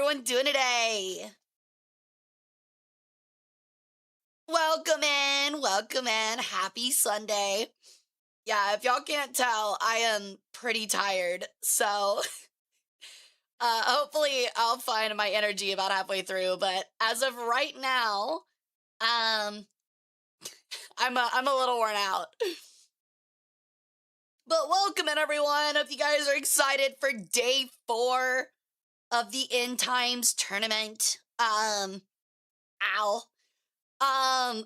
everyone doing today? Welcome in, welcome in. Happy Sunday. Yeah, if y'all can't tell, I am pretty tired. So, hopefully I'll find my energy about halfway through, but as of right now, um I'm a little worn out. But welcome in everyone. Hope you guys are excited for day 4 of the End Times tournament. Ow. I'm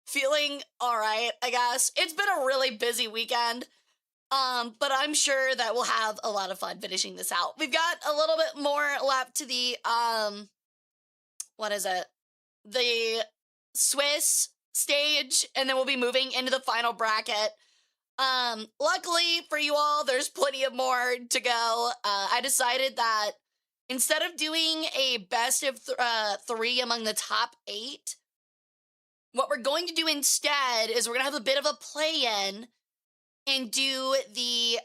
feeling all right, I guess. It's been a really busy weekend. But I'm sure that we'll have a lot of fun finishing this out. We've got a little bit more left to the what is it? The Swiss stage, and then we'll be moving into the final bracket. Luckily for you all, there's plenty of more to go. I decided that instead of doing a best of 3 among the top 8, what we're going to do instead is we're going to have a bit of a play-in and do the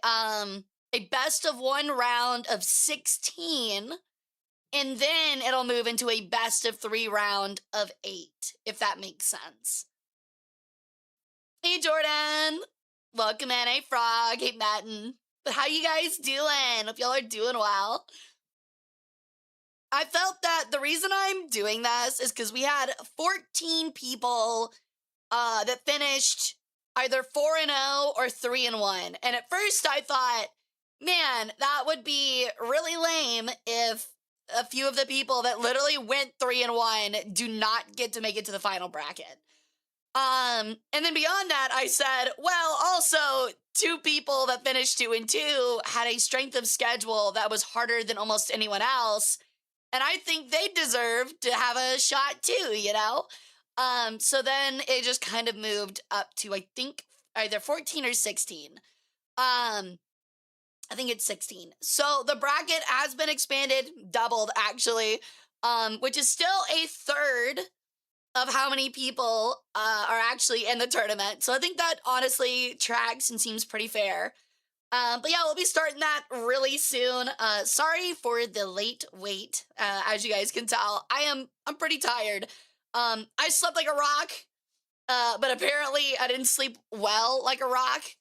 a best of 1 round of 16, and then it'll move into a best of 3 round of 8, if that makes sense. Hey, Jordan. Welcome in. Hey, Frog. Hey, Matten. But how you guys doing? Hope y'all are doing well. I felt that the reason I'm doing this is because we had 14 people that finished either 4-0 or 3-1. And at first I thought, man, that would be really lame if a few of the people that literally went 3-1 do not get to make it to the final bracket. And then beyond that, I said, well, also 2 people that finished 2-2 had a strength of schedule that was harder than almost anyone else. And I think they deserve to have a shot too, you know? So then it just kind of moved up to, I think, either 14 or 16. I think it's 16. So the bracket has been expanded, doubled actually, which is still a third of how many people are actually in the tournament. So I think that honestly tracks and seems pretty fair. But yeah, we'll be starting that really soon. Sorry for the late wait. As you guys can tell, I'm pretty tired. I slept like a rock, but apparently I didn't sleep well like a rock.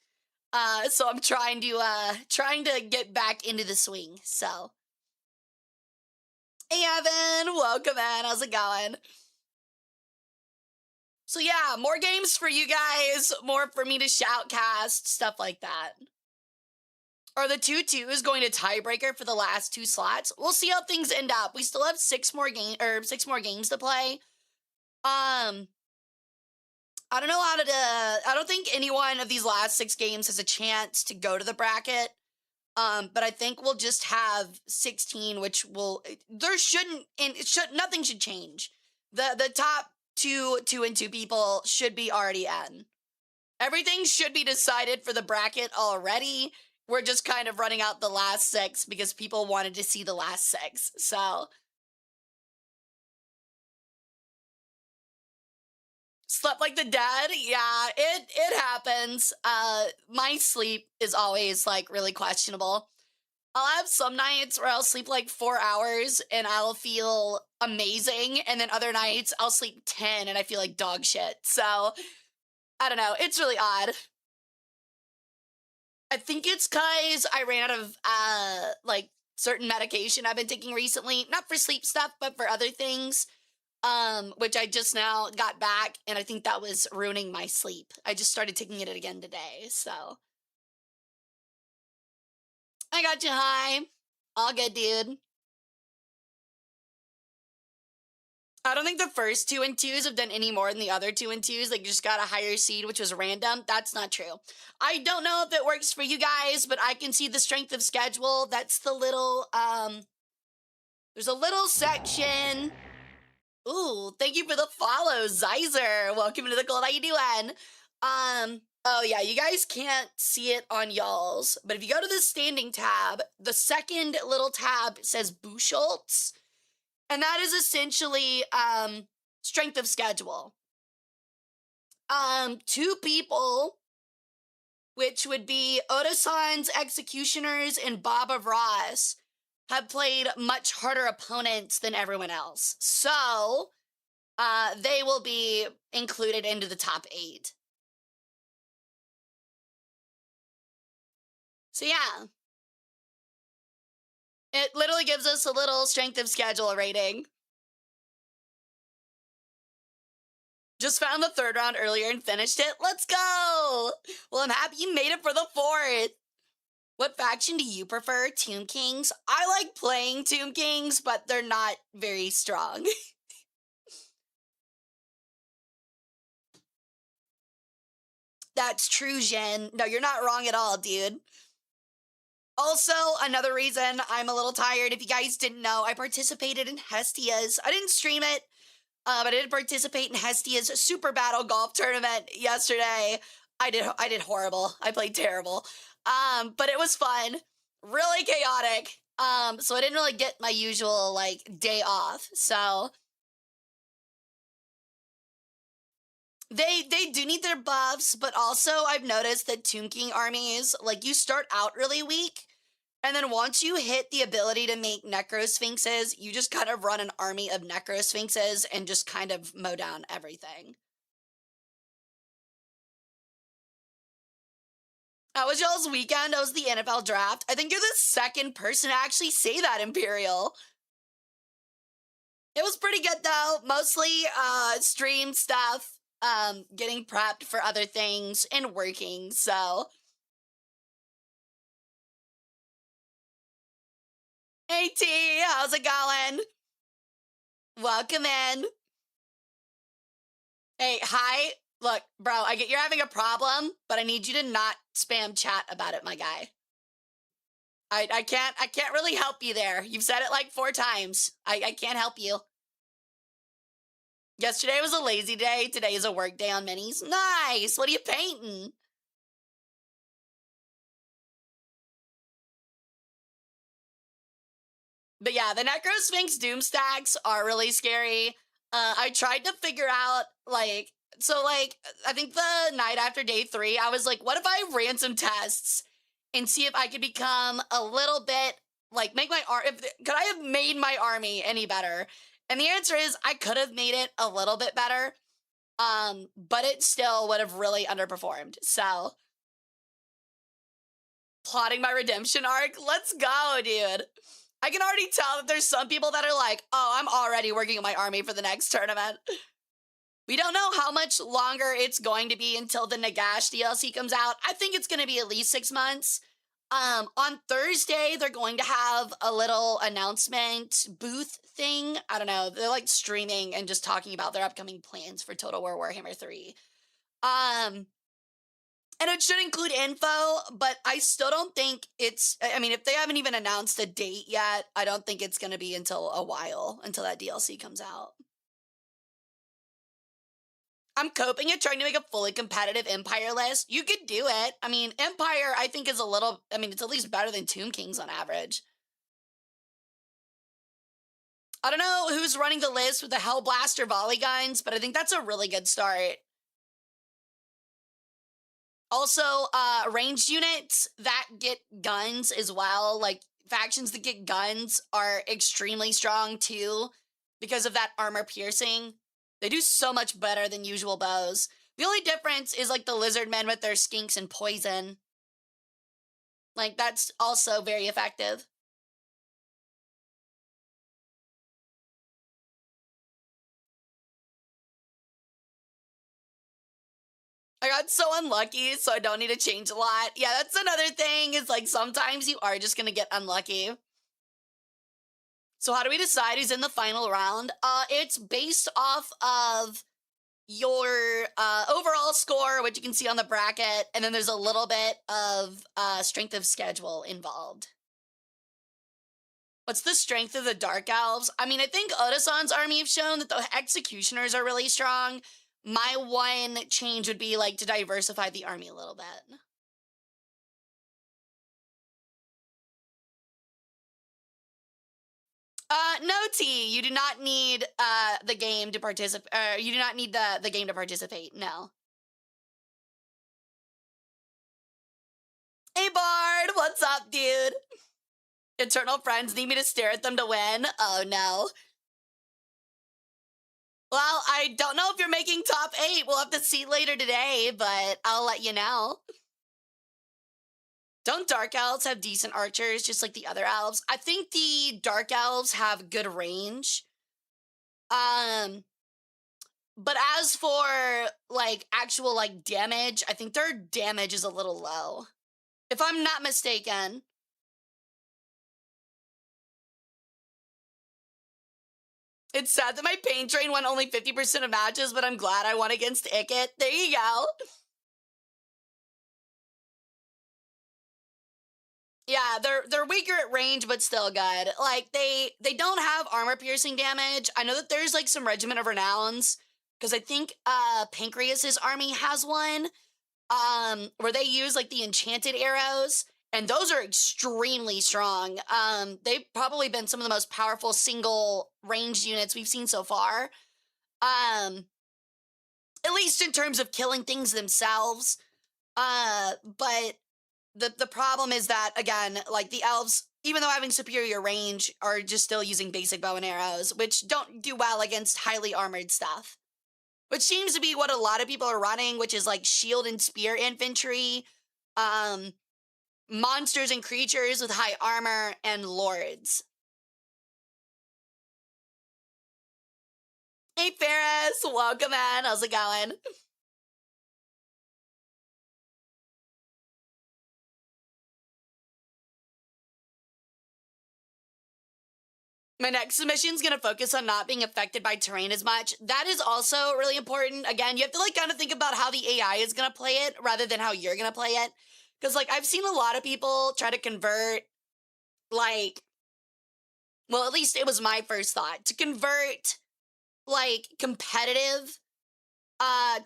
So I'm trying to get back into the swing. So, hey Evan, welcome in. How's it going? So yeah, more games for you guys, more for me to shoutcast, stuff like that. Are the 2-2s going to tiebreaker for the last 2 slots? We'll see how things end up. We still have 6 more games to play. I don't know how to. I don't think any one of these last 6 games has a chance to go to the bracket. But I think we'll just have 16, which will. There shouldn't. And nothing should change. The top 2 people should be already in. Everything should be decided for the bracket already. We're just kind of running out the last 6 because people wanted to see the last 6. So, slept like the dead? Yeah, it happens. My sleep is always like really questionable. I'll have some nights where I'll sleep like 4 hours and I'll feel amazing, and then other nights I'll sleep 10 and I feel like dog shit. So, I don't know. It's really odd. I think it's because I ran out of, like, certain medication I've been taking recently. Not for sleep stuff, but for other things, which I just now got back, and I think that was ruining my sleep. I just started taking it again today, so. I got you high. All good, dude. I don't think the first 2-2s have done any more than the other 2-2s. They just got a higher seed, which was random. That's not true. I don't know if it works for you guys, but I can see the strength of schedule. That's the little, there's a little section. Ooh, thank you for the follow, Zyzer. Welcome to the gold. How you doing? Oh yeah, you guys can't see it on y'all's, but if you go to the standing tab, the second little tab says Buchholz. And that is essentially strength of schedule. 2 people, which would be Oda-san's Executioners and Bob of Ross, have played much harder opponents than everyone else. So they will be included into the top 8. So yeah. It literally gives us a little strength of schedule rating. Just found the 3rd round earlier and finished it. Let's go! Well, I'm happy you made it for the 4th. What faction do you prefer? Tomb Kings? I like playing Tomb Kings, but they're not very strong. That's true, Jen. No, you're not wrong at all, dude. Also, another reason I'm a little tired, if you guys didn't know, I participated in Hestia's. I didn't stream it, but I did participate in Hestia's Super Battle Golf Tournament yesterday. I did horrible. I played terrible. But it was fun. Really chaotic. So I didn't really get my usual, like, day off. So they do need their buffs, but also I've noticed that Tomb King armies, like, you start out really weak, and then once you hit the ability to make Necro Sphinxes, you just kind of run an army of Necro Sphinxes and just kind of mow down everything. How was y'all's weekend? That was the NFL draft. I think you're the 2nd person to actually say that, Imperial. It was pretty good, though. Mostly stream stuff, getting prepped for other things, and working, so. Hey, T, how's it going? Welcome in. Hey, hi. Look, bro, I get you're having a problem, but I need you to not spam chat about it, my guy. I can't really help you there. You've said it like 4 times. I can't help you. Yesterday was a lazy day. Today is a work day on minis. Nice. What are you painting? But yeah, the Necro Sphinx Doom stacks are really scary. I tried to figure out, like, so, like, I think the night after day 3, I was like, what if I ran some tests and see if I could become a little bit, like, make my could I have made my army any better? And the answer is I could have made it a little bit better, but it still would have really underperformed. So, plotting my redemption arc, let's go, dude. I can already tell that there's some people that are like, oh, I'm already working on my army for the next tournament. We don't know how much longer it's going to be until the Nagash DLC comes out. I think it's going to be at least 6 months. On Thursday, they're going to have a little announcement booth thing. I don't know. They're like streaming and just talking about their upcoming plans for Total War Warhammer 3. And it should include info, but I still don't think it's, I mean, if they haven't even announced a date yet, I don't think it's going to be until a while, until that DLC comes out. I'm coping at trying to make a fully competitive Empire list. You could do it. I mean, Empire, I think, is a little, I mean, it's at least better than Tomb Kings on average. I don't know who's running the list with the Hellblaster volley guns, but I think that's a really good start. Also, ranged units that get guns as well, like factions that get guns are extremely strong too because of that armor piercing. They do so much better than usual bows. The only difference is like the lizard men with their skinks and poison. Like that's also very effective. I got so unlucky, so I don't need to change a lot. Yeah, that's another thing, is like sometimes you are just gonna get unlucky. So how do we decide who's in the final round? It's based off of your overall score, which you can see on the bracket, and then there's a little bit of strength of schedule involved. What's the strength of the Dark Elves? I mean, I think Odasan's army have shown that the executioners are really strong. My one change would be like to diversify the army a little bit. No, T. You do not need the game to participate. You do not need the game to participate. No. Hey, Bard. What's up, dude? Eternal friends need me to stare at them to win. Oh no. Well, I don't know if you're making top 8. We'll have to see later today, but I'll let you know. Don't dark elves have decent archers just like the other elves? I think the dark elves have good range. But as for like actual like damage, I think their damage is a little low. If I'm not mistaken. It's sad that my pain train won only 50% of matches, but I'm glad I won against Icket. There you go. Yeah, they're weaker at range, but still good. Like they don't have armor piercing damage. I know that there's like some Regiment of Renowns, because I think Pancreas's army has one, where they use like the enchanted arrows, and those are extremely strong. They've probably been some of the most powerful single ranged units we've seen so far. At least in terms of killing things themselves. But the problem is that, again, like the elves, even though having superior range, are just still using basic bow and arrows, which don't do well against highly armored stuff. Which seems to be what a lot of people are running, which is like shield and spear infantry, monsters and creatures with high armor, and lords. Hey Ferris, welcome in. How's it going? My next submission is going to focus on not being affected by terrain as much. That is also really important. Again, you have to like kind of think about how the AI is going to play it rather than how you're going to play it. Because like I've seen a lot of people try to convert like, well, at least it was my first thought, to convert like competitive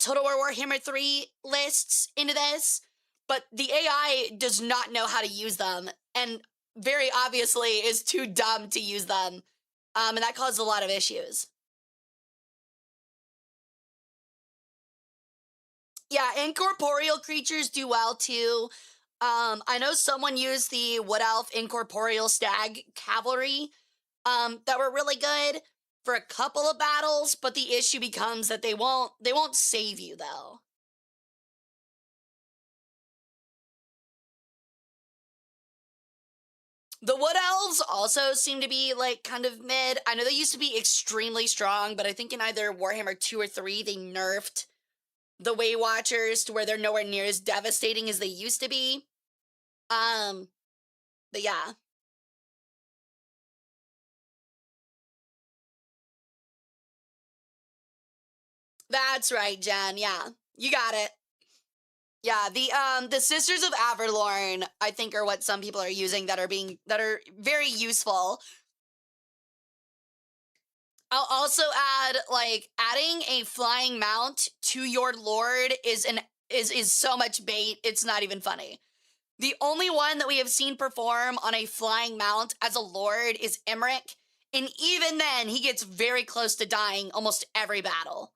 Total War Warhammer 3 lists into this. But the AI does not know how to use them. And very obviously is too dumb to use them. And that caused a lot of issues. Yeah, incorporeal creatures do well too. I know someone used the Wood Elf Incorporeal Stag Cavalry that were really good for a couple of battles, but the issue becomes that they won't save you though. The Wood Elves also seem to be like kind of mid. I know they used to be extremely strong, but I think in either Warhammer 2 or 3 they nerfed the Way Watchers to where they're nowhere near as devastating as they used to be. But yeah. That's right, Jen. Yeah. You got it. Yeah, the Sisters of Averlorn, I think, are what some people are using that are very useful. I'll also add, like, adding a flying mount to your lord is so much bait, it's not even funny. The only one that we have seen perform on a flying mount as a lord is Emmerich, and even then, he gets very close to dying almost every battle.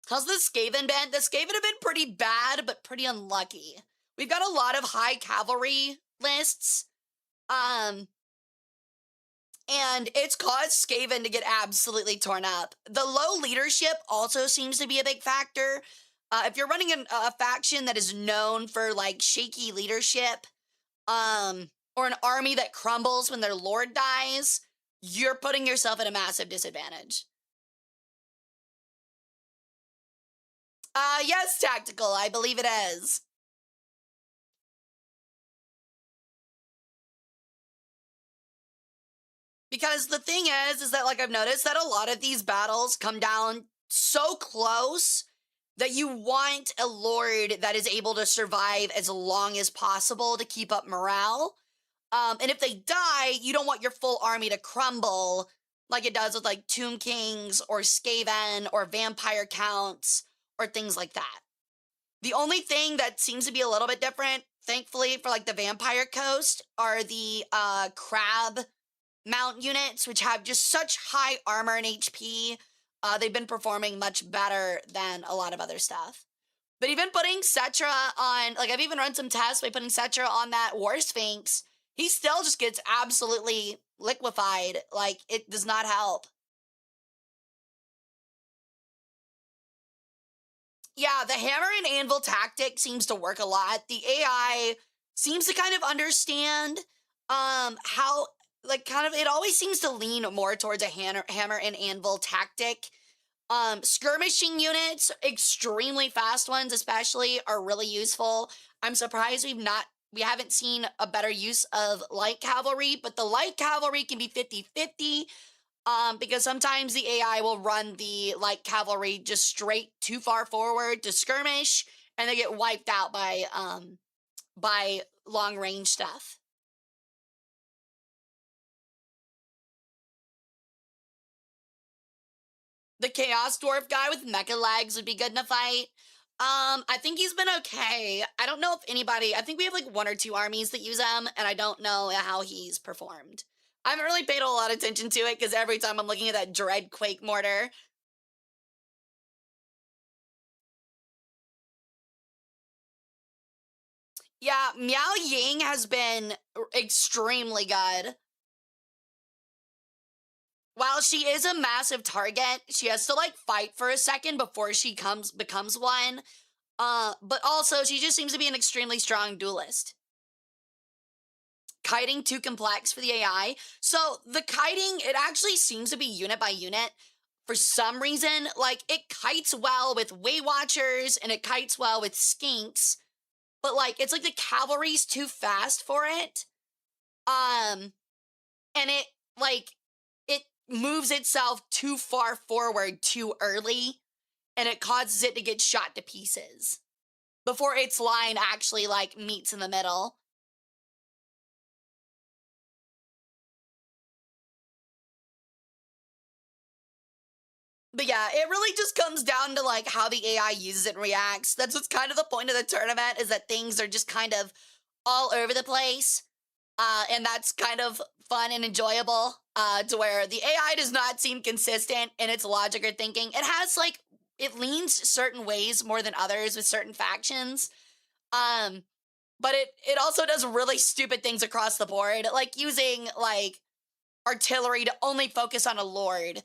How's the Skaven been? The Skaven have been pretty bad, but pretty unlucky. We've got a lot of high cavalry lists, and it's caused Skaven to get absolutely torn up. The low leadership also seems to be a big factor. If you're running a faction that is known for like shaky leadership, or an army that crumbles when their lord dies, you're putting yourself at a massive disadvantage. Yes, Tactical, I believe it is. Because the thing is that like I've noticed that a lot of these battles come down so close that you want a lord that is able to survive as long as possible to keep up morale. And if they die, you don't want your full army to crumble like it does with like Tomb Kings or Skaven or Vampire Counts or things like that. The only thing that seems to be a little bit different, thankfully, for like the Vampire Coast are the Crab Mount units, which have just such high armor and HP. They've been performing much better than a lot of other stuff. But even putting Cetra on, like I've even run some tests by putting Cetra on that War Sphinx, he still just gets absolutely liquefied. Like, it does not help. Yeah, the hammer and anvil tactic seems to work a lot. The AI seems to kind of understand how, like, kind of, it always seems to lean more towards a hammer and anvil tactic. Skirmishing units, extremely fast ones especially, are really useful. I'm surprised we haven't seen a better use of light cavalry, but the light cavalry can be 50-50. Because sometimes the AI will run the light cavalry just straight too far forward to skirmish, and they get wiped out by long range stuff. The Chaos Dwarf guy with mecha legs would be good in a fight. I think he's been okay. I don't know if anybody, I think we have like one or two armies that use him, and I don't know how he's performed. I haven't really paid a lot of attention to it because every time I'm looking at that Dread Quake mortar. Yeah, Miao Ying has been extremely good. While she is a massive target, she has to like fight for a second before she becomes one. But also she just seems to be an extremely strong duelist. Kiting too complex for the AI. So the kiting, it actually seems to be unit by unit. For some reason, like, it kites well with Way Watchers and it kites well with Skinks, but like, it's like the cavalry's too fast for it. And it, like, it moves itself too far forward too early, and it causes it to get shot to pieces before its line actually, like, meets in the middle. But yeah, it really just comes down to, like, how the AI uses it and reacts. That's what's kind of the point of the tournament, is that things are just kind of all over the place. And that's kind of fun and enjoyable, to where the AI does not seem consistent in its logic or thinking. It has, like, it leans certain ways more than others with certain factions. But it also does really stupid things across the board, like using, like, artillery to only focus on a lord,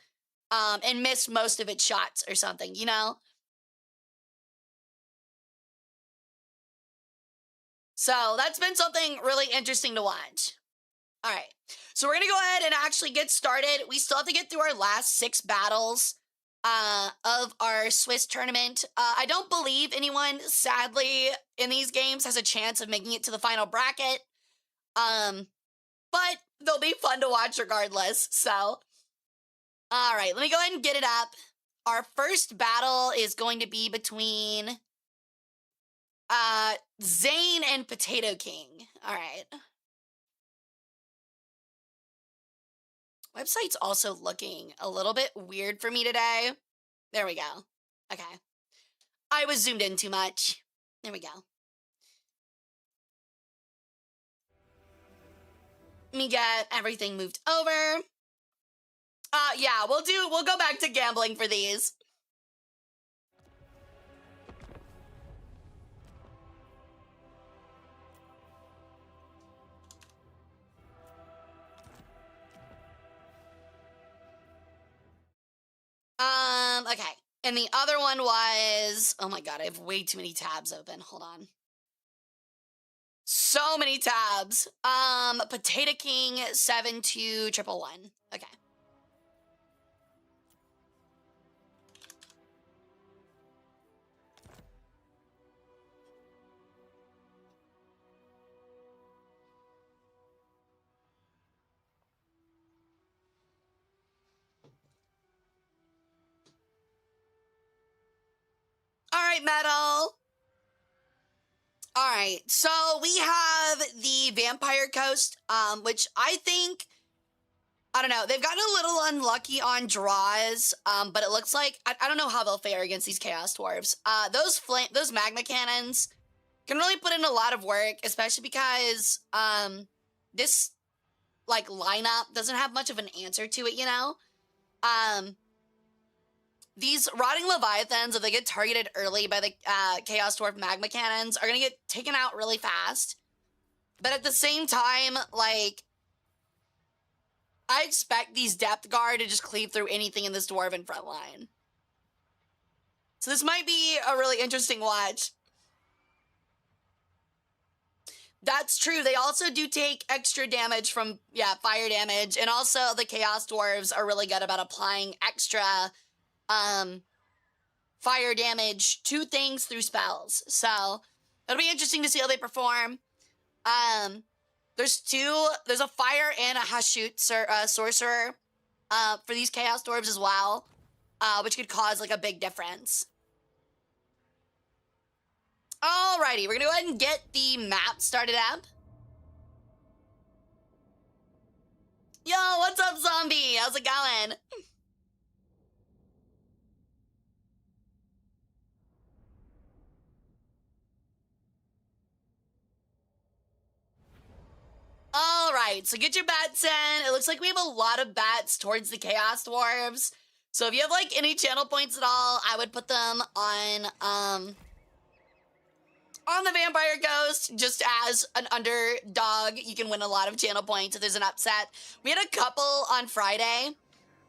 and miss most of its shots or something, you know? So that's been something really interesting to watch. All right. So we're going to go ahead and actually get started. We still have to get through our last 6 battles of our Swiss tournament. I don't believe anyone, sadly, in these games has a chance of making it to the final bracket. But they'll be fun to watch regardless. So, all right, let me go ahead and get it up. Our first battle is going to be between Zane and Potato King. All right. Website's also looking a little bit weird for me today. There we go. Okay. I was zoomed in too much. There we go. Let me get everything moved over. Yeah, we'll go back to gambling for these. Okay. And the other one was, oh my God, I have way too many tabs open. Hold on. So many tabs. Potato King 72111. Okay. All right, Metal. All right, so we have the Vampire Coast, which I think, I don't know, they've gotten a little unlucky on draws, but it looks like, I don't know how they'll fare against these Chaos Dwarves. Those Magma Cannons can really put in a lot of work, especially because this, like, lineup doesn't have much of an answer to it, you know? These Rotting Leviathans, if they get targeted early by the Chaos Dwarf Magma Cannons, are going to get taken out really fast. But at the same time, like, I expect these depth guard to just cleave through anything in this dwarven front line. So this might be a really interesting watch. That's true. They also do take extra damage from, fire damage. And also the Chaos Dwarves are really good about applying extra fire damage to things through spells. So it'll be interesting to see how they perform. There's a fire and a Hashut sorcerer for these Chaos Dwarves as well, which could cause like a big difference. Alrighty, we're gonna go ahead and get the map started up. Yo, what's up, zombie? How's it going? Alright, so get your bats in. It looks like we have a lot of bats towards the Chaos Dwarves. So if you have like any channel points at all, I would put them on the Vampire Ghost, just as an underdog. You can win a lot of channel points if there's an upset. We had a couple on Friday.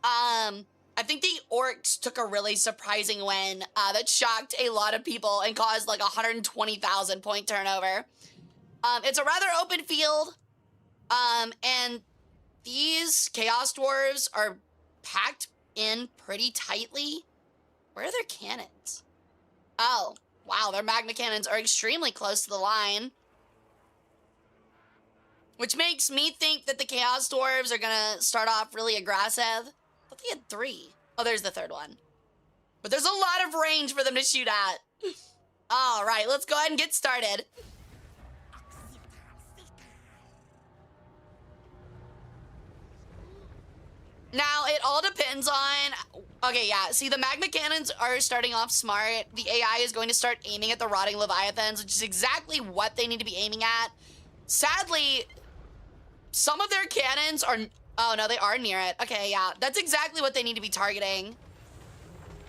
I think the Orcs took a really surprising win that shocked a lot of people and caused like 120,000 point turnover. It's a rather open field, and these Chaos Dwarves are packed in pretty tightly. Where are their cannons? Oh. Wow, their magma cannons are extremely close to the line. Which makes me think that the Chaos Dwarves are gonna start off really aggressive. I thought they had 3. Oh, there's the third one. But there's a lot of range for them to shoot at. All right, let's go ahead and get started. Now, it all depends on... Okay, yeah, see, the magma cannons are starting off smart. The AI is going to start aiming at the rotting leviathans, which is exactly what they need to be aiming at. Sadly, some of their cannons are... Oh, no, they are near it. Okay, yeah, that's exactly what they need to be targeting.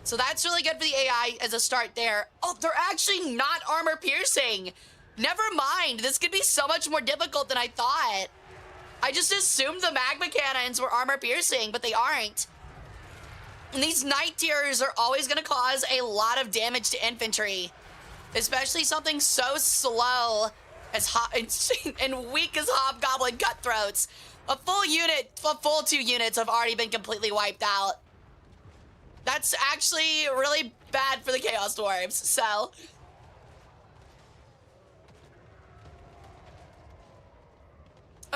So that's really good for the AI as a start there. Oh, they're actually not armor piercing. Never mind, this could be so much more difficult than I thought. I just assumed the magma cannons were armor piercing, but they aren't. And these Knight Tears are always going to cause a lot of damage to infantry, especially something so slow as and weak as Hobgoblin Cutthroats. A full 2 units have already been completely wiped out. That's actually really bad for the Chaos Dwarves, so...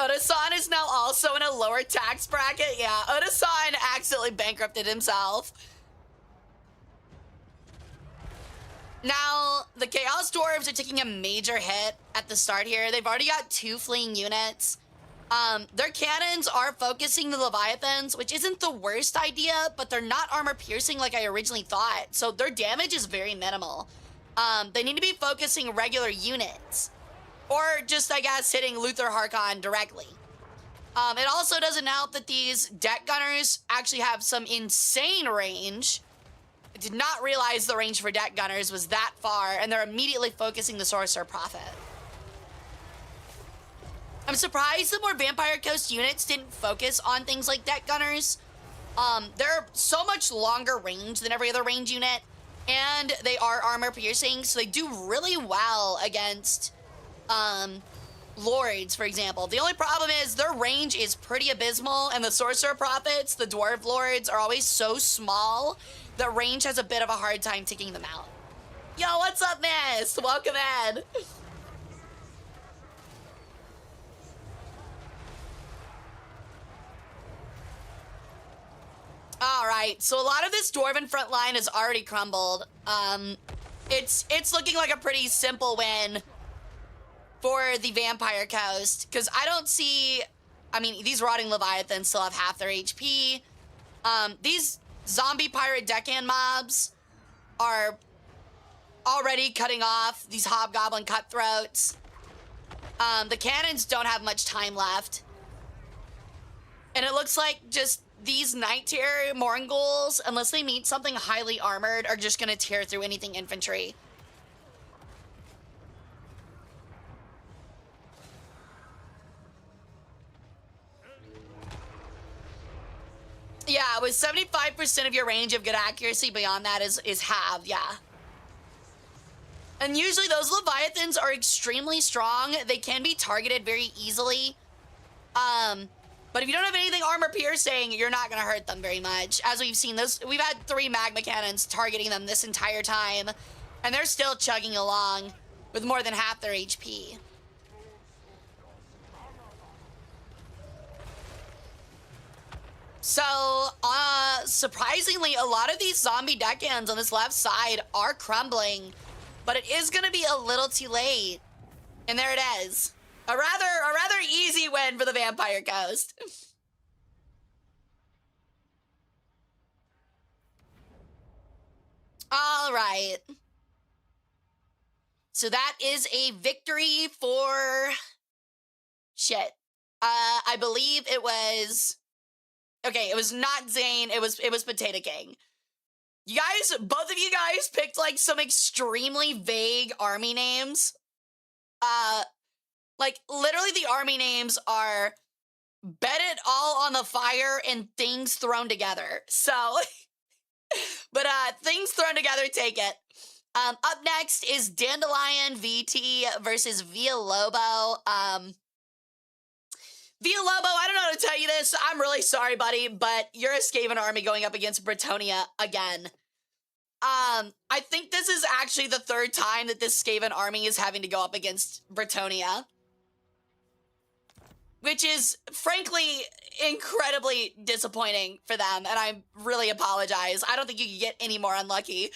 Oda-san is now also in a lower tax bracket. Yeah, Oda-san accidentally bankrupted himself. Now, the Chaos Dwarves are taking a major hit at the start here. They've already got 2 fleeing units. Their cannons are focusing the Leviathans, which isn't the worst idea, but they're not armor piercing like I originally thought. So their damage is very minimal. They need to be focusing regular units. Or just, I guess, hitting Luther Harkon directly. It also doesn't help that these deck gunners actually have some insane range. I did not realize the range for deck gunners was that far, and they're immediately focusing the Sorcerer Prophet. I'm surprised the more Vampire Coast units didn't focus on things like deck gunners. They're so much longer range than every other range unit, and they are armor piercing, so they do really well against... Lords, for example. The only problem is their range is pretty abysmal, and the Sorcerer Prophets, the Dwarf Lords, are always so small that range has a bit of a hard time taking them out. Yo, what's up, Miss? Welcome in. All right, so a lot of this Dwarven front line has already crumbled. It's looking like a pretty simple win for the Vampire Coast, because I don't see... I mean, these Rotting Leviathans still have half their HP. These Zombie Pirate Deckhand mobs are already cutting off these Hobgoblin Cutthroats. The cannons don't have much time left. And it looks like just these Night Tier Mournguls, unless they meet something highly armored, are just going to tear through anything infantry. 75% of your range of good accuracy beyond that is halved, yeah. And usually those Leviathans are extremely strong. They can be targeted very easily. But if you don't have anything armor piercing, you're not gonna hurt them very much. As we've seen, we've had 3 magma cannons targeting them this entire time, and they're still chugging along with more than half their HP. So, surprisingly, a lot of these zombie deckhands on this left side are crumbling, but it is gonna be a little too late. And there it is. A rather easy win for the Vampire Coast. All right. So that is a victory for... Shit. I believe it was... Okay, it was not Zane, it was Potato King. You guys, both of you guys picked like some extremely vague army names. Like literally the army names are bet it all on the fire and things thrown together. So, but things thrown together, take it. Up next is Dandelion VT versus Villalobos. Villalobos, I don't know how to tell you this. I'm really sorry, buddy, but you're a Skaven army going up against Bretonnia again. I think this is actually the 3rd time that this Skaven army is having to go up against Bretonnia. Which is, frankly, incredibly disappointing for them, and I really apologize. I don't think you can get any more unlucky.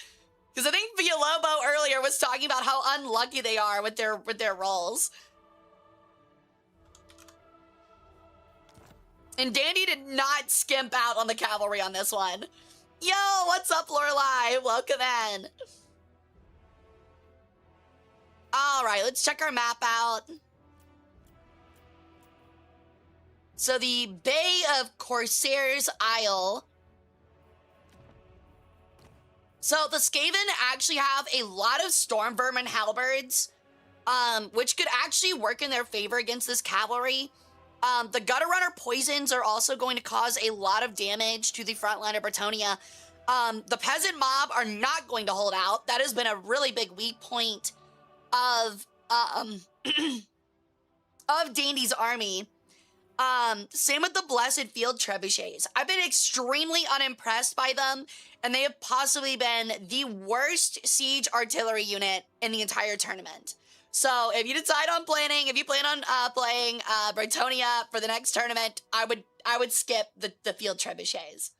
Because I think Villalobos earlier was talking about how unlucky they are with their rolls. And Dandy did not skimp out on the cavalry on this one. Yo, what's up, Lorelai? Welcome in. All right, let's check our map out. So the Bay of Corsairs Isle. So the Skaven actually have a lot of Storm Vermin halberds, which could actually work in their favor against this cavalry. The Gutter Runner poisons are also going to cause a lot of damage to the front line of Bretonnia. The Peasant Mob are not going to hold out. That has been a really big weak point of of Dandy's army. Same with the Blessed Field Trebuchets. I've been extremely unimpressed by them, and they have possibly been the worst siege artillery unit in the entire tournament. So if you decide on planning, if you plan on playing Bretonnia for the next tournament, I would skip the Field Trebuchets.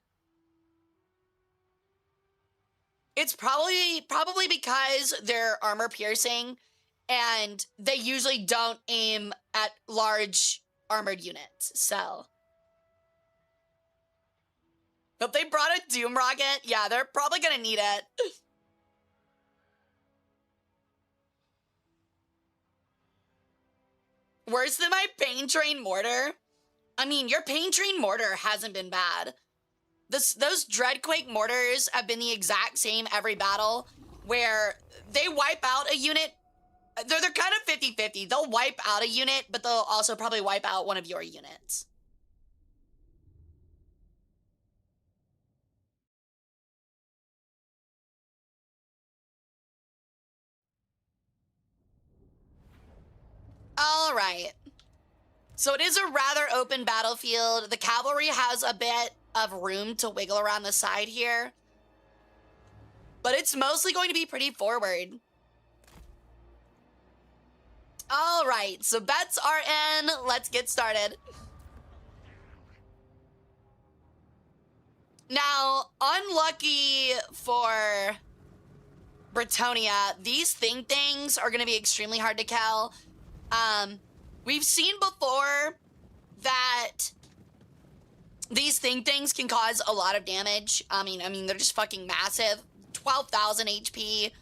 It's probably because they're armor piercing, and they usually don't aim at large armored units. So, but they brought a Doom Rocket. Yeah, they're probably gonna need it. Worse than my Pain Train Mortar? I mean, your Pain Train Mortar hasn't been bad. Those Dreadquake Mortars have been the exact same every battle, where they wipe out a unit. They're kind of 50-50. They'll wipe out a unit, but they'll also probably wipe out one of your units. All right. So it is a rather open battlefield. The cavalry has a bit of room to wiggle around the side here, but it's mostly going to be pretty forward. All right, so bets are in. Let's get started. Now, unlucky for Bretonnia, these things are going to be extremely hard to kill. We've seen before that these things can cause a lot of damage. I mean, they're just fucking massive. 12,000 HP.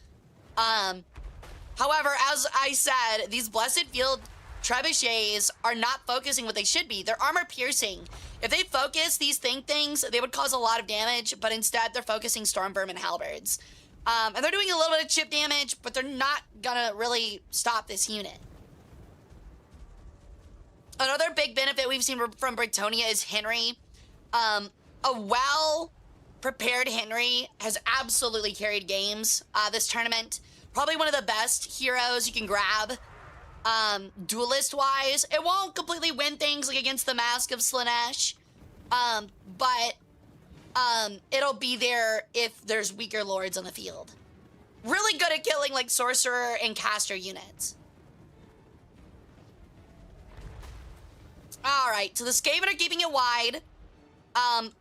However, as I said, these Blessed Field Trebuchets are not focusing what they should be. They're armor piercing. If they focus these things, they would cause a lot of damage, but instead they're focusing Storm Vermin halberds. And they're doing a little bit of chip damage, but they're not gonna really stop this unit. Another big benefit we've seen from Bretonnia is Henry. a well-prepared Henry has absolutely carried games this tournament. Probably one of the best heroes you can grab. Duelist-wise, it won't completely win things like against the Mask of Slaanesh, but it'll be there if there's weaker lords on the field. Really good at killing like sorcerer and caster units. All right, so the Skaven are keeping it wide.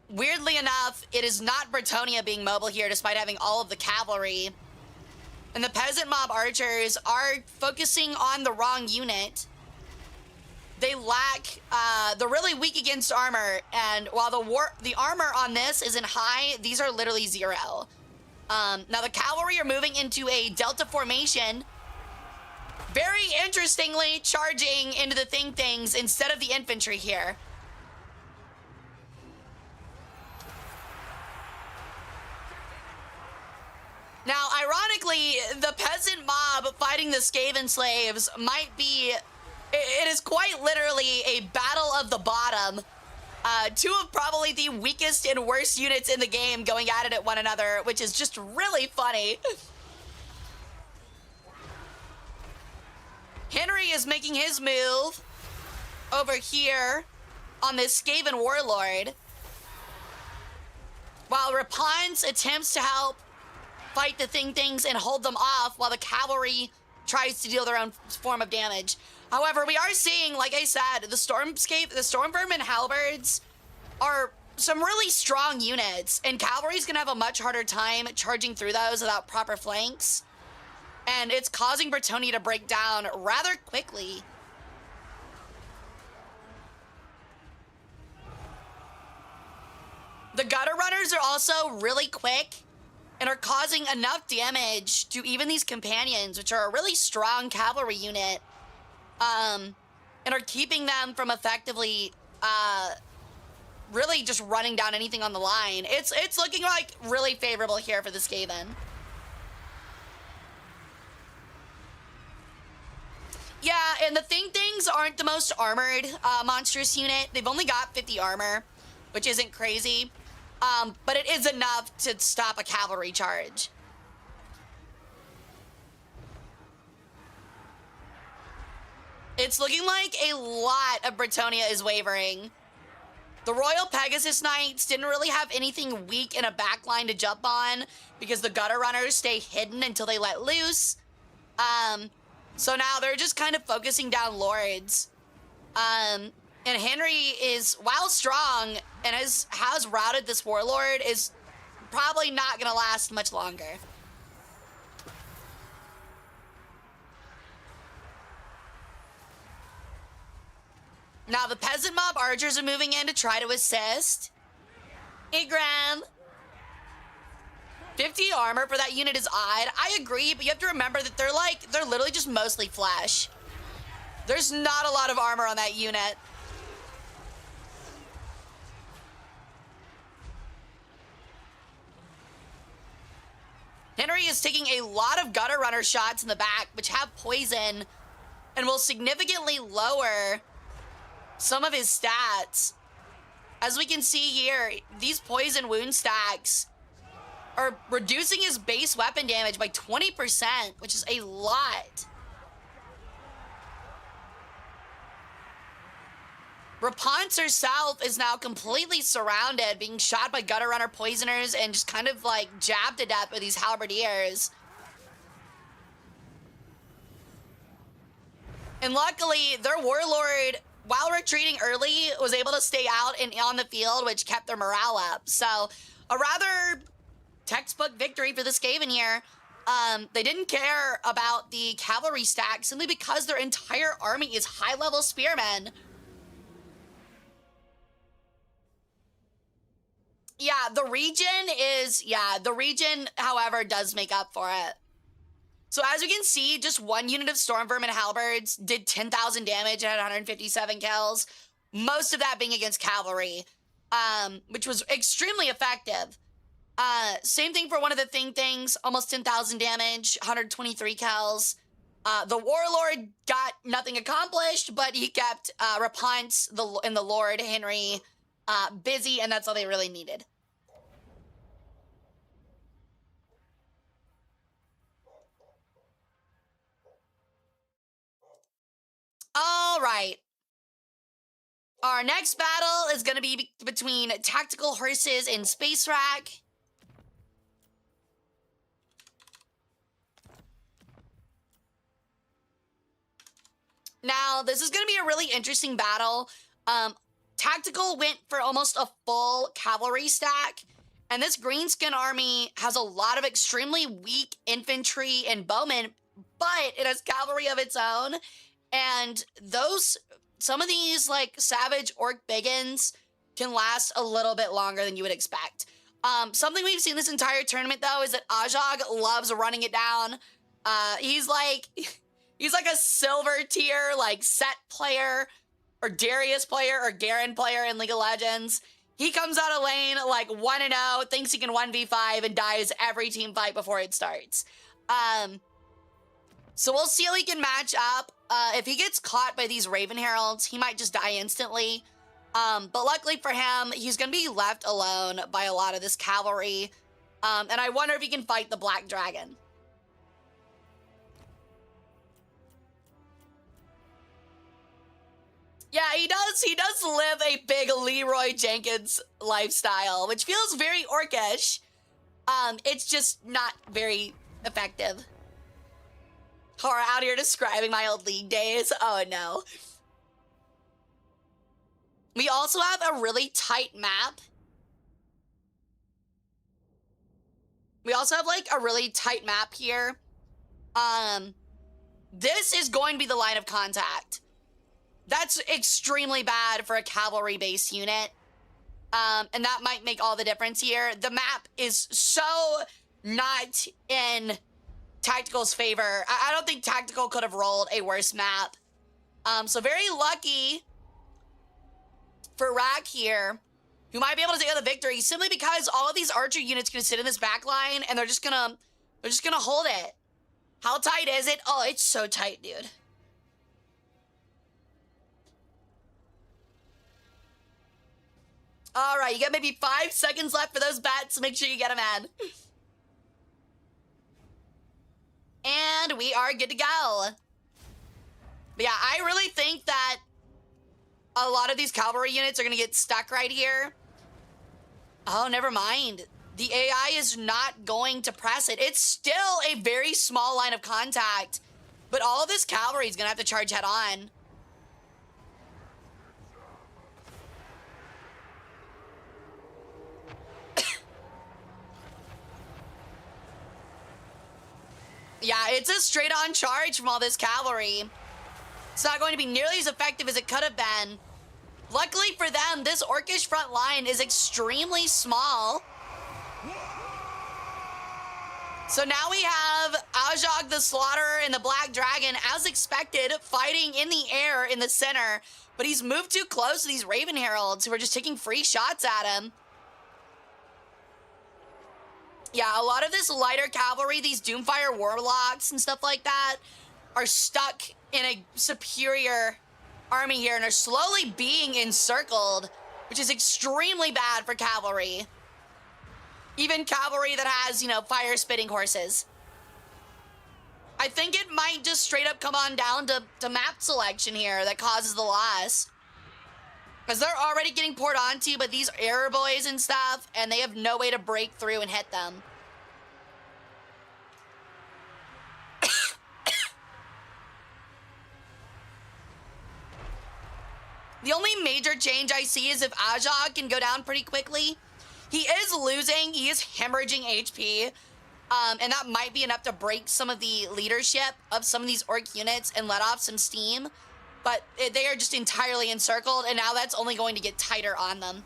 Weirdly enough, it is not Bretonnia being mobile here despite having all of the cavalry. And the peasant mob archers are focusing on the wrong unit. They lack, they're really weak against armor, and while the armor on this isn't high, these are literally 0. Now the cavalry are moving into a delta formation, very interestingly charging into the things instead of the infantry here. Now, ironically, the peasant mob fighting the Skaven slaves might be, it is quite literally a battle of the bottom. Two of probably the weakest and worst units in the game going at it at one another, which is just really funny. Henry is making his move over here on this Skaven warlord, while Rapunzel attempts to help fight the things and hold them off while the cavalry tries to deal their own form of damage. However, we are seeing, like I said, the Stormvermin and Halberds are some really strong units, and cavalry's gonna have a much harder time charging through those without proper flanks. And it's causing Bretonnia to break down rather quickly. The gutter runners are also really quick and are causing enough damage to even these companions, which are a really strong cavalry unit, and are keeping them from effectively really just running down anything on the line. It's looking like really favorable here for the Skaven. Yeah, and the things aren't the most armored monstrous unit. They've only got 50 armor, which isn't crazy. But it is enough to stop a cavalry charge. It's looking like a lot of Bretonnia is wavering. The Royal Pegasus Knights didn't really have anything weak in a backline to jump on because the gutter runners stay hidden until they let loose. So now they're just kind of focusing down lords. And Henry is, while strong and has routed this warlord, is probably not going to last much longer. Now the peasant mob archers are moving in to try to assist. Hey, Graham. 50 armor for that unit is odd. I agree, but you have to remember that they're literally just mostly flesh. There's not a lot of armor on that unit. Henry is taking a lot of gutter runner shots in the back, which have poison and will significantly lower some of his stats. As we can see here, these poison wound stacks are reducing his base weapon damage by 20%, which is a lot. Rapunzel herself is now completely surrounded, being shot by gutter runner poisoners and just kind of like jabbed to death with these halberdiers. And luckily, their warlord, while retreating early, was able to stay out and on the field, which kept their morale up. So a rather textbook victory for the Skaven here. They didn't care about the cavalry stack simply because their entire army is high-level spearmen. Yeah, the region, however, does make up for it. So as you can see, just one unit of Stormvermin Halberds did 10,000 damage and had 157 kills. Most of that being against cavalry, which was extremely effective. Same thing for one of the things, almost 10,000 damage, 123 kills. The Warlord got nothing accomplished, but he kept Rapunzel and the Lord Henry busy, and that's all they really needed. All right. Our next battle is going to be between tactical horses and space rack. Now, this is going to be a really interesting battle. Tactical went for almost a full cavalry stack, and this greenskin army has a lot of extremely weak infantry and bowmen, but it has cavalry of its own, and some of these, like, savage orc biggins can last a little bit longer than you would expect. Something we've seen this entire tournament, though, is that Ajag loves running it down. He's like a silver tier, like, Set player, or Darius player, or Garen player in League of Legends. He comes out of lane, like, 1-0, thinks he can 1v5, and dies every team fight before it starts. So we'll see how he can match up. If he gets caught by these Raven Heralds, he might just die instantly. But luckily for him, he's going to be left alone by a lot of this cavalry. And I wonder if he can fight the Black Dragon. Yeah, he does live a big Leroy Jenkins lifestyle, which feels very orcish. It's just not very effective. Hara out here describing my old League days. Oh no. We also have a really tight map. We also have, like, a really tight map here. This is going to be the line of contact. That's extremely bad for a cavalry-based unit. And that might make all the difference here. The map is so not in Tactical's favor. I don't think Tactical could have rolled a worse map. So very lucky for Rack here, who might be able to take out the victory simply because all of these archer units can sit in this back line and they're just gonna hold it. How tight is it? Oh, it's so tight, dude. All right, you got maybe 5 seconds left for those bats, so make sure you get them in. And we are good to go. But yeah, I really think that a lot of these cavalry units are going to get stuck right here. Oh, never mind. The AI is not going to press it. It's still a very small line of contact, but all of this cavalry is going to have to charge head on. Yeah, it's a straight-on charge from all this cavalry. It's not going to be nearly as effective as it could have been. Luckily for them, this orcish front line is extremely small. So now we have Ajag the Slaughterer and the Black Dragon, as expected, fighting in the air in the center. But he's moved too close to these Raven Heralds, who are just taking free shots at him. Yeah, a lot of this lighter cavalry, these Doomfire Warlocks and stuff like that, are stuck in a superior army here and are slowly being encircled, which is extremely bad for cavalry. Even cavalry that has, you know, fire-spitting horses. I think it might just straight up come on down to map selection here that causes the loss. Because they're already getting poured onto by these error boys and stuff, and they have no way to break through and hit them. The only major change I see is if Ajag can go down pretty quickly. He is losing, he is hemorrhaging HP, and that might be enough to break some of the leadership of some of these orc units and let off some steam. But they are just entirely encircled, and now that's only going to get tighter on them.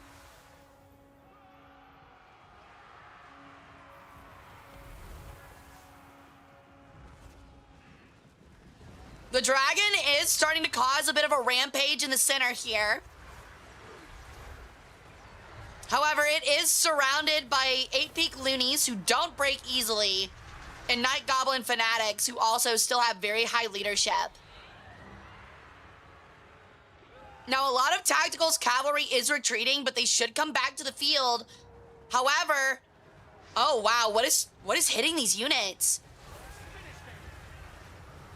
The dragon is starting to cause a bit of a rampage in the center here. However, it is surrounded by 8-peak loonies who don't break easily, and Night Goblin fanatics who also still have very high leadership. Now, a lot of Tactical's cavalry is retreating, but they should come back to the field. However, oh wow, what is hitting these units?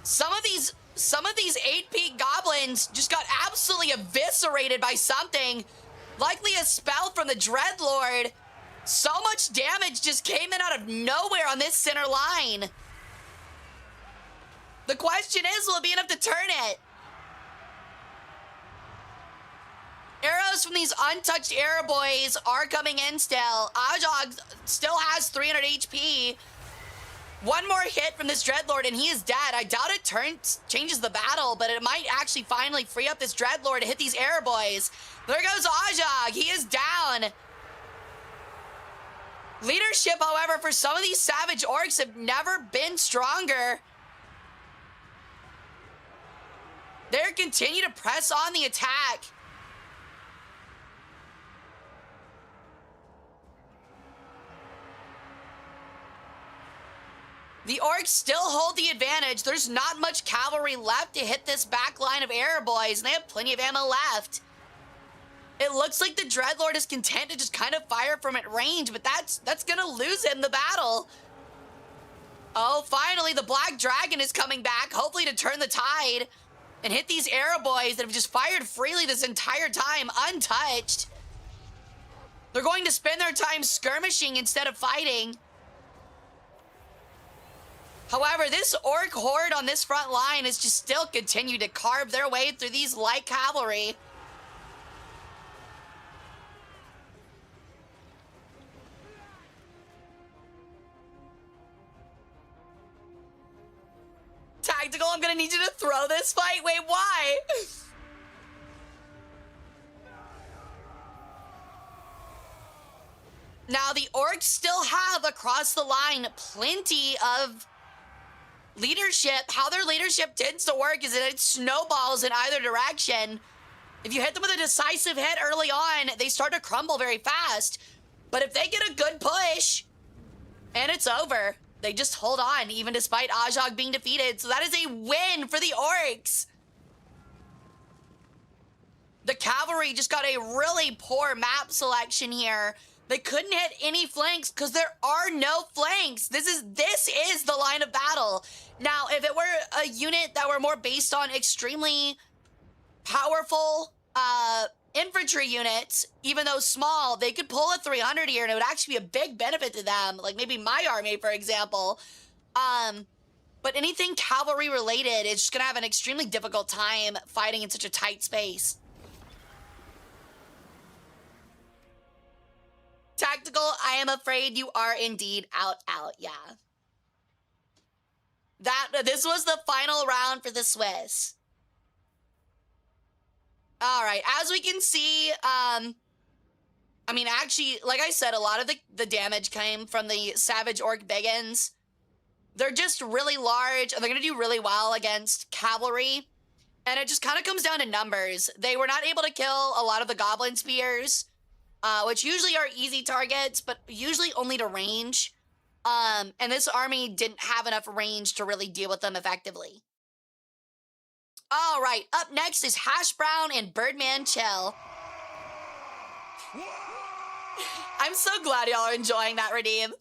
Some of these 8-peak goblins just got absolutely eviscerated by something. Likely a spell from the Dreadlord. So much damage just came in out of nowhere on this center line. The question is, will it be enough to turn it? Arrows from these untouched arrow boys are coming in still. Ajag still has 300 HP. One more hit from this Dreadlord and he is dead. I doubt it changes the battle, but it might actually finally free up this Dreadlord to hit these arrow boys. There goes Ajag. He is down. Leadership, however, for some of these savage orcs have never been stronger. They're continuing to press on the attack. The orcs still hold the advantage. There's not much cavalry left to hit this back line of arrow boys, and they have plenty of ammo left. It looks like the Dreadlord is content to just kind of fire from at range, but that's gonna lose him the battle. Oh, finally, the Black Dragon is coming back, hopefully to turn the tide and hit these arrow boys that have just fired freely this entire time, untouched. They're going to spend their time skirmishing instead of fighting. However, this orc horde on this front line is just still continue to carve their way through these light cavalry. Tactical, I'm gonna need you to throw this fight. Wait, why? Now, the orcs still have across the line plenty of leadership. How their leadership tends to work is that it snowballs in either direction. If you hit them with a decisive hit early on, they start to crumble very fast. But if they get a good push, and it's over, they just hold on, even despite Ajag being defeated. So that is a win for the orcs. The cavalry just got a really poor map selection here. They couldn't hit any flanks because there are no flanks. This is the line of battle. Now, if it were a unit that were more based on extremely powerful infantry units, even though small, they could pull a 300 here and it would actually be a big benefit to them. Like maybe my army, for example. But anything cavalry related is just gonna have an extremely difficult time fighting in such a tight space. Tactical, I am afraid you are indeed out, yeah. This was the final round for the Swiss. All right, as we can see, I mean, actually, like I said, a lot of the damage came from the Savage Orc Biggins. They're just really large, and they're gonna do really well against cavalry. And it just kind of comes down to numbers. They were not able to kill a lot of the Goblin Spears, which usually are easy targets, but usually only to range. And this army didn't have enough range to really deal with them effectively. All right, up next is Hash Brown and Birdman Chill. I'm so glad y'all are enjoying that redeem.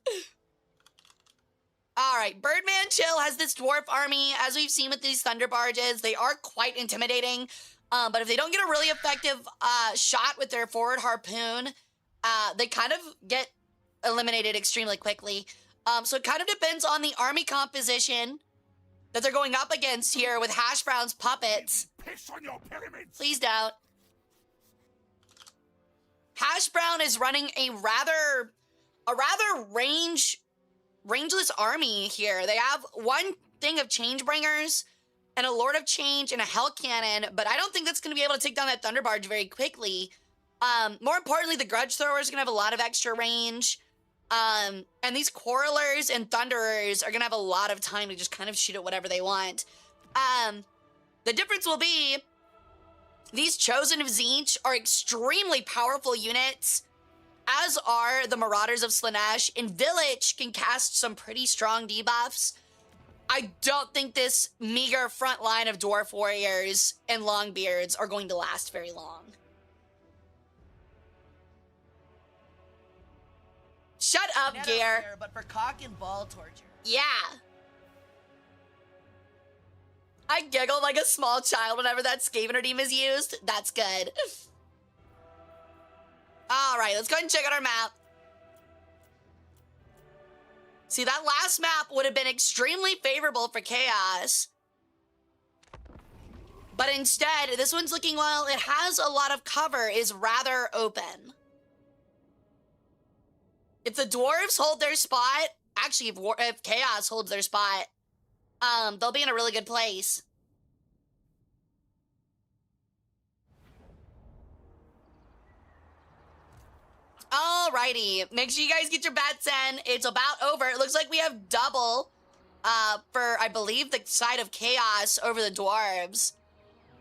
All right, Birdman Chill has this dwarf army. As we've seen with these thunder barges, they are quite intimidating. But if they don't get a really effective shot with their forward harpoon, they kind of get eliminated extremely quickly. So it kind of depends on the army composition that they're going up against here with Hash Brown's puppets. Piss on your pyramids. Please don't. Hash Brown is running a rather rangeless army here. They have one thing of Changebringers and a Lord of Change and a Hell Cannon, but I don't think that's going to be able to take down that Thunder Barge very quickly. More importantly, the Grudge Throwers are going to have a lot of extra range. And these Quarrelers and Thunderers are going to have a lot of time to just kind of shoot at whatever they want. The difference will be these Chosen of Tzeentch are extremely powerful units, as are the Marauders of Slaanesh, and Village can cast some pretty strong debuffs. I don't think this meager front line of dwarf warriors and longbeards are going to last very long. Shut up, Gear. But for cock and ball torture. Yeah. I giggle like a small child whenever that Skaven redeem is used. That's good. All right, let's go ahead and check out our map. See, that last map would have been extremely favorable for Chaos. But instead, this one's looking, well, it has a lot of cover, is rather open. If the dwarves hold their spot, actually, if Chaos holds their spot, they'll be in a really good place. Alrighty, make sure you guys get your bets in. It's about over. It looks like we have double for, I believe, the side of Chaos over the dwarves.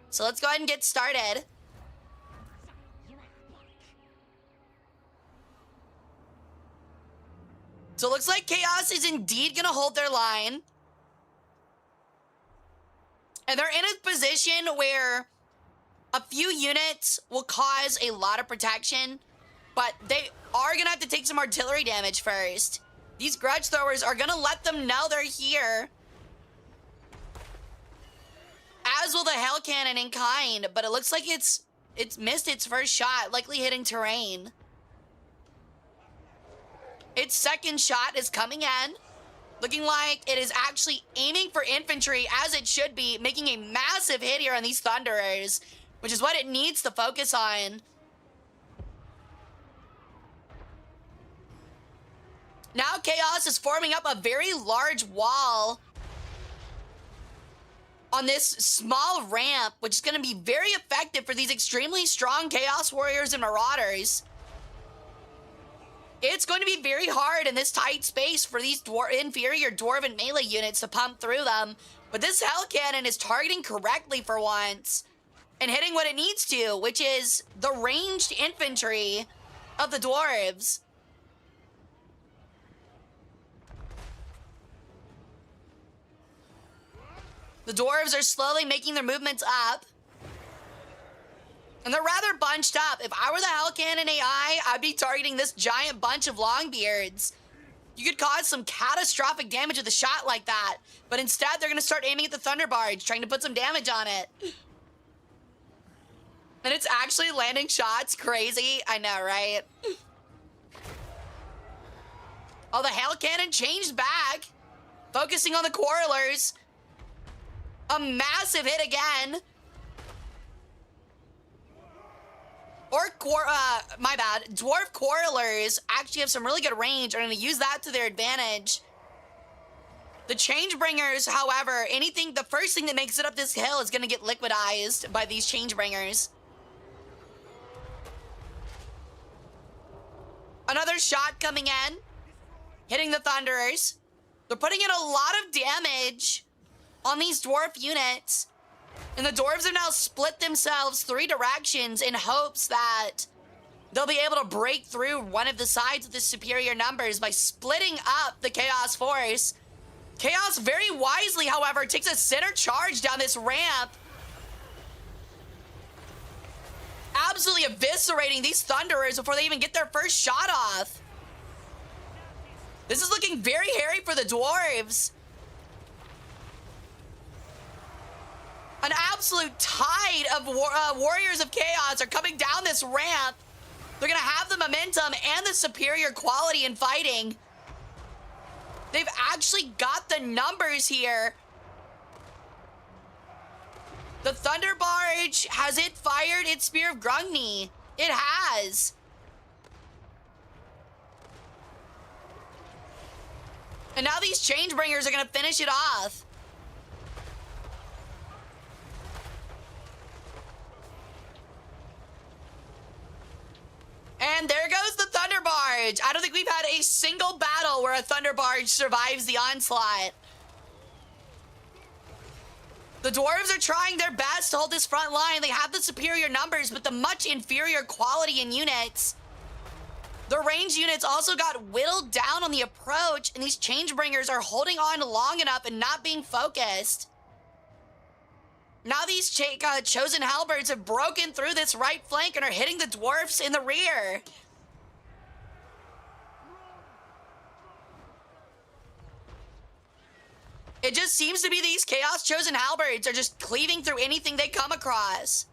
So let's go ahead and get started. So it looks like Chaos is indeed going to hold their line. And they're in a position where a few units will cause a lot of protection, but they are going to have to take some artillery damage first. These grudge throwers are going to let them know they're here. As will the Hell Cannon in kind, but it looks like it's missed its first shot, likely hitting terrain. Its second shot is coming in, looking like it is actually aiming for infantry, as it should be, making a massive hit here on these Thunderers, which is what it needs to focus on. Now Chaos is forming up a very large wall on this small ramp, which is going to be very effective for these extremely strong Chaos Warriors and Marauders. It's going to be very hard in this tight space for these inferior Dwarven melee units to pump through them. But this Hell Cannon is targeting correctly for once and hitting what it needs to, which is the ranged infantry of the Dwarves. The Dwarves are slowly making their movements up. And they're rather bunched up. If I were the Hell Cannon AI, I'd be targeting this giant bunch of Longbeards. You could cause some catastrophic damage with a shot like that. But instead, they're going to start aiming at the Thunder Barge, trying to put some damage on it. And it's actually landing shots. Crazy. I know, right? Oh, the Hell Cannon changed back. Focusing on the Quarrelers. A massive hit again. My bad. Dwarf Quarrelers actually have some really good range. Are going to use that to their advantage. The Changebringers, however, the first thing that makes it up this hill is going to get liquidized by these Changebringers. Another shot coming in. Hitting the Thunderers. They're putting in a lot of damage on these dwarf units. And the dwarves have now split themselves 3 directions in hopes that they'll be able to break through one of the sides of the superior numbers by splitting up the Chaos force. Chaos very wisely, however, takes a center charge down this ramp. Absolutely eviscerating these Thunderers before they even get their first shot off. This is looking very hairy for the dwarves. An absolute tide of Warriors of Chaos are coming down this ramp. They're going to have the momentum and the superior quality in fighting. They've actually got the numbers here. The Thunder Barge, has it fired its Spear of Grungni? It has. And now these Changebringers are going to finish it off. And there goes the Thunder Barge. I don't think we've had a single battle where a Thunder Barge survives the onslaught. The dwarves are trying their best to hold this front line. They have the superior numbers, but the much inferior quality in units The range units also got whittled down on the approach, and these Changebringers are holding on long enough and not being focused. Now these chosen halberds have broken through this right flank and are hitting the dwarfs in the rear. It just seems to be these Chaos Chosen halberds are just cleaving through anything they come across.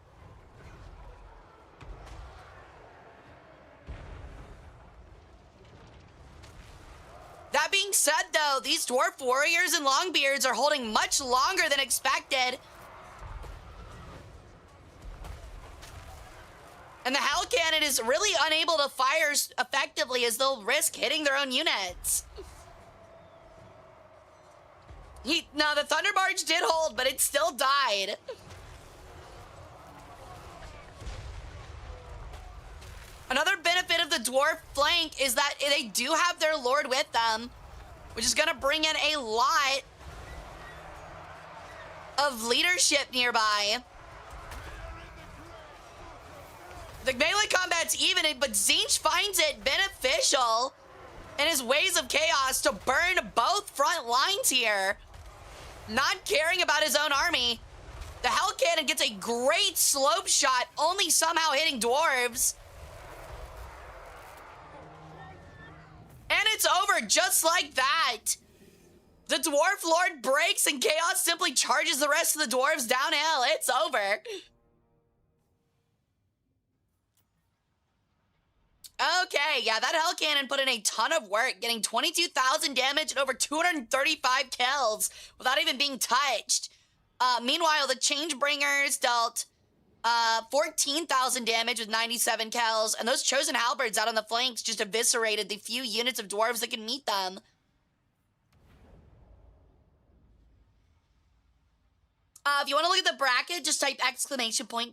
That being said, though, these dwarf warriors and longbeards are holding much longer than expected. And the Hell Cannon is really unable to fire effectively as they'll risk hitting their own units. No, the Thunder Barge did hold, but it still died. Another benefit of the dwarf flank is that they do have their lord with them, which is going to bring in a lot of leadership nearby. The melee combat's even, but Tzeentch finds it beneficial in his ways of chaos to burn both front lines here, not caring about his own army. The Hell Cannon gets a great slope shot, only somehow hitting dwarves. And it's over just like that. The Dwarf Lord breaks and Chaos simply charges the rest of the dwarves downhill. It's over. Okay, yeah, that Hell Cannon put in a ton of work, getting 22,000 damage and over 235 kills without even being touched. Meanwhile, the Changebringers dealt 14,000 damage with 97 kills, and those Chosen Halberds out on the flanks just eviscerated the few units of dwarves that can meet them. If you want to look at the bracket, just type !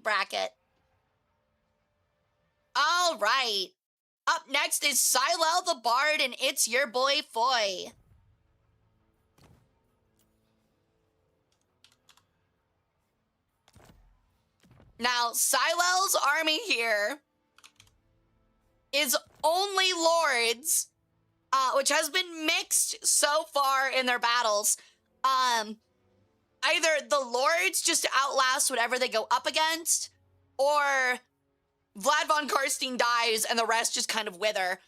bracket. All right. Up next is Silel the Bard, and it's your boy Foy. Now, Silel's army here is only lords, which has been mixed so far in their battles. Either the lords just outlast whatever they go up against, or Vlad von Karstein dies and the rest just kind of wither.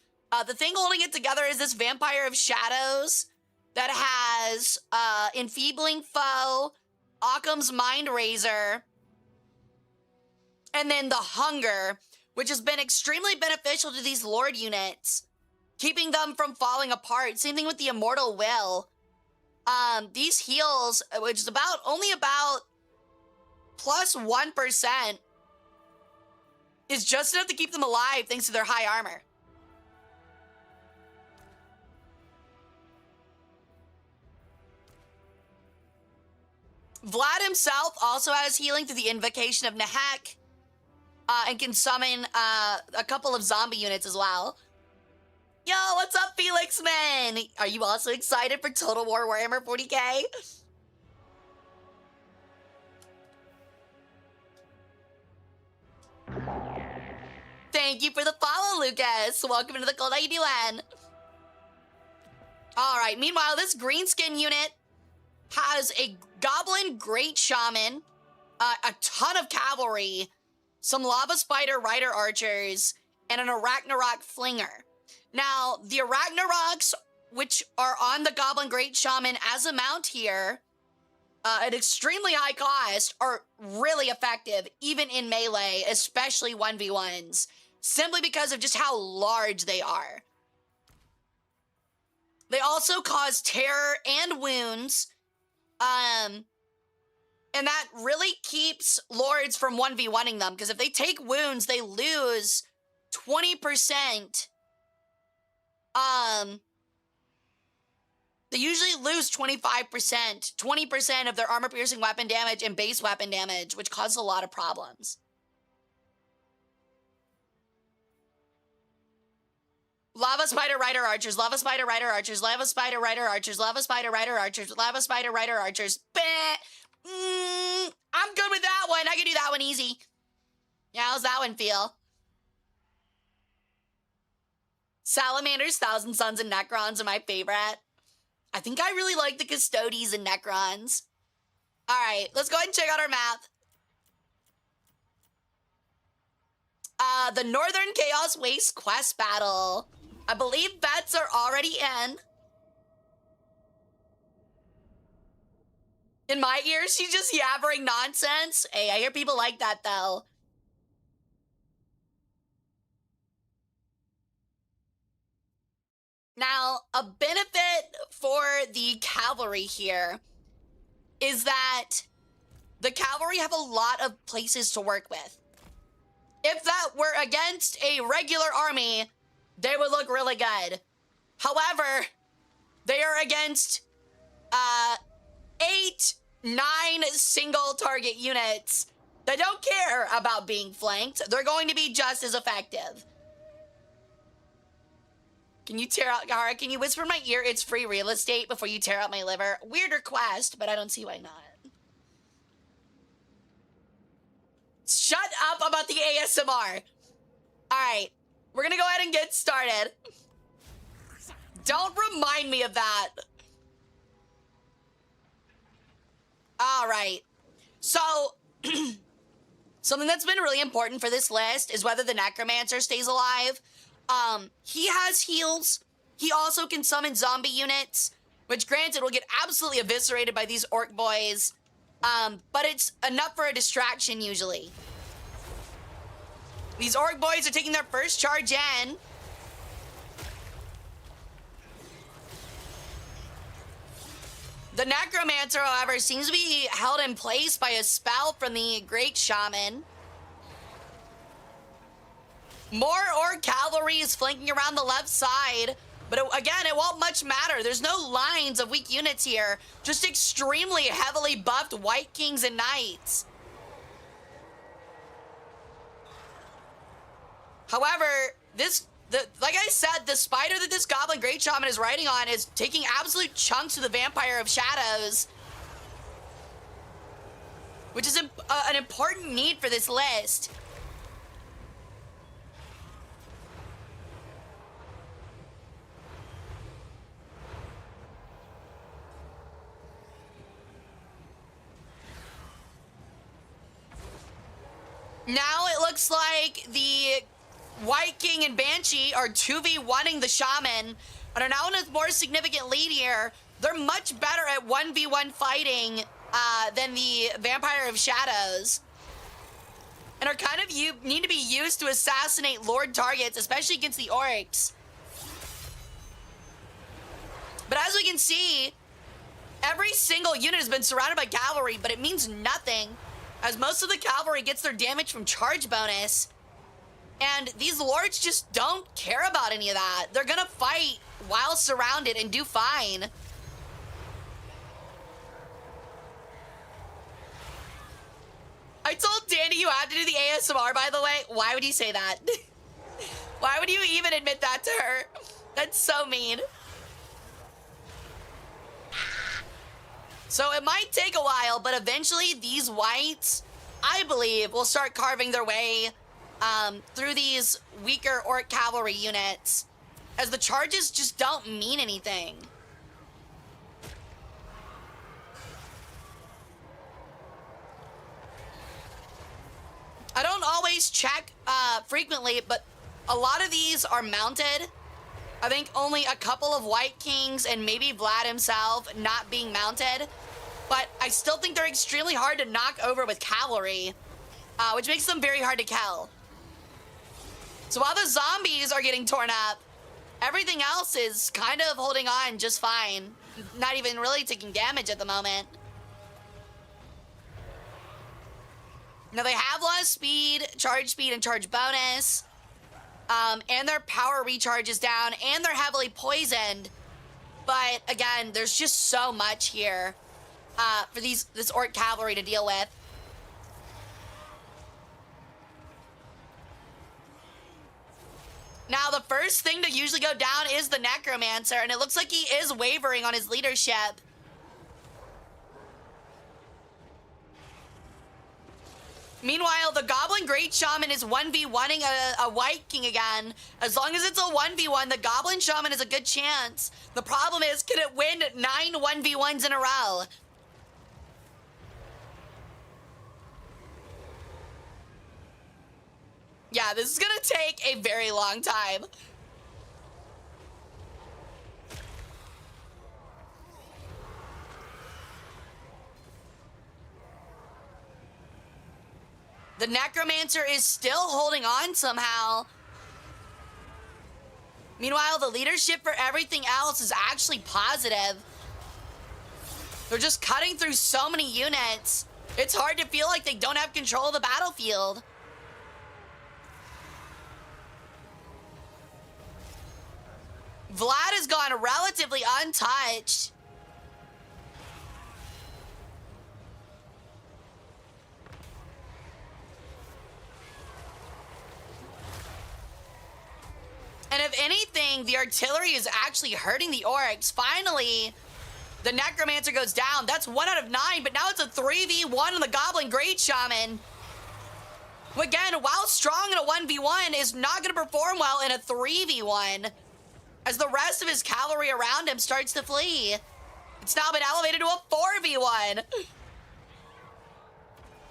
The thing holding it together is this Vampire of Shadows that has Enfeebling Foe, Occam's Mind Razor, and then the Hunger, which has been extremely beneficial to these Lord units, keeping them from falling apart. Same thing with the Immortal Will. These heals, which is only about plus 1%, is just enough to keep them alive thanks to their high armor. Vlad himself also has healing through the Invocation of Nehek, and can summon a couple of zombie units as well. Yo, what's up, Felix Man? Are you also excited for Total War Warhammer 40k? Thank you for the follow, Lucas. Welcome into the cold. How you doing? All right, meanwhile, this greenskin unit has a Goblin Great Shaman, a ton of cavalry, some Lava Spider Rider Archers, and an Arachnarok Flinger. Now, the Arachnaroks, which are on the Goblin Great Shaman as a mount here, at extremely high cost, are really effective, even in melee, especially 1v1s, simply because of just how large they are. They also cause terror and wounds, and that really keeps lords from 1v1ing them, because if they take wounds, they lose 20%. They usually lose 25%, 20% of their armor-piercing weapon damage and base weapon damage, which causes a lot of problems. Lava Spider Rider Archers, Lava Spider Rider Archers, Lava Spider Rider Archers, Lava Spider Rider Archers, Lava Spider Rider Archers. I'm good with that one. I can do that one easy. Yeah, how's that one feel? Salamanders, Thousand Sons, and Necrons are my favorite. I think I really like the Custodes and Necrons. All right, let's go ahead and check out our map. The Northern Chaos Waste quest battle. I believe bets are already in. In my ears, she's just yabbering nonsense. Hey, I hear people like that, though. Now, a benefit for the cavalry here is that the cavalry have a lot of places to work with. If that were against a regular army, they would look really good. However, they are against 8, 9 single target units that don't care about being flanked. They're going to be just as effective. Can you tear out, Hara, can you whisper in my ear it's free real estate before you tear out my liver? Weird request, but I don't see why not. Shut up about the ASMR. All right, we're gonna go ahead and get started. Don't remind me of that. All right, so something that's been really important for this list is whether the Necromancer stays alive. He has heals. He also can summon zombie units, which granted will get absolutely eviscerated by these orc boys. But it's enough for a distraction usually. These orc boys are taking their first charge in. The Necromancer, however, seems to be held in place by a spell from the Great Shaman. More orc cavalry is flanking around the left side, but again, it won't much matter. There's no lines of weak units here, just extremely heavily buffed White Kings and Knights. However, like I said, the spider that this Goblin Great Shaman is riding on is taking absolute chunks of the Vampire of Shadows, which is an important need for this list. Now it looks like the White King and Banshee are 2v1ing the Shaman and are now in a more significant lead here. They're much better at 1v1 fighting than the Vampire of Shadows, and are kind of need to be used to assassinate Lord targets, especially against the Orcs. But as we can see, every single unit has been surrounded by cavalry, but it means nothing, as most of the cavalry gets their damage from charge bonus. And these lords just don't care about any of that. They're gonna fight while surrounded and do fine. I told Danny you have to do the ASMR, by the way. Why would you say that? Why would you even admit that to her? That's so mean. So it might take a while, but eventually these whites, I believe, will start carving their way through these weaker orc cavalry units, as the charges just don't mean anything. I don't always check frequently, but a lot of these are mounted. I think only a couple of White Kings and maybe Vlad himself not being mounted, but I still think they're extremely hard to knock over with cavalry, which makes them very hard to kill. So while the zombies are getting torn up, everything else is kind of holding on just fine. Not even really taking damage at the moment. Now they have less speed, and charge bonus. And their power recharge is down, and they're heavily poisoned. But again, there's just so much here for this orc cavalry to deal with. Now, the first thing to usually go down is the Necromancer, and it looks like he is wavering on his leadership. Meanwhile, the Goblin Great Shaman is 1v1ing a White King again. As long as it's a 1v1, the Goblin Shaman has a good chance. The problem is, can it win 9 1v1s in a row? Yeah, this is gonna take a very long time. The Necromancer is still holding on somehow. Meanwhile, the leadership for everything else is actually positive. They're just cutting through so many units. It's hard to feel like they don't have control of the battlefield. Vlad has gone relatively untouched. And if anything, the artillery is actually hurting the orcs. Finally, the Necromancer goes down. That's 1 out of 9, but now it's a 3v1 on the Goblin Great Shaman. Again, while strong in a 1v1, is not going to perform well in a 3v1, as the rest of his cavalry around him starts to flee. It's now been elevated to a 4v1.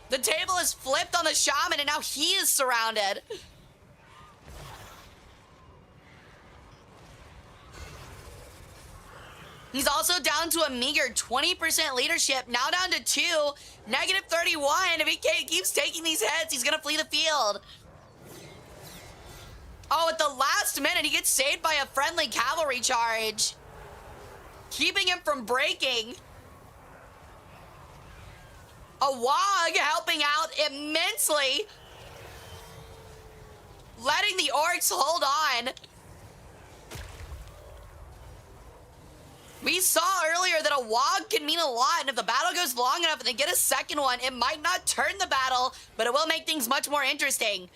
The table is flipped on the Shaman, and now he is surrounded. He's also down to a meager 20% leadership, now down to 2, negative 31. If he keeps taking these hits, he's going to flee the field. Oh, at the last minute, he gets saved by a friendly cavalry charge, keeping him from breaking. A Wog helping out immensely, letting the orcs hold on. We saw earlier that a Wog can mean a lot, and if the battle goes long enough and they get a second one, it might not turn the battle, but it will make things much more interesting.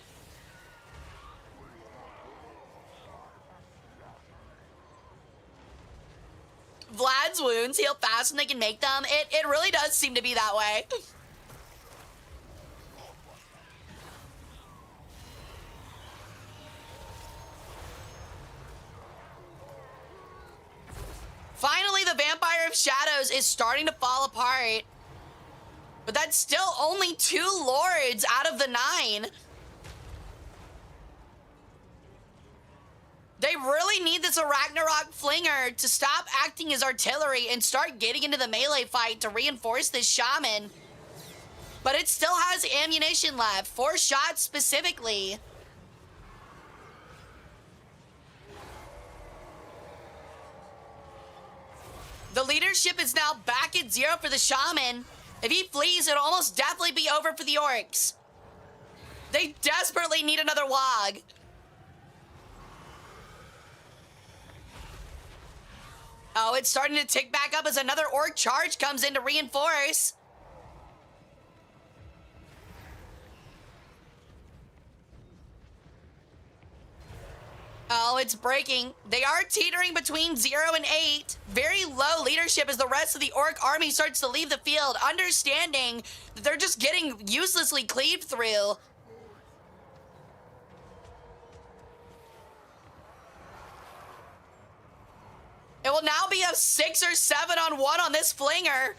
Vlad's wounds heal faster than they can make them. It really does seem to be that way. Finally, the Vampire of Shadows is starting to fall apart. But that's still only 2 lords out of the 9. They really need this Ragnarok Flinger to stop acting as artillery and start getting into the melee fight to reinforce this Shaman. But it still has ammunition left, 4 shots specifically. The leadership is now back at 0 for the Shaman. If he flees, it'll almost definitely be over for the orcs. They desperately need another Wog. Oh, it's starting to tick back up as another orc charge comes in to reinforce. Oh, it's breaking. They are teetering between 0 and 8. Very low leadership as the rest of the orc army starts to leave the field, understanding that they're just getting uselessly cleaved through. It will now be a 6 or 7 on 1 on this Flinger.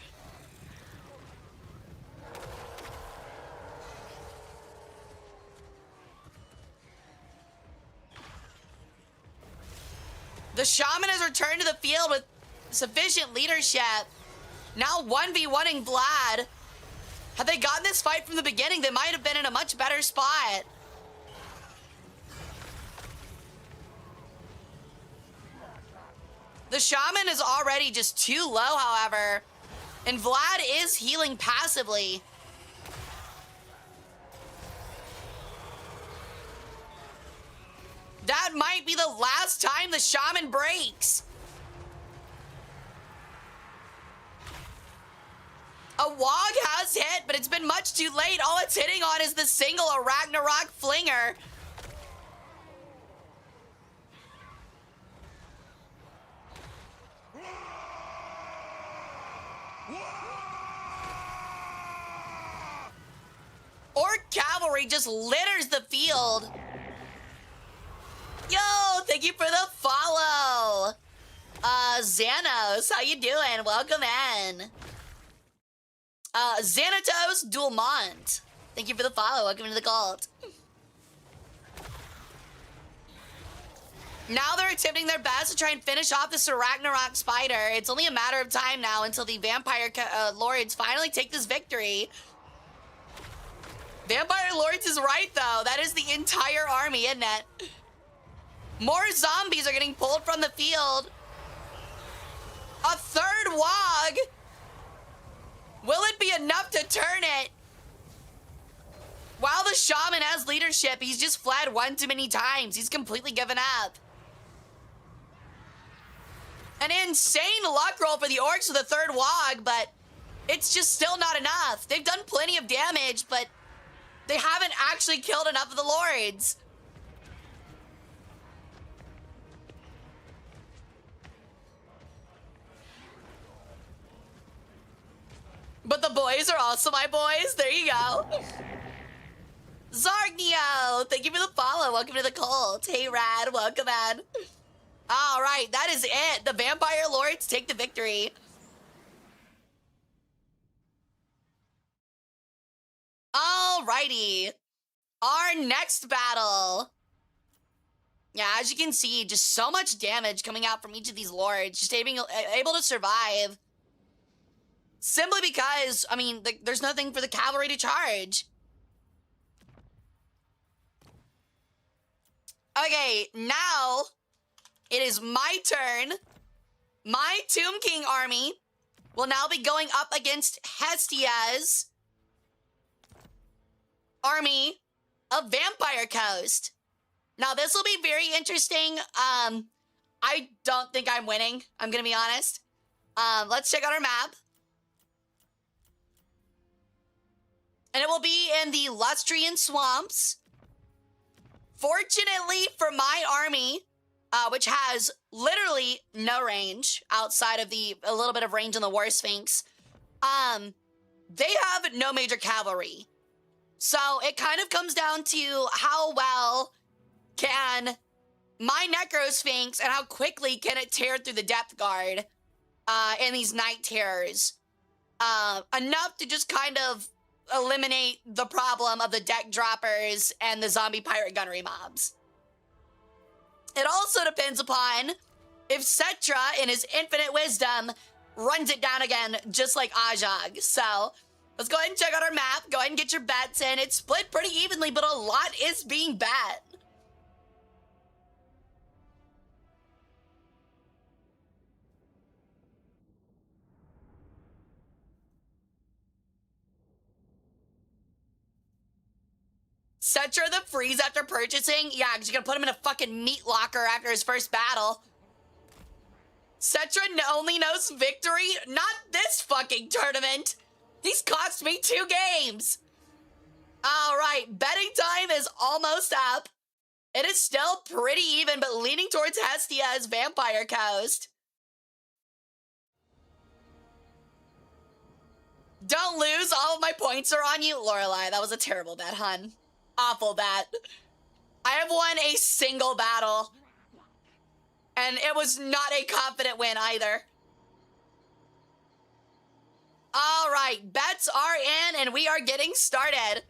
The Shaman has returned to the field with sufficient leadership. Now 1v1ing Vlad. Had they gotten this fight from the beginning, they might have been in a much better spot. The Shaman is already just too low, however, and Vlad is healing passively. That might be the last time the Shaman breaks. A Wog has hit, but it's been much too late. All it's hitting on is the single Ragnarok Flinger. Orc where he just litters the field. Yo, thank you for the follow. Xanos, how you doing? Welcome in. Xanatos Dulmont, thank you for the follow. Welcome to the cult. Now they're attempting their best to try and finish off this Ragnarok spider. It's only a matter of time now until the vampire lords finally take this victory. Vampire lords is right, though. That is the entire army, isn't it? More zombies are getting pulled from the field. A third wog. Will it be enough to turn it? While the shaman has leadership, he's just fled one too many times. He's completely given up. An insane luck roll for the orcs with a third wog, but it's just still not enough. They've done plenty of damage, but they haven't actually killed enough of the lords. But the boys are also my boys. There you go. Zargnio, thank you for the follow. Welcome to the cult. Hey, Rad, welcome in. All right, that is it. The vampire lords take the victory. All righty. Our next battle. Yeah, as you can see, just so much damage coming out from each of these lords. Just able to survive. Simply because, I mean, there's nothing for the cavalry to charge. Okay, now it is my turn. My Tomb King army will now be going up against Hestia's army of Vampire Coast. Now, this will be very interesting. I don't think I'm winning, I'm gonna be honest. Let's check out our map. And it will be in the Lustrian Swamps. Fortunately for my army, which has literally no range outside of a little bit of range on the War Sphinx, they have no major cavalry. So it kind of comes down to how well can my Necro Sphinx and how quickly can it tear through the depth guard in these night terrors. Enough to just kind of eliminate the problem of the deck droppers and the zombie pirate gunnery mobs. It also depends upon if Cetra, in his infinite wisdom, runs it down again, just like Ajag. So let's go ahead and check out our map. Go ahead and get your bets in. It's split pretty evenly, but a lot is being bet. Cetra the freeze after purchasing? Yeah, because you're gonna put him in a fucking meat locker after his first battle. Cetra only knows victory? Not this fucking tournament. He's cost me 2 games. All right, betting time is almost up. It is still pretty even, but leaning towards Hestia's Vampire Coast. Don't lose, all of my points are on you. Lorelai, that was a terrible bet, hun. Awful bet. I have won a single battle. And it was not a confident win either. All right, bets are in and we are getting started.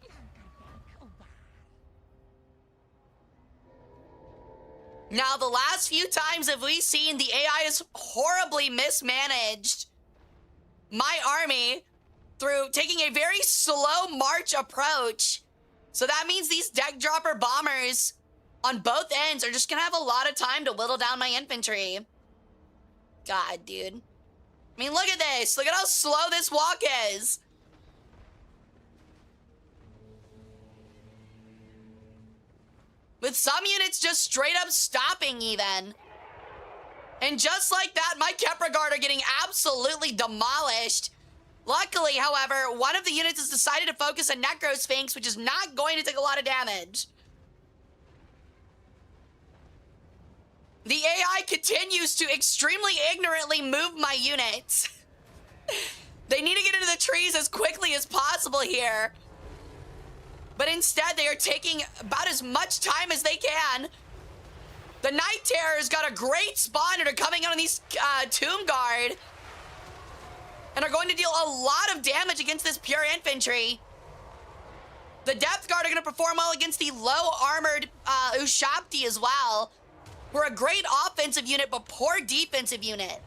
Now, the last few times have we seen the AI is horribly mismanaged my army through taking a very slow march approach. So that means these deck dropper bombers on both ends are just gonna have a lot of time to whittle down my infantry. God, dude. I mean, look at this. Look at how slow this walk is. With some units just straight up stopping even. And just like that, my Kepra Guard are getting absolutely demolished. Luckily, however, one of the units has decided to focus on Necro Sphinx, which is not going to take a lot of damage. The AI continues to extremely ignorantly move my units. They need to get into the trees as quickly as possible here. But instead, they are taking about as much time as they can. The Night Terror's got a great spawn and are coming out on these Tomb Guard. And are going to deal a lot of damage against this pure infantry. The Depth Guard are going to perform well against the low-armored Ushabti as well. Who are a great offensive unit, but poor defensive unit.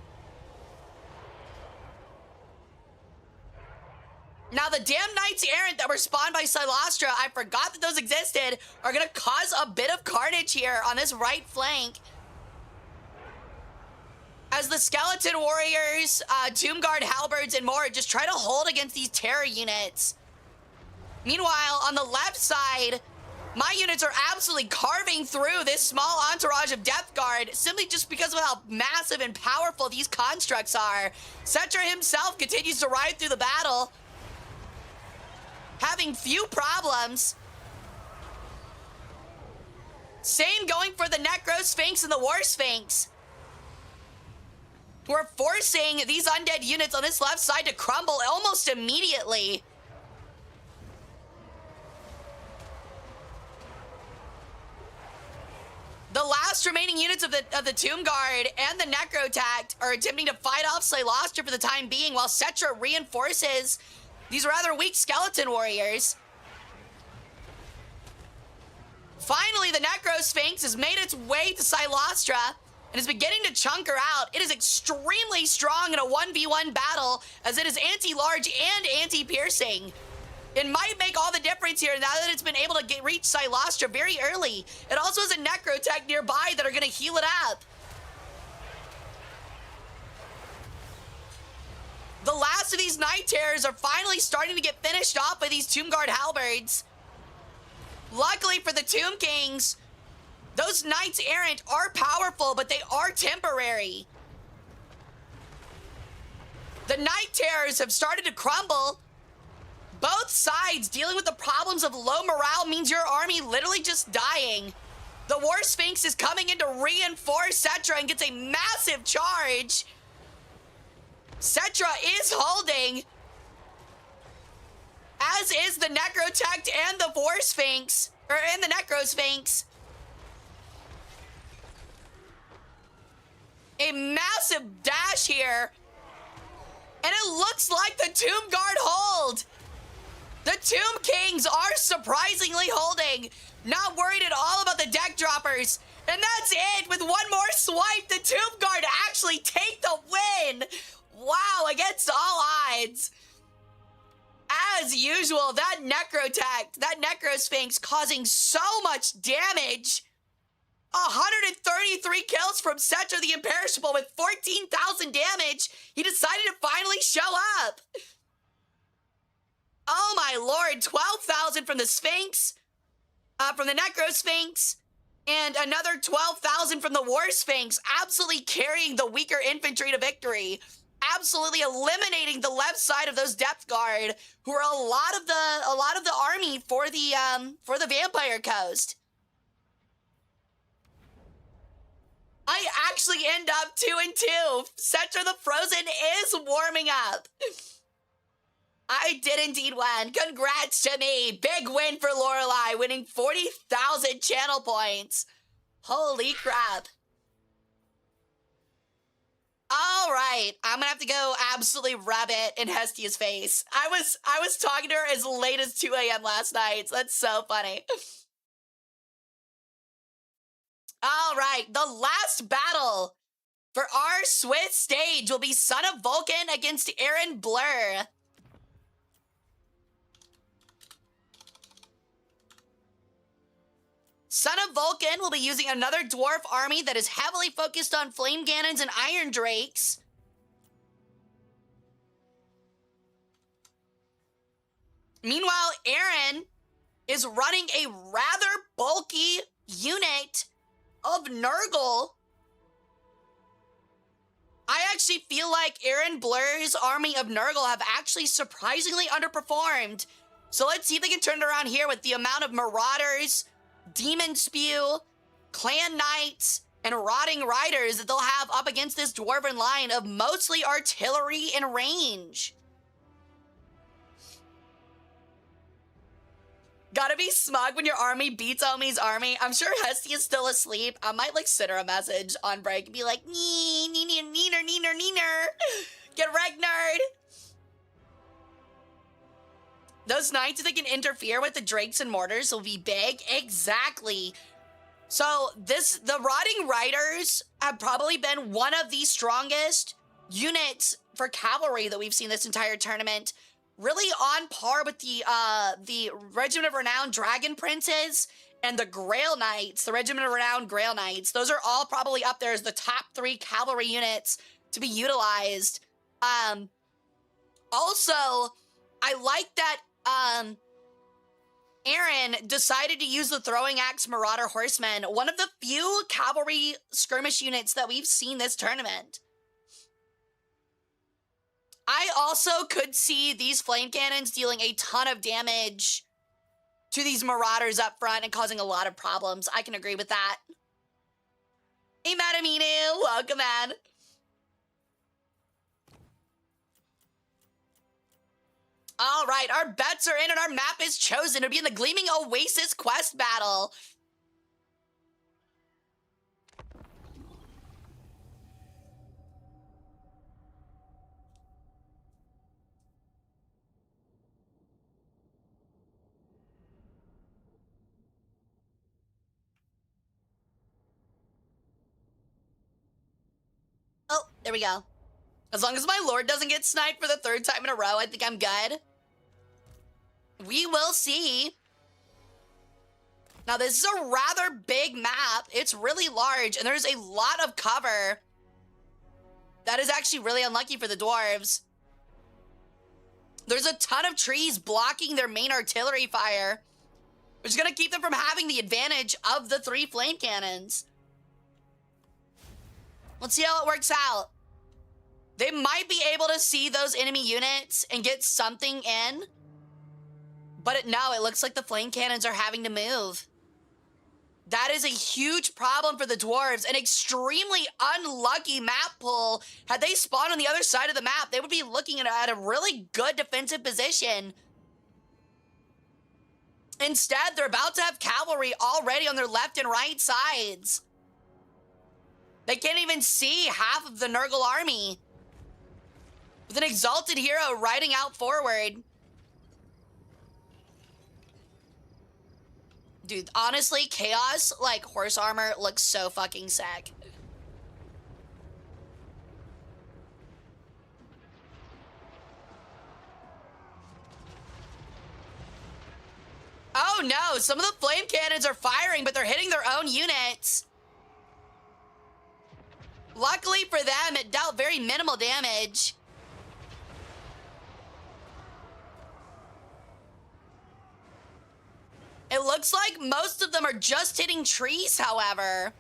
Now, the damn Knights Errant that were spawned by Silastra, I forgot that those existed, are going to cause a bit of carnage here on this right flank. As the Skeleton Warriors, Tomb Guard Halberds, and more just try to hold against these terror units. Meanwhile, on the left side, my units are absolutely carving through this small entourage of Depth Guard simply just because of how massive and powerful these constructs are. Settra himself continues to ride through the battle, having few problems. Same going for the Necro Sphinx and the War Sphinx. We're forcing these undead units on this left side to crumble almost immediately. The last remaining units of the Tomb Guard and the Necrotact are attempting to fight off Silastra for the time being, while Settra reinforces these rather weak Skeleton Warriors. Finally, the Necro Sphinx has made its way to Silastra and is beginning to chunk her out. It is extremely strong in a 1v1 battle, as it is anti-large and anti-piercing. It might make all the difference here now that it's been able to reach Silastra very early. It also has a Necrotech nearby that are going to heal it up. The last of these Night Terrors are finally starting to get finished off by these Tomb Guard Halberds. Luckily for the Tomb Kings, those Knights Errant are powerful, but they are temporary. The Night Terrors have started to crumble. Both sides dealing with the problems of low morale means your army literally just dying. The War Sphinx is coming in to reinforce Settra and gets a massive charge. Settra is holding, as is the Necrotect and the War Sphinx, and the Necro Sphinx. A massive dash here, and it looks like the Tomb Guard hold. The Tomb Kings are surprisingly holding, not worried at all about the deck droppers. And that's it. With one more swipe, the Tomb Guard actually take the win. Wow, against all odds. As usual, that Necrotech, that Necro Sphinx causing so much damage. 133 kills from Settra the Imperishable with 14,000 damage. He decided to finally show up. Oh my lord, 12,000 from the Sphinx, from the Necro Sphinx, and another 12,000 from the War Sphinx, absolutely carrying the weaker infantry to victory, absolutely eliminating the left side of those Depth Guard, who are a lot of the army for the Vampire Coast. I actually end up 2-2. Settra the Frozen is warming up. I did indeed win. Congrats to me. Big win for Lorelei, winning 40,000 channel points. Holy crap. All right, I'm gonna have to go absolutely rub it in Hestia's face. I was talking to her as late as 2 a.m. last night, so that's so funny. All right, the last battle for our Swiss stage will be Son of Vulcan against Aaron Blur. Son of Vulcan will be using another dwarf army that is heavily focused on flame cannons and iron drakes. Meanwhile, Aaron is running a rather bulky unit of Nurgle. I actually feel like Aaron Blur's army of Nurgle have actually surprisingly underperformed. So let's see if they can turn it around here with the amount of Marauders, Demon Spew, Clan Knights, and Rotting Riders that they'll have up against this Dwarven line of mostly artillery and range. Go gotta be smug when your army beats Omi's army. I'm sure Hestia is still asleep. I might like send her a message on break and be like, neener. Get wrecked, nerd. Those knights, if they can interfere with the drakes and mortars, will be big. Exactly. So the Rotting Riders have probably been one of the strongest units for cavalry that we've seen this entire tournament. Really on par with the Regiment of Renowned Dragon Princes and the Grail Knights, the Regiment of Renowned Grail Knights. Those are all probably up there as the top 3 cavalry units to be utilized. Also, I like that Aaron decided to use the Throwing Axe Marauder Horsemen, one of the few cavalry skirmish units that we've seen this tournament. I also could see these flame cannons dealing a ton of damage to these marauders up front and causing a lot of problems. I can agree with that. Hey, Madaminu, welcome, man. All right, our bets are in and our map is chosen. It'll be in the Gleaming Oasis quest battle. Oh, there we go. As long as my lord doesn't get sniped for the 3rd time in a row, I think I'm good. We will see. Now, this is a rather big map. It's really large, and there's a lot of cover. That is actually really unlucky for the dwarves. There's a ton of trees blocking their main artillery fire, which is going to keep them from having the advantage of the 3 flame cannons. Let's see how it works out. They might be able to see those enemy units and get something in. But no, it looks like the flame cannons are having to move. That is a huge problem for the dwarves. An extremely unlucky map pull. Had they spawned on the other side of the map, they would be looking at a really good defensive position. Instead, they're about to have cavalry already on their left and right sides. They can't even see half of the Nurgle army. With an exalted hero riding out forward. Dude, honestly, Chaos, like, horse armor looks so fucking sick. Oh no, some of the flame cannons are firing, but they're hitting their own units. Luckily for them, it dealt very minimal damage. It looks like most of them are just hitting trees, however.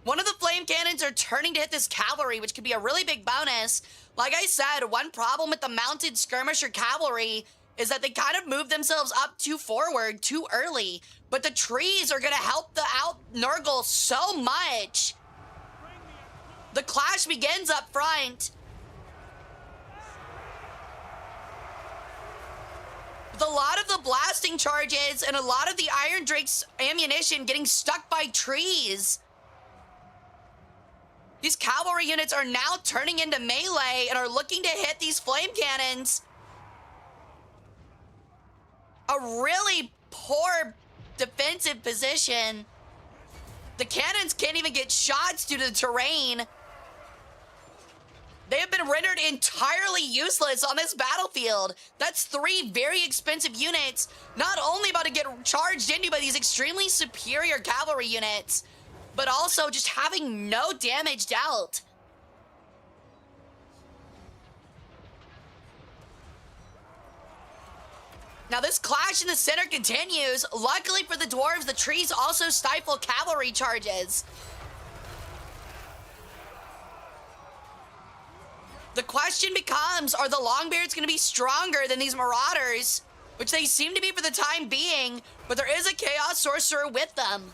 One of the flame cannons are turning to hit this cavalry, which could be a really big bonus. Like I said, one problem with the mounted skirmisher cavalry is that they kind of move themselves up too forward too early. But the trees are going to help the out Nurgle so much. The clash begins up front. With a lot of the blasting charges and a lot of the Iron Drake's ammunition getting stuck by trees. These cavalry units are now turning into melee and are looking to hit these flame cannons. A really poor defensive position. The cannons can't even get shots due to the terrain. They have been rendered entirely useless on this battlefield. That's 3 very expensive units, not only about to get charged into by these extremely superior cavalry units, but also just having no damage dealt. Now this clash in the center continues. Luckily for the dwarves, the trees also stifle cavalry charges. The question becomes, are the Longbeards going to be stronger than these Marauders? Which they seem to be for the time being, but there is a Chaos Sorcerer with them.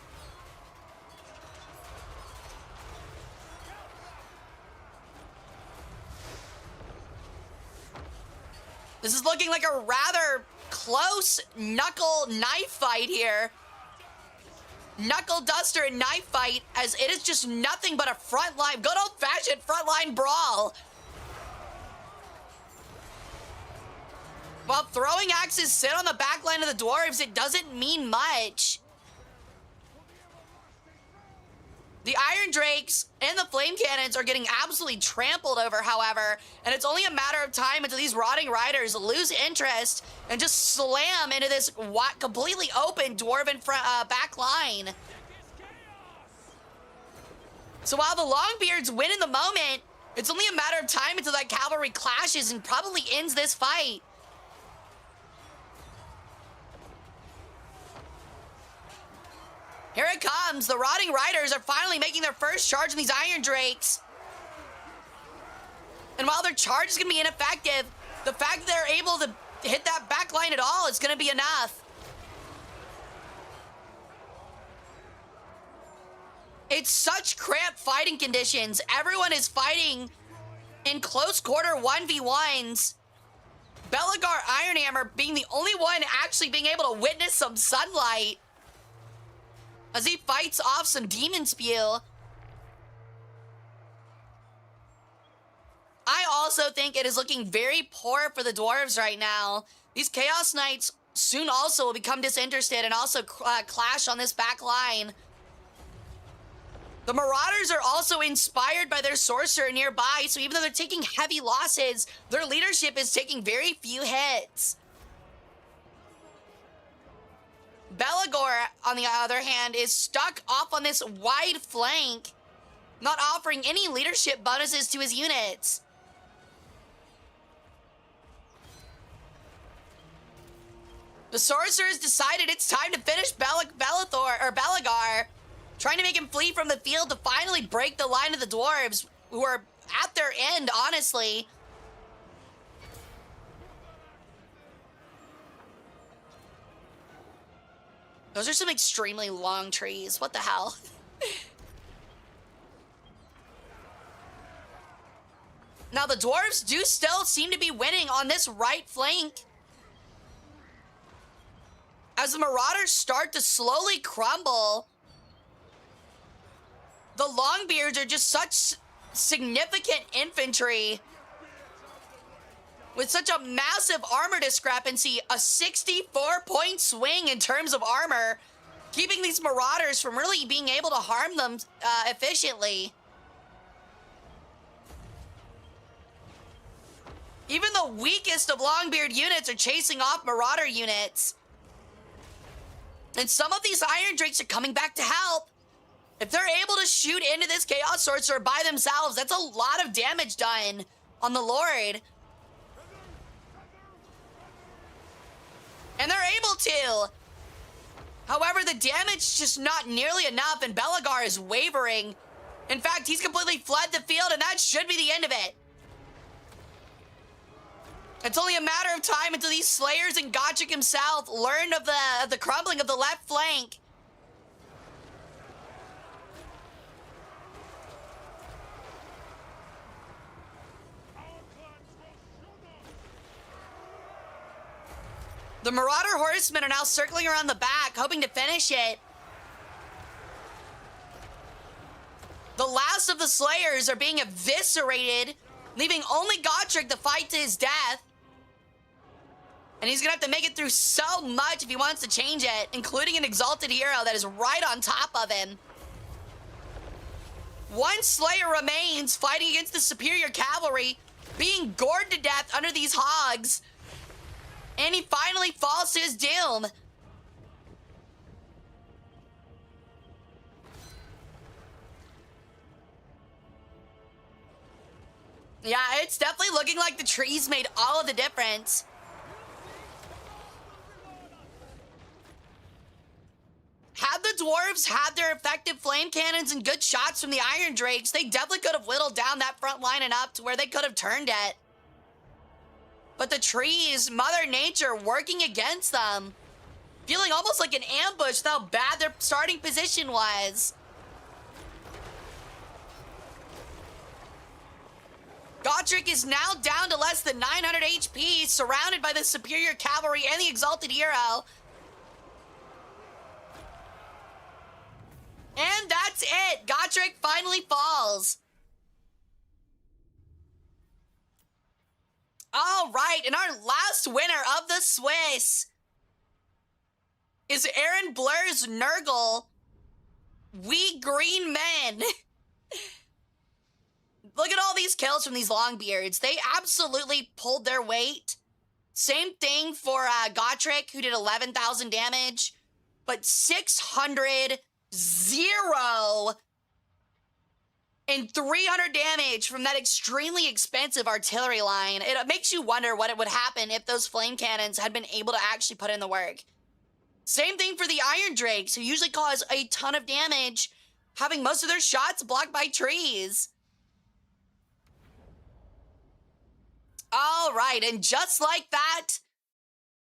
This is looking like a rather close knuckle knife fight here. Knuckle duster and knife fight, as it is just nothing but a frontline, good old-fashioned frontline brawl. While throwing axes sit on the back line of the dwarves, it doesn't mean much. The Iron Drakes and the Flame Cannons are getting absolutely trampled over, however, and it's only a matter of time until these Rotting Riders lose interest and just slam into this completely open Dwarven back line. So while the Longbeards win in the moment, it's only a matter of time until that cavalry clashes and probably ends this fight. Here it comes. The Rotting Riders are finally making their first charge on these Iron Drakes. And while their charge is going to be ineffective, the fact that they're able to hit that back line at all is going to be enough. It's such cramped fighting conditions. Everyone is fighting in close quarter 1v1s. Belagar Ironhammer being the only one actually being able to witness some sunlight as he fights off some demon spew. I also think it is looking very poor for the dwarves right now. These Chaos Knights soon also will become disinterested and also clash on this back line. The Marauders are also inspired by their sorcerer nearby, so even though they're taking heavy losses, their leadership is taking very few hits. Belagor, on the other hand, is stuck off on this wide flank, not offering any leadership bonuses to his units. The sorcerers decided it's time to finish Belagar, trying to make him flee from the field to finally break the line of the dwarves, who are at their end, honestly. Those are some extremely long trees. What the hell? Now, the dwarves do still seem to be winning on this right flank, as the Marauders start to slowly crumble. The Longbeards are just such significant infantry with such a massive armor discrepancy, a 64-point swing in terms of armor, keeping these Marauders from really being able to harm them efficiently. Even the weakest of Longbeard units are chasing off Marauder units. And some of these Iron Drakes are coming back to help. If they're able to shoot into this Chaos Sorcerer by themselves, that's a lot of damage done on the Lord. And they're able to. However, the damage is just not nearly enough, and Belagar is wavering. In fact, he's completely fled the field, and that should be the end of it. It's only a matter of time until these Slayers and Gotchick himself learn of the crumbling of the left flank. The Marauder Horsemen are now circling around the back, hoping to finish it. The last of the Slayers are being eviscerated, leaving only Gotchick to fight to his death. And he's gonna have to make it through so much if he wants to change it, including an Exalted Hero that is right on top of him. One Slayer remains, fighting against the superior cavalry, being gored to death under these hogs. And he finally falls to his doom. Yeah, it's definitely looking like the trees made all of the difference. Had the dwarves had their effective flame cannons and good shots from the Iron Drakes, they definitely could have whittled down that front line enough to where they could have turned it. But the trees, Mother Nature, working against them. Feeling almost like an ambush with how bad their starting position was. Gotrek is now down to less than 900 HP, surrounded by the superior cavalry and the exalted hero. And that's it. Gotrek finally falls. All right, and our last winner of the Swiss is Aaron Blur's Nurgle. We green men. Look at all these kills from these Longbeards. They absolutely pulled their weight. Same thing for Gotrek, who did 11,000 damage, but 600, 0, and 300 damage from that extremely expensive artillery line. It makes you wonder what it would happen if those flame cannons had been able to actually put in the work. Same thing for the Iron Drakes, who usually cause a ton of damage, having most of their shots blocked by trees. All right, and just like that,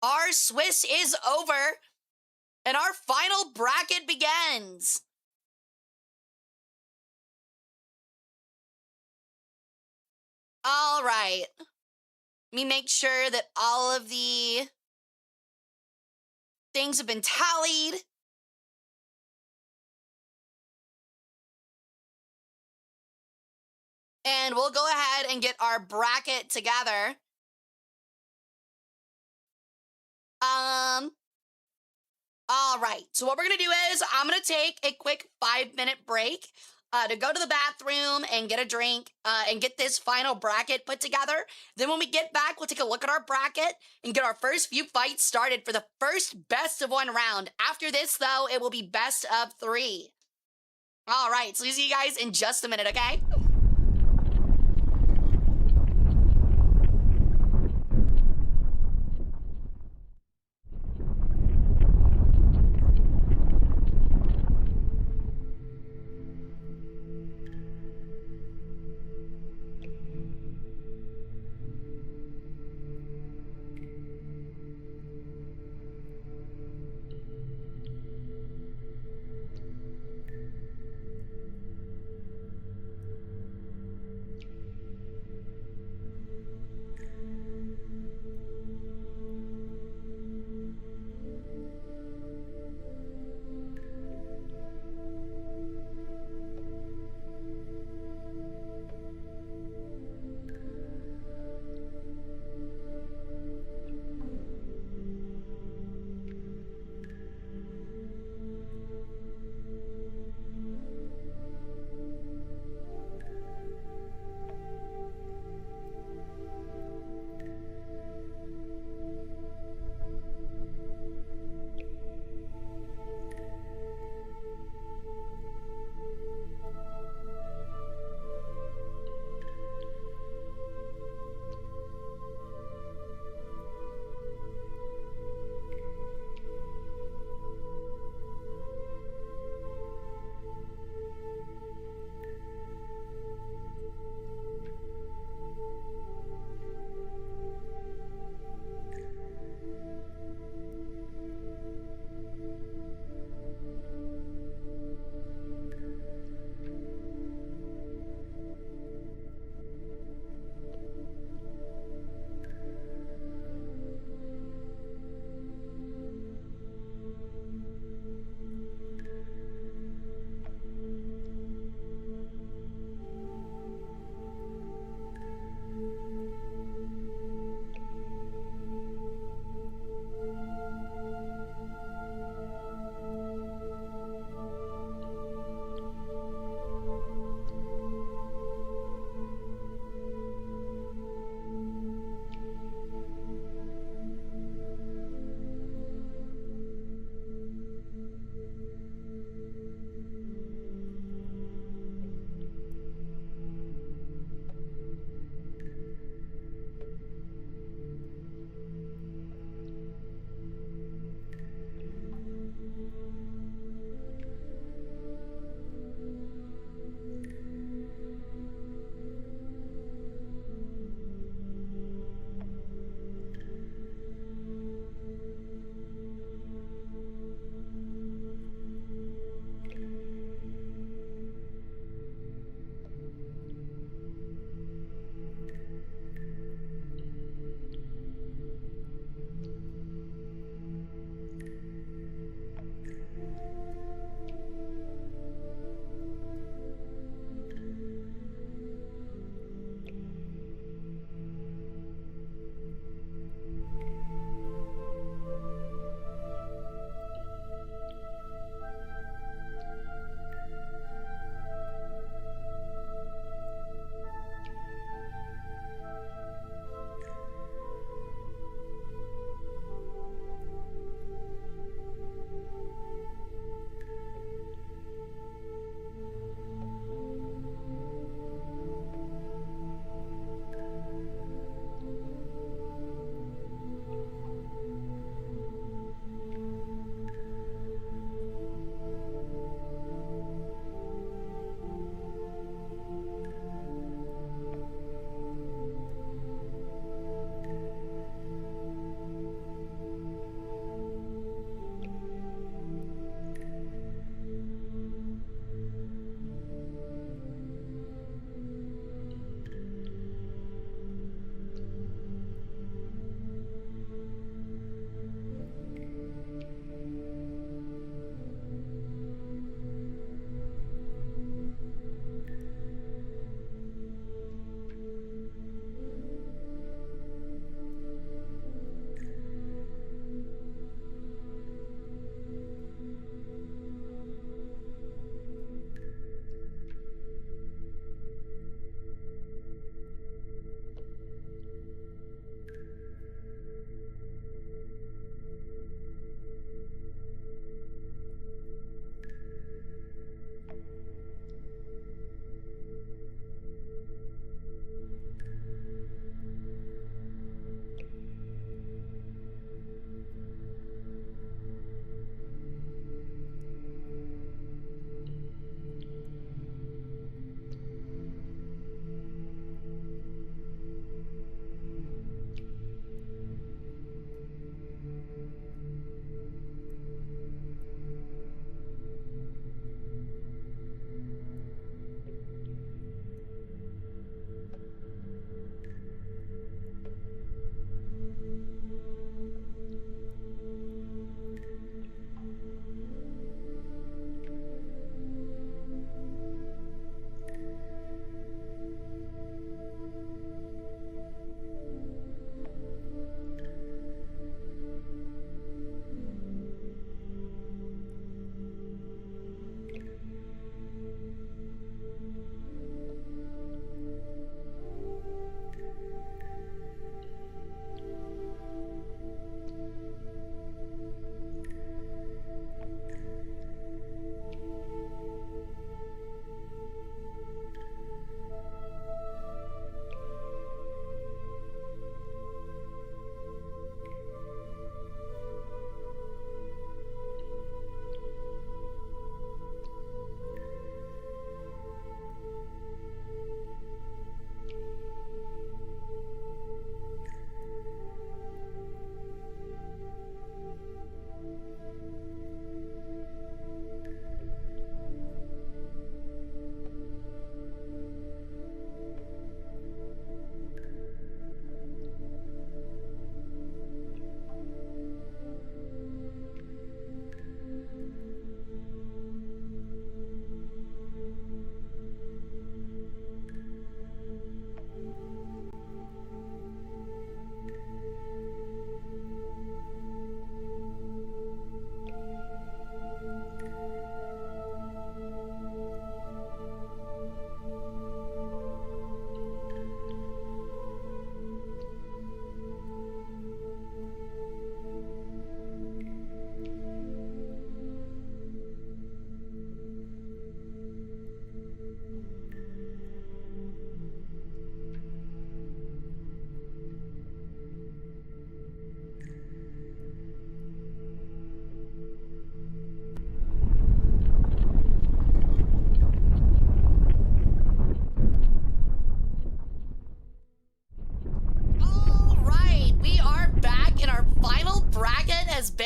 our Swiss is over, and our final bracket begins. All right. Let me make sure that all of the things have been tallied. And we'll go ahead and get our bracket together. All right. So what we're going to do is I'm going to take a quick 5-minute break to go to the bathroom and get a drink and get this final bracket put together. Then when we get back, we'll take a look at our bracket and get our first few fights started for the first best of 1 round. After this, though, it will be best of 3. All right. So see you guys in just a minute, okay?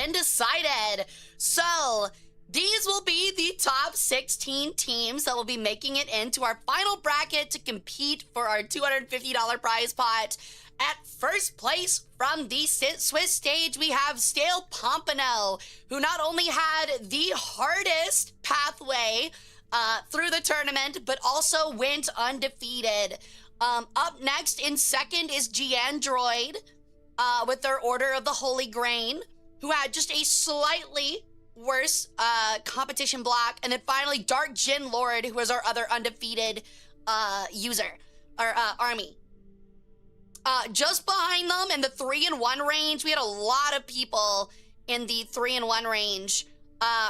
been decided. So these will be the top 16 teams that will be making it into our final bracket to compete for our $250 prize pot. At first place from the Swiss stage, we have Stale Pompano, who not only had the hardest pathway through the tournament, but also went undefeated. Up next in second is Giandroid with their Order of the Holy Grain, who had just a slightly worse competition block. And then finally, Dark Jin Lord, who was our other undefeated user, or army. Just behind them in the 3-1 range, we had a lot of people in the 3-1 range,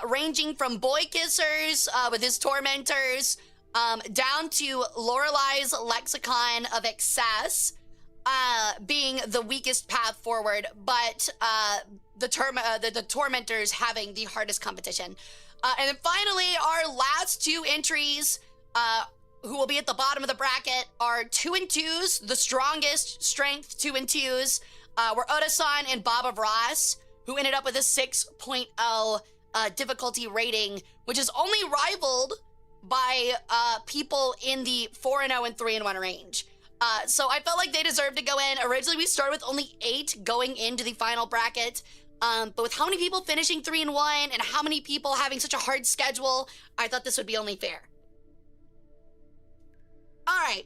ranging from Boy Kissers with his Tormentors, down to Lorelei's Lexicon of Excess, being the weakest path forward, but the Tormentors having the hardest competition. And then finally, our last two entries, who will be at the bottom of the bracket, are 2 and 2s, the strongest strength 2 and 2s, were Oda-san and Bob of Ross, who ended up with a 6.0 difficulty rating, which is only rivaled by people in the 4-0 and 3-1 range. So I felt like they deserved to go in. Originally, we started with only 8 going into the final bracket. But with how many people finishing 3-1 and how many people having such a hard schedule, I thought this would be only fair. All right.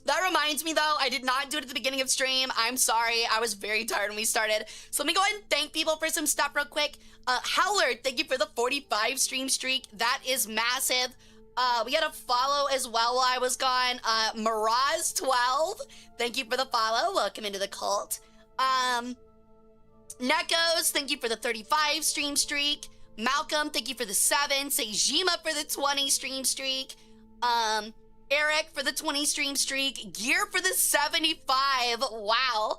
That reminds me, though, I did not do it at the beginning of stream. I'm sorry. I was very tired when we started. So let me go ahead and thank people for some stuff real quick. Howler, thank you for the 45 stream streak. That is massive. We had a follow as well while I was gone. Miraz12, thank you for the follow. Welcome into the cult. Nekos, thank you for the 35 stream streak. Malcolm, thank you for the 7. Seijima for the 20 stream streak. Eric for the 20 stream streak. Gear for the 75. Wow.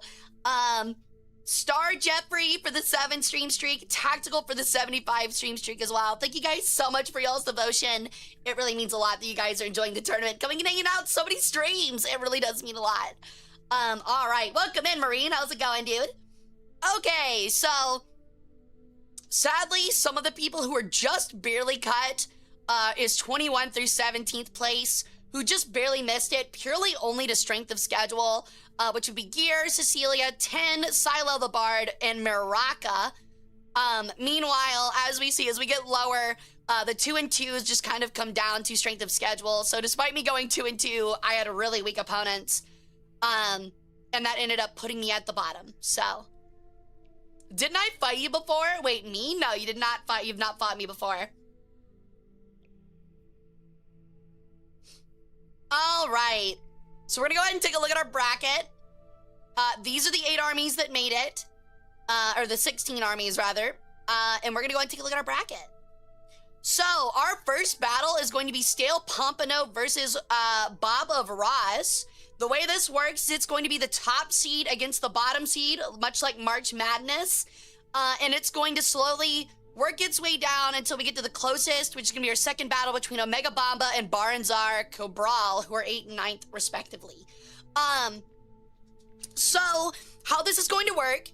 Star Jeffrey for the 7 stream streak. Tactical for the 75 stream streak as well. Thank you guys so much for y'all's devotion. It really means a lot that you guys are enjoying the tournament. Coming and hanging out so many streams. It really does mean a lot. All right. Welcome in, Marine. How's it going, dude? Okay, so sadly, some of the people who are just barely cut is 21 through 17th place, who just barely missed it, purely only to strength of schedule, which would be Gear, Cecilia, 10, Silo the Bard, and Miraka. Meanwhile, as we see, as we get lower, the 2 and 2s just kind of come down to strength of schedule. So despite me going 2 and 2, I had really weak opponents. And that ended up putting me at the bottom, so. Didn't I fight you before? Wait, me? No, you did not fight. You've not fought me before. All right. So we're going to go ahead and take a look at our bracket. These are the 8 armies that made it. Or the 16 armies, rather. And we're going to go ahead and take a look at our bracket. So, our first battle is going to be Stale Pompano versus Bob of Ross. The way this works is it's going to be the top seed against the bottom seed, much like March Madness. And it's going to slowly work its way down until we get to the closest, which is going to be our second battle between Omega Bamba and Baranzar Cobral, who are 8th and 9th, respectively. So, how this is going to work,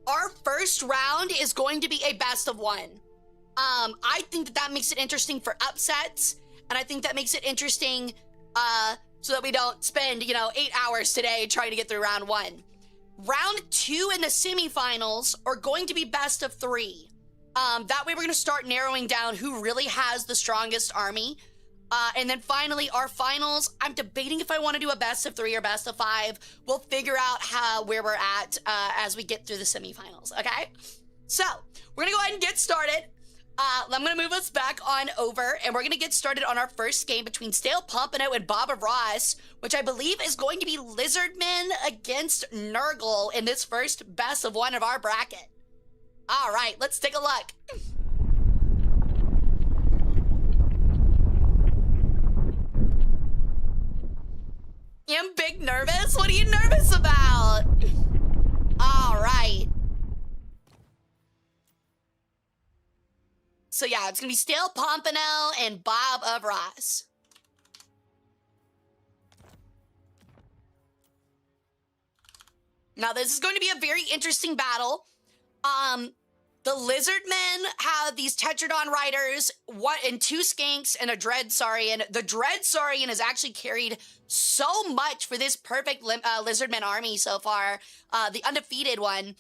our first round is going to be a best of 1. I think that makes it interesting for upsets, and I think that makes it interesting, so that we don't spend, 8 hours today trying to get through round 1. Round 2 in the semifinals are going to be best of 3. That way we're going to start narrowing down who really has the strongest army. And then finally, our finals, I'm debating if I want to do a best of 3 or best of 5. We'll figure out where we're at as we get through the semifinals, okay? So, we're going to go ahead and get started. I'm going to move us back on over, and we're going to get started on our first game between Stale Pompano and Bob of Ross, which I believe is going to be Lizardmen against Nurgle in this first best of 1 of our bracket. All right, let's take a look. I'm big nervous? What are you nervous about? All right. So yeah, it's gonna be Stale Pompano and Bob of Ross. Now this is going to be a very interesting battle. The Lizardmen have these Tetradon riders, and 2 skinks and a Dread Saurian. The Dread Saurian has actually carried so much for this perfect Lizardmen army so far, the undefeated one.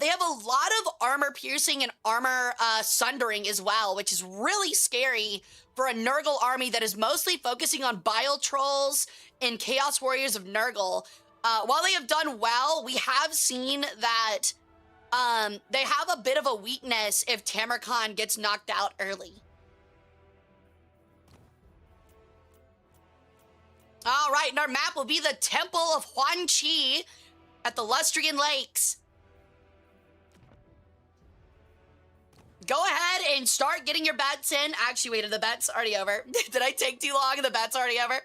They have a lot of armor piercing and armor sundering as well, which is really scary for a Nurgle army that is mostly focusing on Bile Trolls and Chaos Warriors of Nurgle. While they have done well, we have seen that they have a bit of a weakness if Tamarkan gets knocked out early. All right, and our map will be the Temple of Huan Chi at the Lustrian Lakes. Go ahead and start getting your bets in. Actually, wait, the bet's already over. Did I take too long? The bet's already over.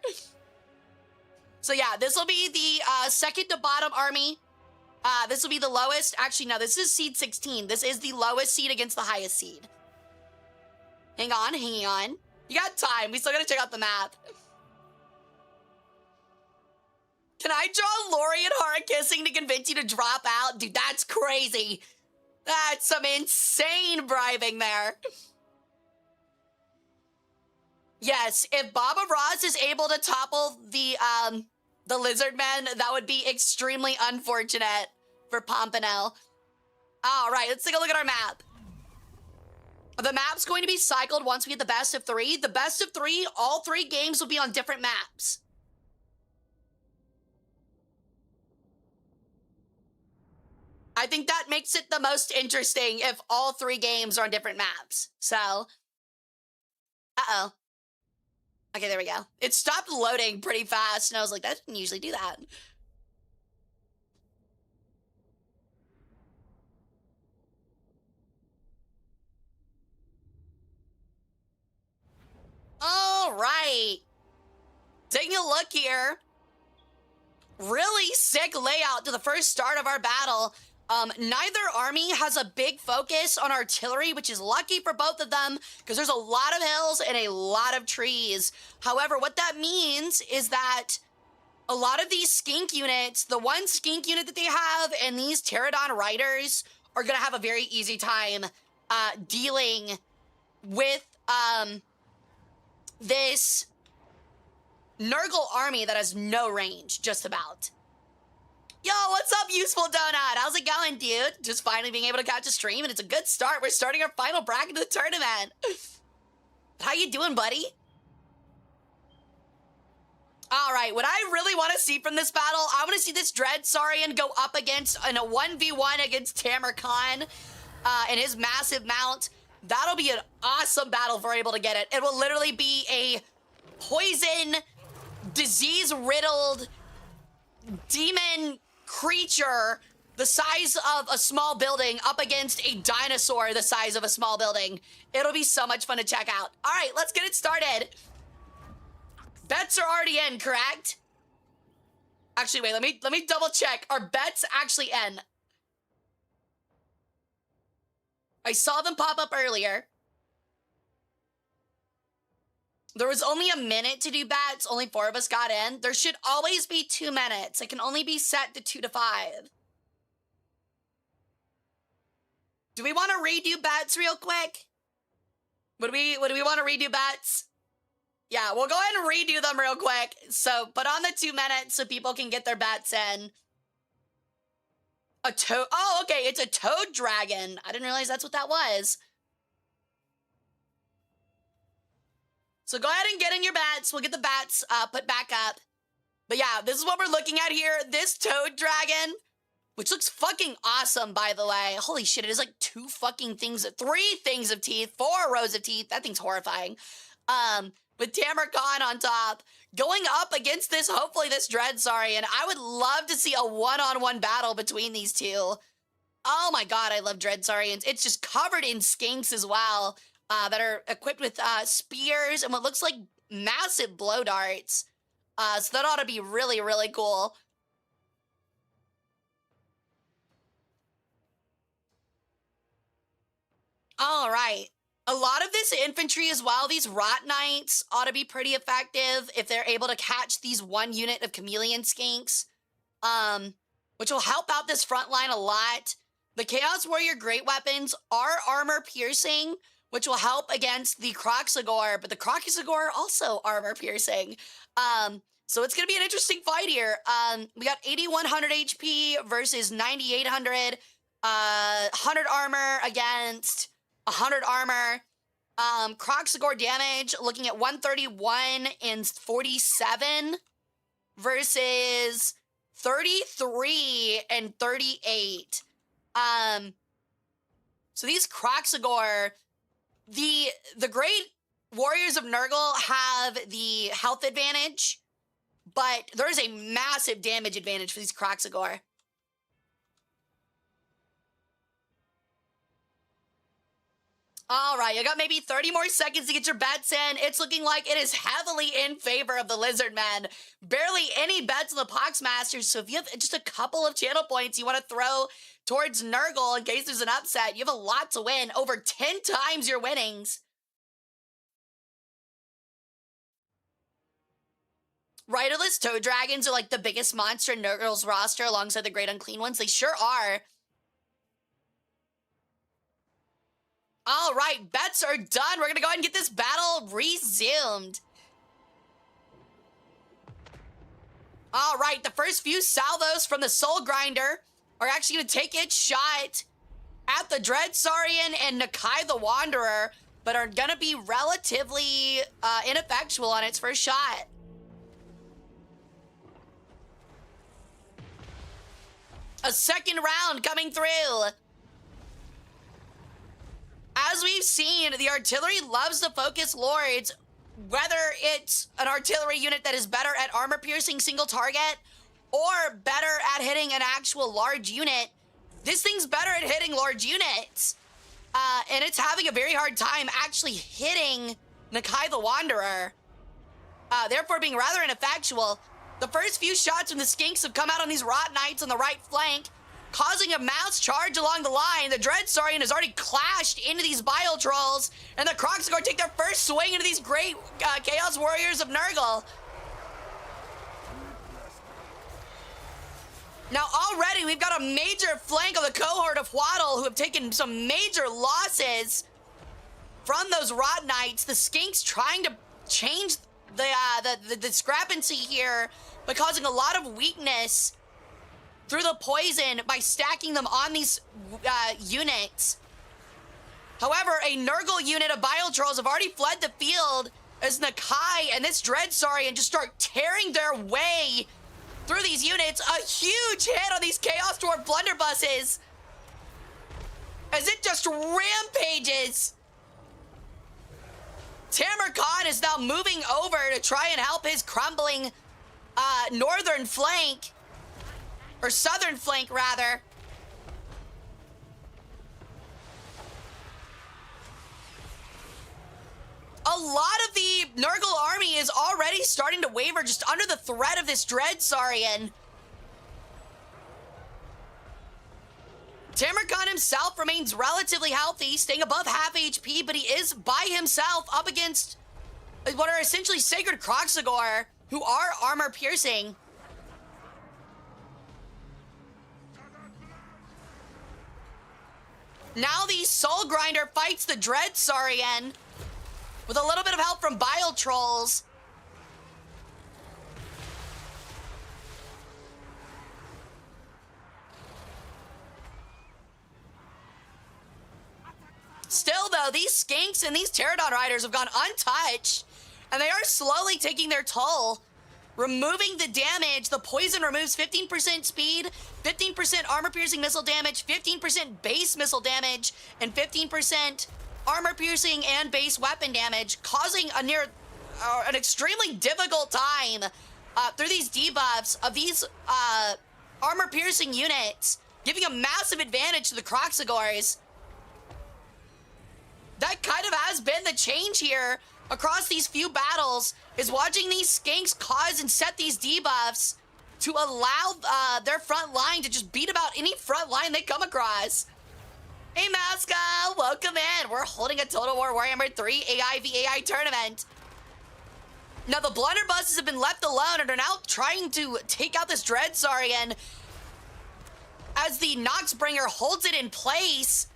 So yeah, this will be the second to bottom army. This will be the lowest. Actually, no, this is seed 16. This is the lowest seed against the highest seed. Hang on. You got time. We still gotta check out the map. Can I draw Lori and Hara kissing to convince you to drop out? Dude, that's crazy. That's some insane bribing there. Yes, if Baba Ross is able to topple the Lizardmen, that would be extremely unfortunate for Pompano. All right, let's take a look at our map. The map's going to be cycled once we get the best of 3. The best of 3, all 3 games will be on different maps. I think that makes it the most interesting if all 3 games are on different maps. So, uh-oh. Okay, there we go. It stopped loading pretty fast, and I was like, that didn't usually do that. All right. Taking a look here. Really sick layout to the first start of our battle. Neither army has a big focus on artillery, which is lucky for both of them because there's a lot of hills and a lot of trees. However, what that means is that a lot of these skink units, the one skink unit that they have and these Pterodon riders are going to have a very easy time dealing with this Nurgle army that has no range, just about. Yo, what's up, Useful Donut? How's it going, dude? Just finally being able to catch a stream, and it's a good start. We're starting our final bracket of the tournament. How you doing, buddy? All right, what I really want to see from this battle, I want to see this Dread Saurian go up against in a 1v1 against Tamarkan and his massive mount. That'll be an awesome battle if we're able to get it. It will literally be a poison, disease-riddled demon creature the size of a small building up against a dinosaur the size of a small building. It'll be so much fun to check out. All right, let's get it started. Bets are already in, correct? Actually, wait, let me double check. Are bets actually in? I saw them pop up earlier. There was only a minute to do bets. Only 4 of us got in. There should always be 2 minutes. It can only be set to 2 to 5. Do we want to redo bets real quick? Would we want to redo bets? Yeah, we'll go ahead and redo them real quick. So put on the 2 minutes so people can get their bets in. A toad. Oh, okay. It's a toad dragon. I didn't realize that's what that was. So go ahead and get in your bats. We'll get the bats put back up. But yeah, this is what we're looking at here. This toad dragon, which looks fucking awesome, by the way. Holy shit, it is like 3 things of teeth, 4 rows of teeth. That thing's horrifying. With Tamarkan on top, going up against this, hopefully this Dread Saurian. I would love to see a one-on-one battle between these two. Oh my god, I love Dread Saurians. It's just covered in skinks as well. That are equipped with spears and what looks like massive blow darts. So that ought to be really, really cool. All right. A lot of this infantry as well, these Rot Knights ought to be pretty effective if they're able to catch these 1 unit of chameleon skinks, which will help out this front line a lot. The Chaos Warrior Great Weapons are armor piercing, which will help against the Kroxigor, but the Kroxigor are also armor piercing. So it's going to be an interesting fight here. We got 8,100 HP versus 9,800. 100 armor against 100 armor. Kroxigor damage looking at 131 and 47 versus 33 and 38. So these Kroxigor, the great warriors of Nurgle have the health advantage, but there's a massive damage advantage for these Kroxigor. All right, you got maybe 30 more seconds to get your bets in. It's looking like it is heavily in favor of the Lizard Men. Barely any bets on the Poxmasters, so if you have just a couple of channel points you want to throw towards Nurgle in case there's an upset, you have a lot to win. Over 10 times your winnings. Riderless Toad Dragons are like the biggest monster in Nurgle's roster alongside the Great Unclean Ones. They sure are. All right, bets are done. We're going to go ahead and get this battle resumed. All right, the first few salvos from the Soul Grinder are actually going to take its shot at the Dread Saurian and Nakai the Wanderer, but are going to be relatively ineffectual on its first shot. A second round coming through. As we've seen, the artillery loves to focus Lords, whether it's an artillery unit that is better at armor-piercing single target or better at hitting an actual large unit. This thing's better at hitting large units, and it's having a very hard time actually hitting Nakai the Wanderer, therefore being rather ineffectual. The first few shots from the Skinks have come out on these Rot Knights on the right flank, causing a mass charge along the line. The Dread Saurian has already clashed into these Bile Trolls, and the Kroxigor take their first swing into these great Chaos Warriors of Nurgle. Now already we've got a major flank of the cohort of Hwaddle who have taken some major losses from those Rot Knights. The Skinks trying to change the discrepancy here by causing a lot of weakness through the poison by stacking them on these units. However, a Nurgle unit of Bile Trolls have already fled the field as Nakai and this Dread Saurian just start tearing their way through these units. A huge hit on these Chaos Dwarf blunderbusses as it just rampages. Tamerkan is now moving over to try and help his crumbling northern flank, or southern flank rather. A lot of the Nurgle army is already starting to waver just under the threat of this Dread Saurian. Tamerkan himself remains relatively healthy, staying above half HP, but he is by himself up against what are essentially Sacred Kroxigor, who are armor piercing. Now the Soul Grinder fights the Dread Saurian with a little bit of help from Bile Trolls. Still, though, these Skinks and these Pterodon Riders have gone untouched, and they are slowly taking their toll. Removing the damage, the poison removes 15% speed, 15% armor-piercing missile damage, 15% base missile damage, and 15% armor-piercing and base weapon damage, causing an extremely difficult time through these debuffs of these armor-piercing units, giving a massive advantage to the Kroxigors. That kind of has been the change here across these few battles, is watching these Skinks cause and set these debuffs to allow their front line to just beat about any front line they come across. Hey Masca, welcome in. We're holding a Total War Warhammer 3 AI v AI tournament. Now the blunderbusses have been left alone and are now trying to take out this Dread Saurian. as the Noxbringer holds it in place.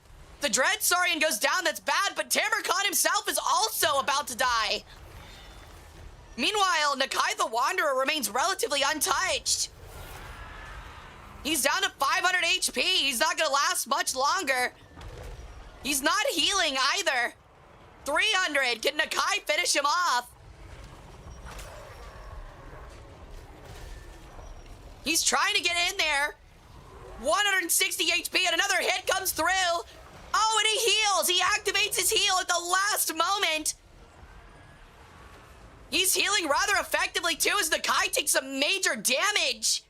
The Dread Saurian goes down, that's bad, but Tamarcon himself is also about to die. Meanwhile, Nakai the Wanderer remains relatively untouched. He's down to 500 HP. He's not gonna last much longer. He's not healing either. 300, can Nakai finish him off? He's trying to get in there. 160 HP and another hit comes through. Oh, and he heals. He activates his heal at the last moment. He's healing rather effectively too as Nakai takes some major damage.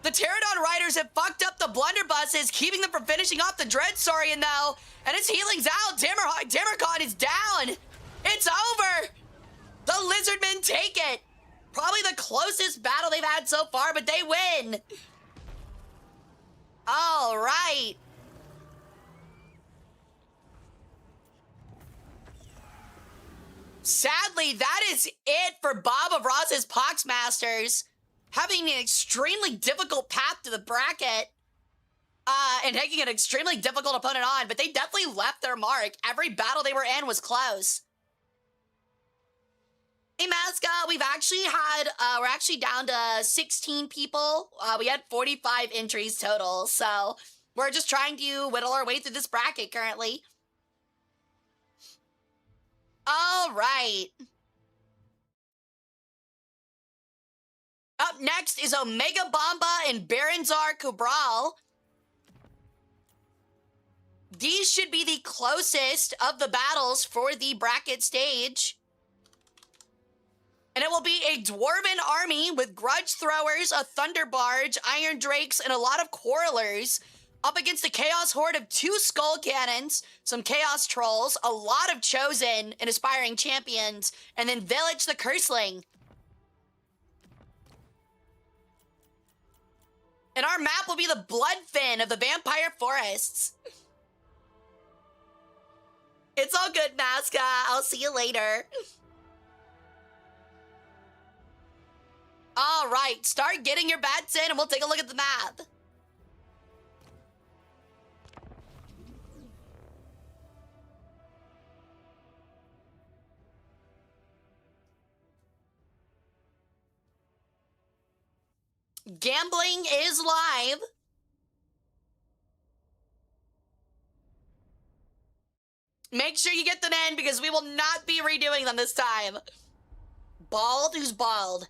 The Pterodon Riders have fucked up the blunderbusses, keeping them from finishing off the Dread Saurian though. And his healing's out. Tamarcon is down. It's over. The Lizardmen take it. Probably the closest battle they've had so far, but they win. All right. Sadly, that is it for Bob of Ross's Poxmasters. Having an extremely difficult path to the bracket. And taking an extremely difficult opponent on, but they definitely left their mark. Every battle they were in was close. Hey, Mascot, we've actually had, we're actually down to 16 people. We had 45 entries total, so we're just trying to whittle our way through this bracket currently. All right. Up next is Omega Bomba and Baronzar Kubral. These should be the closest of the battles for the bracket stage. And it will be a Dwarven army with Grudge Throwers, a Thunder Barge, Iron Drakes, and a lot of Quarrelers up against a Chaos Horde of 2 Skull Cannons, some Chaos Trolls, a lot of Chosen and Aspiring Champions, and then Village the Curseling. And our map will be the Bloodfin of the Vampire Forests. It's all good, Mascot. I'll see you later. All right, start getting your bats in and we'll take a look at the map. Gambling is live. Make sure you get them in because we will not be redoing them this time. Bald? Who's bald?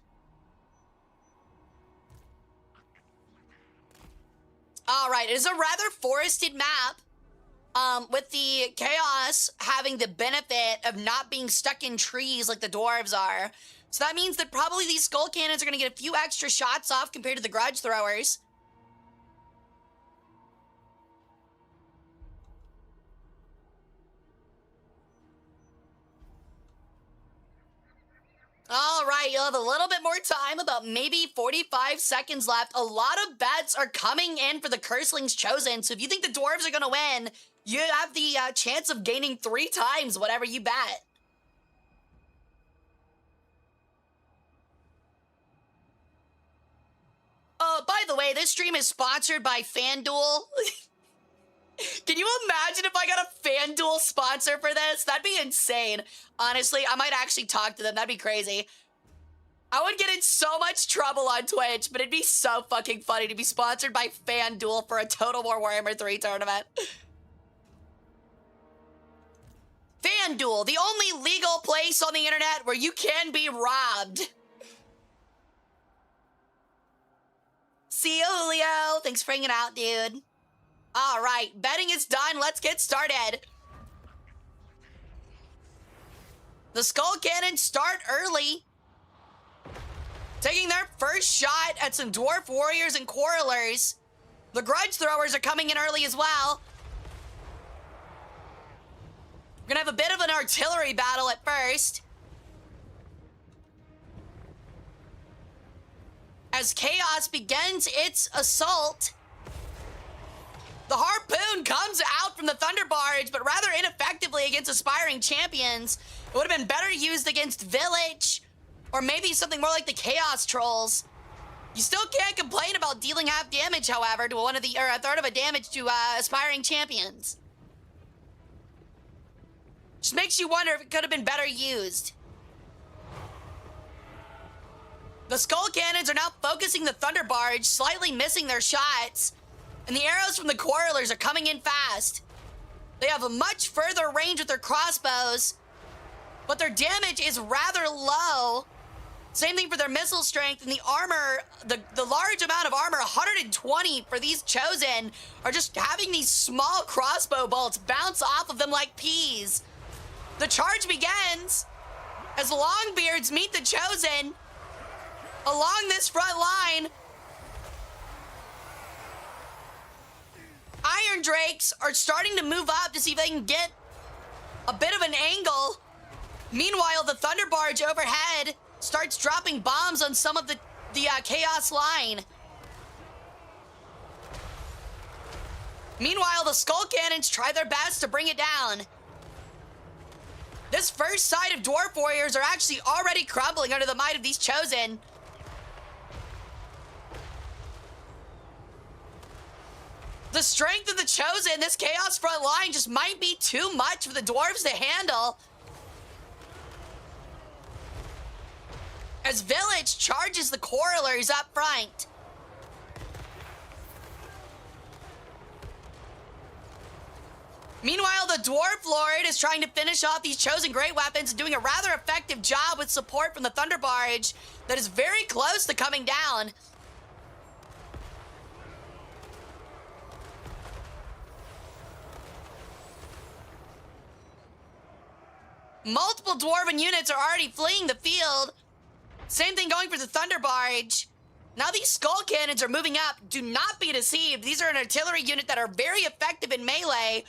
All right, it is a rather forested map, with the Chaos having the benefit of not being stuck in trees like the Dwarves are. So that means that probably these Skull Cannons are going to get a few extra shots off compared to the Grudge Throwers. All right, you'll have a little bit more time, about maybe 45 seconds left. A lot of bets are coming in for the Curselings Chosen, so if you think the Dwarves are going to win, you have the chance of gaining 3 times whatever you bet. By the way, this stream is sponsored by FanDuel. Can you imagine if I got a FanDuel sponsor for this? That'd be insane. Honestly, I might actually talk to them. That'd be crazy. I would get in so much trouble on Twitch, but it'd be so fucking funny to be sponsored by FanDuel for a Total War Warhammer 3 tournament. FanDuel, the only legal place on the internet where you can be robbed. See you, Julio. Thanks for hanging out, dude. All right, betting is done. Let's get started. The Skull Cannons start early, taking their first shot at some Dwarf Warriors and Quarrelers. The Grudge Throwers are coming in early as well. We're gonna have a bit of an artillery battle at first, as Chaos begins its assault. The Harpoon comes out from the Thunder Barge, but rather ineffectively against Aspiring Champions. It would have been better used against Village, or maybe something more like the Chaos Trolls. You still can't complain about dealing half damage, however, to one of the, or a third of a damage to aspiring champions. Just makes you wonder if it could have been better used. The skull cannons are now focusing the thunder barge, slightly missing their shots, and the arrows from the quarrelers are coming in fast. They have a much further range with their crossbows, but their damage is rather low. Same thing for their missile strength, and the armor, the large amount of armor, 120 for these chosen, are just having these small crossbow bolts bounce off of them like peas. The charge begins as Longbeards meet the chosen along this front line. Iron Drakes are starting to move up to see if they can get a bit of an angle. Meanwhile, the Thunder Barge overhead starts dropping bombs on some of the Chaos line. Meanwhile, the Skull Cannons try their best to bring it down. This first side of Dwarf Warriors are actually already crumbling under the might of these Chosen. The strength of the Chosen, this Chaos front line, just might be too much for the Dwarves to handle. As Village charges the Quarrelers up front. Meanwhile, the Dwarf Lord is trying to finish off these Chosen Great Weapons and doing a rather effective job with support from the Thunder Barge that is very close to coming down. Multiple Dwarven units are already fleeing the field. Same thing going for the Thunder Barge. Now these Skull Cannons are moving up. Do not be deceived. These are an artillery unit that are very effective in melee.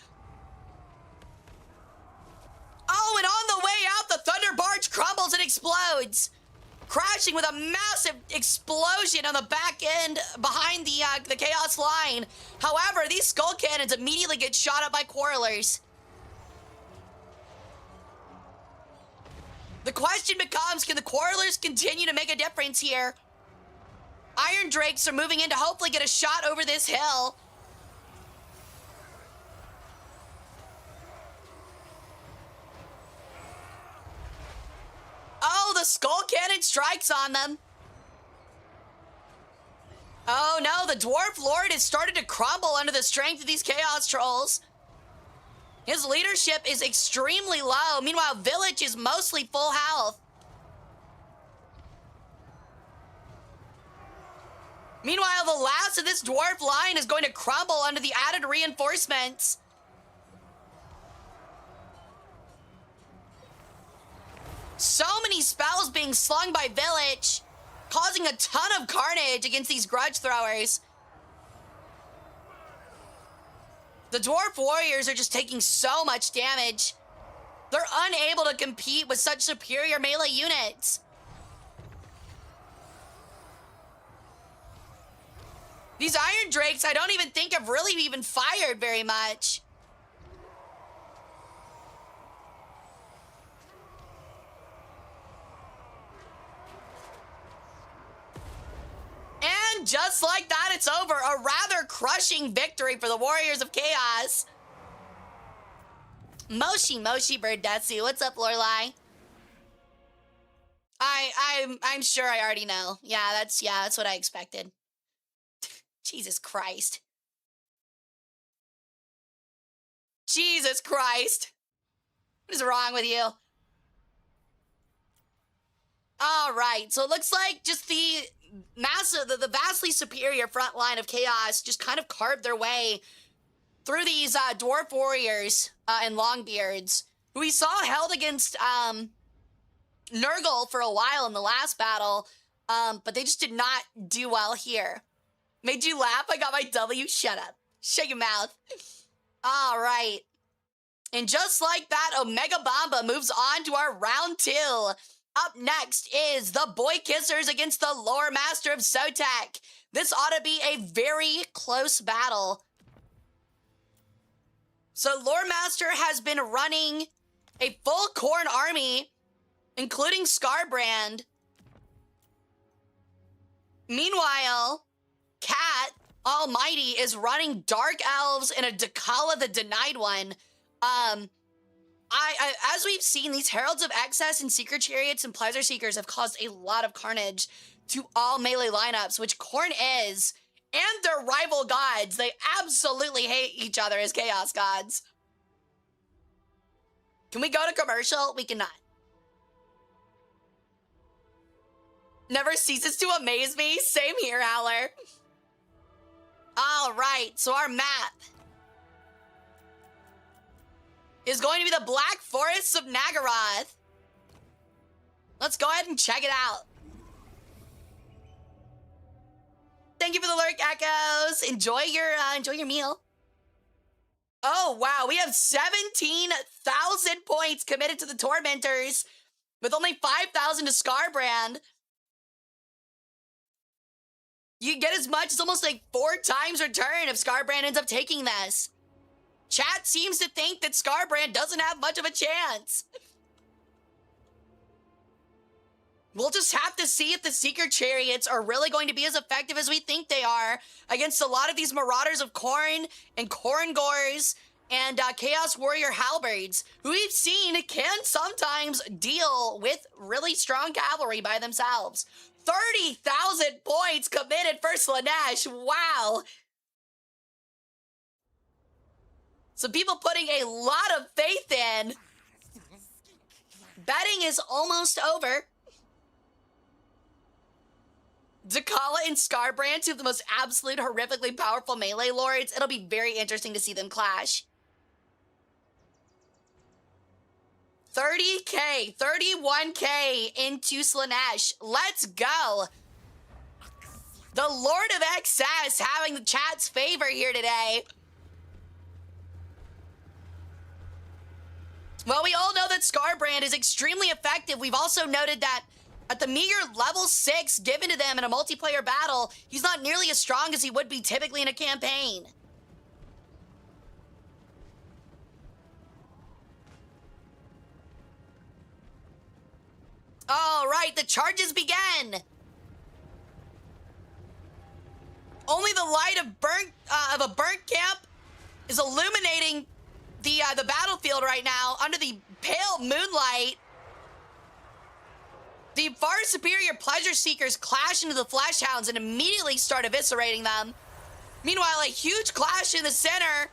Oh, and on the way out, the Thunder Barge crumbles and explodes, crashing with a massive explosion on the back end behind the Chaos line. However, these Skull Cannons immediately get shot up by Quarrelers. The question becomes, can the Quarrelers continue to make a difference here? Iron Drakes are moving in to hopefully get a shot over this hill. Oh, the Skull Cannon strikes on them. Oh no, the Dwarf Lord has started to crumble under the strength of these Chaos Trolls. His leadership is extremely low. Meanwhile, Village is mostly full health. Meanwhile, the last of this dwarf line is going to crumble under the added reinforcements. So many spells being slung by Village, causing a ton of carnage against these grudge throwers. The Dwarf Warriors are just taking so much damage. They're unable to compete with such superior melee units. These Iron Drakes, I don't even think have really even fired very much. And just like that, it's over. A rather crushing victory for the Warriors of Chaos. Moshi Birdetsu, what's up, Lorelai? I'm sure I already know. Yeah, that's what I expected. Jesus Christ. Jesus Christ. What is wrong with you? All right, so it looks like just the vastly superior front line of Chaos just kind of carved their way through these Dwarf Warriors and Longbeards, who we saw held against Nurgle for a while in the last battle, but they just did not do well here. Made you laugh? I got my W? Shut up. Shut your mouth. All right. And just like that, Omega Bamba moves on to our round 2. Up next is the Boy Kissers against the Lore Master of Sotek. This ought to be a very close battle. So Lore Master has been running a full Khorne army, including Scarbrand. Meanwhile, Cat Almighty is running Dark Elves and a Dakala the Denied One. As we've seen, these Heralds of Excess and Secret Chariots and Pleasure Seekers have caused a lot of carnage to all melee lineups, which Khorne is, and their rival gods. They absolutely hate each other as Chaos Gods. Can we go to commercial? We cannot. Never ceases to amaze me. Same here, Howler. All right, so our map is going to be the Black Forests of Nagaroth. Let's go ahead and check it out. Thank you for the lurk, Echoes. Enjoy your meal. Oh, wow, we have 17,000 points committed to the Tormentors with only 5,000 to Scarbrand. You get as much as almost like 4 times return if Scarbrand ends up taking this. Chat seems to think that Scarbrand doesn't have much of a chance. We'll just have to see if the Secret Chariots are really going to be as effective as we think they are against a lot of these Marauders of Khorne and Khorngors and Chaos Warrior Halberds, who we've seen can sometimes deal with really strong cavalry by themselves. 30,000 points committed for Slaanesh. Wow. Some people putting a lot of faith in. Betting is almost over. Dakala and Scarbrand, two of the most absolute horrifically powerful melee lords. It'll be very interesting to see them clash. 30K, 31K into Slaanesh. Let's go. The Lord of Excess having the chat's favor here today. Well, we all know that Scarbrand is extremely effective. We've also noted that at the meager level 6 given to them in a multiplayer battle, he's not nearly as strong as he would be typically in a campaign. All right, the charges begin. Only the light of a burnt camp is illuminating the battlefield right now under the pale moonlight. The far superior Pleasure Seekers clash into the Flesh Hounds and immediately start eviscerating them. Meanwhile, a huge clash in the center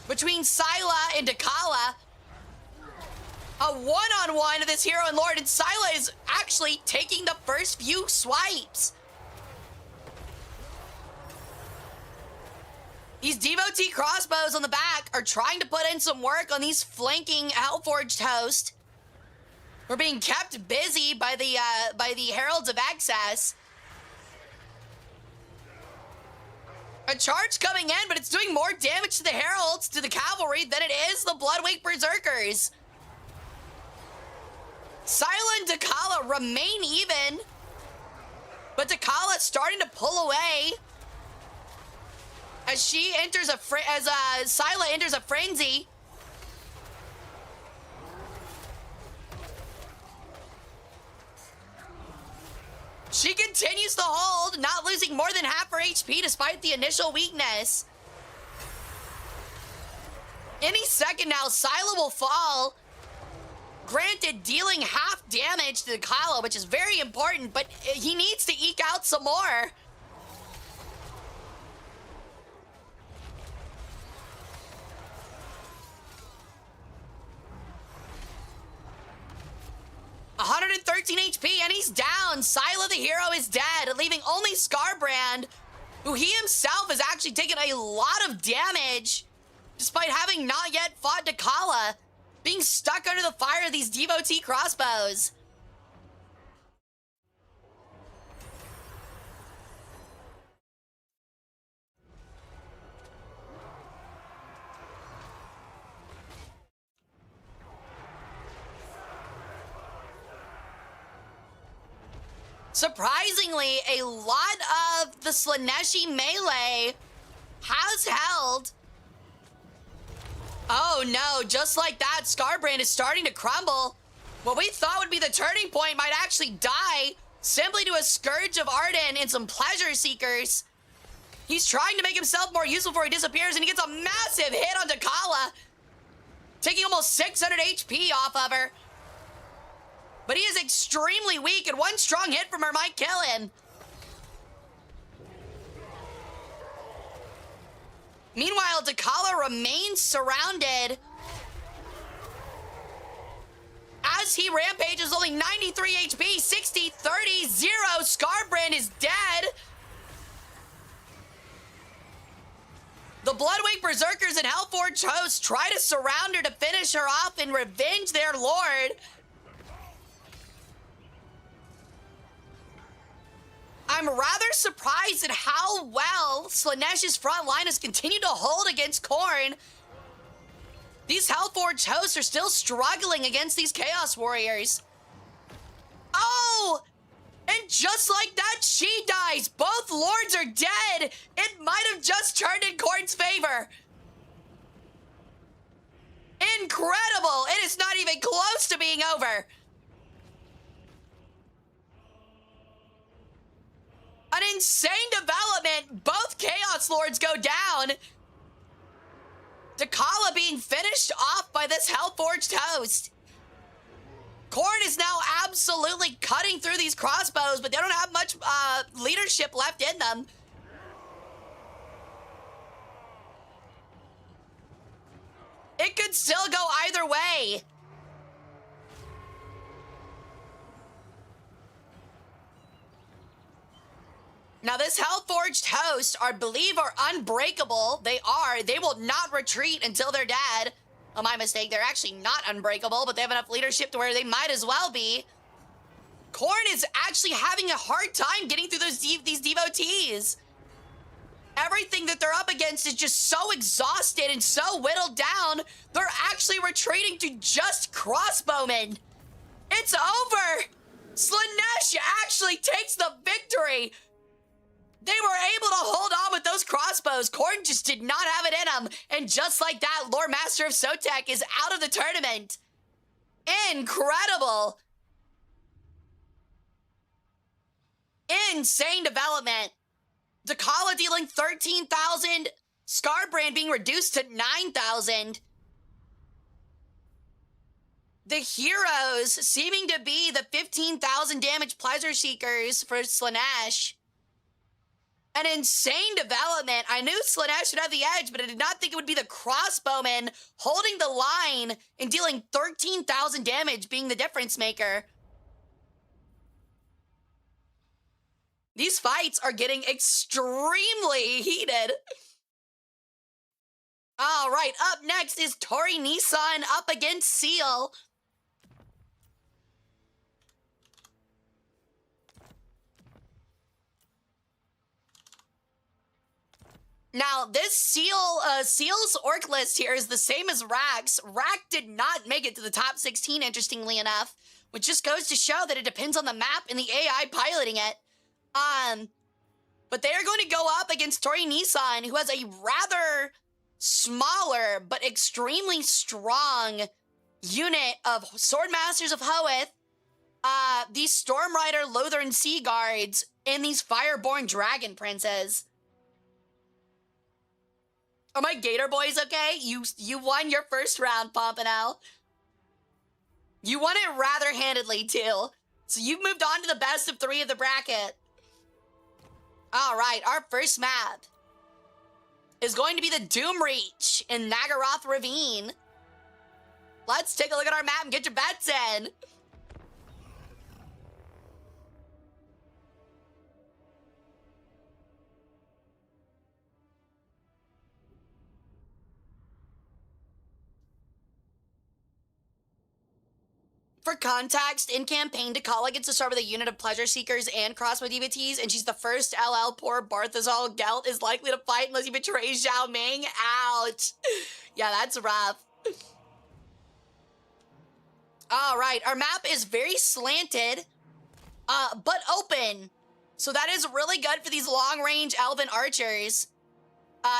between Syla and Dakala. A one-on-one of this hero and lord, and Syla is actually taking the first few swipes. These devotee crossbows on the back are trying to put in some work on these flanking Hellforged host. We're being kept busy by the Heralds of Excess. A charge coming in, but it's doing more damage to the Heralds, to the cavalry, than it is the Bloodwake Berserkers. Syla and Dakala remain even, but Dakala starting to pull away as Syla enters a frenzy. She continues to hold, not losing more than half her HP despite the initial weakness. Any second now, Syla will fall. Granted, dealing half damage to Dakala, which is very important, but he needs to eke out some more. $113 HP, and he's down. Syla the hero is dead, leaving only Scarbrand, who he himself has actually taken a lot of damage, despite having not yet fought Dakala, being stuck under the fire of these devotee crossbows. Surprisingly, a lot of the Slaaneshi melee has held. Oh no, just like that, Scarbrand is starting to crumble. What we thought would be the turning point might actually die simply to a Scourge of Arden and some Pleasure Seekers. He's trying to make himself more useful before he disappears, and he gets a massive hit on Takala, taking almost 600 HP off of her. But he is extremely weak, and one strong hit from her might kill him. Meanwhile, Takala remains surrounded as he rampages, only 93 HP, 60, 30, 0. Scarbrand is dead. The Bloodwing Berserkers and Hellforged hosts try to surround her to finish her off and revenge their lord. I'm rather surprised at how well Slaaneash's front line has continued to hold against Khorne. These Hellforged hosts are still struggling against these Chaos Warriors. Oh! And just like that, she dies. Both lords are dead. It might have just turned in Khorne's favor. Incredible. It is not even close to being over. An insane development. Both Chaos Lords go down. Takala being finished off by this Hellforged host. Khorne is now absolutely cutting through these crossbows, but they don't have much leadership left in them. It could still go either way. Now, this Hellforged host, I believe, are unbreakable. They are. They will not retreat until they're dead. Oh, my mistake. They're actually not unbreakable, but they have enough leadership to where they might as well be. Khorne is actually having a hard time getting through these devotees. Everything that they're up against is just so exhausted and so whittled down, they're actually retreating to just crossbowmen. It's over! Slaanesh actually takes the victory! They were able to hold on with those crossbows. Khorne just did not have it in them. And just like that, Lord Master of Sotek is out of the tournament. Incredible. Insane development. Takala dealing 13,000. Scarbrand being reduced to 9,000. The heroes seeming to be the 15,000 damage Pleasure Seekers for Slaanesh. An insane development. I knew Slaanesh would have the edge, but I did not think it would be the crossbowmen holding the line and dealing 13,000 damage being the difference maker. These fights are getting extremely heated. All right, up next is Tori Nissan up against Seal. Now, this Seal's orc list here is the same as Rack's. Rack did not make it to the top 16, interestingly enough, which just goes to show that it depends on the map and the AI piloting it. But they are going to go up against Tori Nissan, who has a rather smaller but extremely strong unit of Swordmasters of Hoeth, these Stormrider Lothern Sea Guards, and these Fireborn Dragon Princes. Are my Gator boys okay? You won your first round, Pompano. You won it rather handedly, too. So you've moved on to the best of 3 of the bracket. All right, our first map is going to be the Doom Reach in Nagaroth Ravine. Let's take a look at our map and get your bets in. For context, in campaign, Takala gets to start with a unit of Pleasure Seekers and Crossbow devotees, and she's the first LL. Poor Barthazal Gelt is likely to fight unless he betrays Zhao Ming. Ouch. Yeah, that's rough. All right, our map is very slanted, but open. So that is really good for these long-range Elven archers.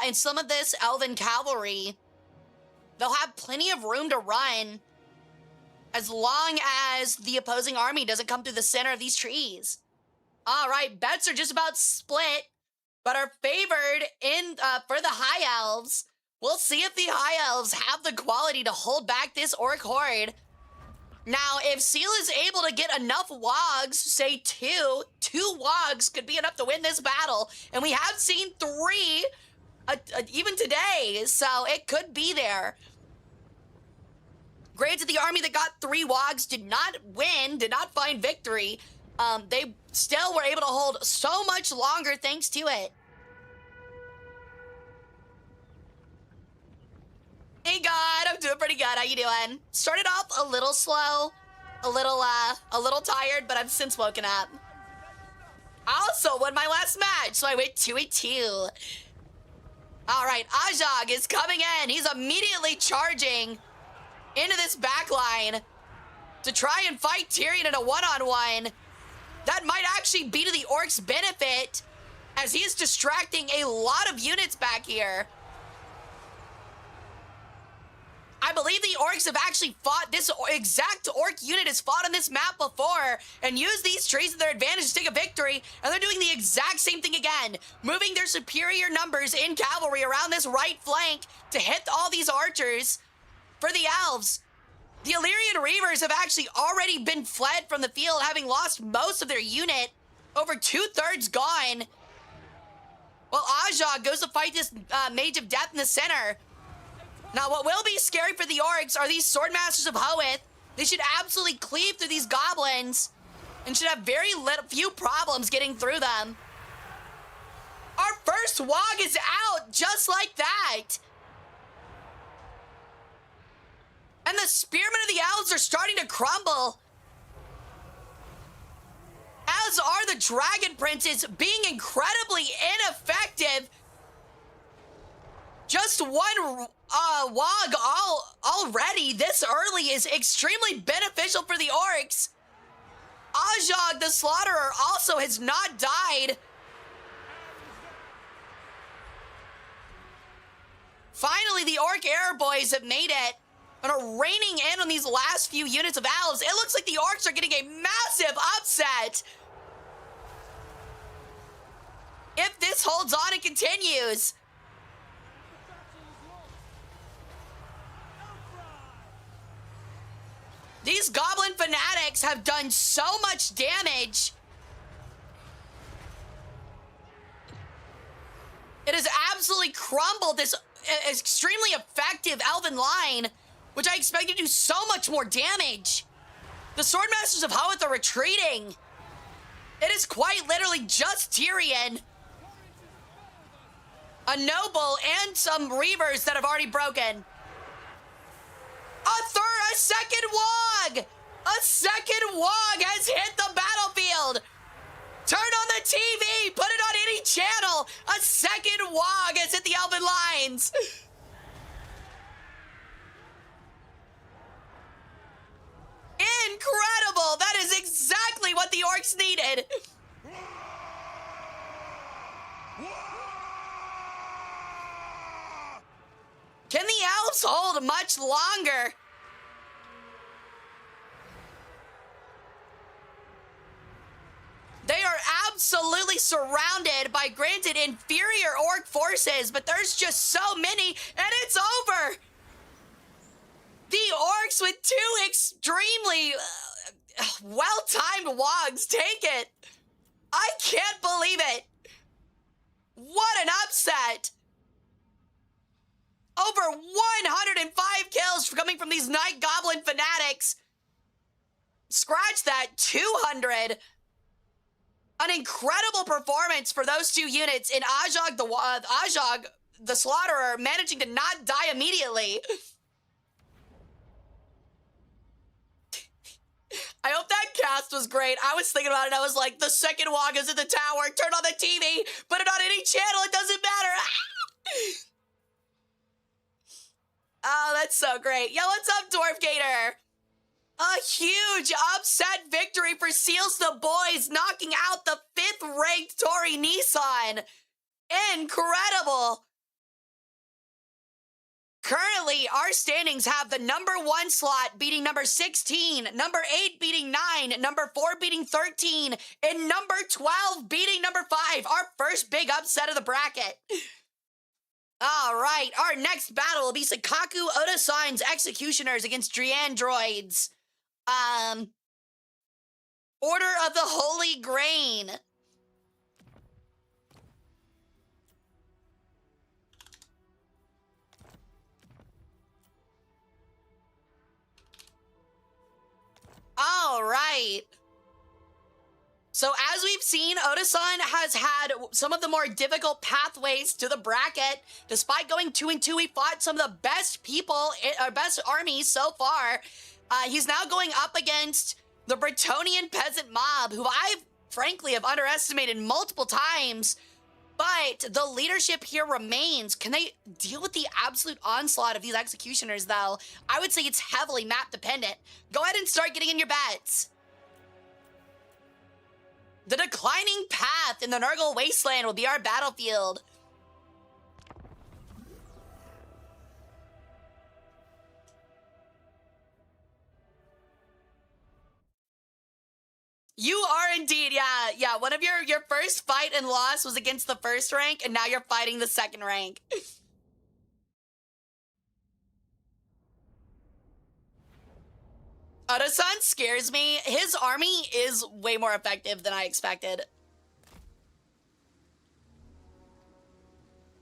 And some of this Elven cavalry. They'll have plenty of room to run, as long as the opposing army doesn't come through the center of these trees. All right, bets are just about split, but are favored in for the High Elves. We'll see if the High Elves have the quality to hold back this Orc Horde. Now, if Seal is able to get enough Wogs, say two Wogs could be enough to win this battle, and we have seen three even today, so it could be there. Granted, the army that got 3 Wogs did not win, did not find victory. They still were able to hold so much longer thanks to it. Hey God, I'm doing pretty good. How you doing? Started off a little slow, a little tired, but I've since woken up. I also won my last match, so I went 2-2. All right, Ajag is coming in. He's immediately charging into this backline to try and fight Tyrion in a one-on-one. That might actually be to the Orc's benefit, as he's distracting a lot of units back here. I believe the Orcs have actually fought, this exact Orc unit has fought on this map before and used these trees to their advantage to take a victory, and they're doing the exact same thing again, moving their superior numbers in cavalry around this right flank to hit all these archers. For the Elves, the Illyrian Reavers have actually already been fled from the field, having lost most of their unit, over 2/3 gone. Well, Ajag goes to fight this Mage of Death in the center. Now, what will be scary for the Orcs are these Swordmasters of Hoeth. They should absolutely cleave through these goblins and should have very few problems getting through them. Our first Wog is out just like that. And the Spearmen of the Elves are starting to crumble, as are the Dragon Princes, being incredibly ineffective. Just one Wog already this early is extremely beneficial for the Orcs. Ajag the Slaughterer also has not died. Finally, the Orc Error Boys have made it and are raining in on these last few units of Elves. It looks like the Orcs are getting a massive upset if this holds on and continues. These Goblin Fanatics have done so much damage. It has absolutely crumbled this extremely effective Elven line, which I expected to do so much more damage. The Swordmasters of Hoeth are retreating. It is quite literally just Tyrion, a noble, and some Reavers that have already broken. A second Wog! A second Wog has hit the battlefield! Turn on the TV! Put it on any channel! A second Wog has hit the Elven lines! Incredible! That is exactly what the Orcs needed! Can the Elves hold much longer? They are absolutely surrounded by, granted, inferior Orc forces, but there's just so many, and it's over! The Orcs with 2 extremely well-timed Wogs take it! I can't believe it! What an upset! Over 105 kills coming from these Night Goblin Fanatics. Scratch that, 200. An incredible performance for those 2 units in Ajag the Slaughterer managing to not die immediately. I hope that cast was great. I was thinking about it. I was like, the second Wog is in the tower. Turn on the TV. Put it on any channel. It doesn't matter. Oh, that's so great. Yo, what's up, Dwarf Gator? A huge upset victory for Seals the Boys, knocking out the 5th-ranked Tory Nissan. Incredible. currently, our standings have the number 1 slot beating number 16, number 8 beating 9, number 4 beating 13, and number 12 beating number 5. Our first big upset of the bracket. All right, our next battle will be Sakaku Oda-san's Executioners against Drian Droids. Order of the Holy Grain. All right. So as we've seen, Oda-san has had some of the more difficult pathways to the bracket. Despite going 2-2, he fought some of the best people, best armies so far. He's now going up against the Bretonnian peasant mob, who I frankly have underestimated multiple times. But the leadership here remains. Can they deal with the absolute onslaught of these executioners, though? I would say it's heavily map dependent. Go ahead and start getting in your bets. The declining path in the Nurgle Wasteland will be our battlefield. You are indeed, yeah. One of your first fight and loss was against the first rank, and now you're fighting the second rank. Oda-san scares me. His army is way more effective than I expected.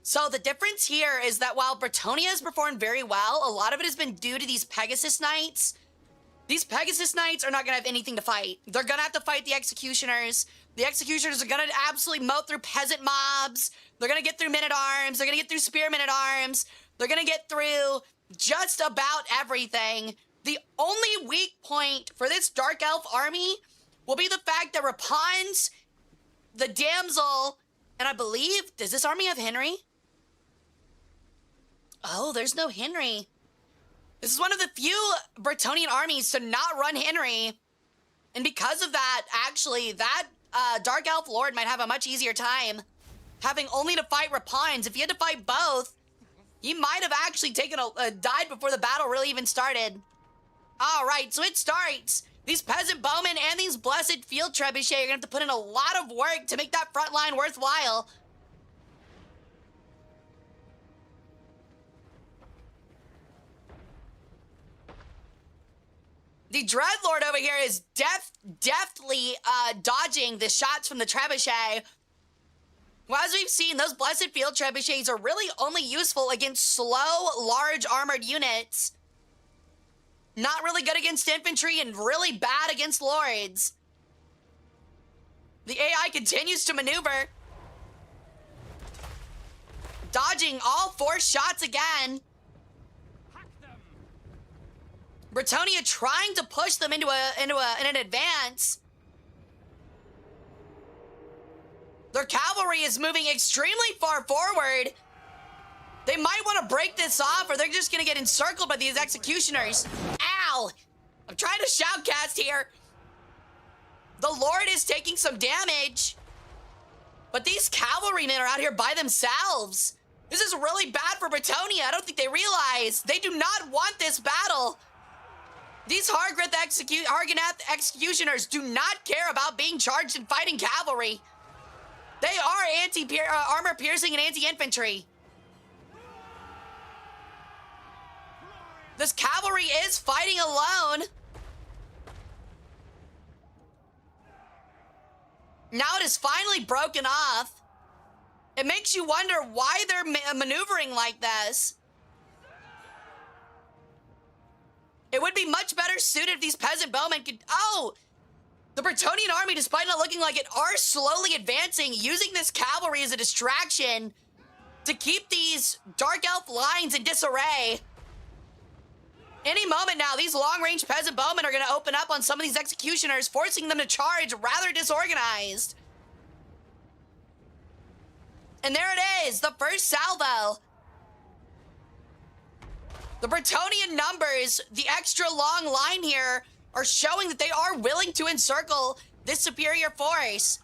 So the difference here is that while Bretonnia has performed very well, a lot of it has been due to these Pegasus Knights. These Pegasus Knights are not going to have anything to fight. They're going to have to fight the Executioners. The Executioners are going to absolutely mow through peasant mobs. They're going to get through men-at-arms. They're going to get through spear men-at-arms. They're going to get through just about everything. The only weak point for this Dark Elf army will be the fact that Rapun's, the Damsel, and I believe, does this army have Henry? Oh, there's no Henry. This is one of the few Bretonnian armies to not run Henry. And because of that, actually, that Dark Elf Lord might have a much easier time having only to fight Rapun's. If he had to fight both, he might have actually died before the battle really even started. All right, so it starts. These peasant bowmen and these blessed field trebuchet are gonna have to put in a lot of work to make that front line worthwhile. The Dreadlord over here is deftly dodging the shots from the trebuchet. Well, as we've seen, those blessed field trebuchets are really only useful against slow, large armored units. Not really good against infantry and really bad against lords. The AI continues to maneuver. Dodging all 4 shots again. Bretonnia trying to push them into an advance. Their cavalry is moving extremely far forward. They might want to break this off, or they're just going to get encircled by these executioners. Ow! I'm trying to shoutcast here. The Lord is taking some damage. But these cavalrymen are out here by themselves. This is really bad for Bretonnia. I don't think they realize. They do not want this battle. These Harganath executioners do not care about being charged and fighting cavalry. They are armor piercing and anti-infantry. This cavalry is fighting alone. Now it is finally broken off. It makes you wonder why they're maneuvering like this. It would be much better suited if these peasant bowmen could... Oh! The Bretonnian army, despite not looking like it, are slowly advancing, using this cavalry as a distraction to keep these Dark Elf lines in disarray. Any moment now, these long-range peasant bowmen are going to open up on some of these executioners, forcing them to charge rather disorganized. And there it is, the first salvo. The Bretonnian numbers, the extra long line here, are showing that they are willing to encircle this superior force.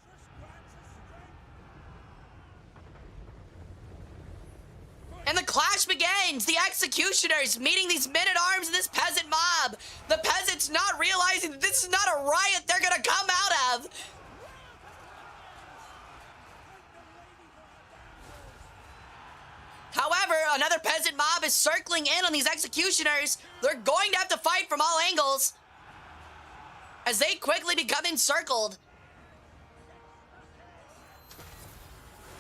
And the clash begins. The executioners meeting these men-at-arms and this peasant mob. The peasants not realizing that this is not a riot they're gonna come out of. However, another peasant mob is circling in on these executioners. They're going to have to fight from all angles as they quickly become encircled.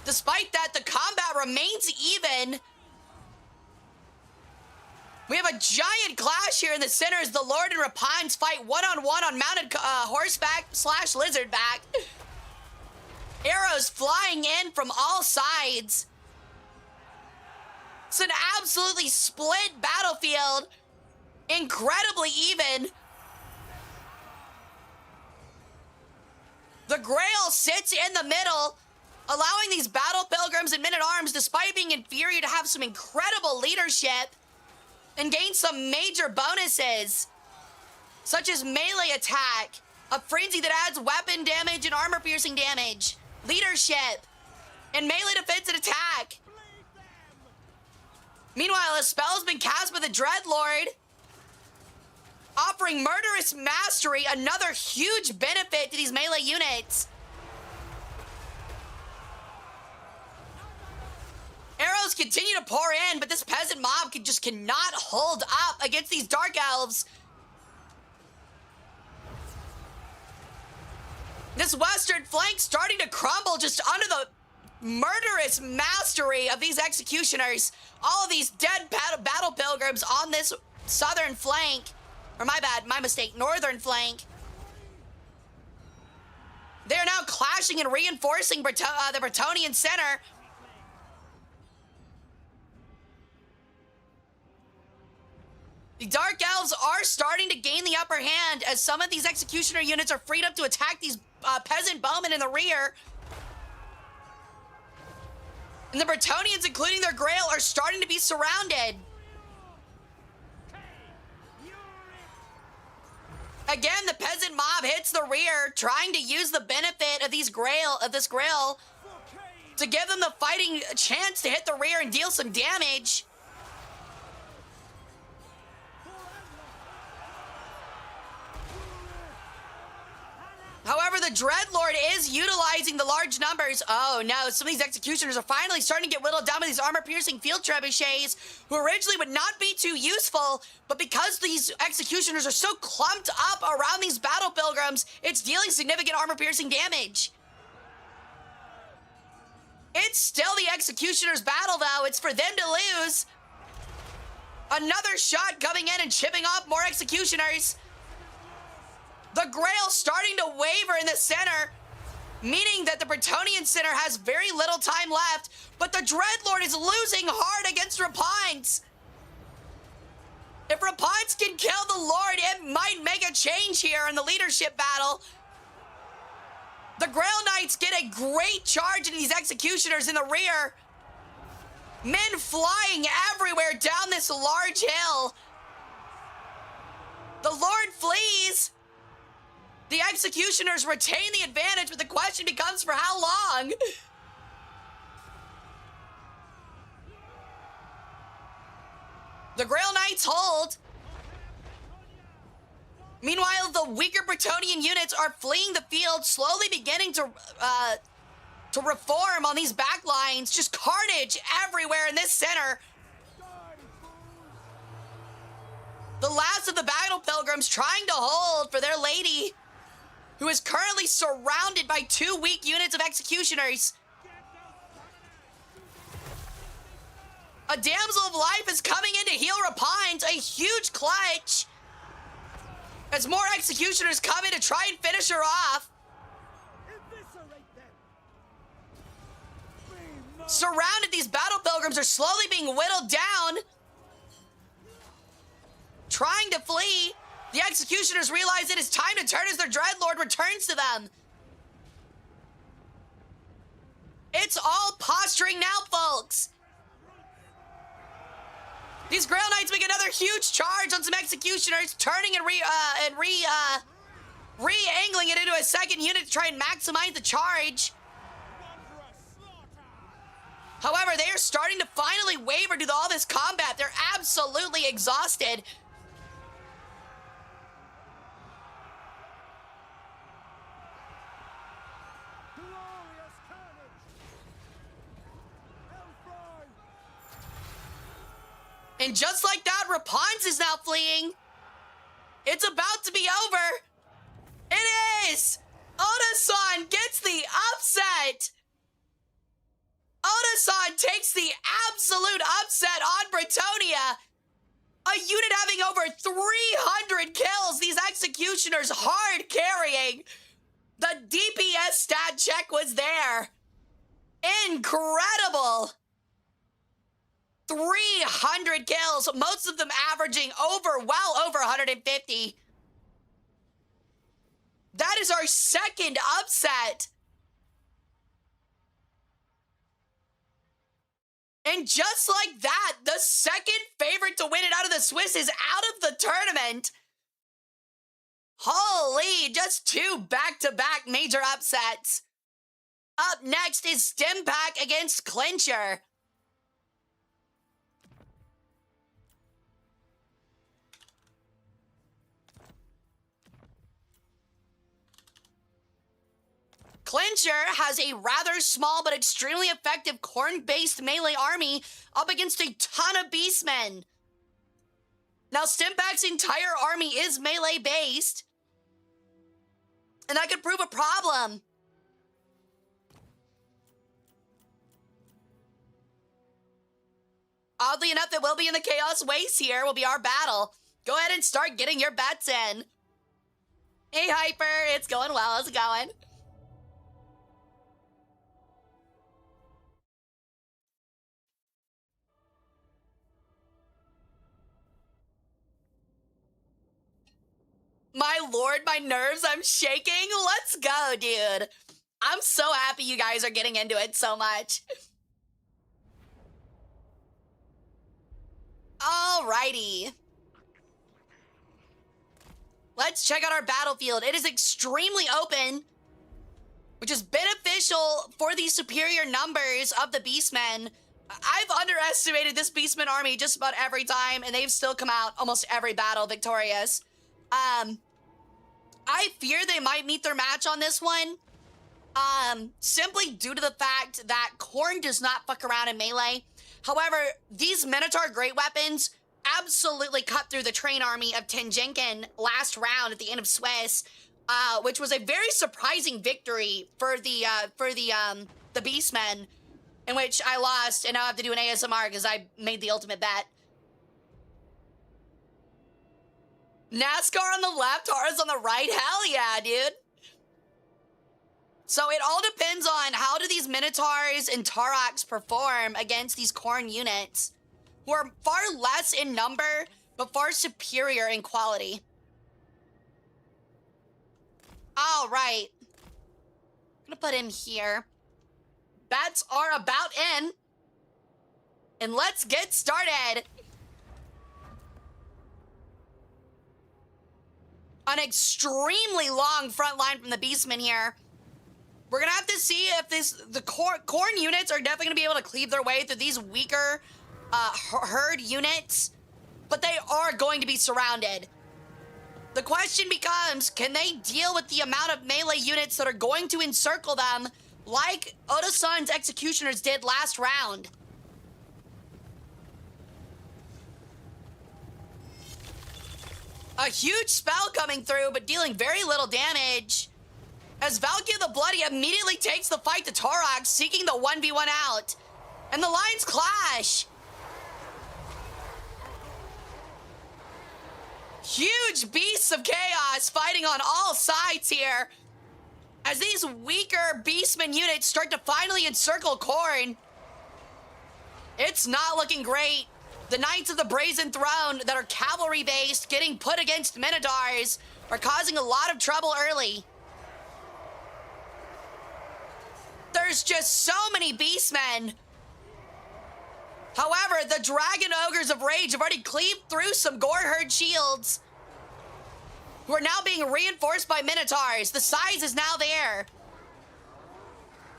Despite that, the combat remains even. We have a giant clash here in the center as the Lord and Rapines fight one-on-one on mounted horseback / lizardback. Arrows flying in from all sides. It's an absolutely split battlefield. Incredibly even. The Grail sits in the middle, allowing these battle pilgrims and men-at-arms, despite being inferior, to have some incredible leadership and gain some major bonuses, such as melee attack, a frenzy that adds weapon damage and armor-piercing damage, leadership, and melee defense and attack. Meanwhile, a spell has been cast by the Dreadlord, offering murderous mastery, another huge benefit to these melee units. Arrows continue to pour in, but this peasant mob just cannot hold up against these dark elves. This western flank starting to crumble just under the murderous mastery of these executioners. All of these dead battle pilgrims on this southern flank. Or my bad, my mistake, northern flank. They're now clashing and reinforcing the Bretonnian center. The Dark Elves are starting to gain the upper hand as some of these executioner units are freed up to attack these peasant bowmen in the rear. And the Bretonnians, including their Grail, are starting to be surrounded. Again, the peasant mob hits the rear, trying to use the benefit of this Grail to give them the fighting chance to hit the rear and deal some damage. However, the Dreadlord is utilizing the large numbers. Oh no, some of these executioners are finally starting to get whittled down by these armor-piercing field trebuchets, who originally would not be too useful, but because these executioners are so clumped up around these battle pilgrims, it's dealing significant armor-piercing damage. It's still the executioners' battle, though. It's for them to lose. Another shot coming in and chipping off more executioners. The Grail starting to waver in the center, meaning that the Bretonnian center has very little time left, but the Dreadlord is losing hard against Rapines. If Rapines can kill the Lord, it might make a change here in the leadership battle. The Grail Knights get a great charge into these executioners in the rear. Men flying everywhere down this large hill. The Lord flees. The executioners retain the advantage, but the question becomes for how long? The Grail Knights hold. Meanwhile, the weaker Bretonnian units are fleeing the field, slowly beginning to reform on these back lines. Just carnage everywhere in this center. The last of the battle pilgrims trying to hold for their lady, who is currently surrounded by two weak units of executioners. A Damsel of Life is coming in to heal Rapines, a huge clutch, as more executioners come in to try and finish her off. Surrounded, these battle pilgrims are slowly being whittled down, trying to flee. The executioners realize it is time to turn as their Dreadlord returns to them. It's all posturing now, folks. These Grail Knights make another huge charge on some executioners, turning and re-angling it into a second unit to try and maximize the charge. However, they are starting to finally waver due to all this combat. They're absolutely exhausted. And just like that, Rapunzel is now fleeing. It's about to be over. It is! Oda-san gets the upset! Oda-san takes the absolute upset on Britonia. A unit having over 300 kills. These executioners hard carrying. The DPS stat check was there. Incredible. 300 kills, most of them averaging well over 150. That is our second upset. And just like that, the second favorite to win it out of the Swiss is out of the tournament. Holy, just two back-to-back major upsets. Up next is Stimpack against Clincher. Clincher has a rather small but extremely effective corn-based melee army up against a ton of beastmen. Now, Stimpack's entire army is melee-based, and that could prove a problem. Oddly enough, it will be in the Chaos Waste here, will be our battle. Go ahead and start getting your bets in. Hey, Hyper, it's going well, how's it going? My lord, my nerves, I'm shaking. Let's go, dude. I'm so happy you guys are getting into it so much. Alrighty. Let's check out our battlefield. It is extremely open, which is beneficial for the superior numbers of the Beastmen. I've underestimated this Beastmen army just about every time, and they've still come out almost every battle victorious. I fear they might meet their match on this one, simply due to the fact that Korn does not fuck around in melee. However, these Minotaur Great Weapons absolutely cut through the train army of Tenjinkin last round at the end of Swiss, which was a very surprising victory for the Beastmen, in which I lost, and now I have to do an ASMR because I made the ultimate bet. NASCAR on the left, Hara's on the right. Hell yeah, dude. So it all depends on how do these Minotaurs and Tauraks perform against these Khorne units, who are far less in number, but far superior in quality. All right. I'm gonna put in here. Bets are about in. And let's get started. An extremely long front line from the Beastmen here. We're gonna have to see if the Khorne units are definitely gonna be able to cleave their way through these weaker herd units, but they are going to be surrounded. The question becomes, can they deal with the amount of melee units that are going to encircle them like Oda-san's executioners did last round? A huge spell coming through, but dealing very little damage, as Valkyrie the Bloody immediately takes the fight to Torok, seeking the 1v1 out. And the lines clash. Huge beasts of chaos fighting on all sides here, as these weaker Beastmen units start to finally encircle Khorne. It's not looking great. The Knights of the Brazen Throne that are cavalry-based getting put against Minotaurs are causing a lot of trouble early. There's just so many Beastmen. However, the Dragon Ogres of Rage have already cleaved through some Goreherd shields, who are now being reinforced by Minotaurs. The size is now there.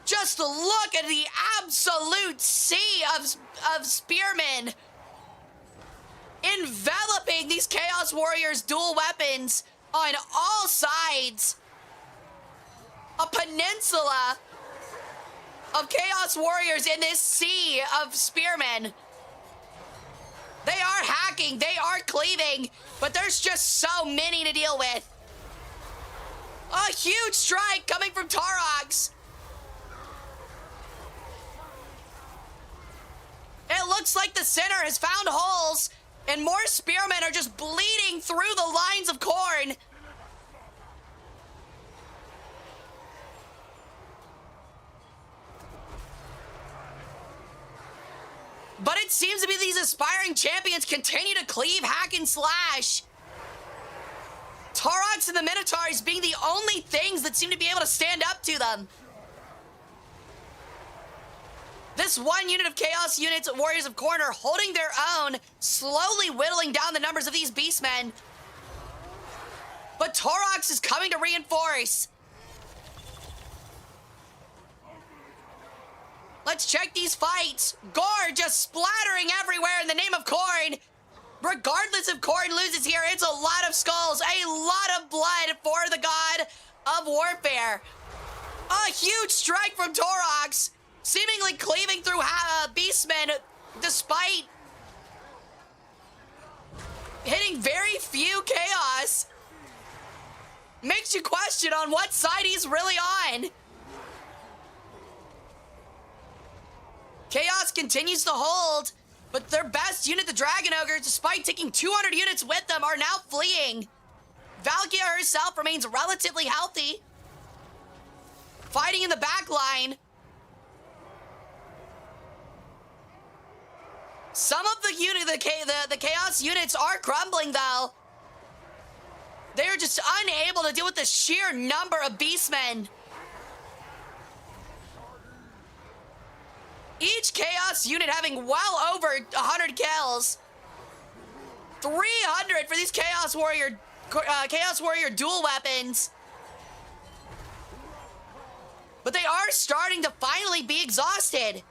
Just look at the absolute sea of spearmen enveloping these Chaos Warriors' dual weapons on all sides. A peninsula of Chaos Warriors in this sea of spearmen. They are hacking, they are cleaving, but there's just so many to deal with. A huge strike coming from Taurox. It looks like the center has found holes, and more spearmen are just bleeding through the lines of corn. But it seems to be these aspiring champions continue to cleave, hack, and slash. Taurox and the Minotaurs being the only things that seem to be able to stand up to them. This one unit of Chaos units, Warriors of Corn, are holding their own, slowly whittling down the numbers of these beastmen. But Taurox is coming to reinforce. Let's check these fights. Gore just splattering everywhere in the name of Corn. Regardless if Corn loses here, it's a lot of skulls, a lot of blood for the god of warfare. A huge strike from Taurox, seemingly cleaving through beastmen despite hitting very few chaos. Makes you question on what side he's really on. Chaos continues to hold, but their best unit, the Dragon Ogres, despite taking 200 units with them, are now fleeing. Valkia herself remains relatively healthy, fighting in the back line. Some of the Chaos units are crumbling, though. They are just unable to deal with the sheer number of beastmen. Each Chaos unit having well over 100 kills. 300 for these Chaos Warrior dual weapons. But they are starting to finally be exhausted.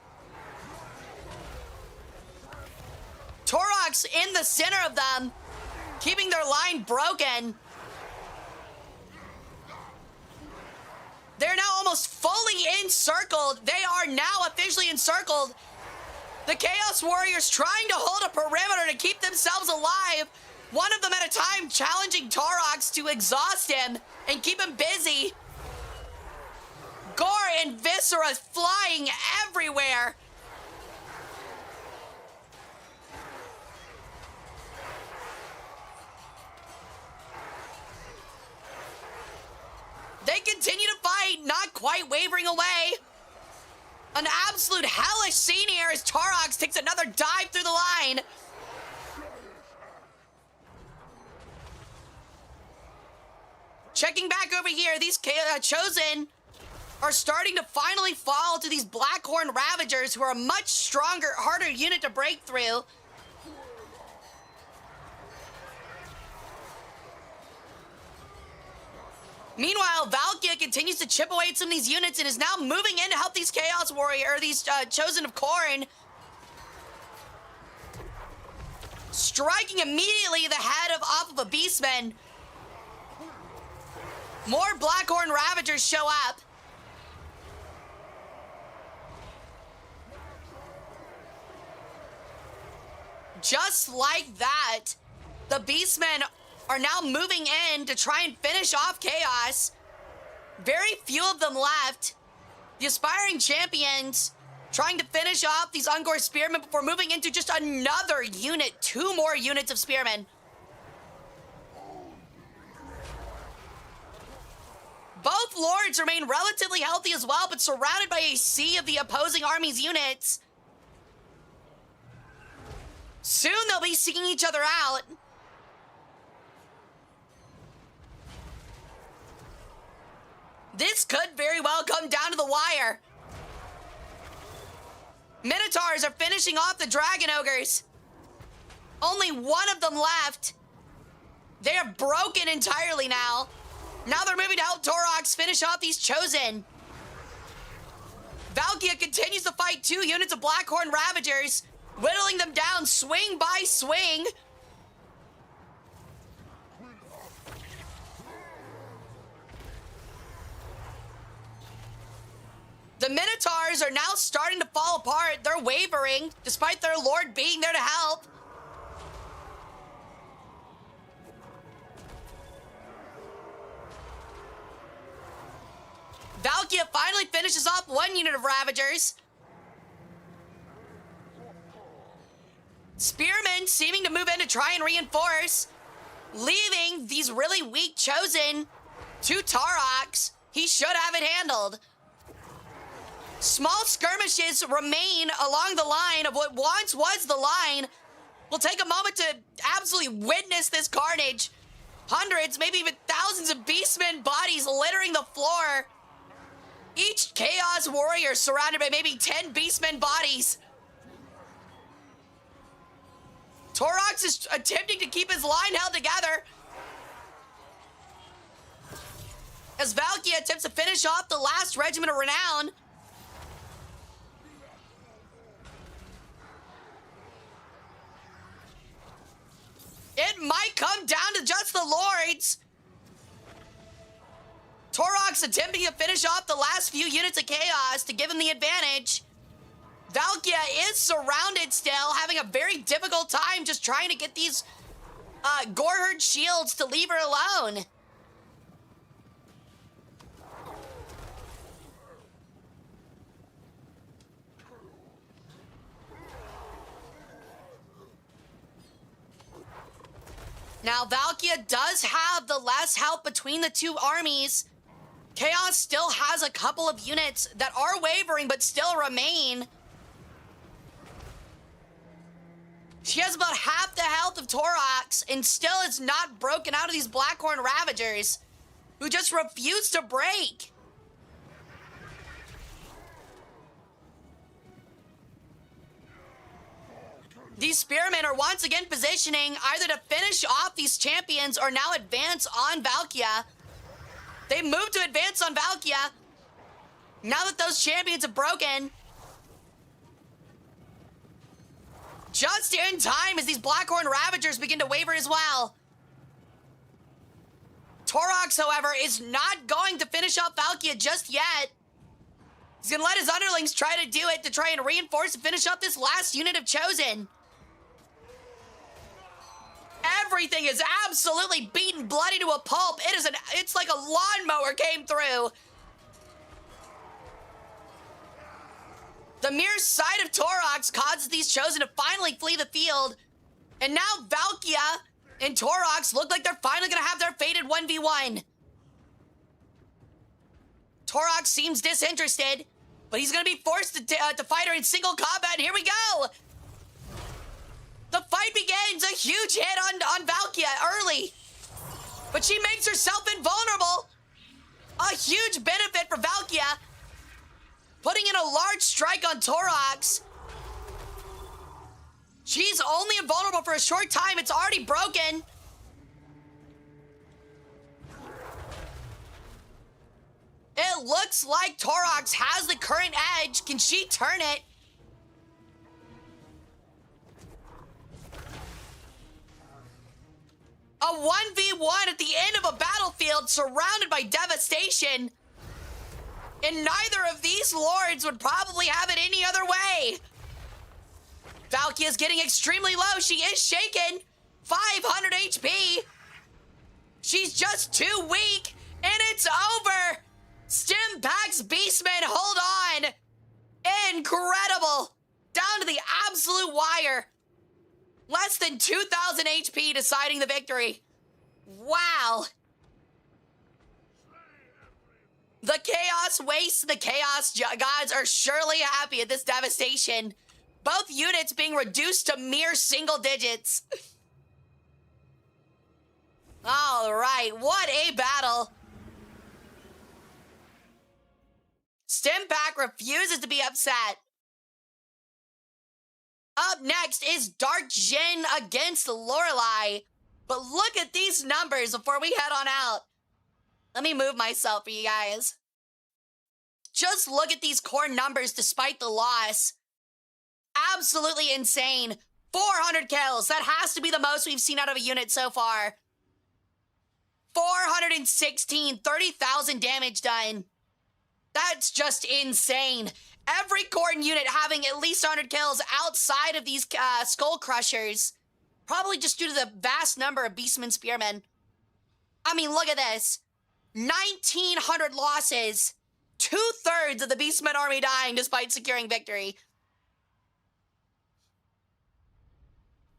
Taurox in the center of them, keeping their line broken. They're now almost fully encircled. They are now officially encircled. The Chaos Warriors trying to hold a perimeter to keep themselves alive. One of them at a time challenging Taurox to exhaust him and keep him busy. Gore and Viscera flying everywhere. They continue to fight, not quite wavering away. An absolute hellish scene here as Taurox takes another dive through the line. Checking back over here, these Chosen are starting to finally fall to these Blackhorn Ravagers, who are a much stronger, harder unit to break through. Meanwhile, Valkia continues to chip away at some of these units and is now moving in to help these Chaos Warrior, or these Chosen of Corn. Striking immediately the head off of a Beastman. More Blackhorn Ravagers show up. Just like that, the Beastmen are now moving in to try and finish off Chaos. Very few of them left. The aspiring champions trying to finish off these Ungor Spearmen before moving into just another unit, 2 more units of Spearmen. Both Lords remain relatively healthy as well, but surrounded by a sea of the opposing army's units. Soon they'll be seeking each other out. This could very well come down to the wire. Minotaurs are finishing off the Dragon Ogres. Only one of them left. They are broken entirely now. Now they're moving to help Taurox finish off these Chosen. Valkia continues to fight 2 units of Blackhorn Ravagers, whittling them down swing by swing. The Minotaurs are now starting to fall apart. They're wavering, despite their lord being there to help. Valkia finally finishes off 1 unit of Ravagers. Spearmen seeming to move in to try and reinforce, leaving these really weak Chosen to Taurox. He should have it handled. Small skirmishes remain along the line of what once was the line. We'll take a moment to absolutely witness this carnage. Hundreds, maybe even thousands of Beastmen bodies littering the floor. Each Chaos Warrior surrounded by maybe 10 Beastmen bodies. Taurox is attempting to keep his line held together as Valkia attempts to finish off the last Regiment of Renown. It might come down to just the Lords. Taurox attempting to finish off the last few units of Chaos to give him the advantage. Valkia is surrounded still, having a very difficult time just trying to get these Goreherd shields to leave her alone. Now, Valkia does have the less help between the 2 armies. Chaos still has a couple of units that are wavering but still remain. She has about half the health of Taurox and still is not broken out of these Blackhorn Ravagers who just refuse to break. These Spearmen are once again positioning either to finish off these champions or now advance on Valkia. They move to advance on Valkia. Now that those champions have broken. Just in time as these Blackhorn Ravagers begin to waver as well. Taurox, however, is not going to finish off Valkia just yet. He's going to let his underlings try to do it to try and reinforce and finish up this last unit of Chosen. Everything is absolutely beaten bloody to a pulp. It's like a lawnmower came through. The mere sight of Taurox causes these Chosen to finally flee the field. And now Valkia and Taurox look like they're finally going to have their fated 1v1. Taurox seems disinterested, but he's going to be forced to fight her in single combat. And here we go. The fight begins. A huge hit on Valkia early. But she makes herself invulnerable. A huge benefit for Valkia. Putting in a large strike on Taurox. She's only invulnerable for a short time. It's already broken. It looks like Taurox has the current edge. Can she turn it? A 1v1 at the end of a battlefield surrounded by devastation. And neither of these lords would probably have it any other way. Valkia is getting extremely low. She is shaken. 500 HP. She's just too weak. And it's over. Stimpak's Beastmen hold on. Incredible. Down to the absolute wire. Less than 2,000 HP deciding the victory. Wow. The Chaos Waste, the Chaos Gods are surely happy at this devastation. Both units being reduced to mere single digits. All right, what a battle. Stimpak refuses to be upset. Up next is Dark Jin against Lorelei. But look at these numbers before we head on out. Let me move myself for you guys. Just look at these core numbers despite the loss. Absolutely insane. 400 kills. That has to be the most we've seen out of a unit so far. 416, 30,000 damage done. That's just insane. Every Khorne unit having at least 100 kills outside of these Skull Crushers. Probably just due to the vast number of Beastmen Spearmen. I mean, look at this. 1,900 losses. 2/3 of the Beastmen army dying despite securing victory.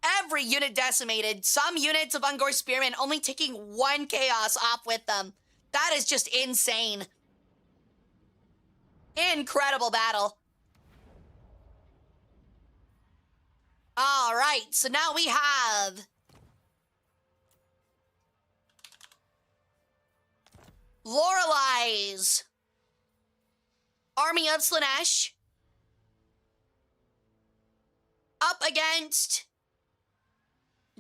Every unit decimated. Some units of Ungor Spearmen only taking 1 chaos off with them. That is just insane. Incredible battle. All right, so now we have Lorelai's army of Slaanesh up against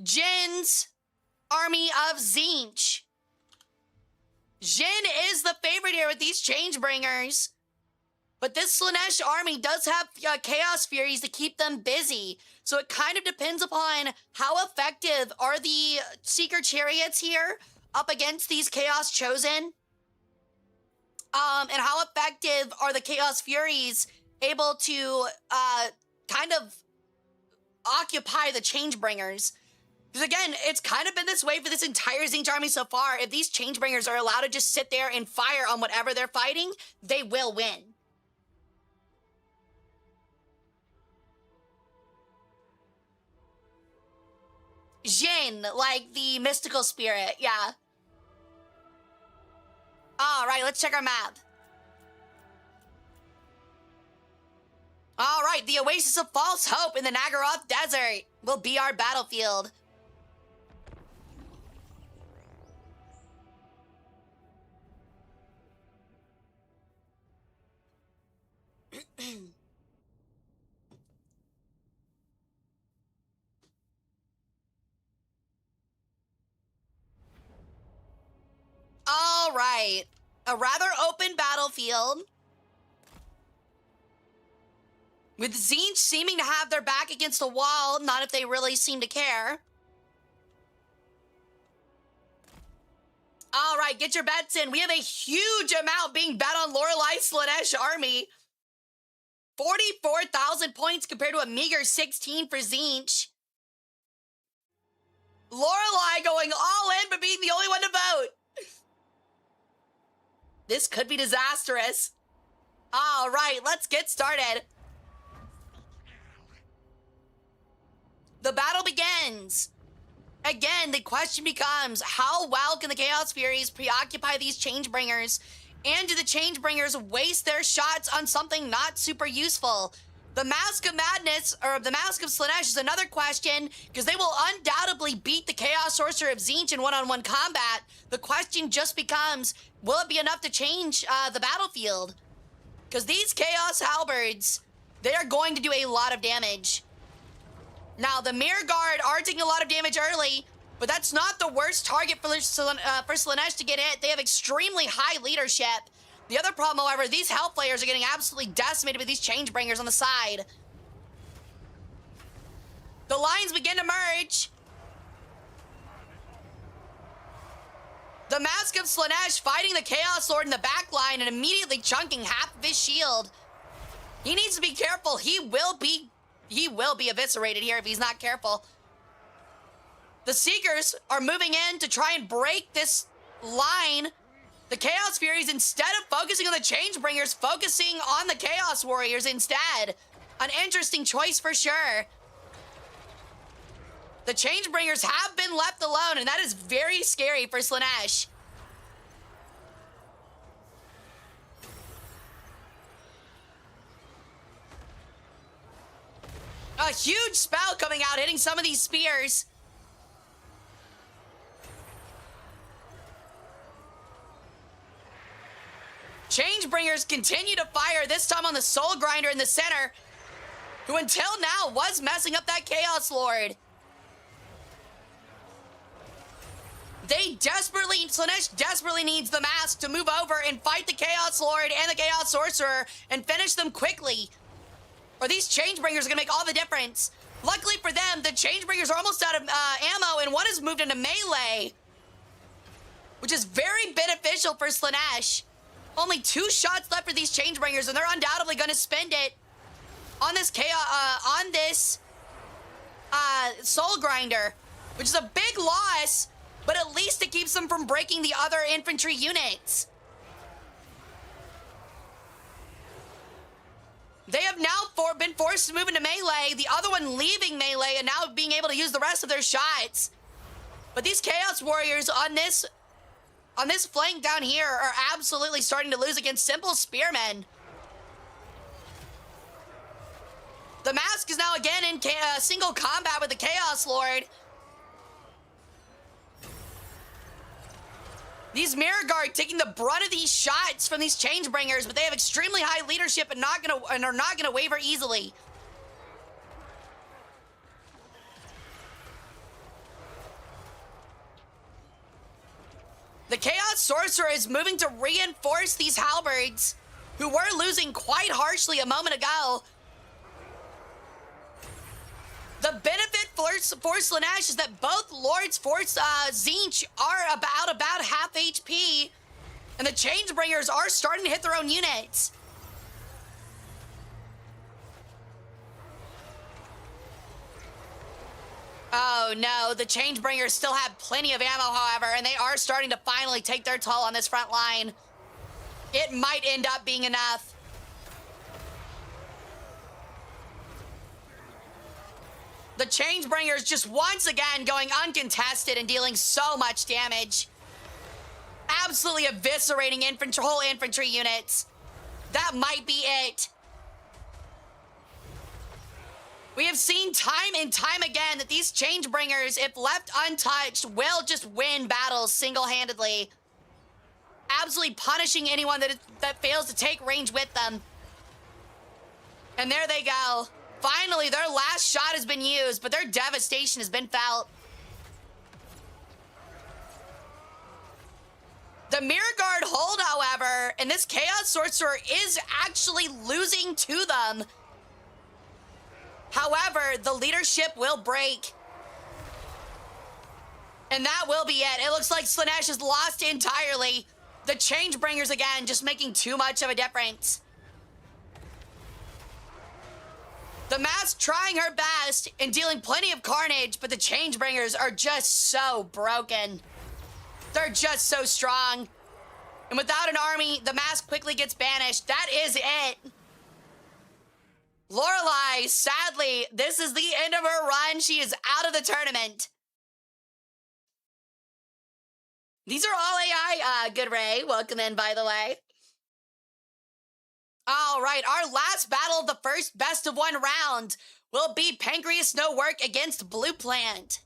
Jin's army of Tzeentch. Jin is the favorite here with these Changebringers. But this Slaanesh army does have Chaos Furies to keep them busy. So it kind of depends upon how effective are the Seeker Chariots here up against these Chaos Chosen. And how effective are the Chaos Furies able to kind of occupy the Changebringers. Because again, it's kind of been this way for this entire Tzeentch army so far. If these Changebringers are allowed to just sit there and fire on whatever they're fighting, they will win. Jin, like the mystical spirit, yeah. All right, let's check our map. All right, the Oasis of False Hope in the Nagaroth Desert will be our battlefield. All right, a rather open battlefield with Tzeentch seeming to have their back against the wall, not if they really seem to care. All right, get your bets in. We have a huge amount being bet on Lorelai's Slaanesh army. 44,000 points compared to a meager 16 for Tzeentch. Lorelai going all in, but being the only one to vote. This could be disastrous. All right, let's get started. The battle begins. Again, the question becomes, how well can the Chaos Furies preoccupy these Changebringers? And do the Changebringers waste their shots on something not super useful? The Mask of Madness, or the Mask of Slaanesh, is another question, because they will undoubtedly beat the Chaos Sorcerer of Tzeentch in one-on-one combat. The question just becomes, will it be enough to change the battlefield? Because these Chaos Halberds, they are going to do a lot of damage. Now, the Mirror Guard are taking a lot of damage early, but that's not the worst target for Slaanesh to get hit. They have extremely high leadership. The other problem, however, these Hellflayers are getting absolutely decimated with these Changebringers on the side. The lines begin to merge. The Mask of Slaanesh fighting the Chaos Lord in the back line and immediately chunking half of his shield. He needs to be careful. He will be eviscerated here if he's not careful. The Seekers are moving in to try and break this line. The Chaos Furies, instead of focusing on the Changebringers, focusing on the Chaos Warriors instead. An interesting choice for sure. The Changebringers have been left alone, and that is very scary for Slaanesh. A huge spell coming out, hitting some of these spears. Changebringers continue to fire, this time on the Soul Grinder in the center, who until now was messing up that Chaos Lord. Slanesh desperately needs the mask to move over and fight the Chaos Lord and the Chaos Sorcerer and finish them quickly. Or these Changebringers are gonna make all the difference. Luckily for them, the Changebringers are almost out of ammo and one has moved into melee, which is very beneficial for Slanesh. Only 2 shots left for these Changebringers and they're undoubtedly gonna spend it on this Soul Grinder, which is a big loss, but at least it keeps them from breaking the other infantry units. They have now been forced to move into melee, the other one leaving melee and now being able to use the rest of their shots. But these Chaos Warriors on this flank down here are absolutely starting to lose against simple spearmen. The mask is now again in single combat with the Chaos Lord. These Mirror Guard taking the brunt of these shots from these Changebringers, but they have extremely high leadership and are not gonna waver easily. The Chaos Sorcerer is moving to reinforce these Halberds, who were losing quite harshly a moment ago. The benefit for Slanesh is that both Lords Force Tzeentch are about half HP, and the Changebringers are starting to hit their own units. Oh no, the Changebringers still have plenty of ammo, however, and they are starting to finally take their toll on this front line. It might end up being enough. The Changebringers just once again going uncontested and dealing so much damage. Absolutely eviscerating whole infantry units. That might be it. We have seen time and time again that these Changebringers, if left untouched, will just win battles single-handedly. Absolutely punishing anyone that fails to take range with them. And there they go. Finally, their last shot has been used, but their devastation has been felt. The Mirror Guard hold, however, and this Chaos Sorcerer is actually losing to them. However, the leadership will break. And that will be it. It looks like Slanesh is lost entirely. The Changebringers, again, just making too much of a difference. The Mask trying her best and dealing plenty of carnage, but the Changebringers are just so broken. They're just so strong. And without an army, the Mask quickly gets banished. That is it. Lorelei, sadly, this is the end of her run. She is out of the tournament. These are all AI, Good Ray. Welcome in, by the way. All right, our last battle of the first best of 1 round will be Pancreas No Work against Blue Plant.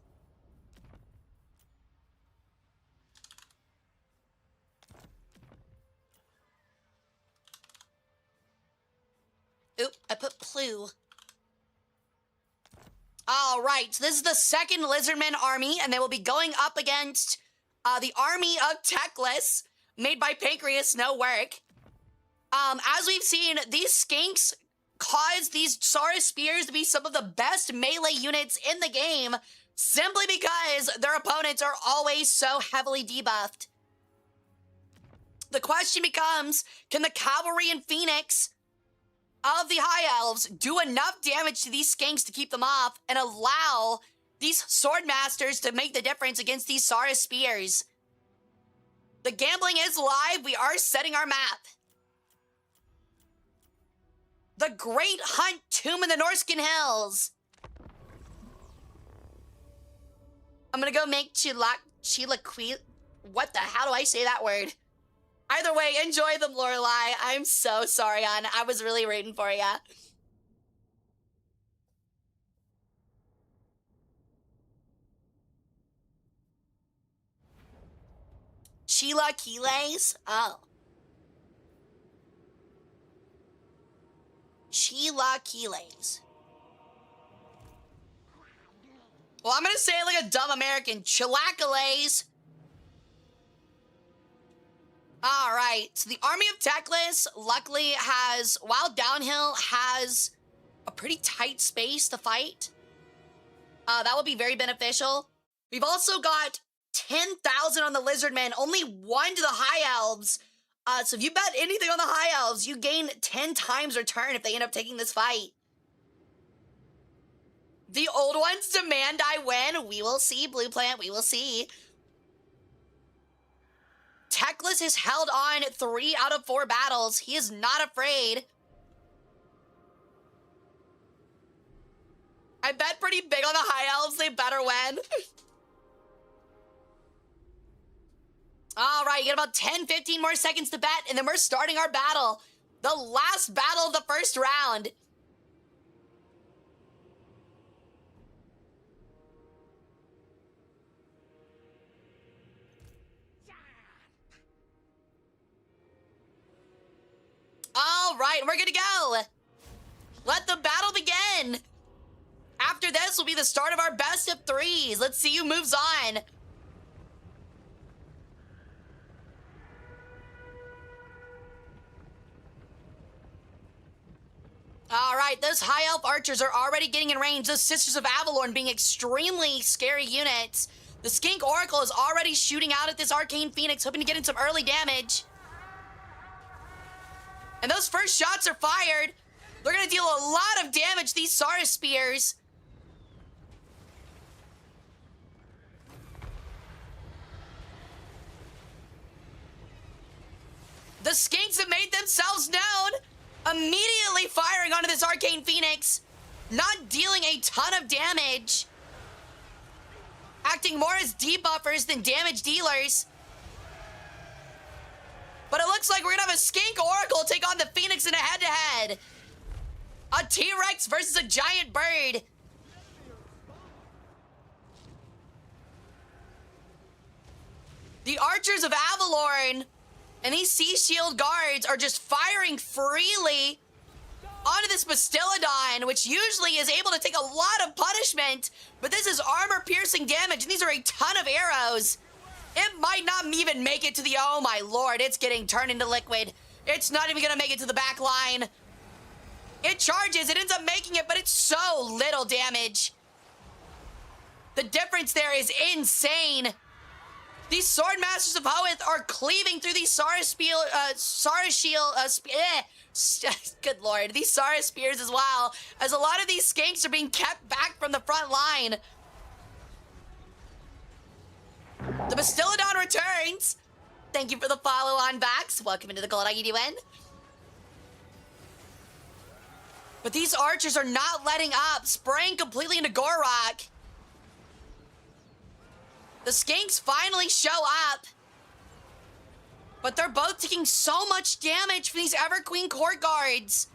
Oop, I put Plu. All right, so this is the second Lizardman army, and they will be going up against the army of Teclis, made by Pancreas No Work. As we've seen, these skinks cause these Saurus Spears to be some of the best melee units in the game, simply because their opponents are always so heavily debuffed. The question becomes, can the Cavalry and Phoenix of the High Elves do enough damage to these skinks to keep them off and allow these Sword Masters to make the difference against these Saurus Spears? The gambling is live. We are setting our map. The Great Hunt Tomb in the Norskin Hills. I'm gonna go make Chilaquil. What the? How do I say that word? Either way, enjoy them, Lorelei. I'm so sorry, hon. I was really rooting for ya. Chilaquiles? Oh. Chilaquiles. Well, I'm gonna say it like a dumb American. Chilaquiles. All right, so the army of Teclis luckily has, while downhill, has a pretty tight space to fight. That would be very beneficial. We've also got 10,000 on the Lizardmen, only 1 to the High Elves. So if you bet anything on the High Elves, you gain 10 times return if they end up taking this fight. The old ones demand I win. We will see, Blue Plant, we will see. Teclis has held on 3 out of 4 battles. He is not afraid. I bet pretty big on the High Elves. They better win. All right, you got about 10, 15 more seconds to bet, and then we're starting our battle. The last battle of the first round. All right, we're gonna go. Let the battle begin. After this will be the start of our best of 3s. Let's see who moves on. All right, those high elf archers are already getting in range. Those Sisters of Avalorn being extremely scary units. The Skink Oracle is already shooting out at this Arcane Phoenix, hoping to get in some early damage. And those first shots are fired. They're gonna deal a lot of damage to these Saurus Spears. The Skinks have made themselves known, immediately firing onto this Arcane Phoenix, not dealing a ton of damage, acting more as debuffers than damage dealers. But it looks like we're gonna have a Skink Oracle take on the Phoenix in a head-to-head. A T-Rex versus a giant bird. The Archers of Avalorn and these Sea Shield guards are just firing freely onto this Bastillodon, which usually is able to take a lot of punishment, but this is armor-piercing damage, and these are a ton of arrows. It might not even make it to the, oh my lord, it's getting turned into liquid. It's not even gonna make it to the back line. It charges, it ends up making it, but it's so little damage. The difference there is insane. These Sword Masters of Hoeth are cleaving through these good lord, these Saurus Spears as well, as a lot of these Skinks are being kept back from the front line. The Bastillodon returns. Thank you for the follow on backs. Welcome into the Gold IEDN. But these archers are not letting up, spraying completely into Gorok. The Skinks finally show up, but they're both taking so much damage from these Everqueen Court Guards.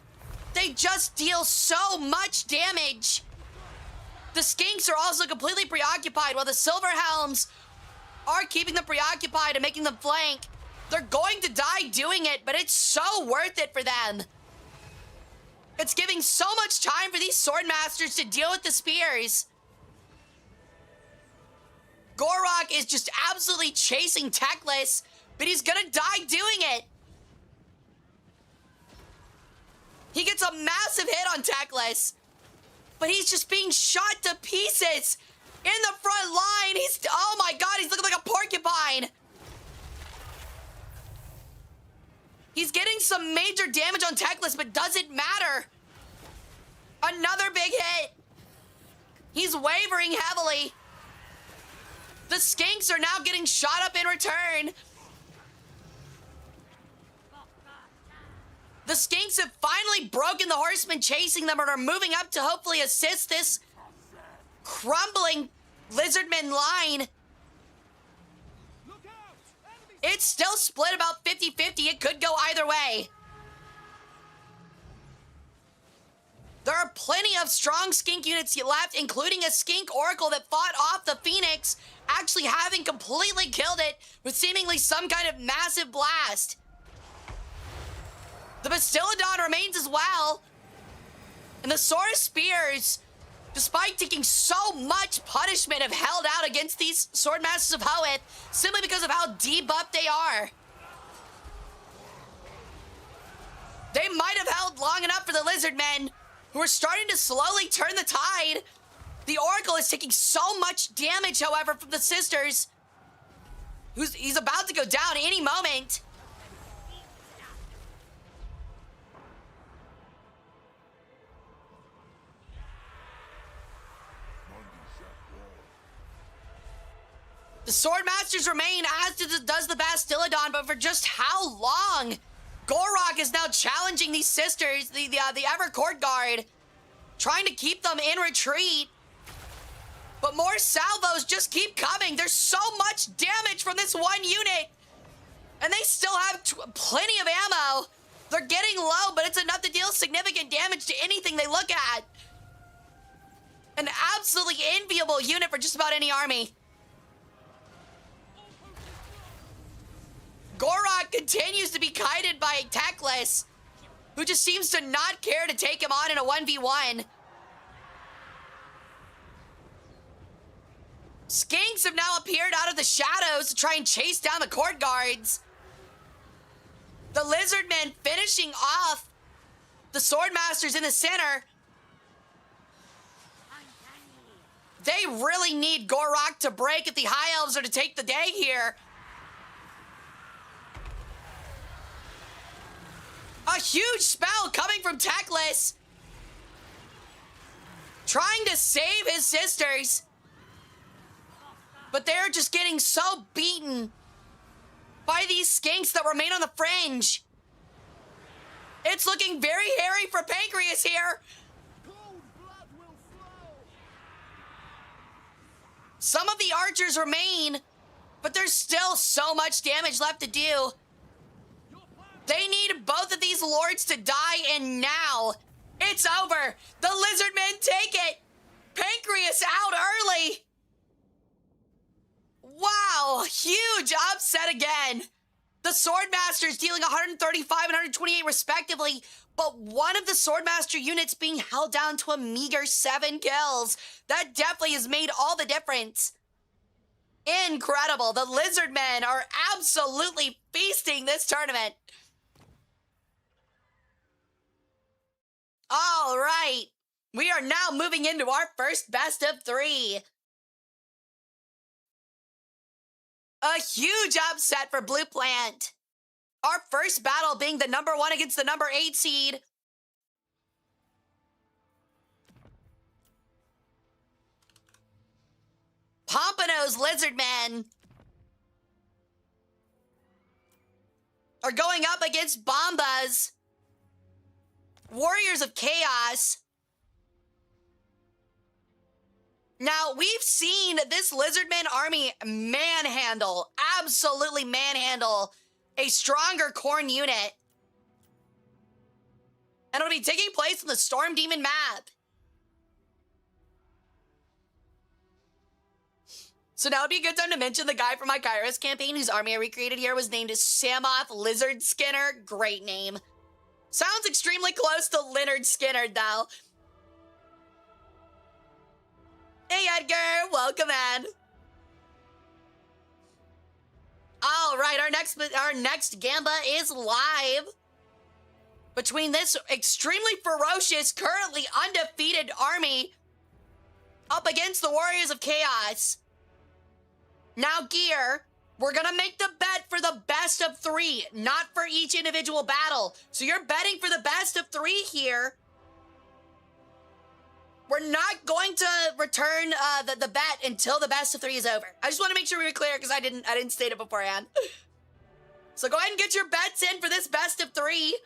They just deal so much damage. The Skinks are also completely preoccupied while the Silver Helms are keeping them preoccupied and making them flank. They're going to die doing it, but it's so worth it for them. It's giving so much time for these Sword Masters to deal with the spears. Gorok is just absolutely chasing Teclis, but he's gonna die doing it. He gets a massive hit on Teclis, but he's just being shot to pieces in the front line. Oh my god, he's looking like a porcupine. He's getting some major damage on Teclis, but doesn't matter. Another big hit. He's wavering heavily. The Skinks are now getting shot up in return. The Skinks have finally broken the Horsemen chasing them and are moving up to hopefully assist this crumbling Lizardman line. It's still split about 50-50. It could go either way. There are plenty of strong Skink units left, including a Skink Oracle that fought off the Phoenix, actually having completely killed it with seemingly some kind of massive blast. The Bastillodon remains as well. And the Saurus Spears, despite taking so much punishment, have held out against these Sword Masters of Hoeth simply because of how debuffed they are. They might have held long enough for the lizard men, who are starting to slowly turn the tide. The Oracle is taking so much damage, however, from the sisters. He's about to go down any moment. The Swordmasters remain, as does the Bastiladon, but for just how long? Gorok is now challenging these sisters, the Ever Court Guard, trying to keep them in retreat. But more salvos just keep coming. There's so much damage from this one unit. And they still have plenty of ammo. They're getting low, but it's enough to deal significant damage to anything they look at. An absolutely enviable unit for just about any army. Gorok continues to be kited by Teclis, who just seems to not care to take him on in a 1v1. Skinks have now appeared out of the shadows to try and chase down the court guards. The Lizardmen finishing off the Swordmasters in the center. They really need Gorok to break if the High Elves are to take the day here. A huge spell coming from Teclis, trying to save his sisters, but they're just getting so beaten by these skinks that remain on the fringe. It's looking very hairy for Pancreas here. Some of the archers remain, but there's still so much damage left to do. They need both of these lords to die, and now it's over. The Lizardmen take it. Pancreas out early. Wow, huge upset again. The Swordmasters dealing 135 and 128 respectively, but one of the Swordmaster units being held down to a meager 7 kills. That definitely has made all the difference. Incredible. The Lizardmen are absolutely feasting this tournament. All right, we are now moving into our first best of 3. A huge upset for Blue Plant. Our first battle being the number 1 against the number 8 seed. Pompano's Lizardmen are going up against Bomba's Warriors of Chaos. Now, we've seen this Lizardman army absolutely manhandle a stronger Khorne unit. And it'll be taking place on the Storm Demon map. So now would be a good time to mention the guy from my Kairos campaign whose army I recreated here was named as Samoth Lizard Skinner. Great name. Sounds extremely close to Leonard Skinner, though. Hey, Edgar, welcome in. All right, our next Gamba is live. Between this extremely ferocious, currently undefeated army up against the Warriors of Chaos. Now, Gear, we're gonna make the bet for the best of 3, not for each individual battle. So you're betting for the best of 3 here. We're not going to return the bet until the best of 3 is over. I just want to make sure we were clear because I didn't state it beforehand. So go ahead and get your bets in for this best of 3.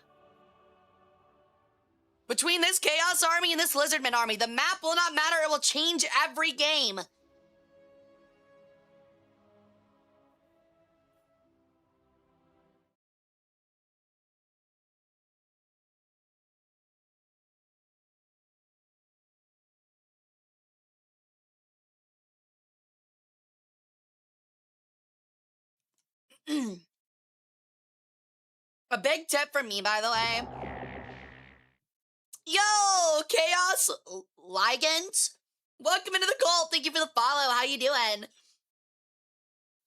Between this Chaos army and this Lizardman army, the map will not matter. It will change every game. A big tip from me, by the way. Yo, Chaos Ligand. Welcome into the cult. Thank you for the follow. How you doing?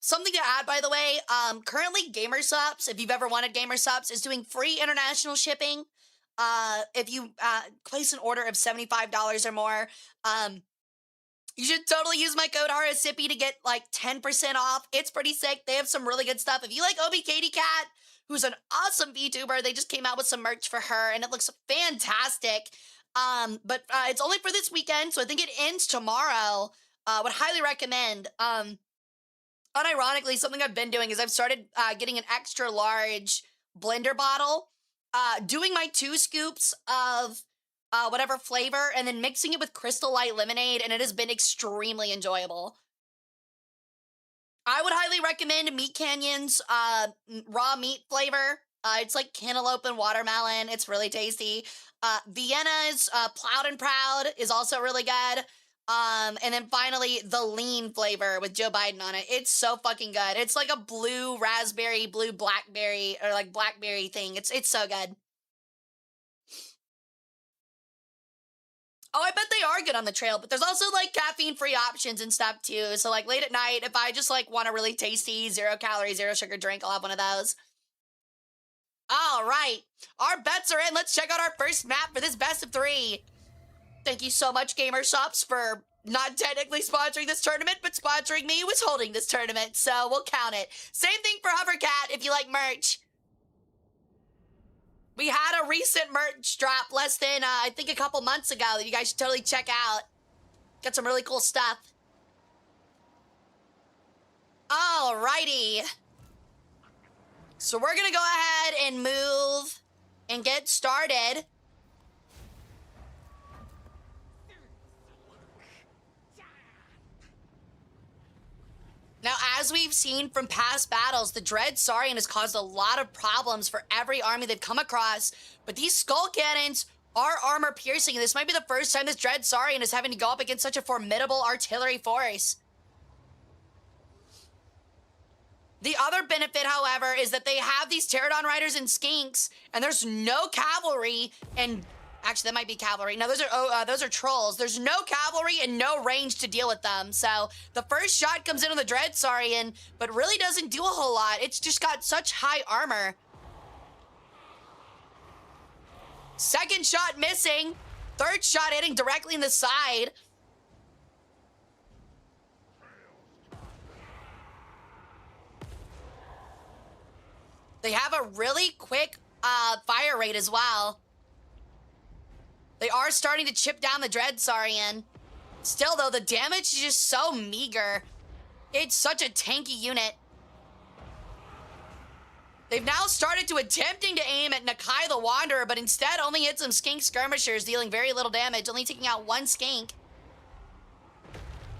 Something to add, by the way, currently GamerSups, if you've ever wanted GamerSups, is doing free international shipping. If you place an order of $75 or more, you should totally use my code RSIPPY to get like 10% off. It's pretty sick. They have some really good stuff. If you like Obi Katie Cat, who's an awesome VTuber, they just came out with some merch for her and it looks fantastic. But it's only for this weekend, so I think it ends tomorrow. Would highly recommend. Unironically, something I've been doing is I've started getting an extra large blender bottle, doing my 2 scoops of whatever flavor, and then mixing it with Crystal Light lemonade, and it has been extremely enjoyable. I would highly recommend Meat Canyon's raw meat flavor. It's like cantaloupe and watermelon. It's really tasty. Vienna's Plowed and Proud is also really good. And then finally, the lean flavor with Joe Biden on it. It's so fucking good. It's like a blue raspberry, blue blackberry, or like blackberry thing. It's so good. Oh, I bet they are good on the trail, but there's also like caffeine-free options and stuff too. So like late at night, if I just like want a really tasty 0-calorie, 0-sugar drink, I'll have one of those. All right, our bets are in. Let's check out our first map for this best of 3. Thank you so much, GamerSups, for not technically sponsoring this tournament, but sponsoring me was holding this tournament, so we'll count it. Same thing for Hovercat if you like merch. We had a recent merch drop less than, I think a couple months ago that you guys should totally check out. Got some really cool stuff. Alrighty. So we're gonna go ahead and move and get started. Now, as we've seen from past battles, the Dread Saurian has caused a lot of problems for every army they've come across, but these Skull Cannons are armor-piercing, and this might be the first time this Dread Saurian is having to go up against such a formidable artillery force. The other benefit, however, is that they have these Pterodon Riders and Skinks, and there's no cavalry, and actually, that might be cavalry. No, those are trolls. There's no cavalry and no range to deal with them. So the first shot comes in on the Dread Saurian, but really doesn't do a whole lot. It's just got such high armor. Second shot missing. Third shot hitting directly in the side. They have a really quick fire rate as well. They are starting to chip down the Dread Saurian. Still, though, the damage is just so meager. It's such a tanky unit. They've now started to attempting to aim at Nakai the Wanderer, but instead only hit some Skink Skirmishers, dealing very little damage, only taking out 1 Skink.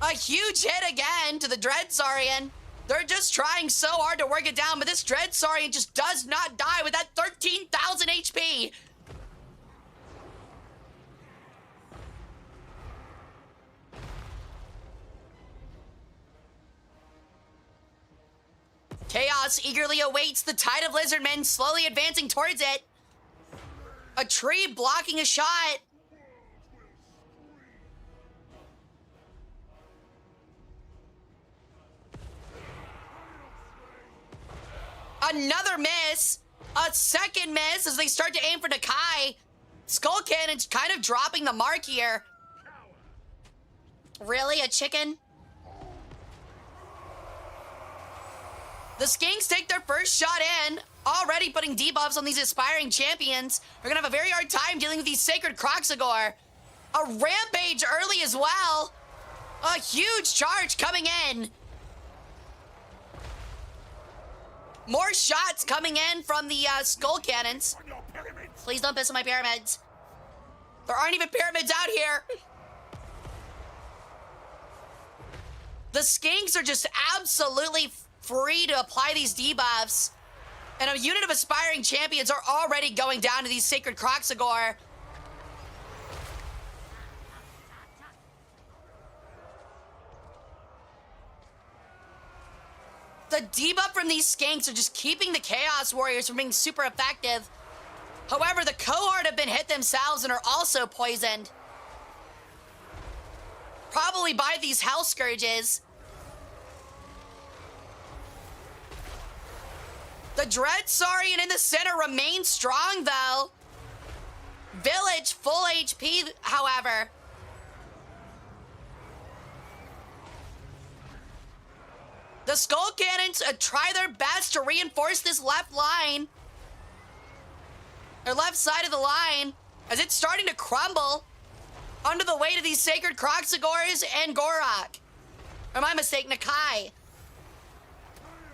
A huge hit again to the Dread Saurian. They're just trying so hard to work it down, but this Dread Saurian just does not die with that 13,000 HP. Chaos eagerly awaits the tide of lizardmen slowly advancing towards it. A tree blocking a shot. Another miss. A second miss as they start to aim for Nakai. Skull Cannon's kind of dropping the mark here. Really? A chicken? The Skinks take their first shot in, already putting debuffs on these aspiring champions. They're gonna have a very hard time dealing with these Sacred Croxagore. A rampage early as well. A huge charge coming in. More shots coming in from the Skull Cannons. Please don't piss on my pyramids. There aren't even pyramids out here. The Skinks are just absolutely free to apply these debuffs. And a unit of aspiring champions are already going down to these Sacred Croxagore. The debuff from these Skinks are just keeping the Chaos Warriors from being super effective. However, the cohort have been hit themselves and are also poisoned. Probably by these Hell Scourges. The Dread Saurian in the center remains strong, though. Village full HP, however. The Skull Cannons try their best to reinforce this left line. Or left side of the line, as it's starting to crumble under the weight of these Sacred Kroxigors and Gorak. Or my mistake, Nakai.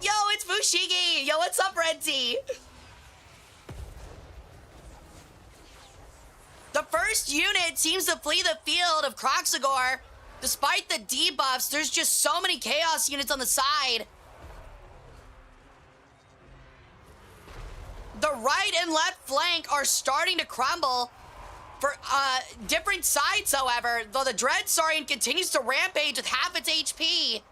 Yo, it's Fushigi! Yo, what's up, Red T? The first unit seems to flee the field of Kroxigor. Despite the debuffs, there's just so many Chaos units on the side. The right and left flank are starting to crumble for different sides, however, though the Dread Saurian continues to rampage with half its HP.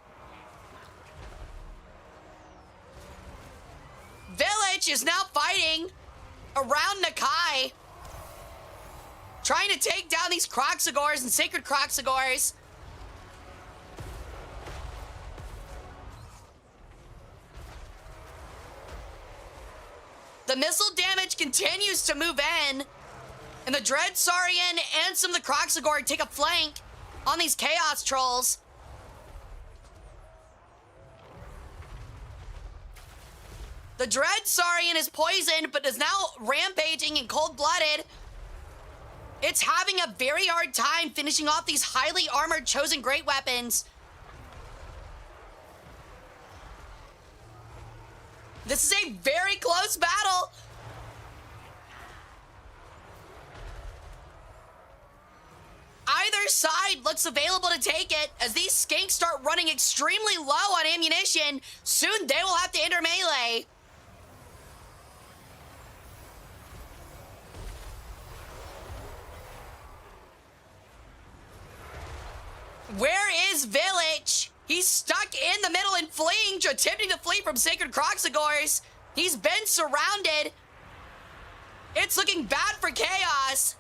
Village is now fighting around Nakai, trying to take down these Kroxigors and Sacred Kroxigors. The missile damage continues to move in, and the Dread Saurian and some of the Kroxigor take a flank on these Chaos Trolls. The Dread Saurian is poisoned, but is now rampaging and cold-blooded. It's having a very hard time finishing off these highly armored Chosen Great Weapons. This is a very close battle. Either side looks available to take it. As these skinks start running extremely low on ammunition, soon they will have to enter melee. Where is Village? He's stuck in the middle and fleeing, attempting to flee from Sacred Kroxigors. He's been surrounded. It's looking bad for Chaos.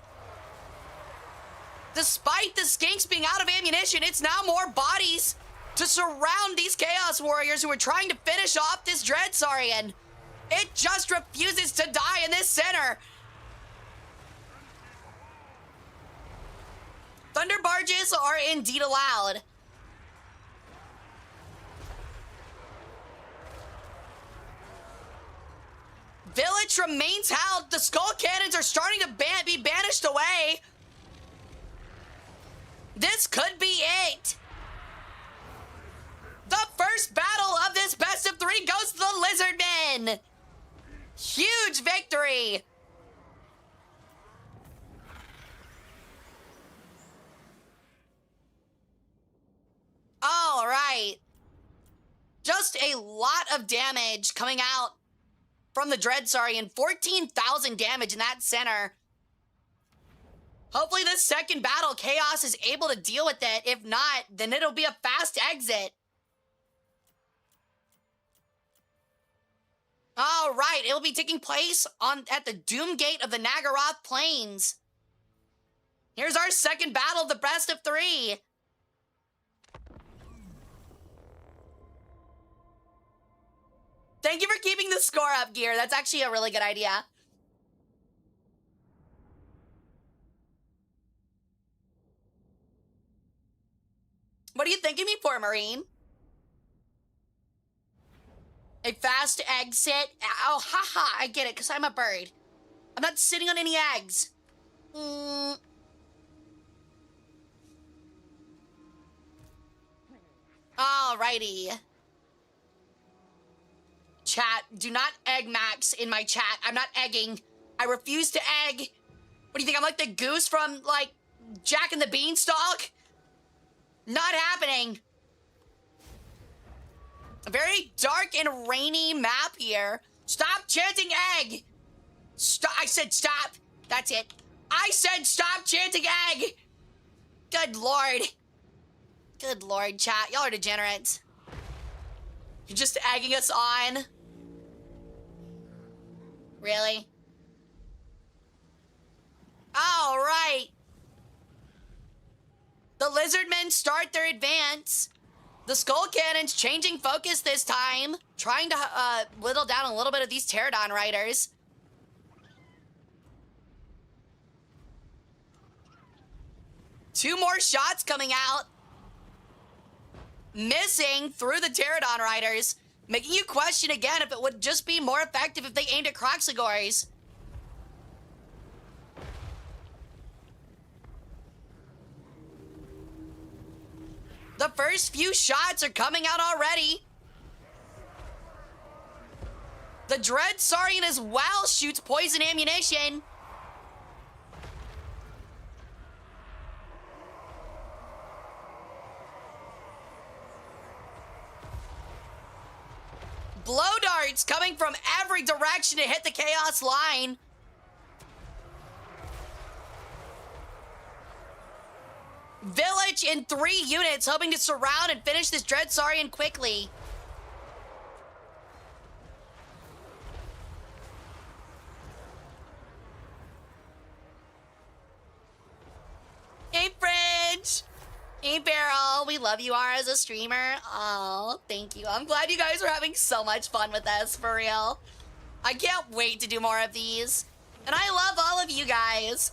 Despite the skinks being out of ammunition, it's now more bodies to surround these Chaos Warriors who are trying to finish off this Dread Saurian. It just refuses to die in this center. Thunder Barges are indeed allowed. Village remains held. The Skull Cannons are starting to be banished away. This could be it. The first battle of this best of 3 goes to the Lizardmen. Huge victory. All right. Just a lot of damage coming out from the Dread Saurian. 14,000 damage in that center. Hopefully this second battle, Chaos is able to deal with it. If not, then it'll be a fast exit. All right, it'll be taking place at the Doom Gate of the Nagaroth Plains. Here's our second battle of the best of 3. Thank you for keeping the score up, Gear. That's actually a really good idea. What are you thinking me for, Marine? A fast exit? Oh, haha, I get it, because I'm a bird. I'm not sitting on any eggs. Alrighty. Chat, do not egg Max in my chat. I'm not egging. I refuse to egg. What do you think, I'm like the goose from, like, Jack and the Beanstalk? Not happening. A very dark and rainy map here. Stop chanting egg. Stop. I said stop. That's it. I said stop chanting egg. Good Lord. Good Lord, chat. Y'all are degenerates. You're just egging us on. Really? All right. The Lizardmen start their advance. The Skull Cannon's changing focus this time, trying to whittle down a little bit of these Pterodon riders. Two more shots coming out. Missing through the Pterodon riders, making you question again if it would just be more effective if they aimed at Kroxigors. The first few shots are coming out already. The Dread Saurian as well shoots poison ammunition. Blow darts coming from every direction to hit the Chaos line. Village in 3 units hoping to surround and finish this Dread Saurian quickly. Hey, Fridge! Hey, Beryl, we love you are as a streamer. Oh, thank you. I'm glad you guys are having so much fun with us, for real. I can't wait to do more of these. And I love all of you guys.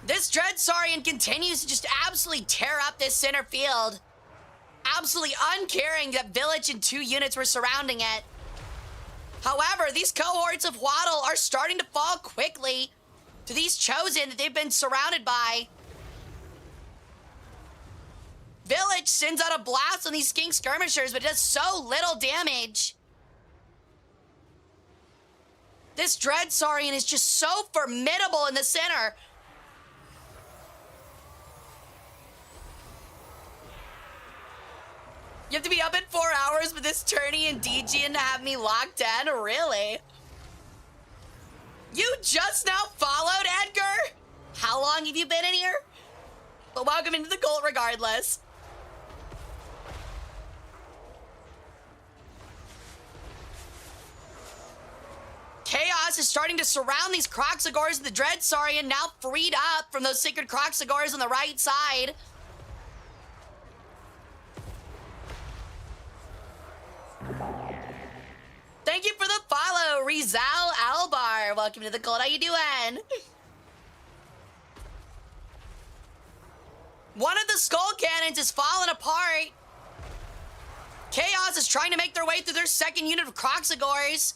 This Dread Saurian continues to just absolutely tear up this center field. Absolutely uncaring that Village and 2 units were surrounding it. However, these cohorts of Waddle are starting to fall quickly to these Chosen that they've been surrounded by. Village sends out a blast on these Skink Skirmishers, but does so little damage. This Dread Saurian is just so formidable in the center. You have to be up in 4 hours with this tourney and DG and to have me locked in? Really? You just now followed, Edgar? How long have you been in here? But welcome into the cult regardless. Chaos is starting to surround these Kroxigors and the Dread Saurian, now freed up from those Sacred Kroxigors on the right side. Thank you for the follow, Rizal Albar. Welcome to the cult. How you doing? One of the Skull Cannons is falling apart. Chaos is trying to make their way through their second unit of Kroxigors.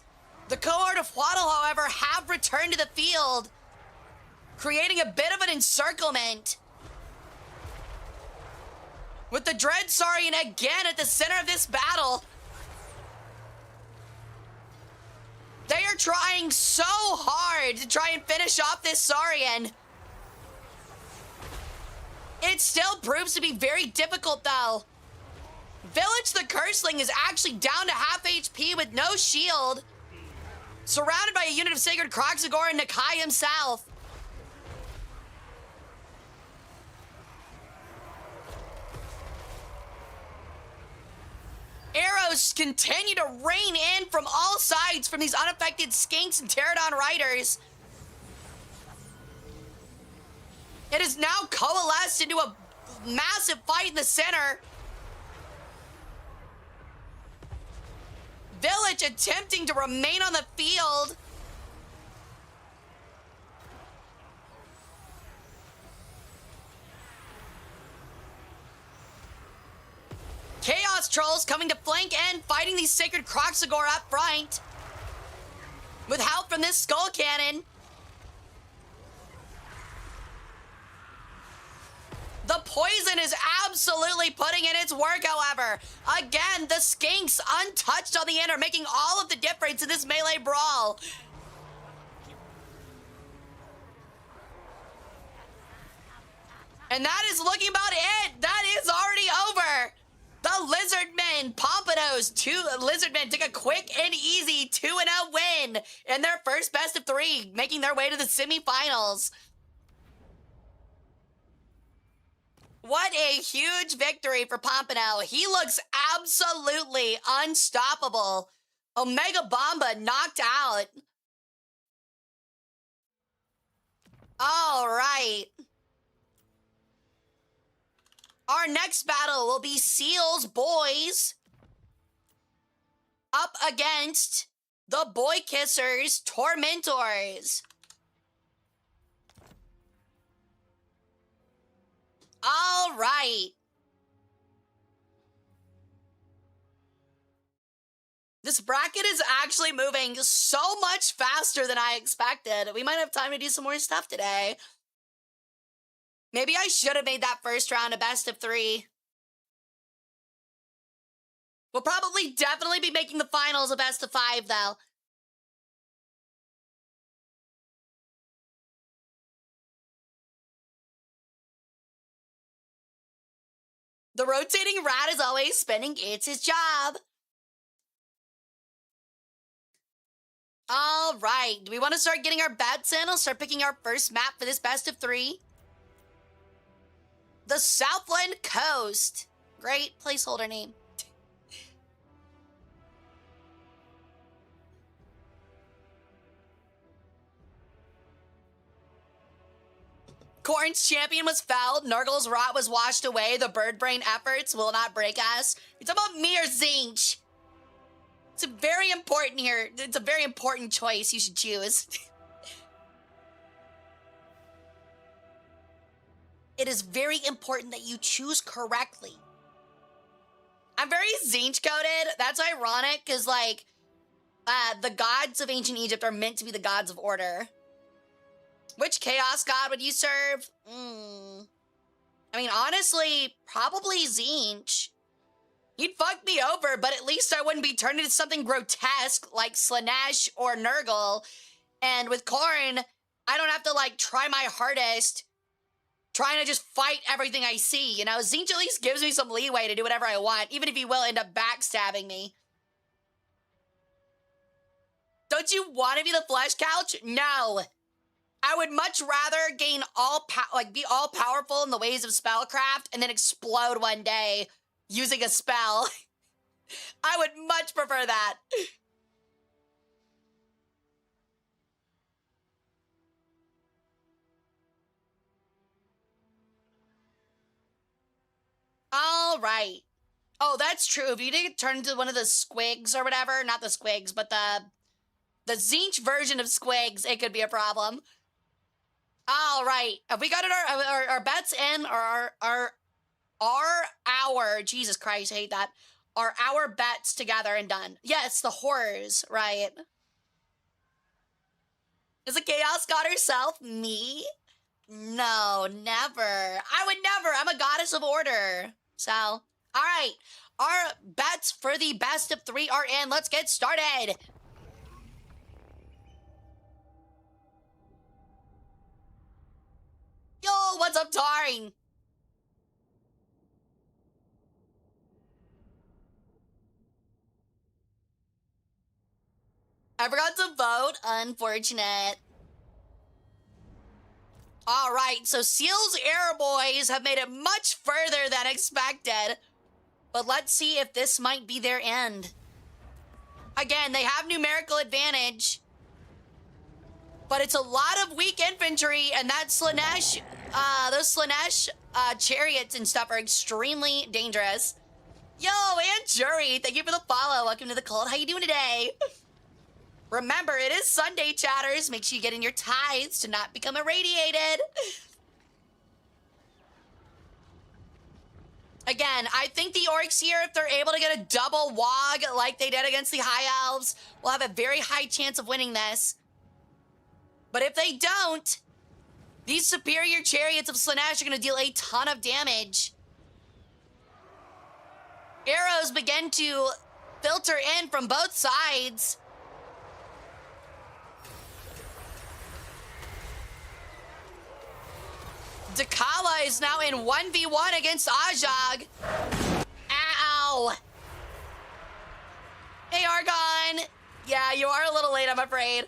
The cohort of Waddle, however, have returned to the field, creating a bit of an encirclement. With the Dread Saurian again at the center of this battle. They are trying so hard to try and finish off this Saurian. It still proves to be very difficult, though. Village the Curseling is actually down to half HP with no shield, surrounded by a unit of Sacred Kroxigor and Nakai himself. Arrows continue to rain in from all sides from these unaffected Skinks and Pterodon riders. It is now coalesced into a massive fight in the center. Village attempting to remain on the field. Chaos Trolls coming to flank and fighting these Sacred Kroxigor up front. With help from this Skull Cannon. The poison is absolutely putting in its work, however. Again, the Skinks untouched on the end are making all of the difference in this melee brawl. And that is looking about it. That is already over. The Lizardmen, Pompanos, 2 Lizardmen took a quick and easy 2-0 win in their first best of 3, making their way to the semifinals. What a huge victory for Pompano. He looks absolutely unstoppable. Omega Bomba knocked out. All right. Our next battle will be Seals Boys up against the Boy Kissers Tormentors. All right. This bracket is actually moving so much faster than I expected. We might have time to do some more stuff today. Maybe I should have made that first round a best of 3. We'll probably definitely be making the finals a best of 5, though. The rotating rat is always spinning. It's his job. All right. Do we want to start getting our bets in? I'll start picking our first map for this best of 3. The Southland Coast. Great placeholder name. Corn's champion was felled. Nurgle's rot was washed away. The bird brain efforts will not break us. You talking about me or Zinch? It's very important here. It's a very important choice you should choose. It is very important that you choose correctly. I'm very Zinch coded. That's ironic because, like, the gods of ancient Egypt are meant to be the gods of order. Which chaos god would you serve? I mean, honestly, probably Zinch. He'd fuck me over, but at least I wouldn't be turned into something grotesque like Slanesh or Nurgle. And with Corn, I don't have to, like, try my hardest trying to just fight everything I see, you know? Zinch at least gives me some leeway to do whatever I want, even if he will end up backstabbing me. Don't you want to be the flesh couch? No. I would much rather gain be all powerful in the ways of spellcraft and then explode one day using a spell. I would much prefer that. All right. Oh, that's true. If you did get turned into one of the squigs or whatever, not the squigs, but the Zinch version of squigs, it could be a problem. All right. Have we got our bets in, or our Jesus Christ, I hate that. Are our bets together and done? Yeah, it's the horrors, right? Is the chaos god herself me? No, never. I would never. I'm a goddess of order. So, all right. Our bets for the best of 3 are in. Let's get started. Yo, what's up, Tarn? I forgot to vote. Unfortunate. All right, so Seals Air Boys have made it much further than expected. But let's see if this might be their end. Again, they have numerical advantage. But it's a lot of weak infantry, and that Slanesh, those Slanesh chariots and stuff are extremely dangerous. Yo, Aunt Jury, thank you for the follow. Welcome to the cult. How you doing today? Remember, it is Sunday, chatters. Make sure you get in your tithes to not become irradiated. Again, I think the orcs here, if they're able to get a double wog like they did against the high elves, will have a very high chance of winning this. But if they don't, these superior chariots of Slanesh are going to deal a ton of damage. Arrows begin to filter in from both sides. Dakala is now in 1v1 against Ajag. Ow. Hey, Argon. Yeah, you are a little late, I'm afraid.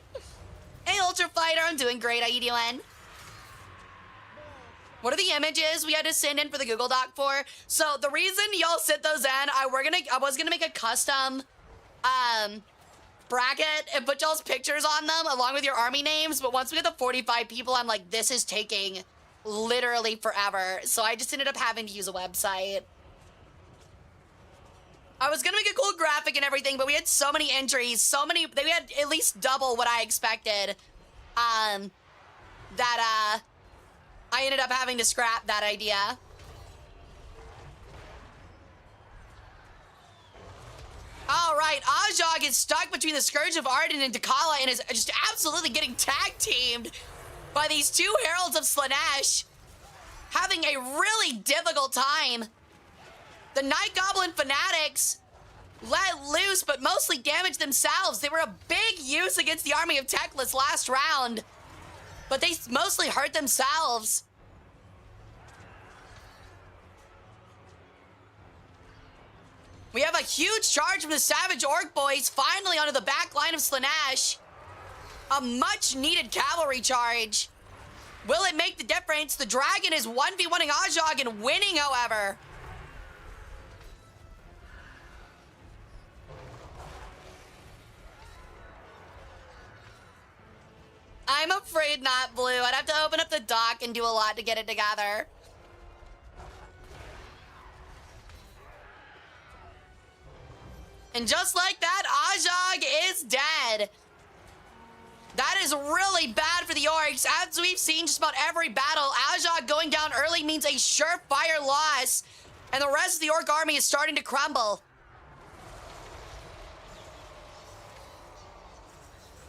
Hey, Ultra Fighter, I'm doing great. How you doing? What are the images we had to send in for the Google Doc for? So the reason y'all sent those in, I was gonna make a custom bracket and put y'all's pictures on them along with your army names, but once we get to 45 people, I'm like, this is taking literally forever. So I just ended up having to use a website. I was gonna make a cool graphic and everything, but we had so many entries, we had at least double what I expected, that I ended up having to scrap that idea. All right, Ajag is stuck between the Scourge of Arden and Dakala and is just absolutely getting tag teamed by these two Heralds of Slanesh, having a really difficult time. The Night Goblin Fanatics let loose, but mostly damaged themselves. They were a big use against the army of Teclis last round, but they mostly hurt themselves. We have a huge charge from the Savage Orc boys, finally onto the back line of Slanesh. A much-needed cavalry charge. Will it make the difference? The dragon is 1v1ing Ajag and winning, however. I'm afraid not, Blue. I'd have to open up the dock and do a lot to get it together. And just like that, Ajag is dead. That is really bad for the Orcs. As we've seen just about every battle, Ajag going down early means a surefire loss, and the rest of the Orc army is starting to crumble.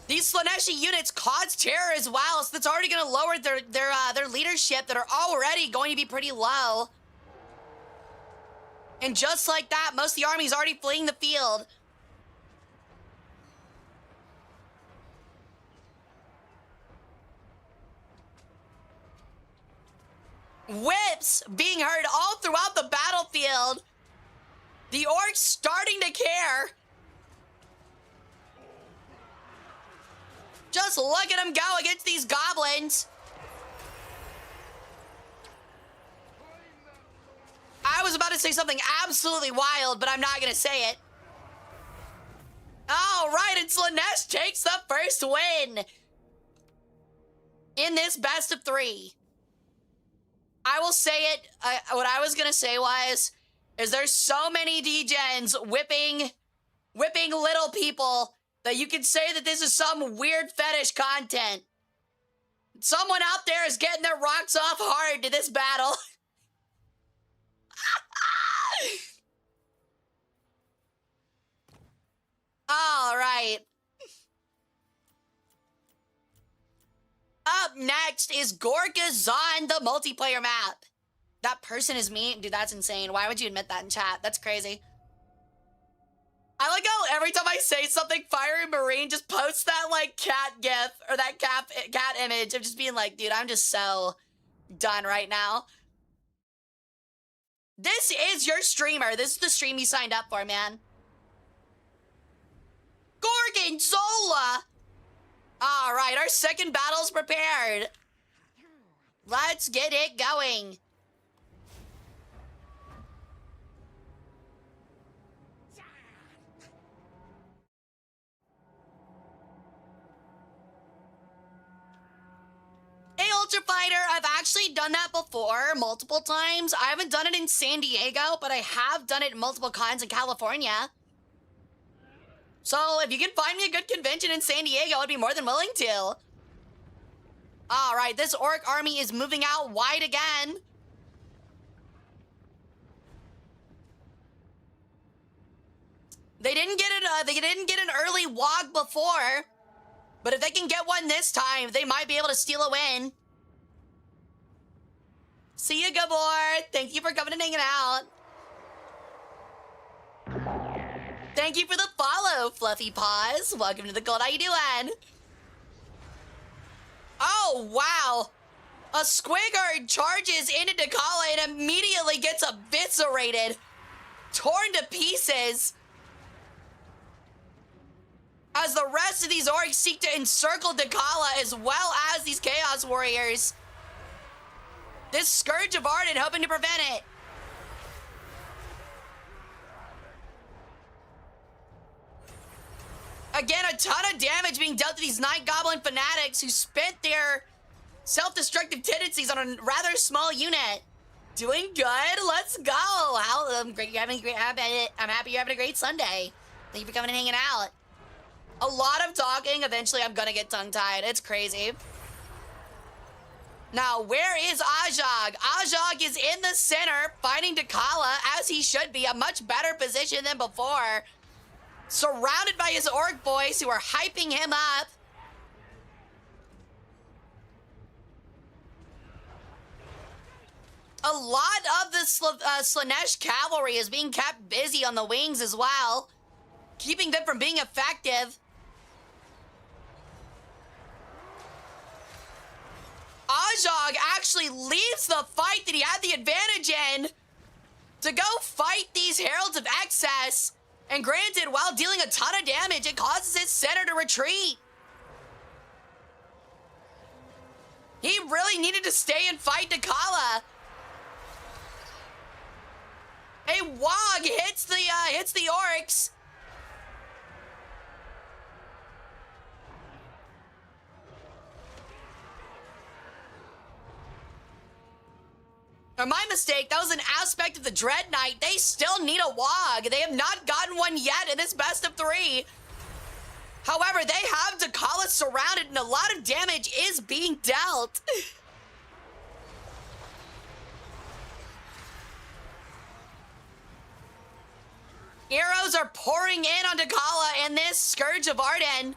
These Slaneshi units cause terror as well, so that's already going to lower their leadership that are already going to be pretty low. And just like that, most of the army is already fleeing the field. Whips being heard all throughout the battlefield. The Orcs starting to care. Just look at them go against these goblins. I was about to say something absolutely wild, but I'm not going to say it. All right, and Slanesh takes the first win in this best of 3. I will say it. What I was going to say is there's so many degens whipping little people that you can say that this is some weird fetish content. Someone out there is getting their rocks off hard to this battle. All right. Up next is Gorgazon, the multiplayer map. That person is me? Dude, that's insane. Why would you admit that in chat? That's crazy. I like how every time I say something, Fiery Marine just posts that, like, cat gif or that cat image of just being like, dude, I'm just so done right now. This is your streamer. This is the stream you signed up for, man. Gorgonzola! All right, our second battle's prepared. Let's get it going. Hey, Ultra Fighter, I've actually done that before multiple times. I haven't done it in San Diego, but I have done it multiple times in California. So if you can find me a good convention in San Diego, I'd be more than willing to. All right, this Orc army is moving out wide again. They didn't get an early walk before, but if they can get one this time, they might be able to steal a win. See you, Gabor. Thank you for coming and hanging out. Thank you for the follow, Fluffy Paws. Welcome to the gold. How you doing? Oh, wow. A Squigard charges into Dakala and immediately gets eviscerated. Torn to pieces. As the rest of these Orcs seek to encircle Dakala as well as these Chaos Warriors. This Scourge of Arden hoping to prevent it. Again, a ton of damage being dealt to these Night Goblin fanatics who spent their self-destructive tendencies on a rather small unit. Doing good. Let's go. I'm happy you're having a great Sunday. Thank you for coming and hanging out. A lot of talking. Eventually, I'm gonna get tongue-tied. It's crazy. Now, where is Ajag? Ajag is in the center, fighting Dakala, as he should be. A much better position than before. Surrounded by his orc boys who are hyping him up. A lot of the Slaanesh cavalry is being kept busy on the wings as well, keeping them from being effective. Ajag actually leaves the fight that he had the advantage in to go fight these Heralds of Excess. And granted, while dealing a ton of damage, it causes his center to retreat. He really needed to stay and fight Dakala. A Wog hits the orcs. Or my mistake, that was an aspect of the Dread Knight. They still need a Wog. They have not gotten one yet in this best of 3. However, they have Dakala surrounded and a lot of damage is being dealt. Arrows are pouring in on Dakala and this Scourge of Arden.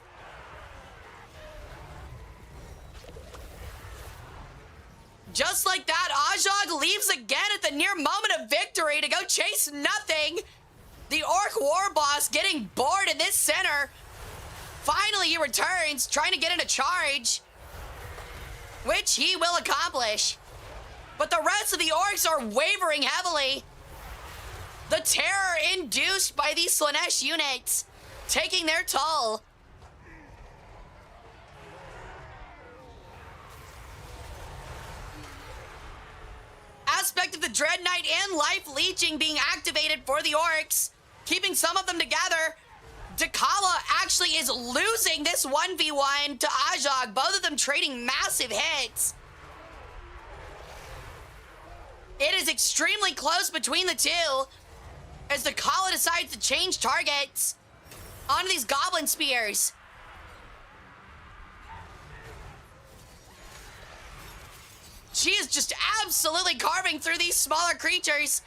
Just like that, Ajag leaves again at the near moment of victory to go chase nothing. The Orc War Boss getting bored in this center. Finally, he returns, trying to get in a charge, which he will accomplish. But the rest of the Orcs are wavering heavily. The terror induced by these Slaanesh units taking their toll. Aspect of the Dread Knight and Life Leeching being activated for the Orcs, keeping some of them together. Dakala actually is losing this 1v1 to Ajag, both of them trading massive hits. It is extremely close between the two, as Dakala decides to change targets onto these Goblin Spears. She is just absolutely carving through these smaller creatures,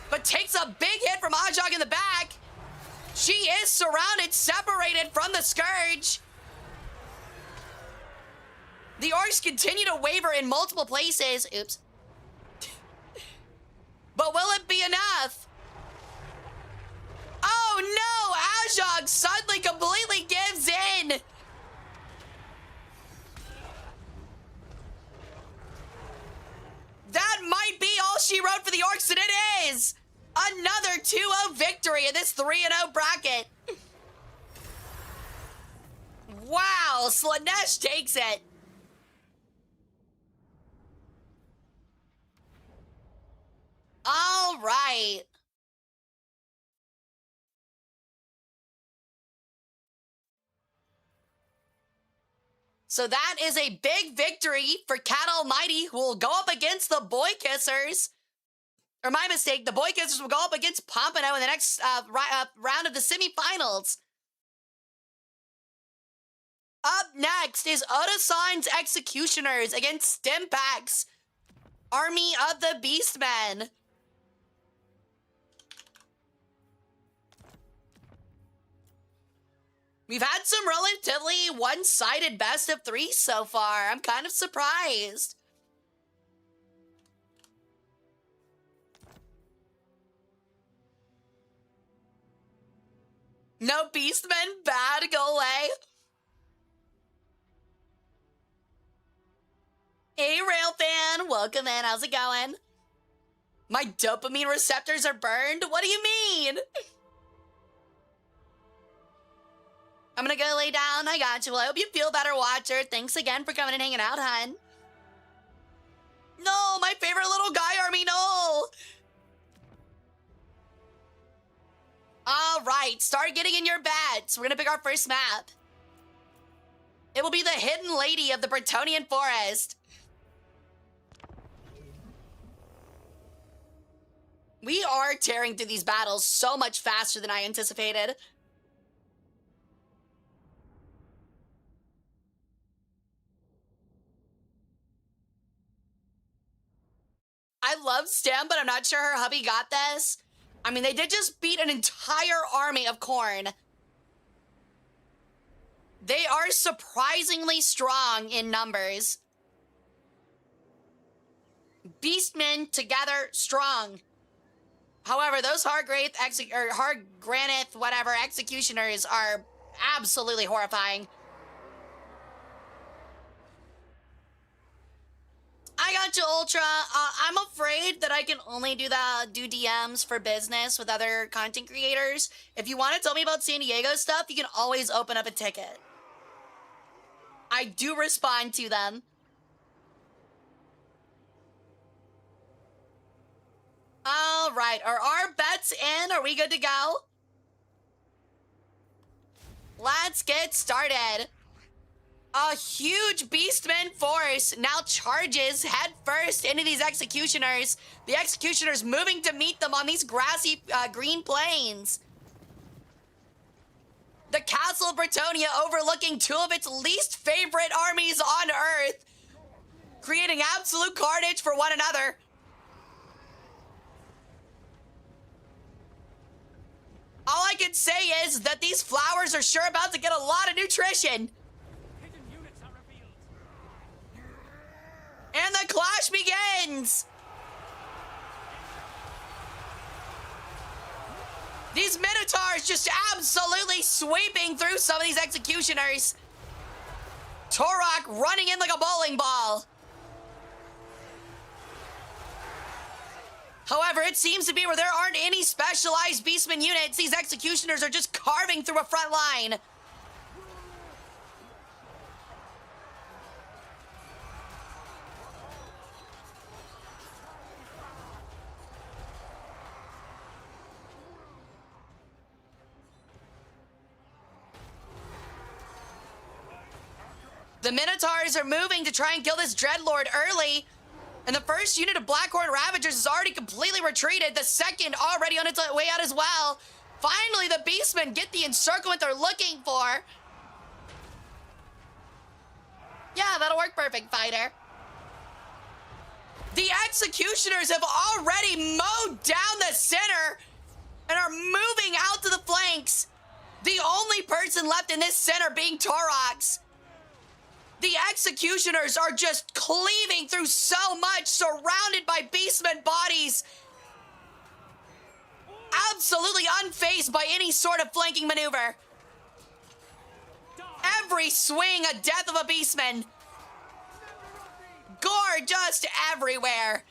but takes a big hit from Ajag in the back. She is surrounded, separated from the Scourge. The Orcs continue to waver in multiple places. Oops. But will it be enough? Oh no! Ajag suddenly completely gives in. That might be all she wrote for the Orcs, and it is! Another 2-0 victory in this 3-0 bracket. Wow, Slaanesh takes it. All right. So that is a big victory for Cat Almighty, who will go up against the Boy Kissers. Or my mistake, the Boy Kissers will go up against Pompano in the next round of the semifinals. Up next is Odasan's Executioners against Stimpak's Army of the Beastmen. We've had some relatively one-sided best of 3 so far. I'm kind of surprised. No Beastmen, bad, go away. Hey, Rail fan, welcome in, how's it going? My dopamine receptors are burned? What do you mean? I'm gonna go lay down, I got you. Well, I hope you feel better, Watcher. Thanks again for coming and hanging out, hun. No, my favorite little guy army, no! All right, start getting in your beds. We're gonna pick our first map. It will be the Hidden Lady of the Bretonian Forest. We are tearing through these battles so much faster than I anticipated. I love Stem, but I'm not sure her hubby got this. I mean, they did just beat an entire army of Khorne. They are surprisingly strong in numbers. Beastmen together strong. However, those Hard-Granith, whatever, executioners are absolutely horrifying. I got you, Ultra. I'm afraid that I can only do DMs for business with other content creators. If you want to tell me about San Diego stuff, you can always open up a ticket. I do respond to them. All right, are our bets in? Are we good to go? Let's get started. A huge Beastman force now charges head first into these executioners. The executioners moving to meet them on these grassy green plains. The Castle of Bretonia overlooking two of its least favorite armies on Earth, creating absolute carnage for one another. All I can say is that these flowers are sure about to get a lot of nutrition. Hidden units are revealed. And the clash begins. These Minotaurs just absolutely sweeping through some of these executioners. Torok running in like a bowling ball. However, it seems to be where there aren't any specialized Beastman units. These executioners are just carving through a front line. The Minotaurs are moving to try and kill this Dreadlord early. And the first unit of Blackhorn Ravagers is already completely retreated. The second already on its way out as well. Finally, the Beastmen get the encirclement they're looking for. Yeah, that'll work perfect, fighter. The Executioners have already mowed down the center and are moving out to the flanks. The only person left in this center being Torox. The Executioners are just cleaving through so much, surrounded by Beastmen bodies. Absolutely unfazed by any sort of flanking maneuver. Every swing, a death of a Beastman. Gore just everywhere.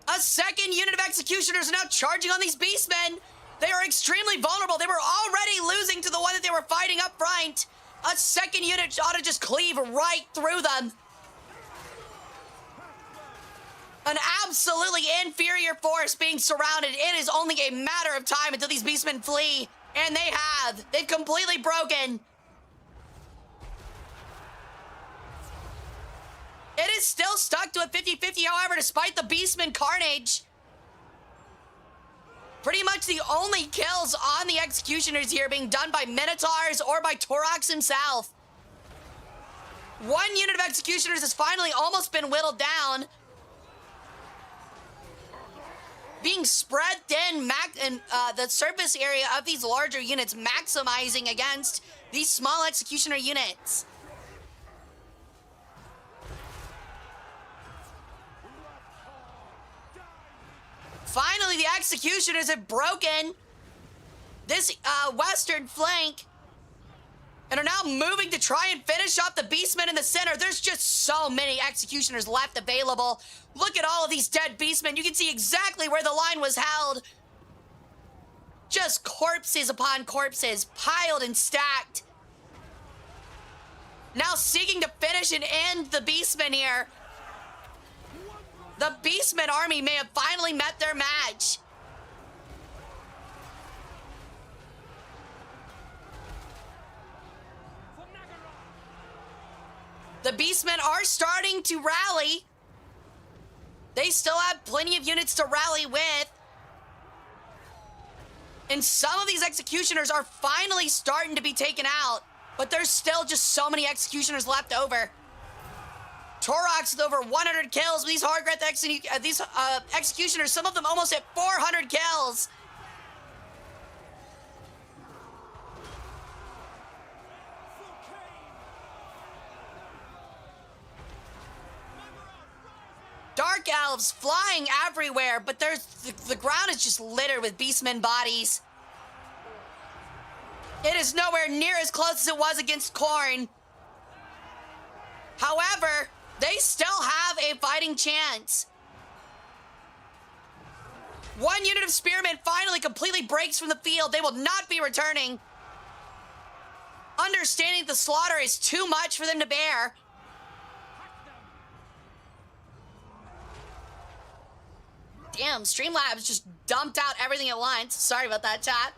A second unit of Executioners are now charging on these Beastmen. They are extremely vulnerable. They were already losing to the one that they were fighting up front. A second unit ought to just cleave right through them. An absolutely inferior force being surrounded. It is only a matter of time until these Beastmen flee. And they have. They've completely broken. It is still stuck to a 50-50, however, despite the Beastmen carnage. Pretty much the only kills on the Executioners here being done by Minotaurs or by Torox himself. One unit of Executioners has finally almost been whittled down. Being spread thin in the surface area of these larger units, maximizing against these small Executioner units. Finally, the Executioners have broken this western flank and are now moving to try and finish off the Beastmen in the center. There's just so many Executioners left available. Look at all of these dead Beastmen. You can see exactly where the line was held. Just corpses upon corpses, piled and stacked. Now seeking to finish and end the Beastmen here. The Beastmen army may have finally met their match. The Beastmen are starting to rally. They still have plenty of units to rally with. And some of these executioners are finally starting to be taken out, but there's still just so many executioners left over. Torox with over 100 kills. These Hardgreth executioners, some of them almost at 400 kills. Dark elves flying everywhere, but the ground is just littered with beastmen bodies. It is nowhere near as close as it was against Khorne. However, they still have a fighting chance. One unit of spearmen finally completely breaks from the field. They will not be returning. Understanding the slaughter is too much for them to bear. Damn, Streamlabs just dumped out everything at once. Sorry about that, chat.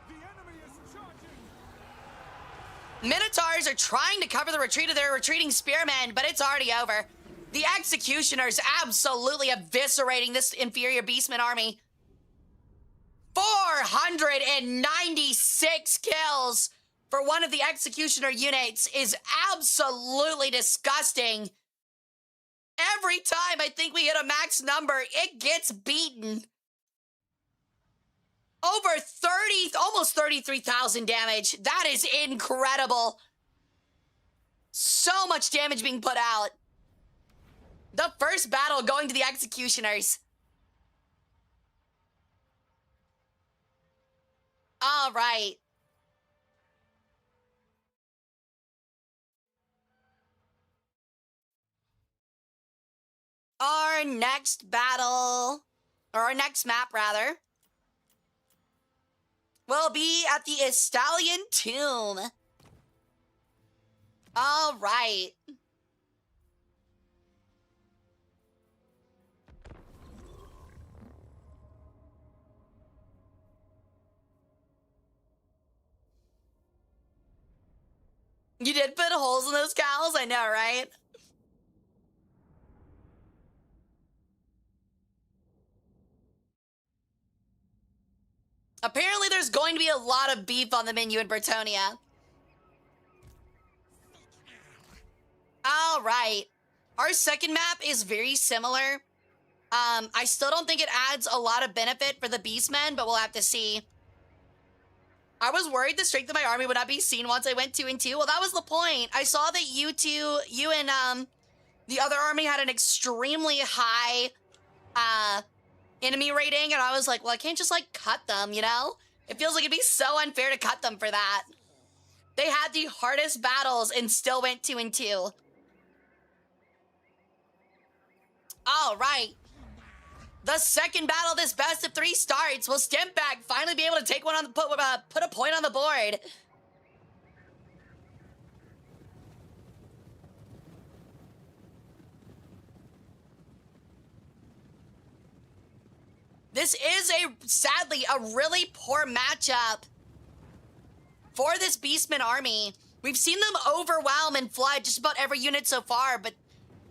The enemy is charging. Minotaurs are trying to cover the retreat of their retreating spearmen, but it's already over. The Executioners absolutely eviscerating this inferior Beastman army. 496 kills for one of the Executioner units is absolutely disgusting. Every time I think we hit a max number, it gets beaten. Over 30, almost 33,000 damage. That is incredible. So much damage being put out. The first battle going to the Executioners. All right. Our next battle, or our next map rather, will be at the Estalion Tomb. All right. You did put holes in those cows? I know, right? Apparently there's going to be a lot of beef on the menu in Bretonnia. All right. Our second map is very similar. I still don't think it adds a lot of benefit for the Beastmen, but we'll have to see. I was worried the strength of my army would not be seen once I went 2-2. Well, that was the point. I saw that you and the other army had an extremely high enemy rating, and I was like, well, I can't just like cut them, you know? It feels like it'd be so unfair to cut them for that. They had the hardest battles and still went 2-2. All right. The second battle of this best of 3 starts. Will Stimpback finally be able to take one on the put a point on the board? This is sadly a really poor matchup for this Beastman army. We've seen them overwhelm and flood just about every unit so far, but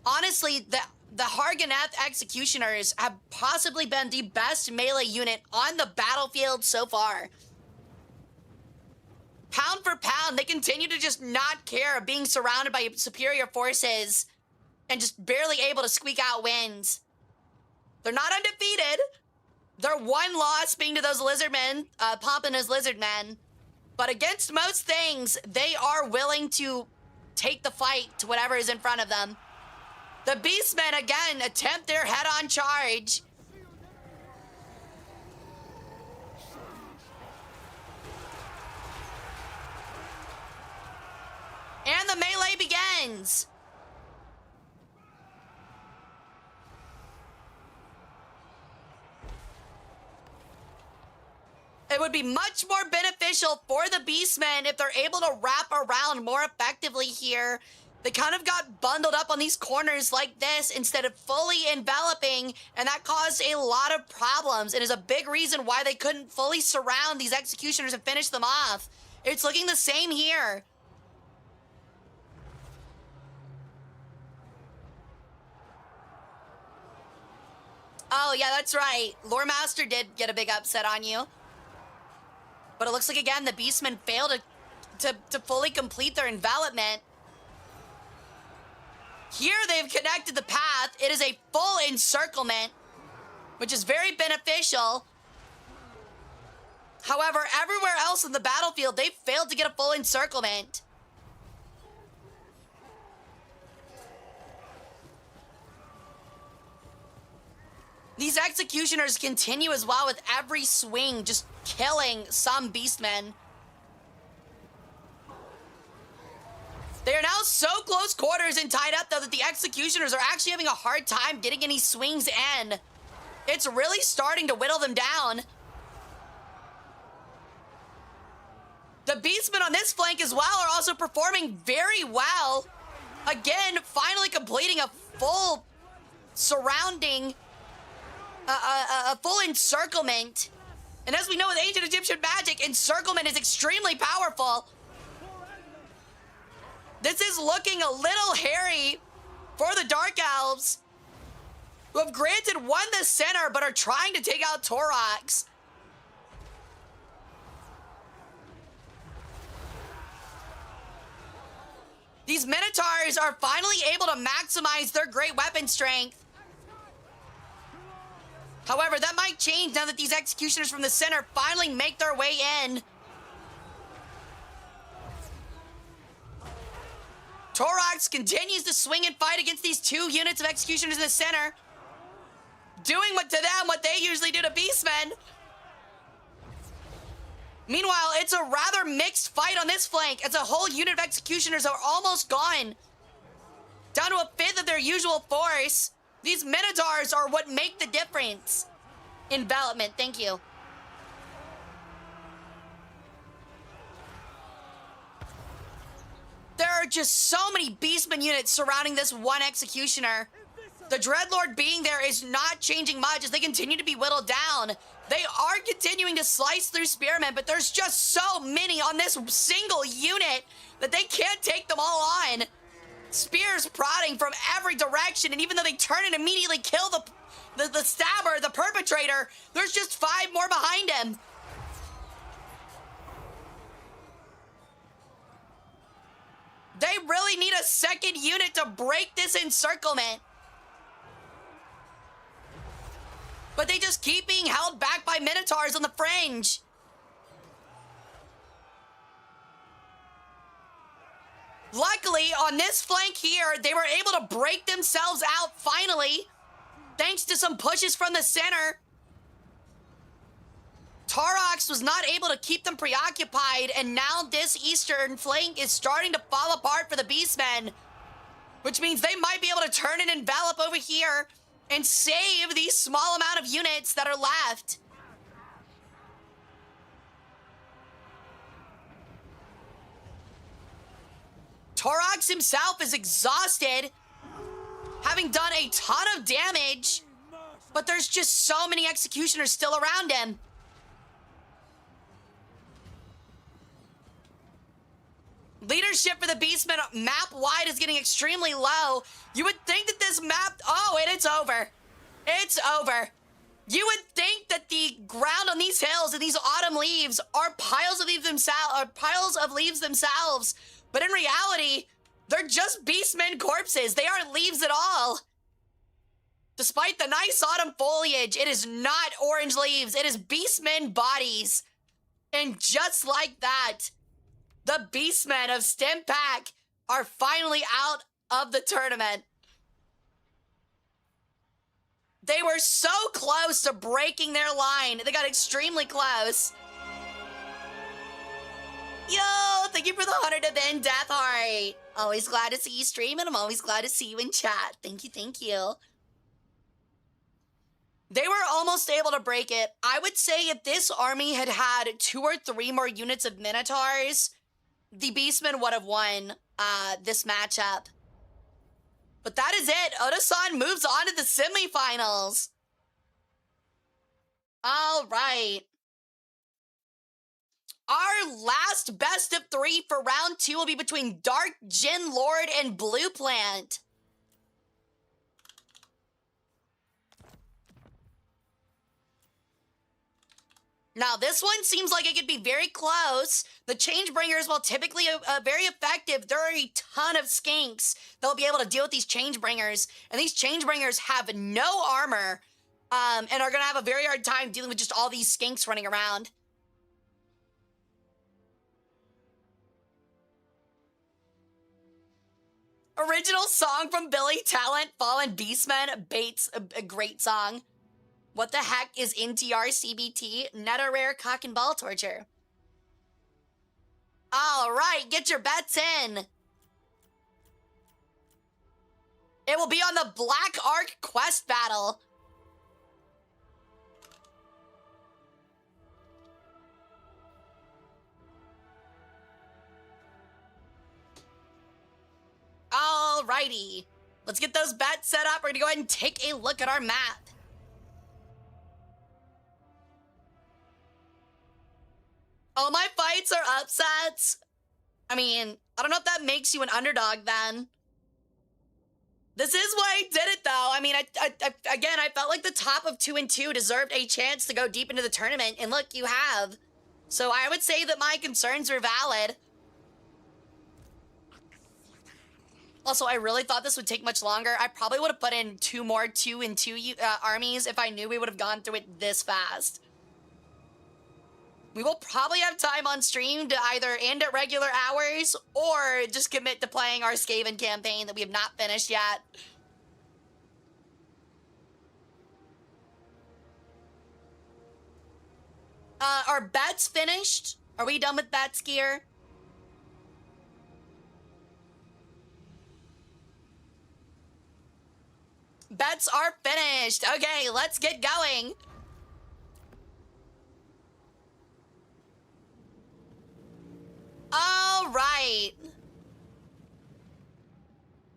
honestly, the Harganeth Executioners have possibly been the best melee unit on the battlefield so far. Pound for pound, they continue to just not care of being surrounded by superior forces and just barely able to squeak out wins. They're not undefeated. Their one loss being to those lizardmen, Pomp and his lizardmen. But against most things, they are willing to take the fight to whatever is in front of them. The Beastmen, again, attempt their head-on charge. And the melee begins. It would be much more beneficial for the Beastmen if they're able to wrap around more effectively here They kind of got bundled up on these corners like this instead of fully enveloping, and that caused a lot of problems. It is a big reason why they couldn't fully surround these executioners and finish them off. It's looking the same here. Oh, yeah, that's right. Lore Master did get a big upset on you. But it looks like, again, the Beastmen failed to fully complete their envelopment. Here, they've connected the path. It is a full encirclement, which is very beneficial. However, everywhere else in the battlefield, they failed to get a full encirclement. These executioners continue as well with every swing, just killing some beastmen. They are now so close quarters and tied up, though, that the executioners are actually having a hard time getting any swings in. It's really starting to whittle them down. The beastmen on this flank as well are also performing very well. Again, finally completing a full surrounding, a full encirclement. And as we know with ancient Egyptian magic, encirclement is extremely powerful. This is looking a little hairy for the Dark Elves, who have granted won the center but are trying to take out Torox. These Minotaurs are finally able to maximize their great weapon strength. However, that might change now that these executioners from the center finally make their way in. Torox continues to swing and fight against these two units of executioners in the center, doing to them what they usually do to beastmen. Meanwhile, it's a rather mixed fight on this flank, as a whole unit of executioners are almost gone, down to a fifth of their usual force. These Minotaurs are what make the difference. Envelopment, thank you. There are just so many beastman units surrounding this one executioner. The Dreadlord being there is not changing much as they continue to be whittled down. They are continuing to slice through spearmen, but there's just so many on this single unit that they can't take them all on. Spears prodding from every direction, and even though they turn and immediately kill the stabber, the perpetrator, there's just 5 more behind him. They really need a second unit to break this encirclement. But they just keep being held back by Minotaurs on the fringe. Luckily, on this flank here, they were able to break themselves out finally, thanks to some pushes from the center. Torox was not able to keep them preoccupied, and now this eastern flank is starting to fall apart for the Beastmen, which means they might be able to turn and envelop over here and save these small amount of units that are left. Torox himself is exhausted, having done a ton of damage, but there's just so many executioners still around him. Leadership for the Beastmen map-wide is getting extremely low. You would think that this map... Oh, and it's over. It's over. You would think that the ground on these hills and these autumn leaves are piles of leaves themselves. But in reality, they're just Beastmen corpses. They aren't leaves at all. Despite the nice autumn foliage, it is not orange leaves. It is Beastmen bodies. And just like that, the Beastmen of Stimpak are finally out of the tournament. They were so close to breaking their line. They got extremely close. Yo, thank you for the 100 to Ben Deathheart. Always glad to see you stream, and I'm always glad to see you in chat. Thank you, thank you. They were almost able to break it. I would say if this army had had 2 or 3 more units of Minotaurs, the Beastmen would have won this matchup. But that is it. Oda-san moves on to the semifinals. All right. Our last best of 3 for round 2 will be between Dark Djinn Lord and Blue Plant. Now, this one seems like it could be very close. The Changebringers, while typically very effective, there are a ton of skinks that'll be able to deal with these Changebringers. And these Changebringers have no armor and are going to have a very hard time dealing with just all these skinks running around. Original song from Billy Talent, Fallen Beastmen, Bates, a great song. What the heck is NTR CBT? Not a rare cock and ball torture. All right, get your bets in. It will be on the Black Ark quest battle. All righty. Let's get those bets set up. We're going to go ahead and take a look at our map. All my fights are upsets. I mean, I don't know if that makes you an underdog then. This is why I did it though. I mean, again, I felt like the top of 2 and 2 deserved a chance to go deep into the tournament. And look, you have. So I would say that my concerns are valid. Also, I really thought this would take much longer. I probably would have put in 2 more 2 and 2 armies if I knew we would have gone through it this fast. We will probably have time on stream to either end at regular hours or just commit to playing our Skaven campaign that we have not finished yet. Are bets finished? Are we done with bets gear? Bets are finished. Okay, let's get going. All right.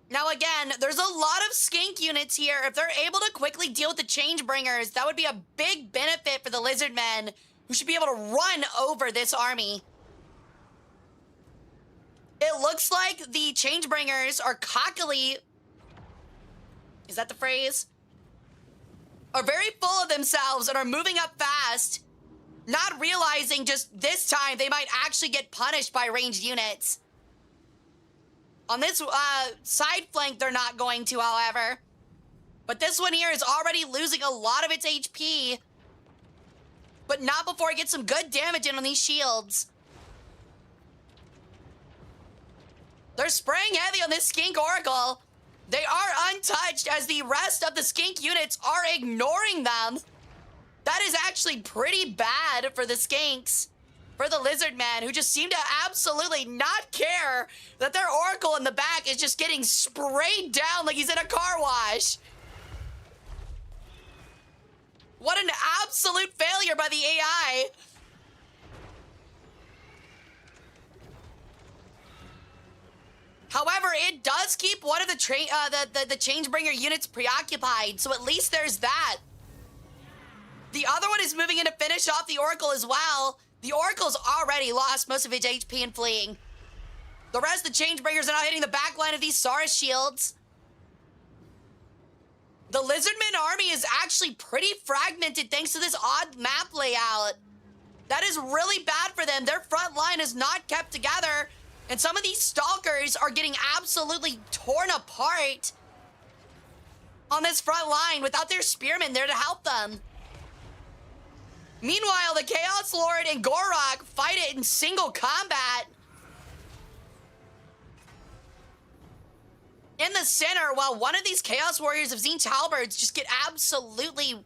Now again, there's a lot of skink units here. If they're able to quickly deal with the Changebringers, that would be a big benefit for the Lizardmen, who should be able to run over this army. It looks like the Changebringers are cockily... Is that the phrase? Are very full of themselves and are moving up fast, not realizing just this time they might actually get punished by ranged units. On this side flank, they're not going to, however. But this one here is already losing a lot of its HP, but not before it gets some good damage in on these shields. They're spraying heavy on this Skink Oracle. They are untouched as the rest of the Skink units are ignoring them. That is actually pretty bad for the Skinks, for the Lizardmen, who just seem to absolutely not care that their Oracle in the back is just getting sprayed down like he's in a car wash. What an absolute failure by the AI. However, it does keep one of the Changebringer units preoccupied, so at least there's that. The other one is moving in to finish off the Oracle as well. The Oracle's already lost most of its HP in fleeing. The rest of the Changebringers are now hitting the back line of these Saurus shields. The Lizardman army is actually pretty fragmented thanks to this odd map layout. That is really bad for them. Their front line is not kept together, and some of these Stalkers are getting absolutely torn apart on this front line without their Spearmen there to help them. Meanwhile, the Chaos Lord and Gorok fight it in single combat. In the center, while one of these Chaos Warriors of Tzeentch Halberds just get absolutely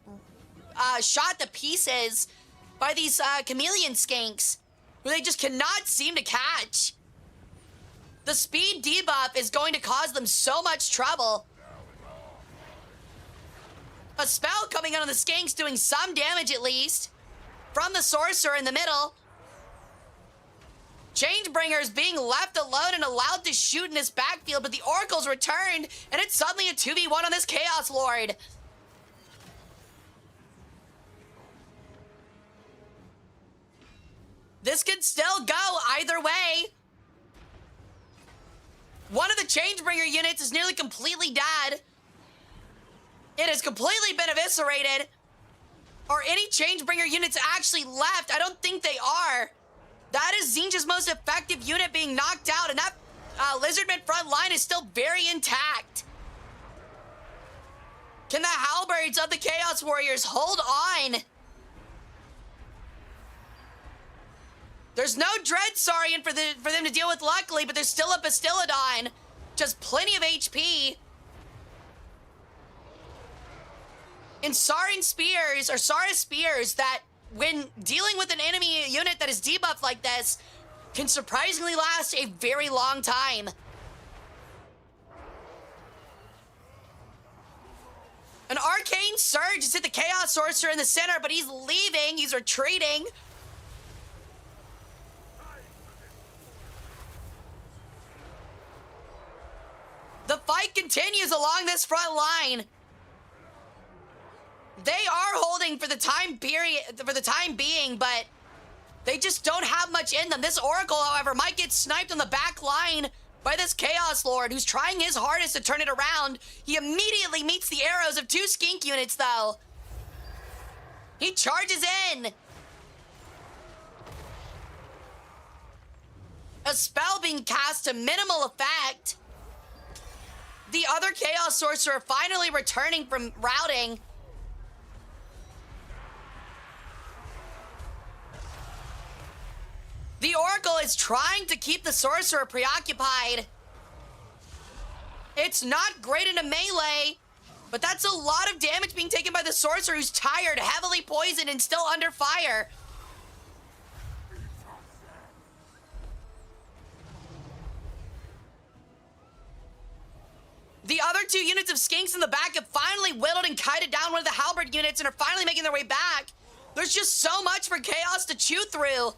shot to pieces by these chameleon skinks, who they just cannot seem to catch. The speed debuff is going to cause them so much trouble. A spell coming out on the skinks doing some damage at least from the sorcerer in the middle. Changebringers being left alone and allowed to shoot in this backfield, but the Oracle's returned, and it's suddenly a 2v1 on this Chaos Lord. This could still go either way. One of the Changebringer units is nearly completely dead. It has completely been eviscerated. Are any Changebringer units actually left? I don't think they are. That is Zinja's most effective unit being knocked out, and that Lizardman front line is still very intact. Can the Halberds of the Chaos Warriors hold on? There's no Dread Saurian for them to deal with, luckily, but there's still a Bastillodon. Just plenty of HP. And Sarin Spears, or Sara Spears, that when dealing with an enemy unit that is debuffed like this, can surprisingly last a very long time. An Arcane Surge has hit the Chaos Sorcerer in the center, but he's leaving, he's retreating. The fight continues along this front line. They are holding for the time being, but they just don't have much in them. This Oracle, however, might get sniped on the back line by this Chaos Lord, who's trying his hardest to turn it around. He immediately meets the arrows of 2 Skink units, though. He charges in. A spell being cast to minimal effect. The other Chaos Sorcerer finally returning from routing. The Oracle is trying to keep the Sorcerer preoccupied. It's not great in a melee, but that's a lot of damage being taken by the Sorcerer, who's tired, heavily poisoned, and still under fire. The other 2 units of Skinks in the back have finally whittled and kited down one of the Halberd units and are finally making their way back. There's just so much for Chaos to chew through.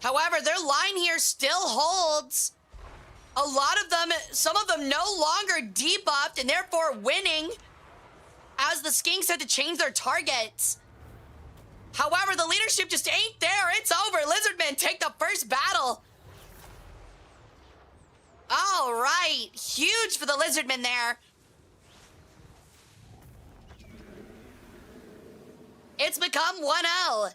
However, their line here still holds. A lot of them, some of them no longer debuffed and therefore winning, as the Skinks had to change their targets. However, the leadership just ain't there. It's over. Lizardmen take the first battle. All right. Huge for the Lizardmen there. It's become 1-0.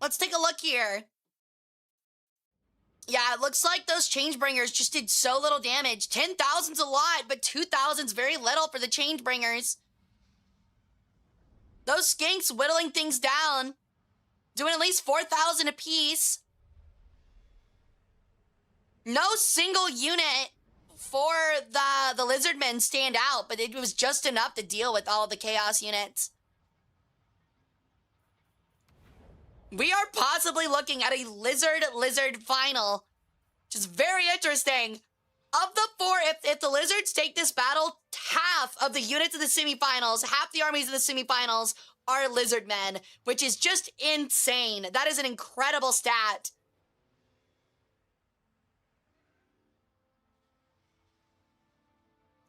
Let's take a look here. Yeah, it looks like those Changebringers just did so little damage. 10,000's a lot, but 2,000's very little for the Changebringers. Those Skinks whittling things down, doing at least 4,000 apiece. No single unit for the Lizardmen stand out, but it was just enough to deal with all the Chaos units. We are possibly looking at a Lizard final, which is very interesting. Of the 4, if the Lizards take this battle, half of the units in the semifinals, half the armies in the semifinals are Lizardmen, which is just insane. That is an incredible stat.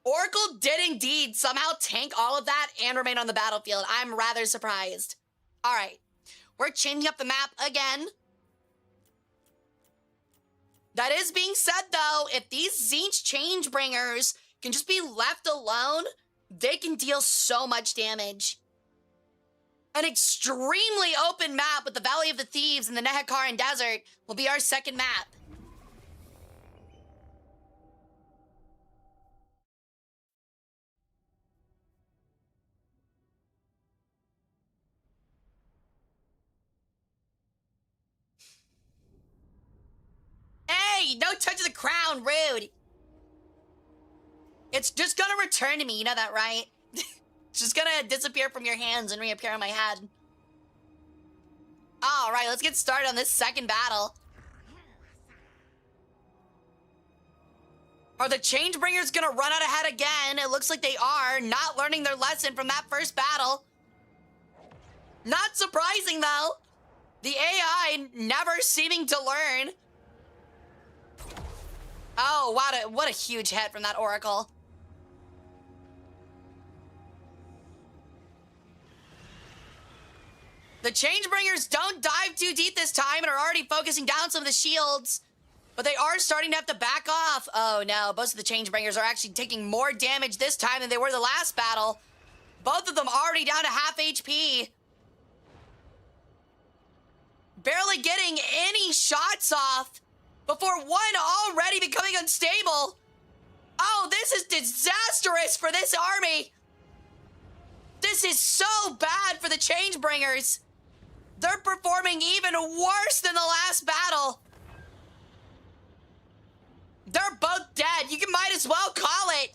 Oracle did indeed somehow tank all of that and remain on the battlefield. I'm rather surprised. All right, we're changing up the map again. That is being said, though, if these Tzeentch Changebringers can just be left alone, they can deal so much damage. An extremely open map with the Valley of the Thieves and the Nehekaran Desert will be our second map. Hey, no touch of the crown, rude. It's just gonna return to me, you know that, right? It's just gonna disappear from your hands and reappear on my head. All right, let's get started on this second battle. Are the Changebringers gonna run out ahead again? It looks like they are, not learning their lesson from that first battle. Not surprising, though. The AI never seeming to learn. Oh, wow, what a huge hit from that Oracle. The Changebringers don't dive too deep this time and are already focusing down some of the shields. But they are starting to have to back off. Oh no, most of the Changebringers are actually taking more damage this time than they were the last battle. Both of them already down to half HP. Barely getting any shots off before one already becoming unstable. Oh, this is disastrous for this army. This is so bad for the Changebringers. They're performing even worse than the last battle. They're both dead. You might as well call it.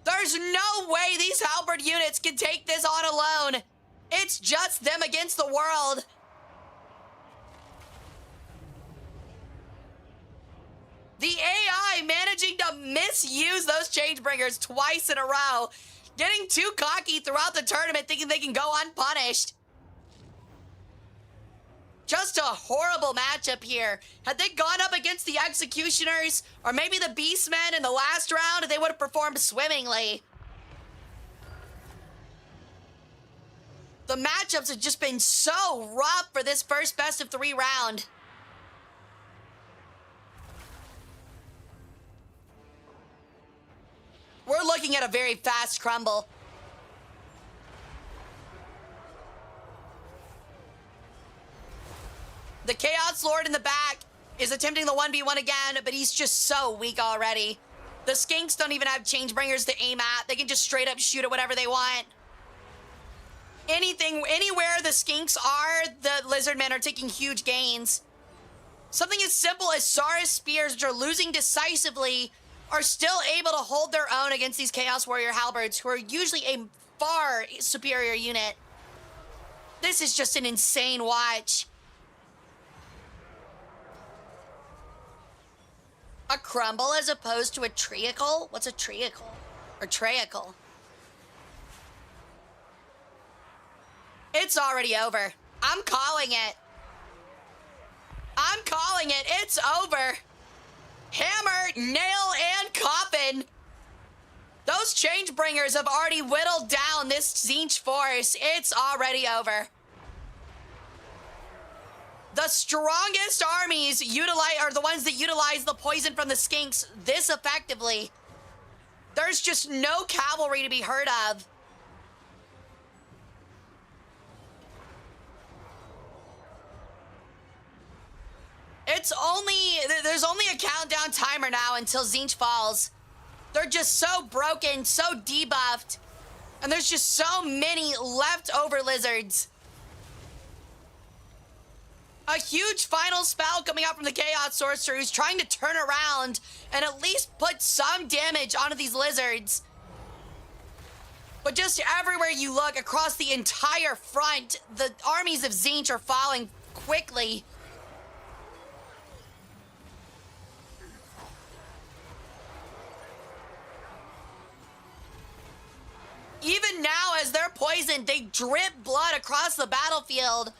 There's no way these halberd units can take this on alone. It's just them against the world. The AI managing to misuse those Changebringers twice in a row, getting too cocky throughout the tournament, thinking they can go unpunished. Just a horrible matchup here. Had they gone up against the Executioners, or maybe the Beastmen in the last round, they would have performed swimmingly. The matchups have just been so rough for this first best-of-3 round. We're looking at a very fast crumble. The Chaos Lord in the back is attempting the 1v1 again, but he's just so weak already. The Skinks don't even have Changebringers to aim at. They can just straight up shoot at whatever they want. Anywhere the Skinks are, the Lizardmen are taking huge gains. Something as simple as Saurus Spears, which are losing decisively, are still able to hold their own against these Chaos Warrior Halberds, who are usually a far superior unit. This is just an insane watch. A crumble as opposed to a treacle? What's a treacle? Or treacle? It's already over. I'm calling it. I'm calling it. It's over. Hammer, nail, and coffin. Those Changebringers have already whittled down this Tzeentch force. It's already over. The strongest armies are the ones that utilize the poison from the Skinks this effectively. There's just no cavalry to be heard of. There's only a countdown timer now until Tzeentch falls. They're just so broken, so debuffed, and there's just so many leftover lizards. A huge final spell coming out from the Chaos Sorcerer, who's trying to turn around and at least put some damage onto these lizards. But just everywhere you look across the entire front, the armies of Tzeentch are falling quickly. Even now, as they're poisoned, they drip blood across the battlefield.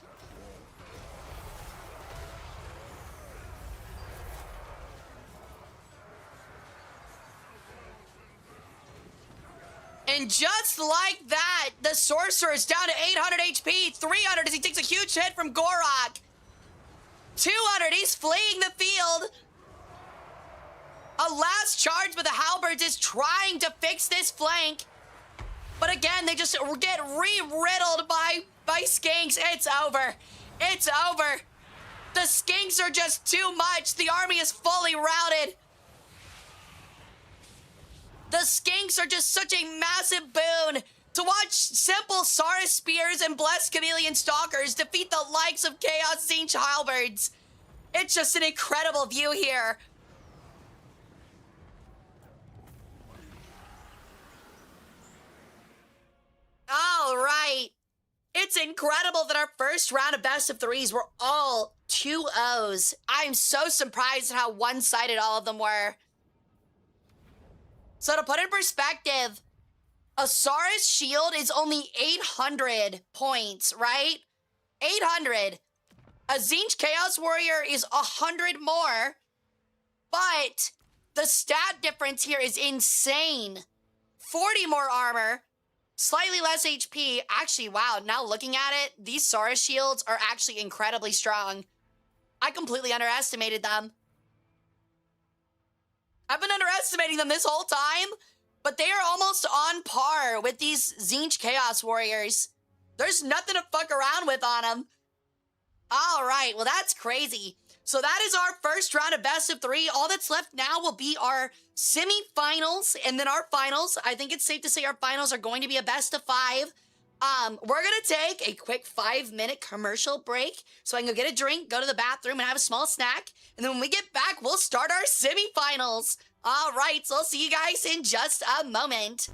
And just like that, the Sorcerer is down to 800 HP, 300 as he takes a huge hit from Gorok. 200, he's fleeing the field. A last charge with the Halberds is trying to fix this flank. But again, they just get re-riddled by Skinks. It's over. It's over. The Skinks are just too much. The army is fully routed. The Skinks are just such a massive boon. To watch simple Saurus Spears and Blessed Chameleon Stalkers defeat the likes of Chaos Tzeentch Halberds. It's just an incredible view here. All right. It's incredible that our first round of best of threes were all 2-0s. I'm so surprised at how one-sided all of them were. So to put in perspective, a Saurus shield is only 800 points, right? 800. A Tzeentch Chaos Warrior is 100 more, but the stat difference here is insane. 40 more armor, slightly less HP. Actually, wow, now looking at it, these Saurus shields are actually incredibly strong. I completely underestimated them. I've been underestimating them this whole time, but they are almost on par with these Tzeentch Chaos Warriors. There's nothing to fuck around with on them. All right, well, that's crazy. So that is our first round of best of 3. All that's left now will be our semifinals and then our finals. I think it's safe to say our finals are going to be a best of 5. We're gonna take a quick 5-minute commercial break so I can go get a drink, go to the bathroom, and have a small snack. And then when we get back, we'll start our semifinals. All right, so I'll see you guys in just a moment.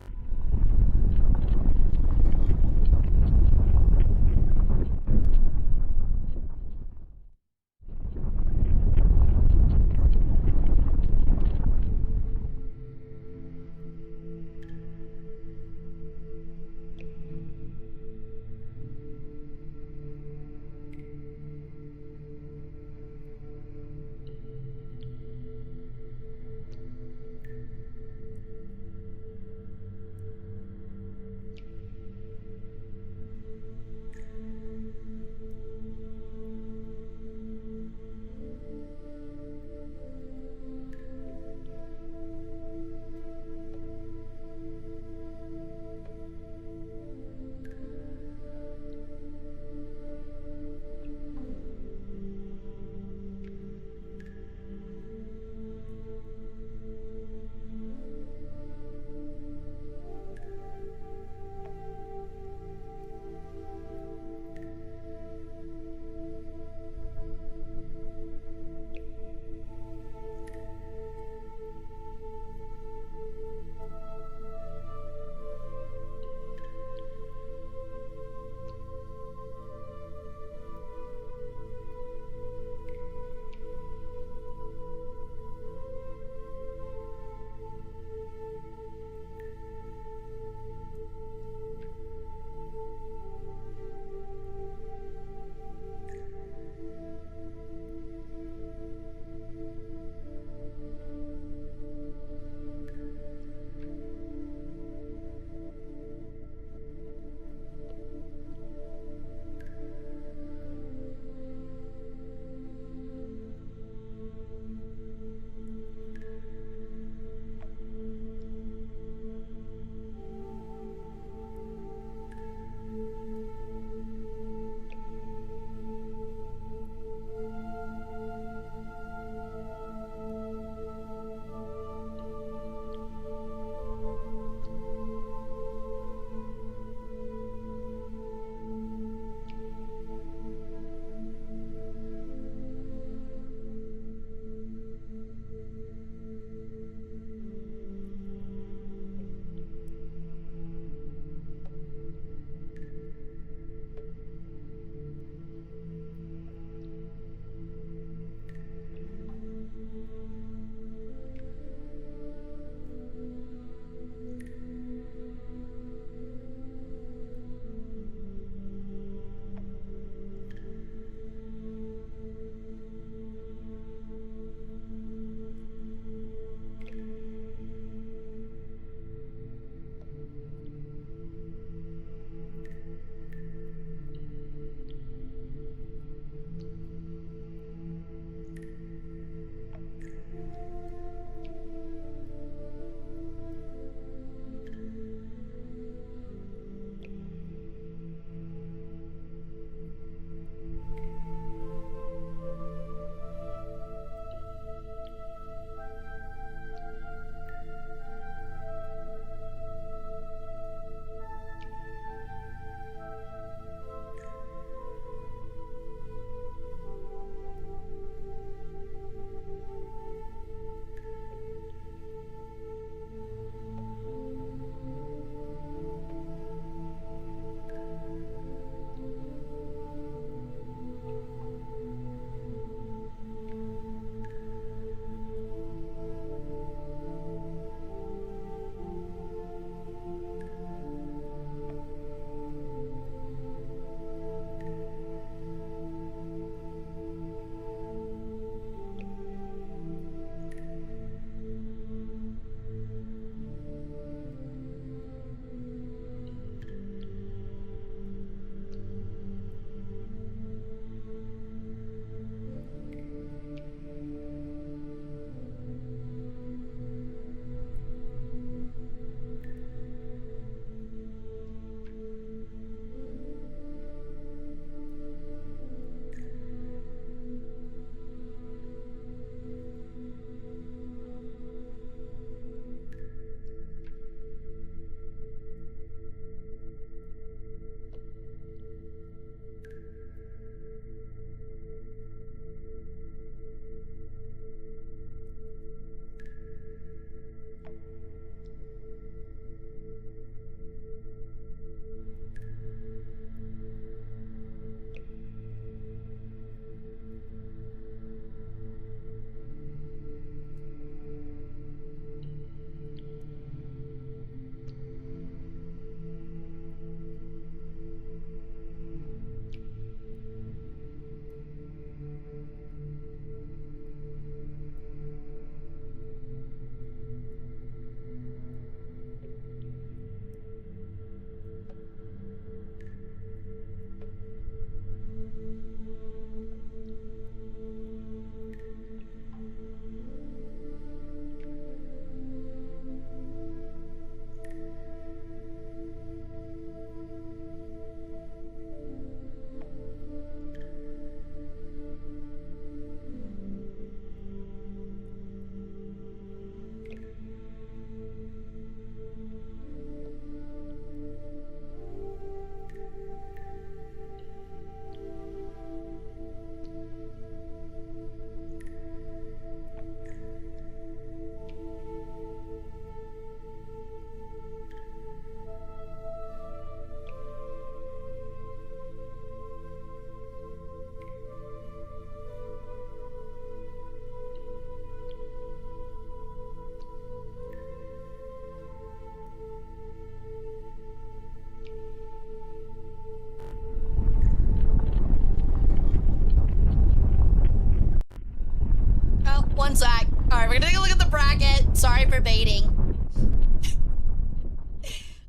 1 sec. All right, we're gonna take a look at the bracket. Sorry for baiting.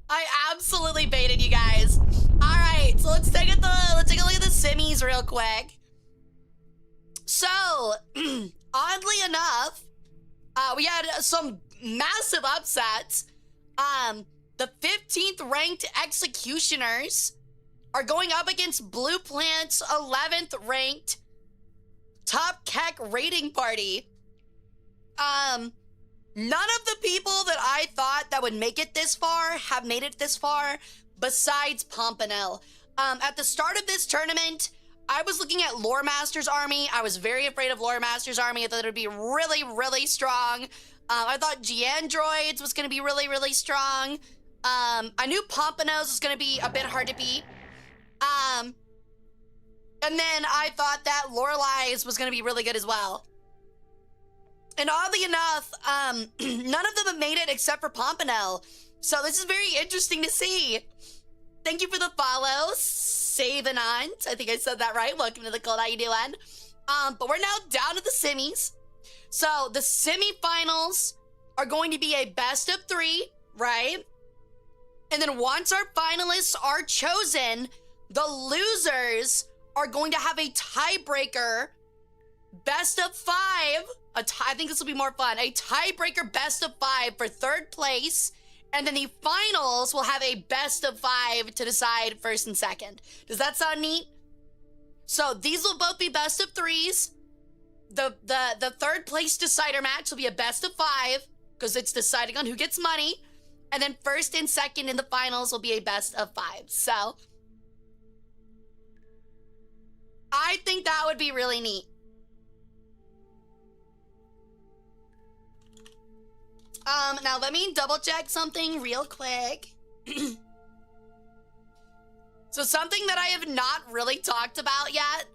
I absolutely baited you guys. All right, so let's take a look at the semis real quick. So, oddly enough, we had some massive upsets. The 15th ranked Executioners are going up against Blue Plant's 11th ranked Top Keck Raiding Party. None of the people that I thought that would make it this far have made it this far, besides Pompano. At the start of this tournament, I was looking at Lore Master's army. I was very afraid of Lore Master's army. I thought it would be really, really strong. I thought Giandroids was going to be really, really strong. I knew Pompanos was going to be a bit hard to beat. And then I thought that Lorelai's was going to be really good as well. And oddly enough, none of them have made it except for Pompano. So this is very interesting to see. Thank you for the follow, Savenant. I think I said that right. Welcome to the cult. How you doing? But we're now down to the semis. So the semifinals are going to be a best of 3, right? And then once our finalists are chosen, the losers are going to have a tiebreaker best of 5. I think this will be more fun. A tiebreaker best of 5 for 3rd place. And then the finals will have a best of 5 to decide 1st and 2nd. Does that sound neat? So these will both be best of 3s. The 3rd place decider match will be a best of 5 because it's deciding on who gets money. And then 1st and 2nd in the finals will be a best of 5. So I think that would be really neat. Now let me double check something real quick. So something that I have not really talked about yet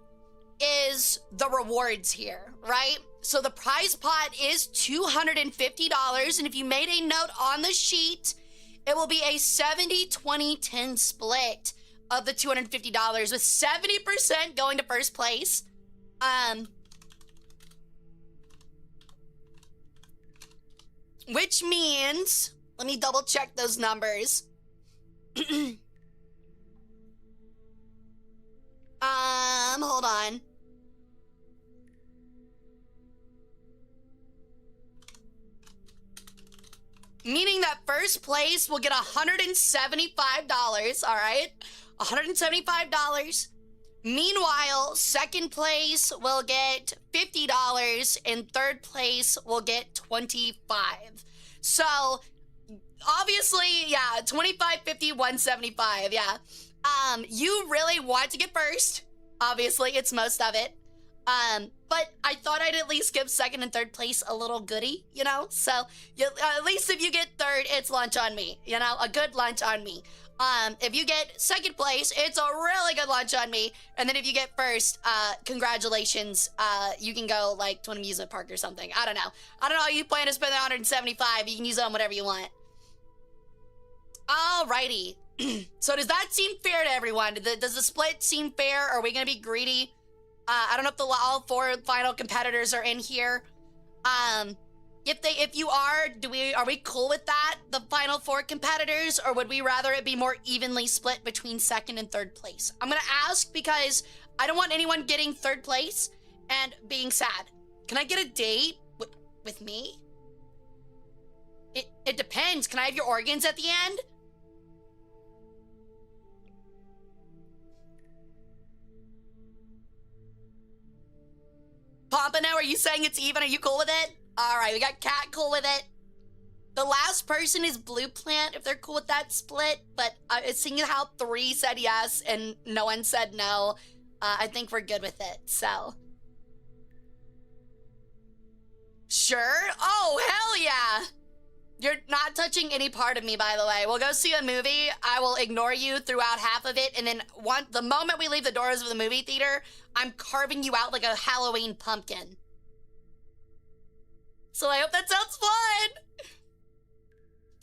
is the rewards here, right? So the prize pot is $250, and if you made a note on the sheet, it will be a 70-20-10 split of the $250, with 70% going to 1st place. Which means, let me double check those numbers. Hold on. Meaning that 1st place will get $175, all right? $175. Meanwhile, 2nd place will get $50 and 3rd place will get $25. So obviously, yeah, 25, 50, 175, yeah. You really want to get 1st. Obviously, it's most of it. But I thought I'd at least give 2nd and 3rd place a little goodie, you know? So at least if you get 3rd, it's lunch on me, you know? A good lunch on me. If you get 2nd place, it's a really good lunch on me. And then if you get 1st, congratulations. You can go like to an amusement park or something. I don't know how you plan to spend the 175. You can use it on whatever you want. Alrighty. So does that seem fair to everyone? Does the split seem fair? Are we gonna be greedy? I don't know if all 4 final competitors are in here. If you are we cool with that, the final 4 competitors, or would we rather it be more evenly split between 2nd and 3rd place? I'm gonna ask because I don't want anyone getting 3rd place and being sad. Can I get a date with me? It depends. Can I have your organs at the end? Pompano, are you saying it's even? Are you cool with it? All right, we got Cat cool with it. The last person is Blue Plant, if they're cool with that split, but seeing how 3 said yes and no one said no, I think we're good with it, so. Sure? Oh, hell yeah! You're not touching any part of me, by the way. We'll go see a movie. I will ignore you throughout half of it, and then the moment we leave the doors of the movie theater, I'm carving you out like a Halloween pumpkin. So I hope that sounds fun.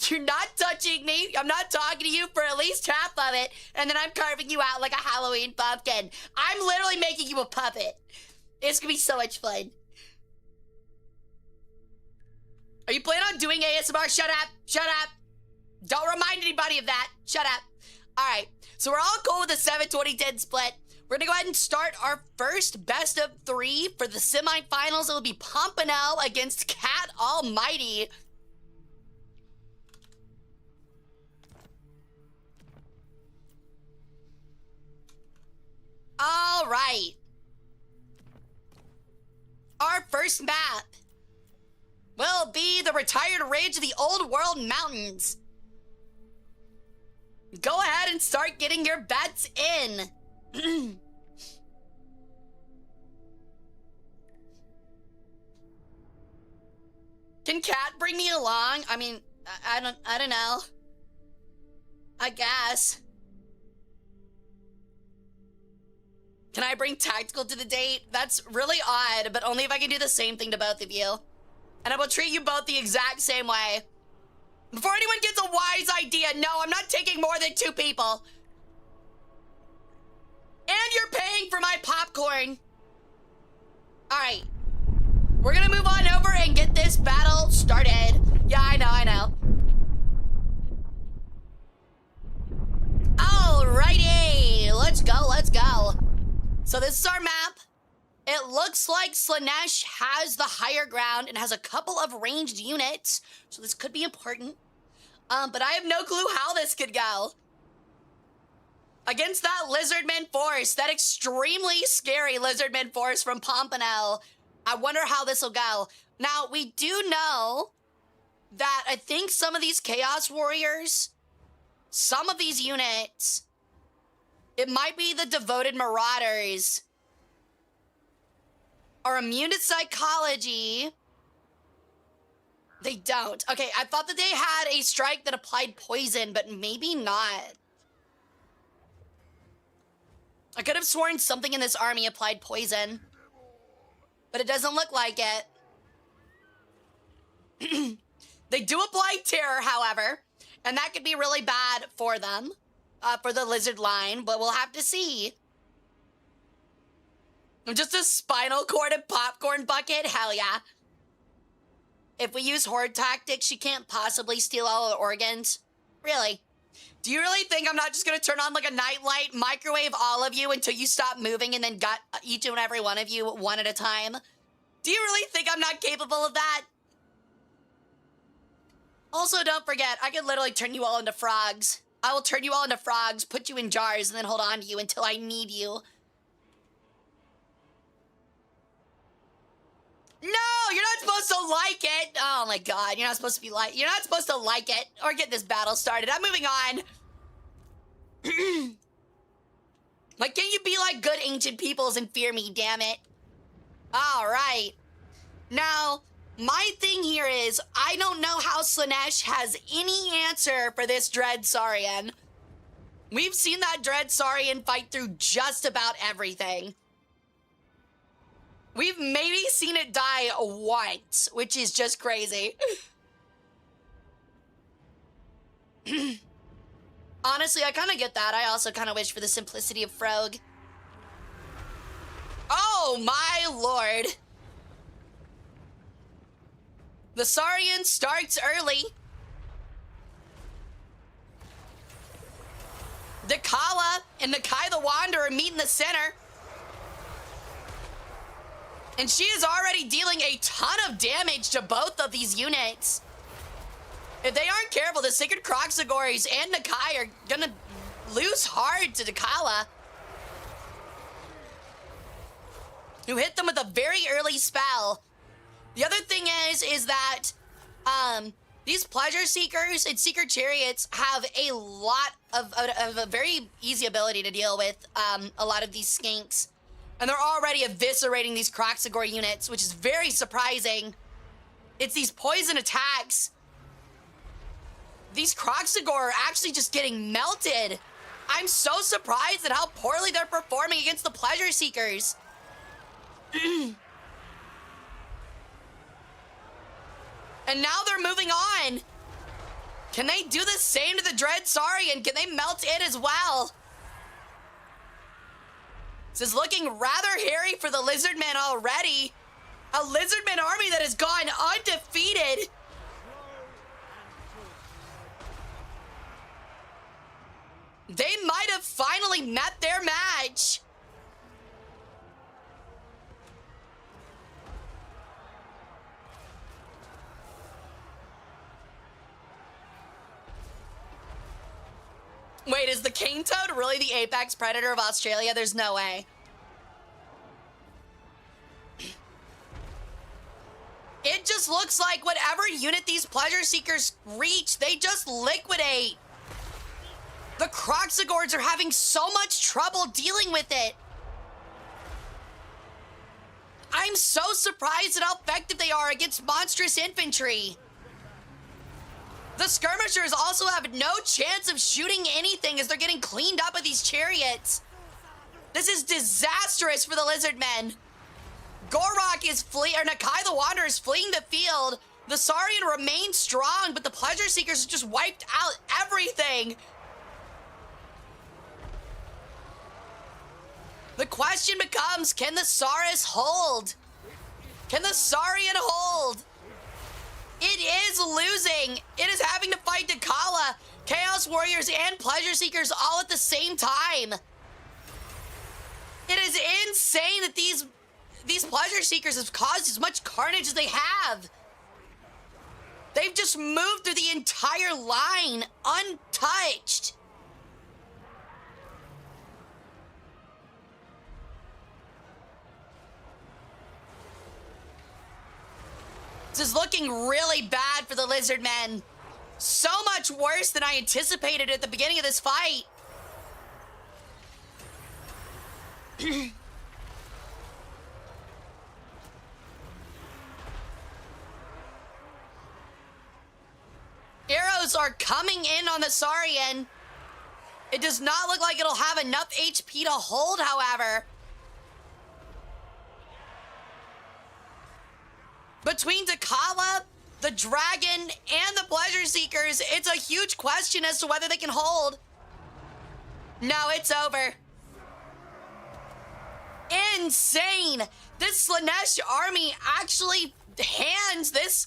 You're not touching me. I'm not talking to you for at least half of it, and then I'm carving you out like a Halloween pumpkin. I'm literally making you a puppet. It's gonna be so much fun. Are you planning on doing ASMR? Shut up. Shut up. Don't remind anybody of that. Shut up. All right. So we're all cool with the 7-20-10 split. We're going to go ahead and start our first best of 3 for the semifinals. It will be Pompano against Cat Almighty. All right. Our first map will be the retired ridge of the Old World Mountains. Go ahead and start getting your bets in. Can Kat bring me along? I mean, I don't know. I guess. Can I bring Tactical to the date? That's really odd, but only if I can do the same thing to both of you. And I will treat you both the exact same way. Before anyone gets a wise idea, no, I'm not taking more than 2 people. And you're paying for my popcorn. All right. We're gonna move on over and get this battle started. Yeah, I know. Alrighty, let's go. So this is our map. It looks like Slanesh has the higher ground and has a couple of ranged units, so this could be important. But I have no clue how this could go. Against that Lizardman force, that extremely scary Lizardman force from Pompano, I wonder how this will go. Now, we do know that I think some of these Chaos Warriors, some of these units, it might be the Devoted Marauders, are immune to psychology. They don't. Okay, I thought that they had a strike that applied poison, but maybe not. I could have sworn something in this army applied poison, but it doesn't look like it. They do apply terror, however, and that could be really bad for them, for the lizard line, but we'll have to see. Just a spinal cord and popcorn bucket? Hell yeah. If we use horde tactics, she can't possibly steal all the organs. Really? Do you really think I'm not just gonna turn on like a nightlight, microwave all of you until you stop moving and then gut each and every one of you one at a time? Do you really think I'm not capable of that? Also, don't forget, I could literally turn you all into frogs. I will turn you all into frogs, put you in jars, and then hold on to you until I need you. No, you're not supposed to like it. Oh my god, you're not supposed to like it or get this battle started. I'm moving on. Like, can't you be like good ancient peoples and fear me, damn it? All right. Now, my thing here is, I don't know how Slanesh has any answer for this Dread Saurian. We've seen that Dread Saurian fight through just about everything. We've maybe seen it die once, which is just crazy. Honestly, I kind of get that. I also kind of wish for the simplicity of Frog. Oh, my lord. The Saurian starts early. Dakala and Nakai the Wanderer meet in the center. And she is already dealing a ton of damage to both of these units. If they aren't careful, the Sacred Croxagores and Nakai are gonna lose hard to Dakala, who hit them with a very early spell. The other thing is that these Pleasure Seekers and Seeker Chariots have a lot of a very easy ability to deal with a lot of these skinks. And they're already eviscerating these Croxagore units, which is very surprising. It's these poison attacks. These Croxagore are actually just getting melted. I'm so surprised at how poorly they're performing against the Pleasure Seekers. And now they're moving on. Can they do the same to the Dread Saurian? Can they melt it as well? This is looking rather hairy for the Lizardmen already. A Lizardman army that has gone undefeated They might have finally met their match. Wait, is the cane toad really the apex predator of Australia? There's no way. It just looks like whatever unit these pleasure seekers reach, they just liquidate. The Croxagords are having so much trouble dealing with it. I'm so surprised at how effective they are against monstrous infantry. The skirmishers also have no chance of shooting anything as they're getting cleaned up with these chariots. This is disastrous for the lizardmen. Gorok is fleeing, or Nakai the Wanderer is fleeing the field. The Saurian remains strong, but the pleasure seekers have just wiped out everything. The question becomes, can the Saurus hold? Can the Saurian hold? It is losing. It is having to fight Dakala, Chaos Warriors, and Pleasure Seekers all at the same time. It is insane that these Pleasure Seekers have caused as much carnage as they have. They've just moved through the entire line untouched. This is looking really bad for the Lizardmen. So much worse than I anticipated at the beginning of this fight. Arrows are coming in on the Saurian. It does not look like it'll have enough HP to hold, however. Between Dakala, the Dragon, and the Pleasure Seekers, it's a huge question as to whether they can hold. No, it's over. Insane! This Slanesh army actually hands this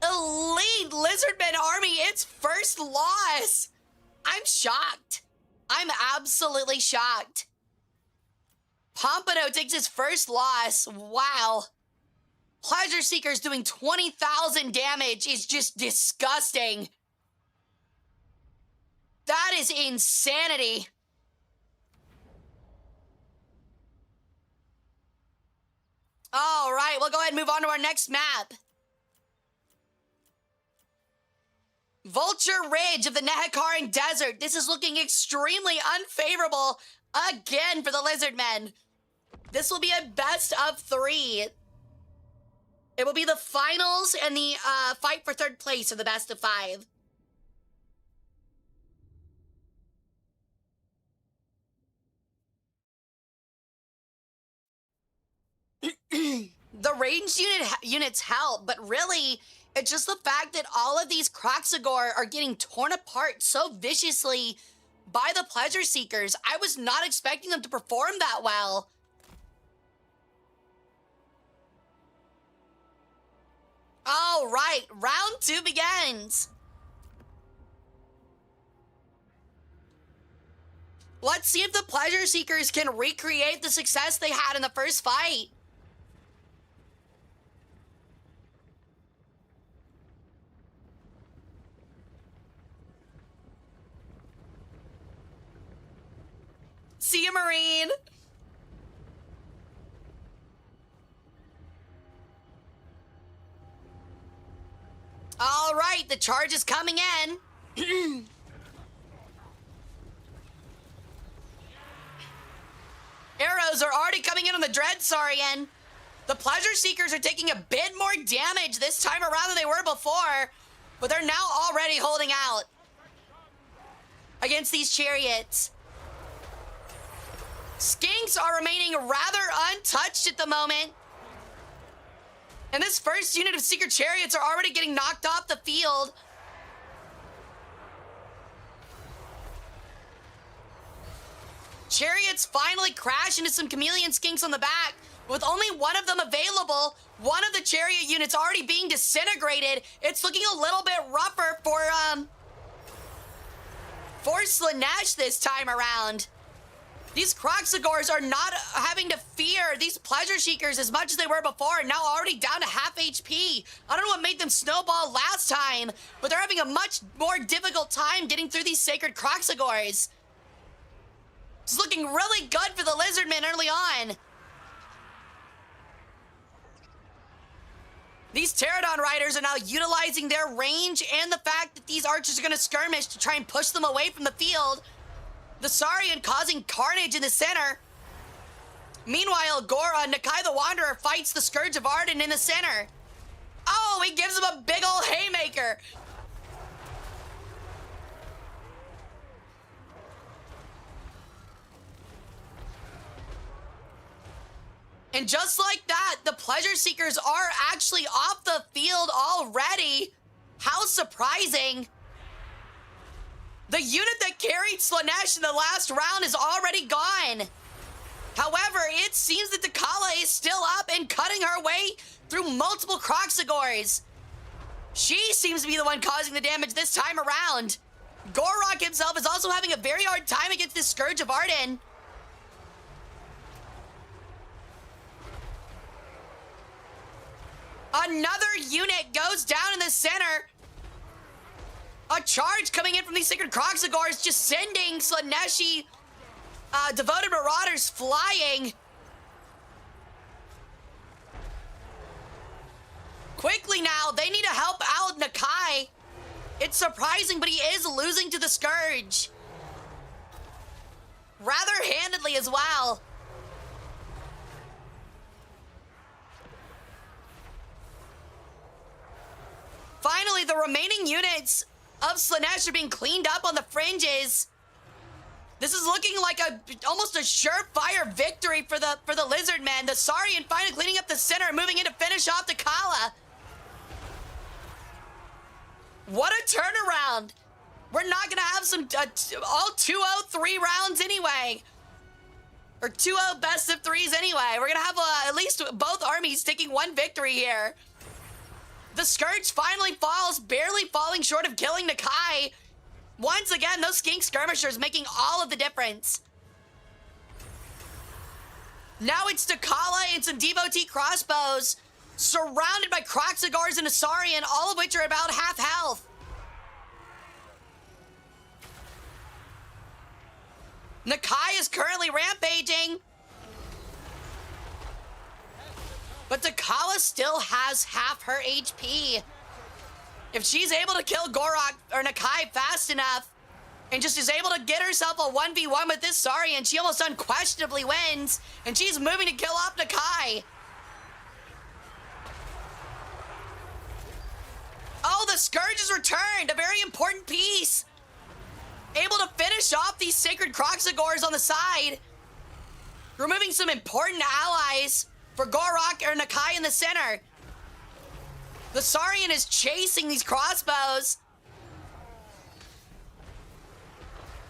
elite Lizardman army its first loss. I'm shocked. I'm absolutely shocked. Pompano takes his first loss. Wow. Pleasure Seekers doing 20,000 damage is just disgusting. That is insanity. All right, we'll go ahead and move on to our next map. Vulture Ridge of the Nehekaran Desert. This is looking extremely unfavorable again for the Lizardmen. This will be a best of 3. It will be the finals and the fight for third place of the best of 5. The ranged units help, but really, it's just the fact that all of these Croxagor are getting torn apart so viciously by the Pleasure Seekers. I was not expecting them to perform that well. All right, round 2 begins. Let's see if the Pleasure Seekers can recreate the success they had in the first fight. See you, Marine. All right, the charge is coming in. Arrows are already coming in on the Dread Saurian. The Pleasure Seekers are taking a bit more damage this time around than they were before, but they're now already holding out against these chariots. Skinks are remaining rather untouched at the moment. And this first unit of Seeker Chariots are already getting knocked off the field. Chariots finally crash into some Chameleon Skinks on the back. With only one of them available, one of the chariot units already being disintegrated, it's looking a little bit rougher for Slanesh this time around. These Kroxigors are not having to fear these Pleasure Seekers as much as they were before, and now already down to half HP. I don't know what made them snowball last time, but they're having a much more difficult time getting through these Sacred Kroxigors. It's looking really good for the Lizardmen early on. These Pterodon Riders are now utilizing their range and the fact that these archers are going to skirmish to try and push them away from the field. The Saurian causing carnage in the center. Meanwhile, Gora, Nakai the Wanderer, fights the Scourge of Arden in the center. Oh, he gives him a big ol' haymaker. And just like that, the Pleasure Seekers are actually off the field already. How surprising. The unit that carried Slanesh in the last round is already gone. However, it seems that Takala is still up and cutting her way through multiple Kroxigors. She seems to be the one causing the damage this time around. Gorok himself is also having a very hard time against this Scourge of Arden. Another unit goes down in the center. A charge coming in from these Sacred Kroxigors, just sending Slaneshi Devoted Marauders flying. Quickly now, they need to help out Nakai. It's surprising, but he is losing to the Scourge. Rather handedly as well. Finally, the remaining units of Slanesh are being cleaned up on the fringes. This is looking like almost a surefire victory for the Lizardmen. The Saurian finally cleaning up the center and moving in to finish off the Kala. What a turnaround. We're not gonna have some all 2-0-3 rounds anyway. Or 2-0 best of threes anyway. We're gonna have at least both armies taking one victory here. The Scourge finally falls, barely falling short of killing Nakai. Once again, those Skink Skirmishers making all of the difference. Now it's Takala and some Devotee Crossbows, surrounded by Kroxigors and a Saurian, all of which are about half health. Nakai is currently rampaging. But Takala still has half her HP. If she's able to kill Gorok or Nakai fast enough and just is able to get herself a 1v1 with this Saurian, she almost unquestionably wins. And she's moving to kill off Nakai. Oh, the Scourge has returned. A very important piece. Able to finish off these Sacred Kroxigors on the side. Removing some important allies for Gorok or Nakai in the center. The Saurian is chasing these crossbows.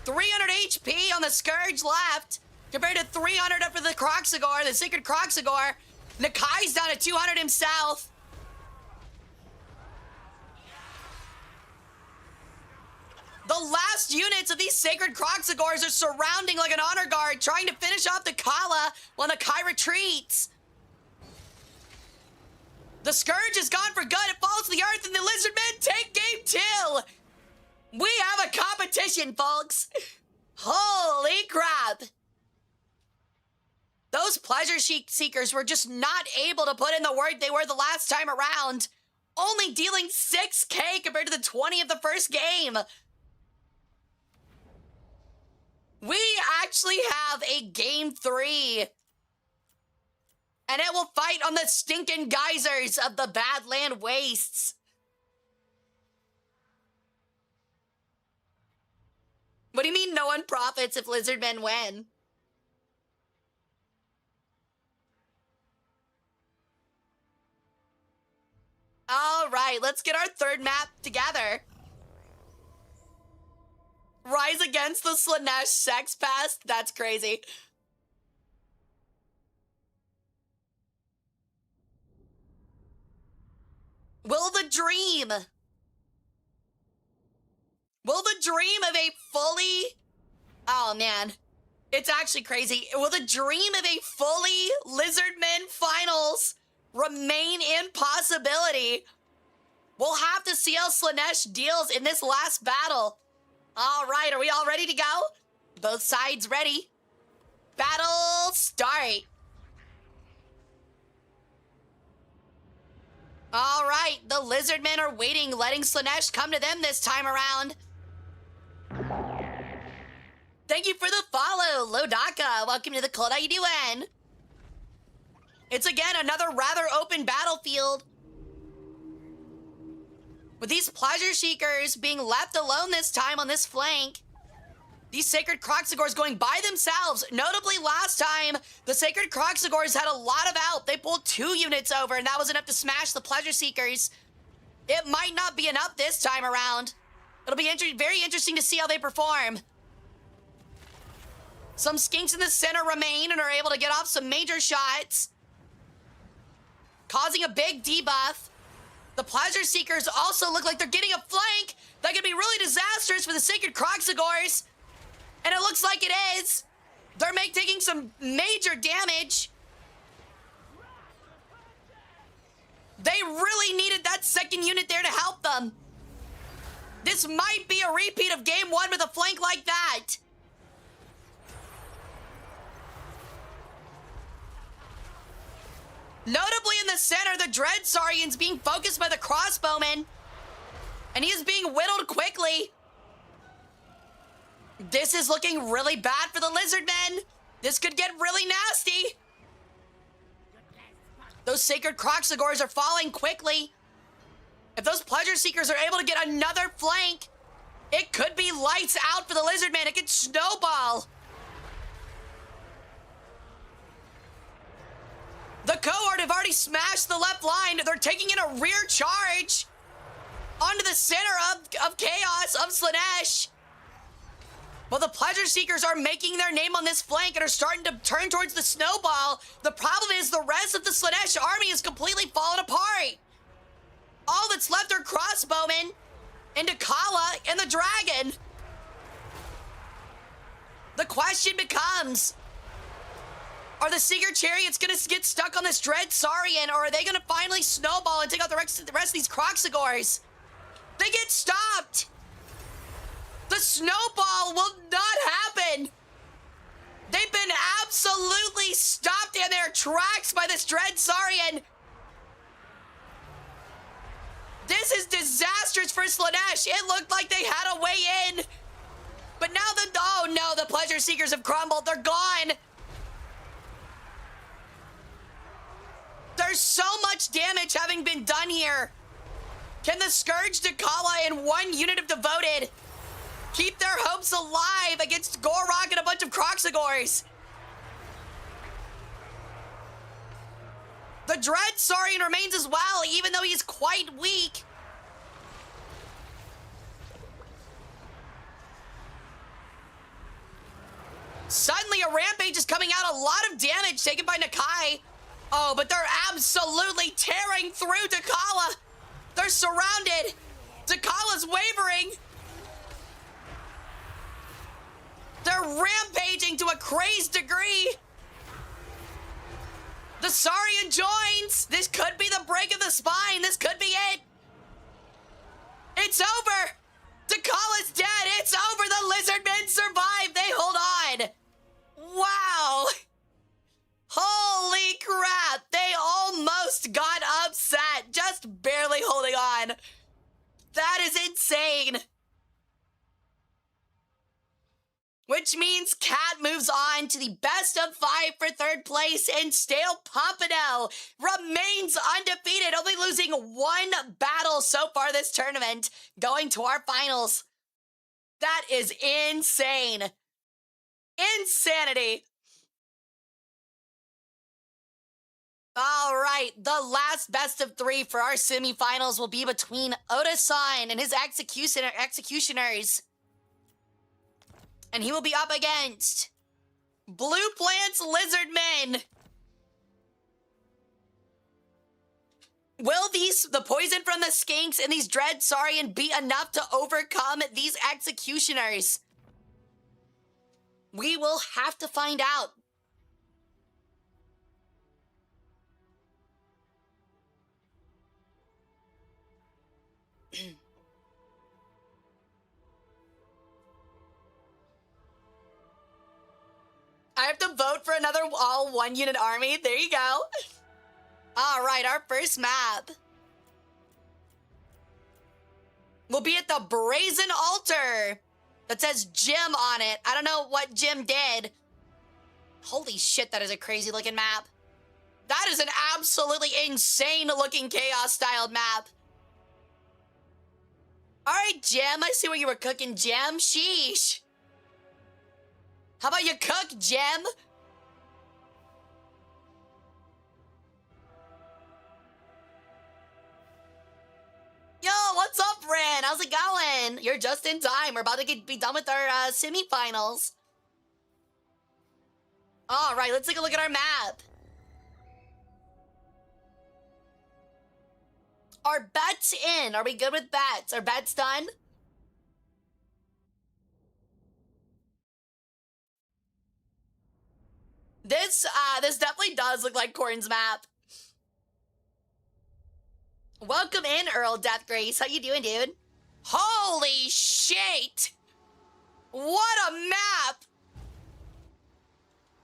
300 HP on the Scourge left, compared to 300 up for the Kroxigor, the Sacred Kroxigor. Nakai's down to 200 himself. The last units of these Sacred Kroxigors are surrounding like an honor guard, trying to finish off the Kala while Nakai retreats. The Scourge is gone for good. It falls to the earth, and the Lizardmen take game 2. We have a competition, folks. Holy crap. Those Pleasure Seekers were just not able to put in the work they were the last time around. Only dealing 6k compared to the 20 of the first game. We actually have a game 3. And it will fight on the stinking geysers of the Badland Wastes. What do you mean no one profits if Lizardmen win? All right, let's get our third map together. Rise against the Slanesh Sex Pest? That's crazy. Will the dream Will the dream of a fully... Oh, man. It's actually crazy. Will the dream of a fully Lizardmen finals remain in possibility? We'll have to see how Slaanesh deals in this last battle. All right, are we all ready to go? Both sides ready. Battle start. All right, the Lizardmen are waiting, letting Slaanesh come to them this time around. Thank you for the follow, Lodaka. Welcome to the cult. How you doing? It's again another rather open battlefield, with these pleasure seekers being left alone this time on this flank. These Sacred Croxagors going by themselves. Notably, last time, the Sacred Croxagors had a lot of out. They pulled 2 units over, and that was enough to smash the pleasure seekers. It might not be enough this time around. It'll be very interesting to see how they perform. Some skinks in the center remain and are able to get off some major shots, causing a big debuff. The pleasure seekers also look like they're getting a flank that could be really disastrous for the Sacred Croxagors. And it looks like it is. They're taking some major damage. They really needed that second unit there to help them. This might be a repeat of game 1 with a flank like that. Notably in the center, the Dreadsarian's being focused by the crossbowman, and he is being whittled quickly. This is looking really bad for the Lizardmen. This could get really nasty. Those Sacred Croxagors are falling quickly. If those Pleasure Seekers are able to get another flank, it could be lights out for the Lizardmen. It could snowball. The cohort have already smashed the left line. They're taking in a rear charge onto the center of chaos of Slaanesh. Well, the Pleasure Seekers are making their name on this flank and are starting to turn towards the snowball. The problem is the rest of the Slaanesh army is completely fallen apart. All that's left are crossbowmen and Dakala and the dragon. The question becomes, are the Seeker Chariots going to get stuck on this Dreadsarian, or are they going to finally snowball and take out the rest of these Croxagors? They get stopped. The snowball will not happen. They've been absolutely stopped in their tracks by this Dreadsarian. This is disastrous for Slaanesh. It looked like they had a way in. But now oh no, the Pleasure Seekers have crumbled. They're gone. There's so much damage having been done here. Can the Scourge Dakala and 1 unit of Devoted keep their hopes alive against Gorok and a bunch of Croxagors? The Dreadsarian remains as well, even though he's quite weak. Suddenly, a Rampage is coming out. A lot of damage taken by Nakai. Oh, but they're absolutely tearing through Dakala. They're surrounded. Dakala's wavering. They're rampaging to a crazed degree. The Saurian joins. This could be the break of the spine. This could be it. It's over. Dakala's dead. It's over. The Lizardmen survived. They hold on. Wow. Holy crap. They almost got upset. Just barely holding on. That is insane. Which means Cat moves on to the best of 5 for 3rd place, and Stale Pompano remains undefeated, only losing 1 battle so far this tournament, going to our finals. That is insane. Insanity. All right, the last best of 3 for our semifinals will be between Oda-san and his executioners. And he will be up against Blue Plant's Lizardmen. Will the poison from the skinks and these dread saurian be enough to overcome these executioners? We will have to find out. I have to vote for another all one unit army. There you go. All right, our first map will be at the Brazen Altar that says Jim on it. I don't know what Jim did. Holy shit, that is a crazy looking map. That is an absolutely insane looking chaos-styled map. All right, Jim, I see what you were cooking, Jim. Sheesh. How about you cook, Jim? Yo, what's up, Ren? How's it going? You're just in time. We're about to be done with our semifinals. All right, let's take a look at our map. Are bets in? Are we good with bets? Are bets done? This definitely does look like Corn's map. Welcome in, Earl Death Grace. How you doing, dude? Holy shit! What a map!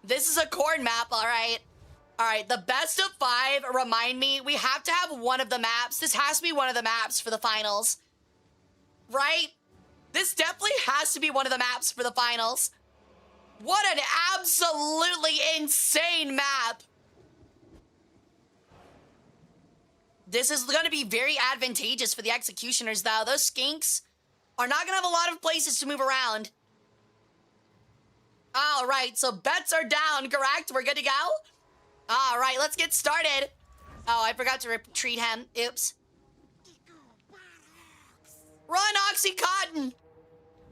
This is a Corn map, all right. All right, the best of 5, remind me, we have to have one of the maps. This has to be one of the maps for the finals. Right? This definitely has to be one of the maps for the finals. What an absolutely insane map. This is going to be very advantageous for the executioners, though. Those skinks are not going to have a lot of places to move around. All right, so bets are down, correct? We're good to go? All right, let's get started. Oh, I forgot to retreat him. Oops. Run, Oxycontin!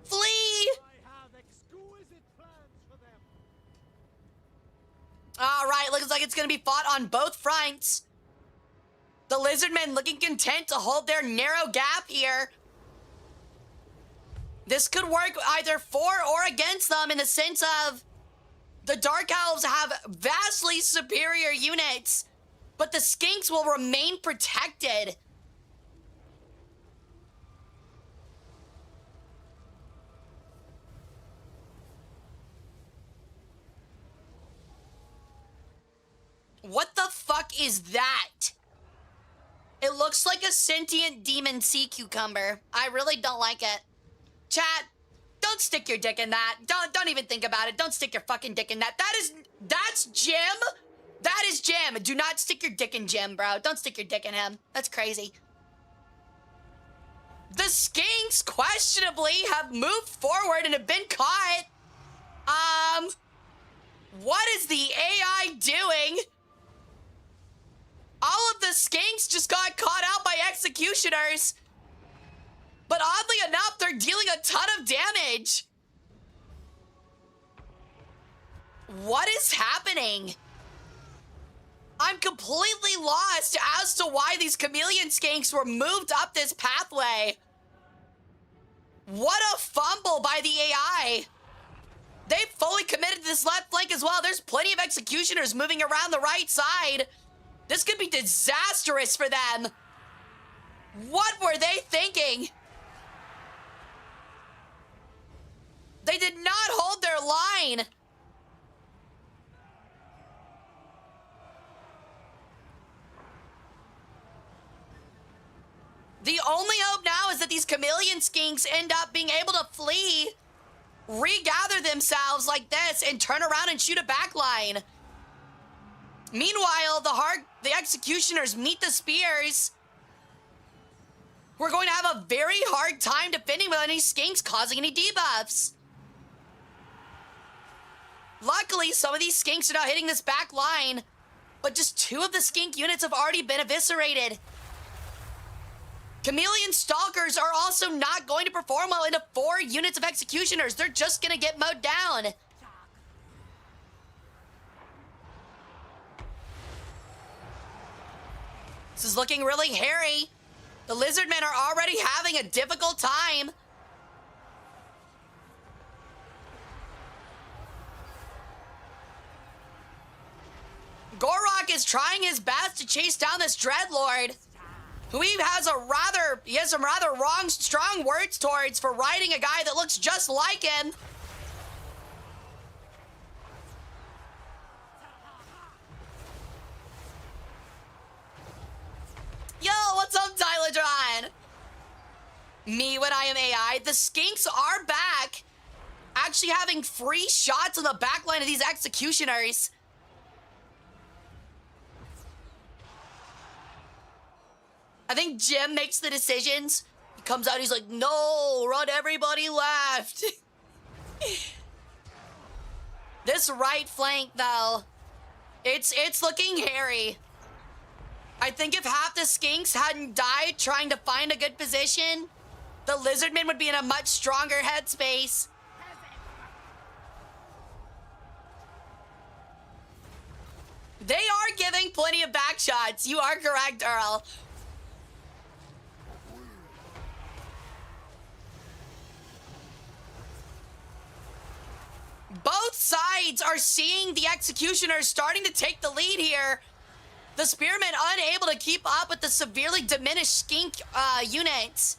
Flee! All right, looks like it's going to be fought on both fronts. The Lizardmen looking content to hold their narrow gap here. This could work either for or against them in the sense of the Dark Elves have vastly superior units, but the Skinks will remain protected. What the fuck is that? It looks like a sentient demon sea cucumber. I really don't like it. Chat, don't stick your dick in that. Don't even think about it. Don't stick your fucking dick in that. That's Jim. That is Jim. Do not stick your dick in Jim, bro. Don't stick your dick in him. That's crazy. The Skinks questionably have moved forward and have been caught. What is the AI doing? All of the Skinks just got caught out by executioners. But oddly enough, they're dealing a ton of damage. What is happening? I'm completely lost as to why these chameleon skinks were moved up this pathway. What a fumble by the AI. They fully committed to this left flank as well. There's plenty of executioners moving around the right side. This could be disastrous for them. What were they thinking? They did not hold their line. The only hope now is that these chameleon skinks end up being able to flee, regather themselves like this, and turn around and shoot a backline. Meanwhile, the executioners meet the spears. We're going to have a very hard time defending with any skinks causing any debuffs. Luckily, some of these skinks are now hitting this back line, but just 2 of the skink units have already been eviscerated. Chameleon Stalkers are also not going to perform well into 4 units of executioners. They're just going to get mowed down. This is looking really hairy. The lizardmen are already having a difficult time. Gorok is trying his best to chase down this Dreadlord, who he has some rather strong words towards for riding a guy that looks just like him. Yo, what's up, Tyladron? Me when I am AI. The skinks are back, actually having free shots on the back line of these executioners. I think Jim makes the decisions. He comes out, he's like, no, run everybody left. This right flank, though, it's looking hairy. I think if half the skinks hadn't died trying to find a good position, the lizardmen would be in a much stronger headspace. They are giving plenty of back shots. You are correct, Earl. Both sides are seeing the executioners starting to take the lead here. The spearmen unable to keep up with the severely diminished skink units.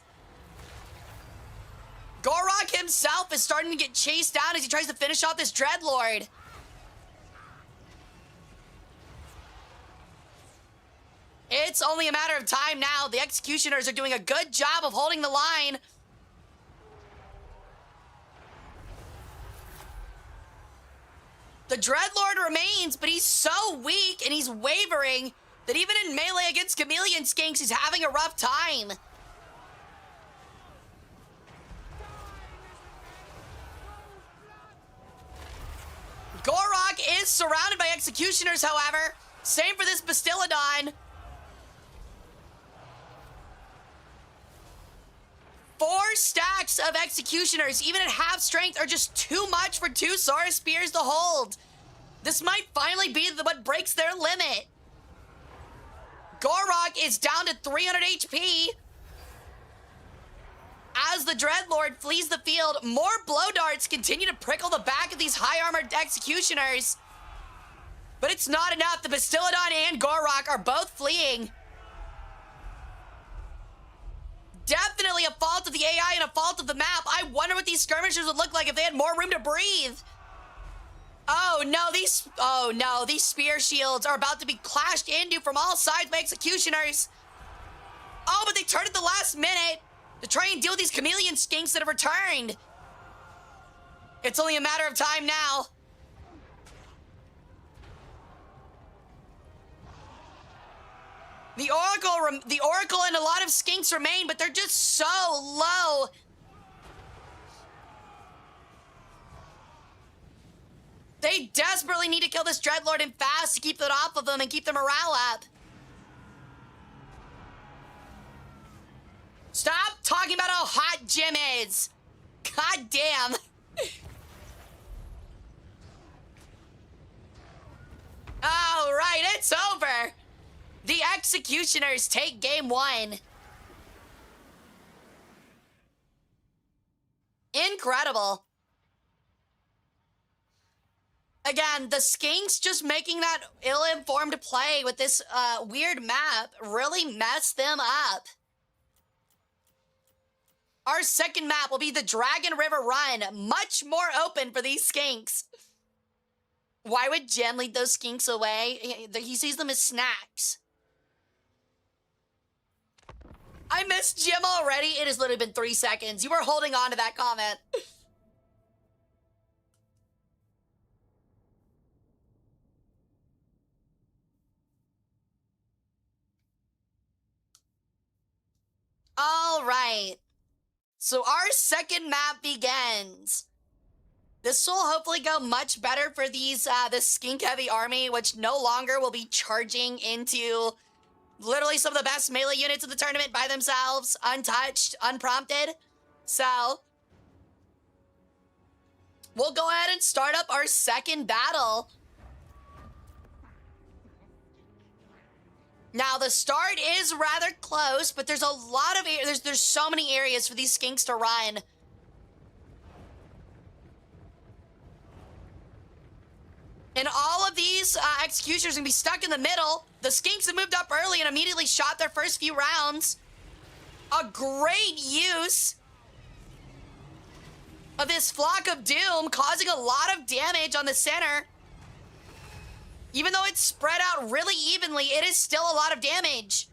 Gorok himself is starting to get chased down as he tries to finish off this Dreadlord. It's only a matter of time now. The executioners are doing a good job of holding the line. The Dreadlord remains, but he's so weak and he's wavering that even in melee against Chameleon Skinks, he's having a rough time. Gorok is surrounded by executioners, however. Same for this Bastillodon. 4 stacks of executioners, even at half strength, are just too much for 2 Saurus Spears to hold. This might finally be what breaks their limit. Gorok is down to 300 HP. As the Dreadlord flees the field, more blow darts continue to prickle the back of these high-armored executioners. But it's not enough. The Bastillodon and Gorok are both fleeing. Definitely a fault of the AI and a fault of the map. I wonder what these skirmishers would look like if they had more room to breathe. Oh no, these spear shields are about to be clashed into from all sides by executioners. Oh, but they turned at the last minute to try and deal with these chameleon skinks that have returned. It's only a matter of time now. The Oracle and a lot of skinks remain, but they're just so low. They desperately need to kill this Dreadlord and fast to keep it off of them and keep their morale up. Stop talking about how hot Jim is. God damn. All right, it's over. The executioners take game 1. Incredible. Again, the skinks just making that ill-informed play with this weird map really messed them up. Our second map will be the Dragon River Run, much more open for these skinks. Why would Jim lead those skinks away? He sees them as snacks. I missed Jim already. It has literally been 3 seconds. You were holding on to that comment. All right. So our second map begins. This will hopefully go much better for these this skink-heavy army, which no longer will be charging into literally some of the best melee units in the tournament by themselves, untouched, unprompted. So we'll go ahead and start up our second battle. Now, the start is rather close, but there's a lot of there's so many areas for these skinks to run. And all of these executioners are gonna be stuck in the middle. The skinks have moved up early and immediately shot their first few rounds. A great use of this Flock of Doom, causing a lot of damage on the center. Even though it's spread out really evenly, it is still a lot of damage.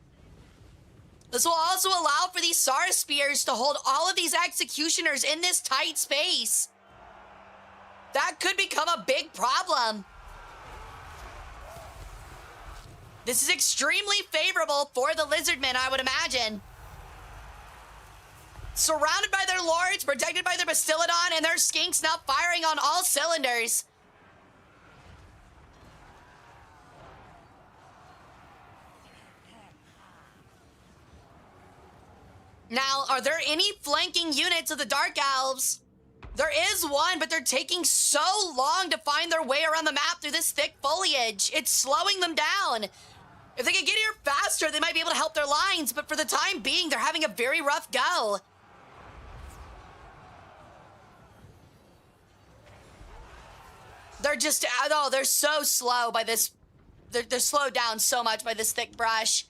This will also allow for these Sara Spears to hold all of these executioners in this tight space. That could become a big problem. This is extremely favorable for the Lizardmen, I would imagine. Surrounded by their lords, protected by their Bastillodon, and their skinks now firing on all cylinders. Now, are there any flanking units of the Dark Elves? There is one, but they're taking so long to find their way around the map through this thick foliage. It's slowing them down. If they could get here faster, they might be able to help their lines, but for the time being, they're having a very rough go. They're just, oh, they're so slow by this. They're slowed down so much by this thick brush.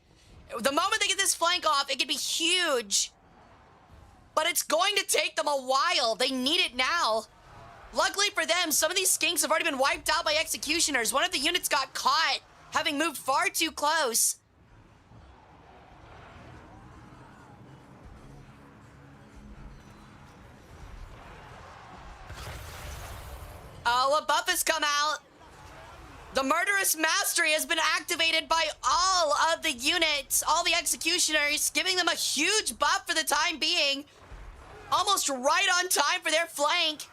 The moment they get this flank off, it could be huge. But it's going to take them a while. They need it now. Luckily for them, some of these skinks have already been wiped out by executioners. One of the units got caught, having moved far too close. Oh, a buff has come out. The Murderous Mastery has been activated by all of the units, all the executioners, giving them a huge buff for the time being. Almost right on time for their flank.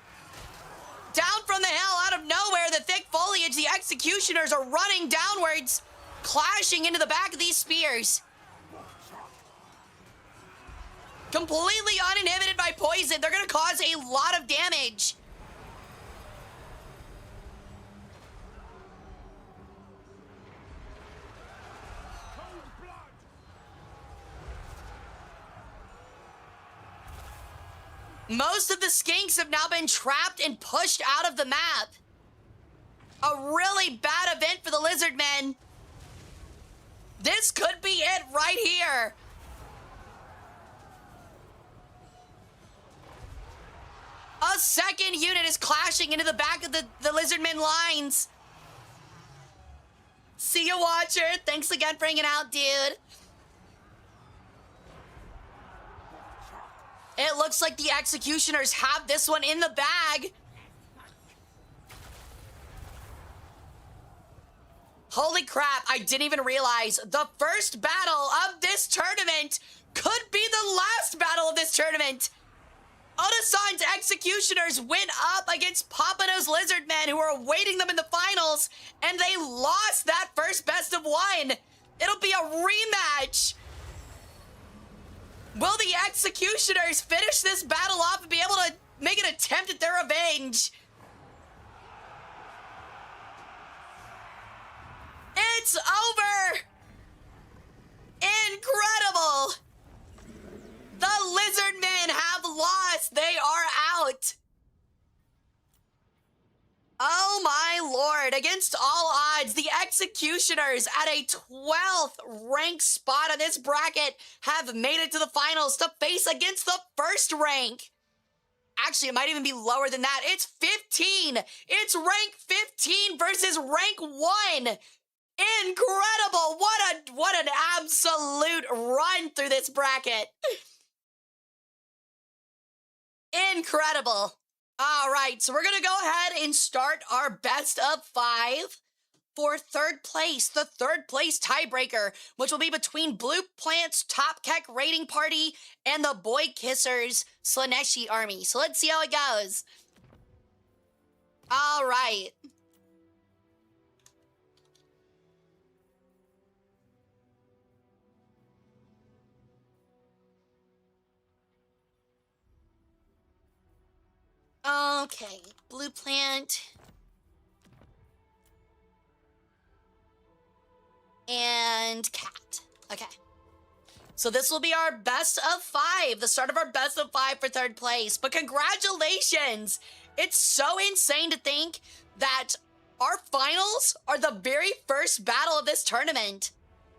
Down from the hill, out of nowhere, the thick foliage, the executioners are running downwards, clashing into the back of these spears. Completely uninhibited by poison, they're gonna cause a lot of damage. Most of the skinks have now been trapped and pushed out of the map. A really bad event for the Lizardmen. This could be it right here. A second unit is clashing into the back of the Lizardmen lines. See ya, Watcher. Thanks again for hanging out, dude. It looks like the executioners have this one in the bag. Holy crap, I didn't even realize the first battle of this tournament could be the last battle of this tournament. Odasan's executioners went up against Papano's Lizardmen, who were awaiting them in the finals, and they lost that first best of one. It'll be a rematch. Will the executioners finish this battle off and be able to make an attempt at their revenge? It's over! Incredible! The Lizardmen have lost. They are out. Oh my lord, against all odds, the executioners at a 12th ranked spot in this bracket have made it to the finals to face against the first rank. Actually, it might even be lower than that. It's 15. It's rank 15 versus rank 1. Incredible. What an absolute run through this bracket. Incredible. All right, so we're going to go ahead and start our best of 5 for third place, the third place tiebreaker, which will be between Blue Plant's Top Keck Raiding Party and the Boy Kissers Slaneshi Army. So let's see how it goes. All right. Okay, Blue Plant. and cat. Okay. So this will be our best of 5, the start of our best of 5 for 3rd place. But congratulations! It's so insane to think that our finals are the very first battle of this tournament.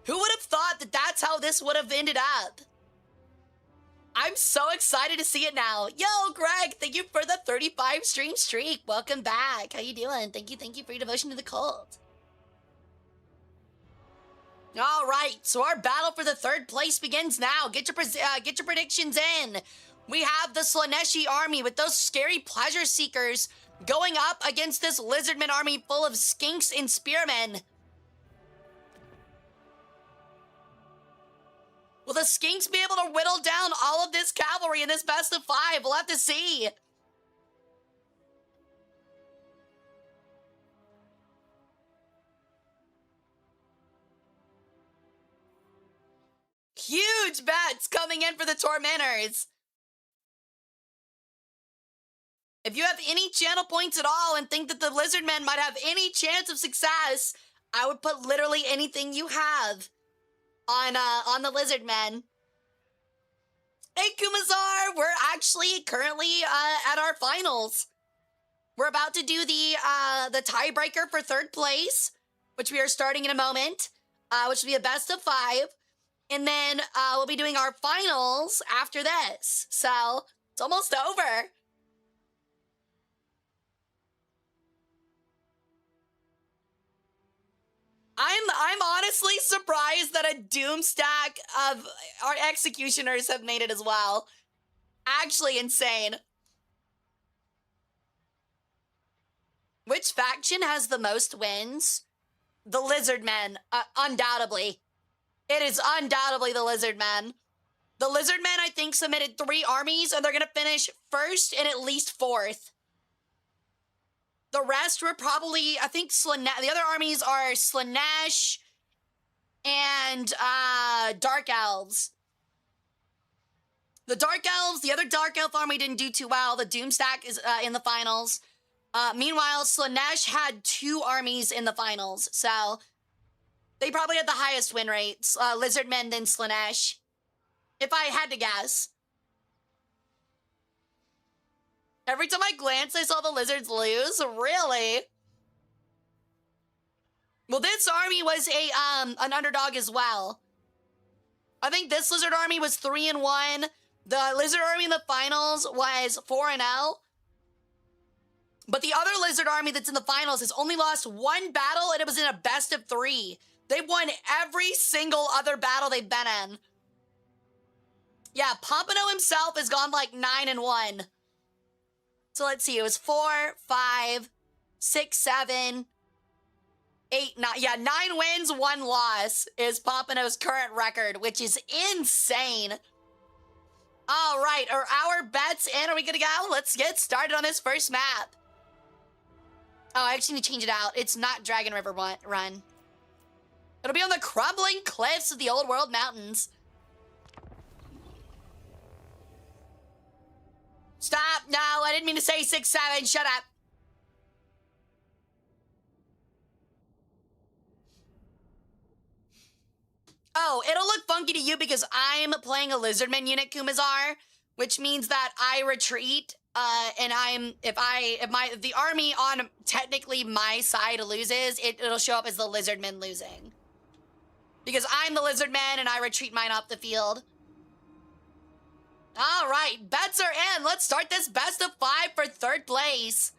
Who would have thought that that's how this would have ended up? I'm so excited to see it now. Yo, Greg, thank you for the 35 stream streak. Welcome back. How you doing? Thank you for your devotion to the cult. All right, so our battle for the 3rd place begins now. Get your predictions in. We have the Slaneshi army with those scary pleasure seekers going up against this lizardman army full of skinks and spearmen. Will the skinks be able to whittle down all of this cavalry in this best of 5? We'll have to see. Huge bets coming in for the Tormentors. If you have any channel points at all and think that the Lizardmen might have any chance of success, I would put literally anything you have on the Lizardmen. Hey, Kumazar, we're actually currently at our finals. We're about to do the tiebreaker for 3rd place, which we are starting in a moment, which will be a best of 5. And then we'll be doing our finals after this. So it's almost over. I'm honestly surprised that a doom stack of our executioners have made it as well. Actually insane. Which faction has the most wins? The Lizardmen, undoubtedly. It is undoubtedly the Lizardmen. The Lizardmen, I think, submitted 3 armies, and they're going to finish 1st and at least 4th. The rest were probably, I think, the other armies are Slanesh and Dark Elves. The Dark Elves, the other Dark Elf army didn't do too well. The Doomstack is in the finals. Meanwhile, Slanesh had 2 armies in the finals, so they probably had the highest win rates. Lizardmen, then Slanesh, if I had to guess. Every time I glanced, I saw the lizards lose. Really? Well, this army was an underdog as well. I think this lizard army was 3-1. The lizard army in the finals was 4-0. But the other lizard army that's in the finals has only lost 1 battle, and it was in a best of 3. They've won every single other battle they've been in. Yeah, Pompano himself has gone like 9-1. So let's see, it was 4, 5, 6, 7, 8, 9. Yeah, 9 wins, 1 loss is Pompano's current record, which is insane. All right, are our bets in? Are we good to go? Let's get started on this first map. Oh, I actually need to change it out. It's not Dragon River Run. It'll be on the crumbling cliffs of the Old World Mountains. Stop! No, I didn't mean to say 6, 7. Shut up. Oh, it'll look funky to you because I'm playing a Lizardman unit, Kumazar, which means that I retreat. And if the army on technically my side loses, it'll show up as the Lizardmen losing. Because I'm the Lizardman and I retreat mine off the field. All right, bets are in. Let's start this best of 5 for 3rd place.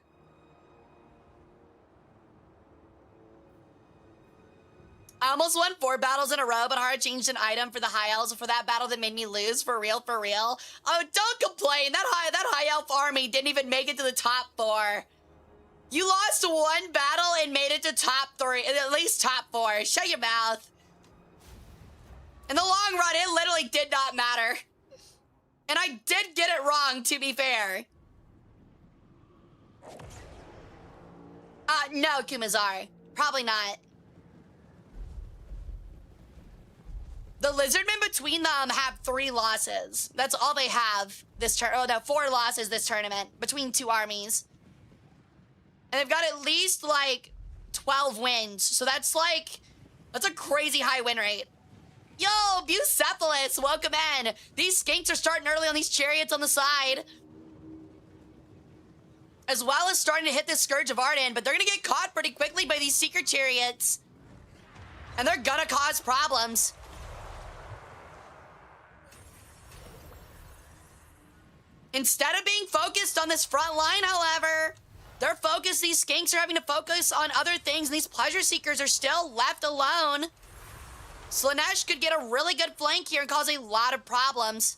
I almost won 4 battles in a row, but Hara changed an item for the high elves for that battle that made me lose. For real, for real. Oh, don't complain. That high elf army didn't even make it to the top 4. You lost 1 battle and made it to top 3, at least top 4. Shut your mouth. In the long run, it literally did not matter. And I did get it wrong, to be fair. No, Kumazar. Probably not. The Lizardmen between them have 3 losses. That's all they have this turn. Oh, no, 4 losses this tournament between 2 armies. And they've got at least, like, 12 wins. So that's like That's a crazy high win rate. Yo, Bucephalus, welcome in. These skinks are starting early on these chariots on the side. As well as starting to hit this Scourge of Arden, but they're gonna get caught pretty quickly by these Seeker chariots. And they're gonna cause problems. Instead of being focused on this front line, however, these skinks are having to focus on other things, and these Pleasure Seekers are still left alone. Slaanesh could get a really good flank here and cause a lot of problems.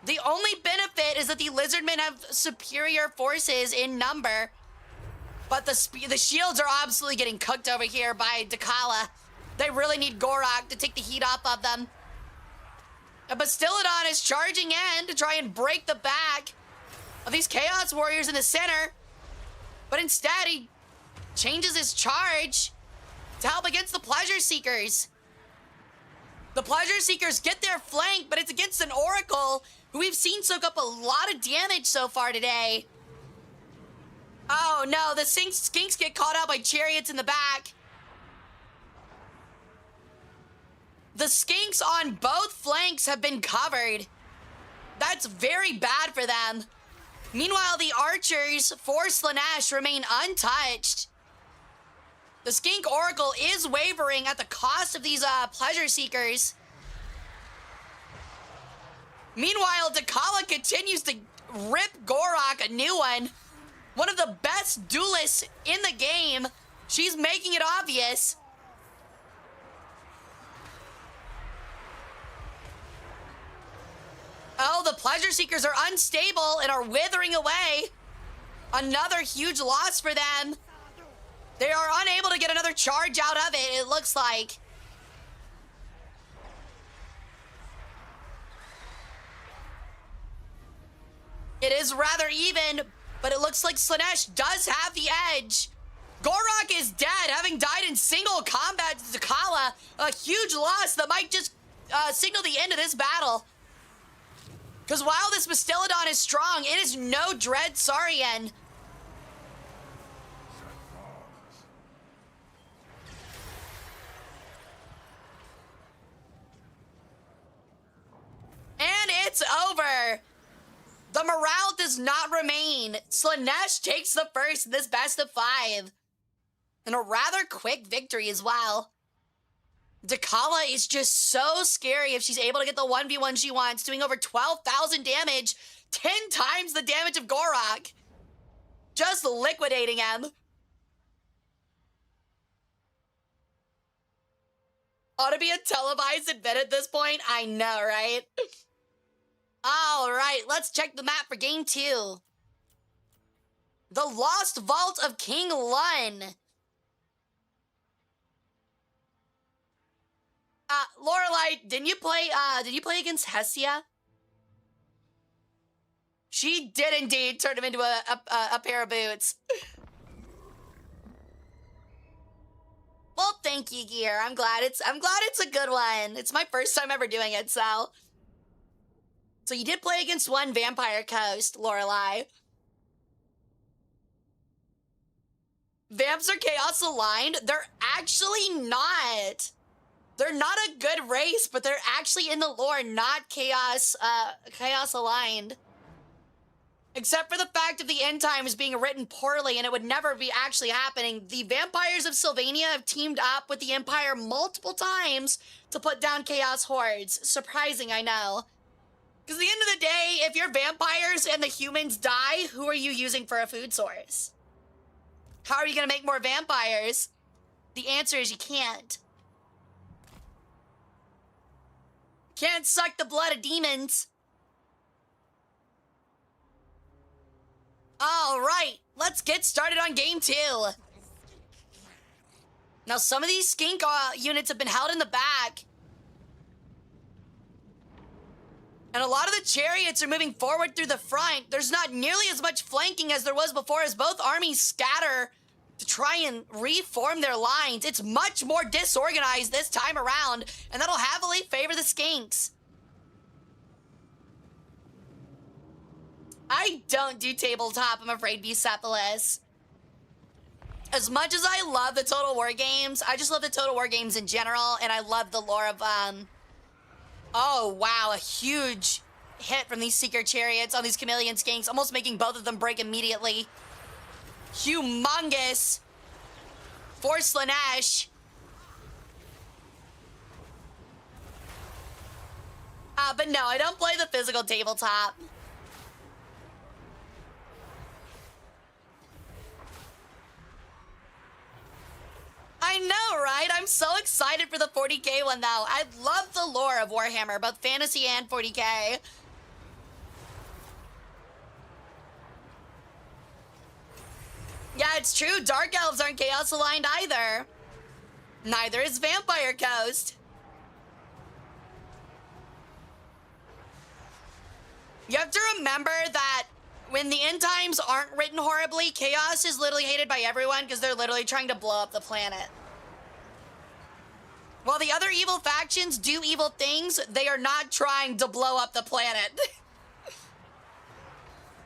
The only benefit is that the Lizardmen have superior forces in number, but the shields are absolutely getting cooked over here by Dakala. They really need Gorok to take the heat off of them. But Bastillodon is charging in to try and break the back of these Chaos Warriors in the center. But instead, he changes his charge to help against the Pleasure Seekers. The Pleasure Seekers get their flank, but it's against an Oracle who we've seen soak up a lot of damage so far today. Oh no, the skinks get caught out by chariots in the back. The skinks on both flanks have been covered. That's very bad for them. Meanwhile, the archers for Slaanesh remain untouched. The skink Oracle is wavering at the cost of these Pleasure Seekers. Meanwhile, Dakala continues to rip Gorok a new one. One of the best duelists in the game. She's making it obvious. Oh, the Pleasure Seekers are unstable and are withering away. Another huge loss for them. They are unable to get another charge out of it, it looks like. It is rather even, but it looks like Slaanesh does have the edge. Gorok is dead, having died in single combat to Dakala. A huge loss that might just signal the end of this battle. Because while this Bastillodon is strong, it is no Dread Saurian. And it's over. The morale does not remain. Slaanesh takes the first in this best of 5. And a rather quick victory as well. Dakala is just so scary if she's able to get the 1v1 she wants, doing over 12,000 damage, 10 times the damage of Gorok. Just liquidating him. Ought to be a televised event at this point. I know, right? All right, let's check the map for game 2. The Lost Vault of King Lun. Lorelai, did you play against Hestia? She did indeed turn him into a pair of boots. Well, thank you, Gear. I'm glad it's a good one. It's my first time ever doing it, so. So you did play against one Vampire Coast, Lorelai. Vamps are Chaos aligned? They're actually not. They're not a good race, but they're actually in the lore not Chaos aligned. Except for the fact of the end times being written poorly and it would never be actually happening. The Vampires of Sylvania have teamed up with the Empire multiple times to put down Chaos hordes. Surprising, I know. Because at the end of the day, if your vampires and the humans die, who are you using for a food source? How are you going to make more vampires? The answer is you can't. Can't suck the blood of demons. All right, let's get started on game 2. Now, some of these skink units have been held in the back. And a lot of the chariots are moving forward through the front. There's not nearly as much flanking as there was before as both armies scatter to try and reform their lines. It's much more disorganized this time around, and that'll heavily favor the skinks. I don't do tabletop, I'm afraid, Bucephalus. As much as I love the Total War games, I just love the Total War games in general, and I love the lore of, oh, wow, a huge hit from these Seeker Chariots on these Chameleon Skinks, almost making both of them break immediately. Humongous for Slanesh. But no, I don't play the physical tabletop. I know, right? I'm so excited for the 40k one, though. I love the lore of Warhammer, both fantasy and 40k. Yeah, it's true. Dark Elves aren't Chaos aligned either. Neither is Vampire Coast. You have to remember that when the end times aren't written horribly, Chaos is literally hated by everyone because they're literally trying to blow up the planet. While the other evil factions do evil things, they are not trying to blow up the planet.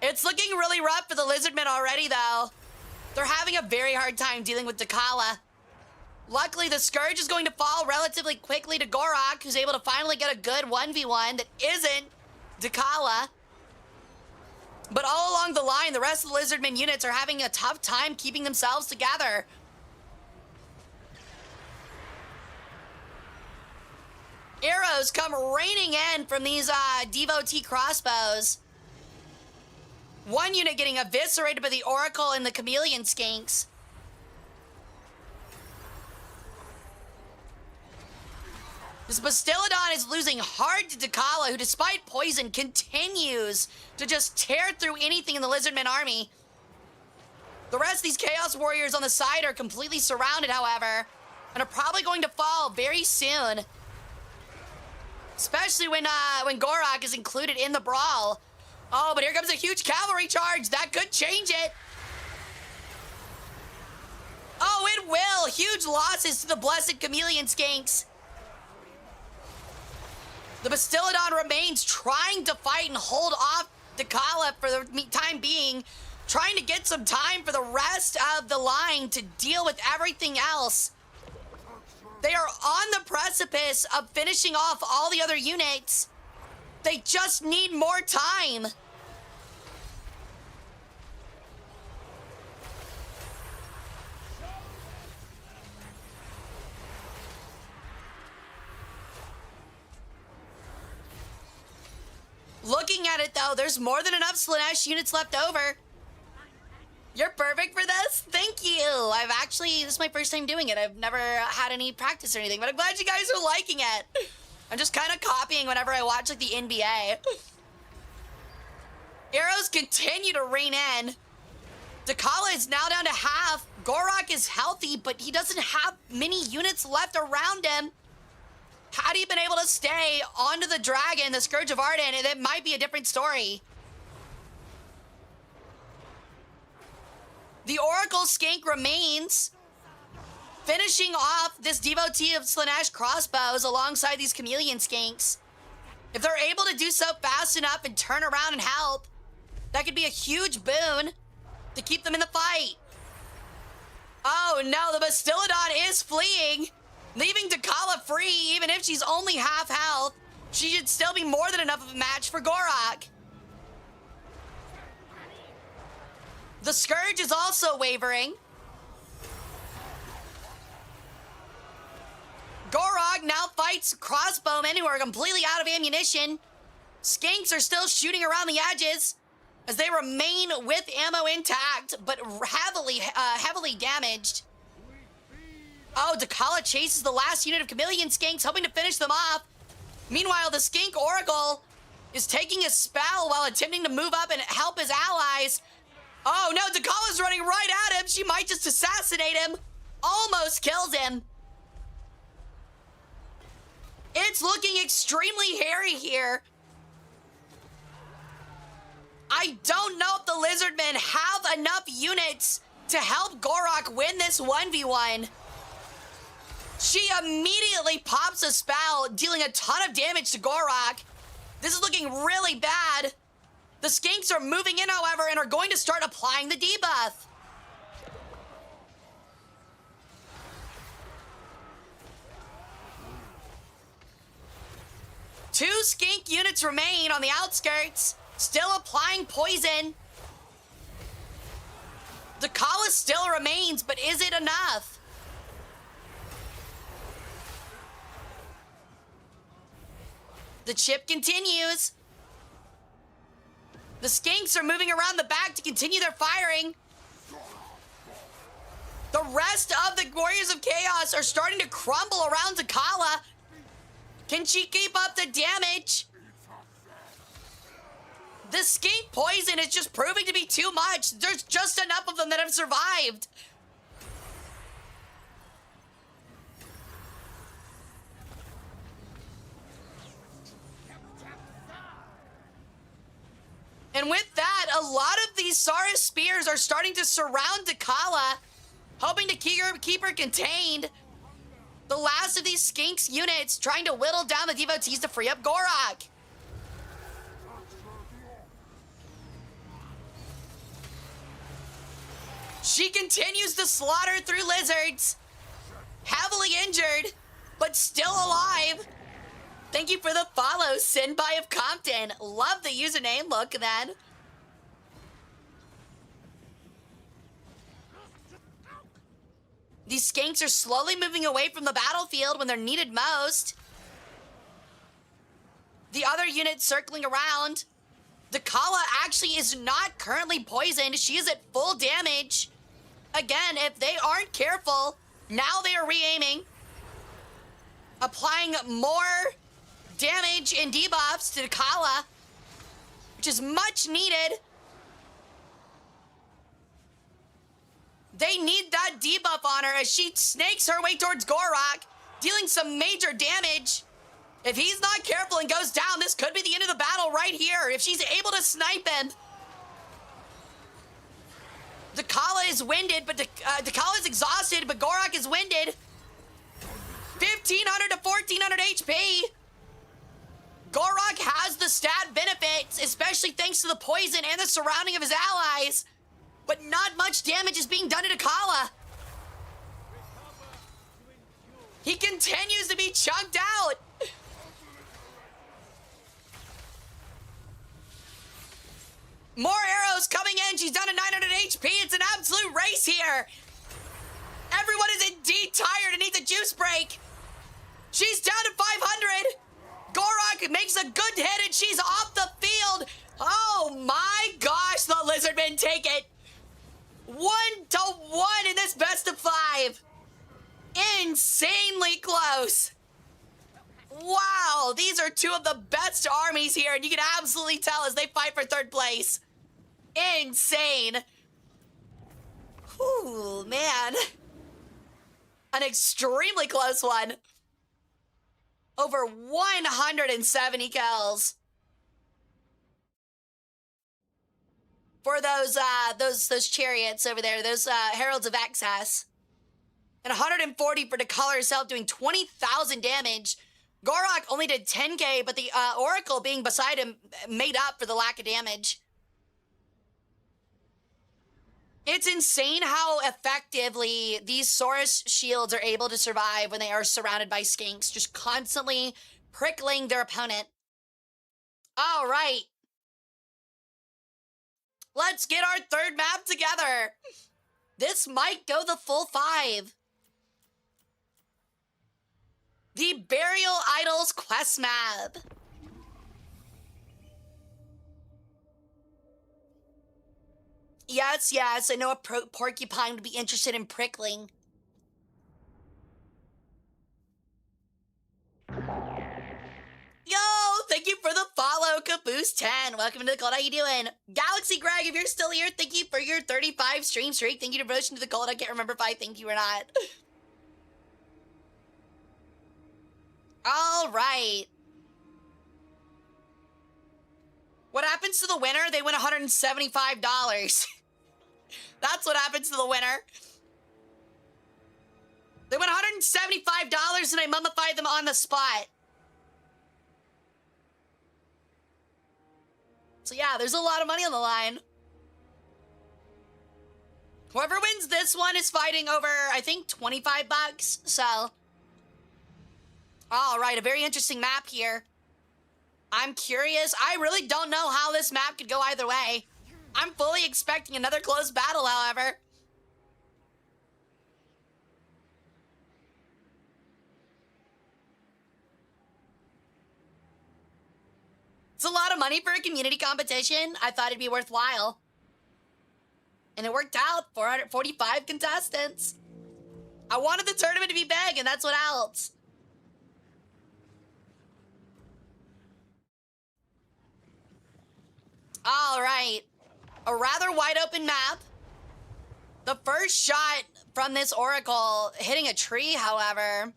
It's looking really rough for the Lizardmen already, though. They're having a very hard time dealing with Dakala. Luckily, the Scourge is going to fall relatively quickly to Gorok, who's able to finally get a good 1v1 that isn't Dakala. But all along the line, the rest of the Lizardmen units are having a tough time keeping themselves together. Arrows come raining in from these devotee crossbows. One unit getting eviscerated by the Oracle and the Chameleon Skinks. This Bastillodon is losing hard to Dakala, who despite poison continues to just tear through anything in the Lizardmen army. The rest of these Chaos Warriors on the side are completely surrounded, however, and are probably going to fall very soon. Especially when Gorok is included in the brawl. Oh, but here comes a huge cavalry charge. That could change it. Oh, it will. Huge losses to the Blessed Chameleon Skinks. The Bastillodon remains trying to fight and hold off Dakala for the time being, trying to get some time for the rest of the line to deal with everything else. They are on the precipice of finishing off all the other units. They just need more time. Looking at it, though, there's more than enough Slanesh units left over. You're perfect for this? Thank you. This is my first time doing it. I've never had any practice or anything, but I'm glad you guys are liking it. I'm just kind of copying whenever I watch, like, the NBA. Arrows continue to rain in. Dakala is now down to half. Gorok is healthy, but he doesn't have many units left around him. Had he been able to stay onto the dragon, the Scourge of Arden, it might be a different story. The Oracle Skink remains, finishing off this devotee of Slanesh crossbows alongside these Chameleon Skinks. If they're able to do so fast enough and turn around and help, that could be a huge boon to keep them in the fight. Oh no, the Bastillodon is fleeing, leaving Dakala free. Even if she's only half health, she should still be more than enough of a match for Gorok. The Scourge is also wavering. Gorok now fights crossbowmen who are completely out of ammunition. Skinks are still shooting around the edges as they remain with ammo intact, but heavily damaged. Oh, Dakala chases the last unit of Chameleon Skinks, hoping to finish them off. Meanwhile, the Skink Oracle is taking a spell while attempting to move up and help his allies. Oh no, Dakala's running right at him. She might just assassinate him. Almost kills him. It's looking extremely hairy here. I don't know if the Lizardmen have enough units to help Gorok win this 1v1. She immediately pops a spell, dealing a ton of damage to Gorok. This is looking really bad. The Skinks are moving in, however, and are going to start applying the debuff. 2 skink units remain on the outskirts, still applying poison. The Kala still remains, but is it enough? The chip continues. The skinks are moving around the back to continue their firing. The rest of the Warriors of Chaos are starting to crumble around Takala. Can she keep up the damage? The skink poison is just proving to be too much. There's just enough of them that have survived. And with that, a lot of these Saurus spears are starting to surround Takala, hoping to keep her contained. The last of these skinks units trying to whittle down the devotees to free up Gorak. She continues to slaughter through lizards, heavily injured, but still alive. Thank you for the follow, Sinbai of Compton. Love the username. Look at that. These skanks are slowly moving away from the battlefield when they're needed most. The other units circling around. The Kala actually is not currently poisoned. She is at full damage. Again, if they aren't careful, now they are re-aiming. Applying more damage and debuffs to the Kala, which is much needed. They need that debuff on her as she snakes her way towards Gorak, dealing some major damage. If he's not careful and goes down, this could be the end of the battle right here. If she's able to snipe him. The Kala is winded, but the Kala is exhausted, but Gorak is winded. 1,500 to 1,400 HP. Gorak has the stat benefits, especially thanks to the poison and the surrounding of his allies. But not much damage is being done to Takala. He continues to be chunked out. More arrows coming in. She's down to 900 HP. It's an absolute race here. Everyone is indeed tired and needs a juice break. She's down to 500. Gorak makes a good hit and she's off the field. Oh my gosh, the Lizardmen take it. 1-1 in this best of 5. Insanely close. Wow, these are two of the best armies here, and you can absolutely tell as they fight for 3rd place. Insane. Ooh, man. An extremely close one. Over 170 kills. For those chariots over there, those Heralds of Access. And 140 for Takala herself, doing 20,000 damage. Gorak only did 10k, but the Oracle being beside him made up for the lack of damage. It's insane how effectively these Saurus shields are able to survive when they are surrounded by skinks, just constantly prickling their opponent. All right. Let's get our 3rd map together. This might go the full 5. The Burial Idols quest map. Yes, I know a porcupine would be interested in prickling. Yo, thank you for the follow, Caboose10. Welcome to the cult. How you doing? Galaxy Greg, if you're still here, thank you for your 35 stream streak. Thank you to devotion to the cult. I can't remember if I thank you or not. All right. What happens to the winner? They win $175. That's what happens to the winner. They win $175 and I mummified them on the spot. So yeah, there's a lot of money on the line. Whoever wins this one is fighting over, I think, 25 bucks. So, all right, a very interesting map here. I'm curious. I really don't know how this map could go either way. I'm fully expecting another close battle, however. It's a lot of money for a community competition. I thought it'd be worthwhile. And it worked out. 445 contestants. I wanted the tournament to be big, and that's what helps. All right. A rather wide open map. The first shot from this Oracle hitting a tree, however.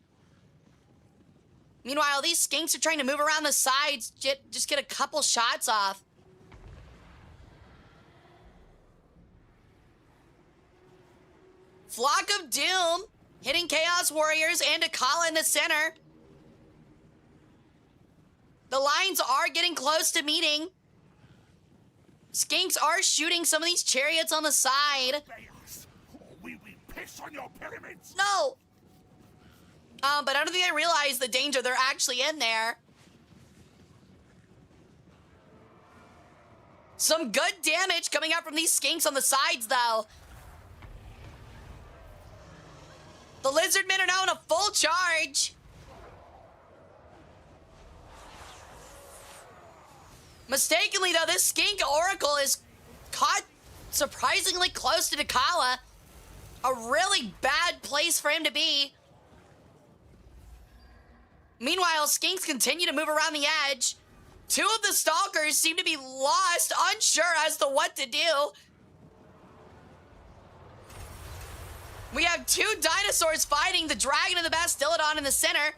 Meanwhile, these skinks are trying to move around the sides, just get a couple shots off. Flock of Doom hitting Chaos Warriors and Akala in the center. The lines are getting close to meeting. Skinks are shooting some of these chariots on the side. We piss on your pyramids. No! But I don't think they realize the danger they're actually in there. Some good damage coming out from these skinks on the sides, though. The lizardmen are now in a full charge. Mistakenly, though, this skink Oracle is caught surprisingly close to Dakala. A really bad place for him to be. Meanwhile, skinks continue to move around the edge. Two of the stalkers seem to be lost, unsure as to what to do. We have two dinosaurs fighting, the dragon and the Bastillodon in the center.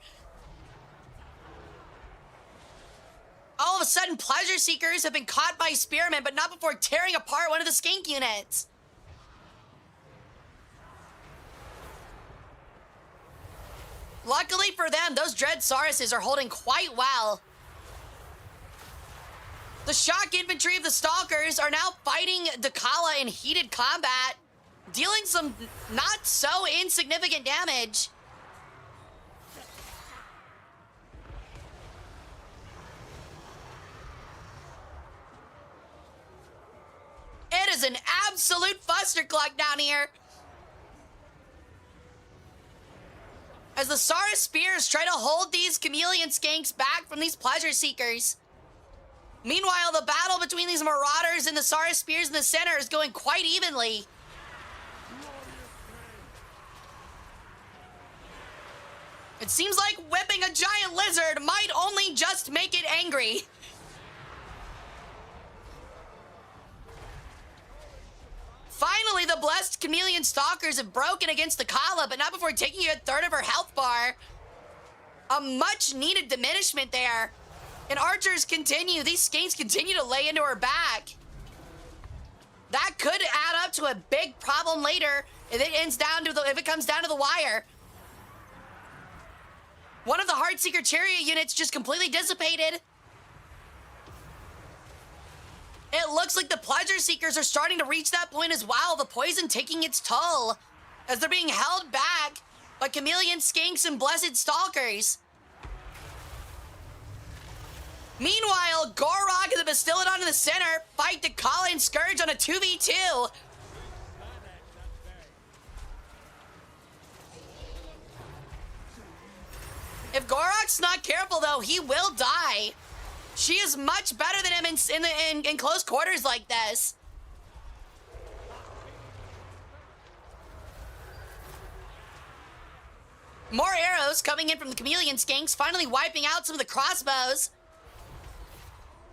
All of a sudden, pleasure seekers have been caught by spearmen, but not before tearing apart one of the skink units. Luckily for them, those Dread Sauruses are holding quite well. The shock infantry of the Stalkers are now fighting Dakala in heated combat, dealing some not so insignificant damage. It is an absolute fustercluck down here. As the Saurus Spears try to hold these chameleon skanks back from these pleasure seekers. Meanwhile, the battle between these marauders and the Saurus Spears in the center is going quite evenly. It seems like whipping a giant lizard might only just make it angry. Finally, the blessed chameleon stalkers have broken against the Kala, but not before taking a third of her health bar. A much-needed diminishment there. And archers continue. These skanks continue to lay into her back. That could add up to a big problem later if it comes down to the wire. One of the Heartseeker chariot units just completely dissipated. It looks like the pleasure seekers are starting to reach that point as well, the poison taking its toll as they're being held back by chameleon skinks and blessed stalkers. Meanwhile, Gorok and the Bastillodon in the center fight Dakala and Scourge on a 2v2. If Gorok's not careful, though, he will die. She is much better than him in close quarters like this. More arrows coming in from the chameleon skinks, finally wiping out some of the crossbows.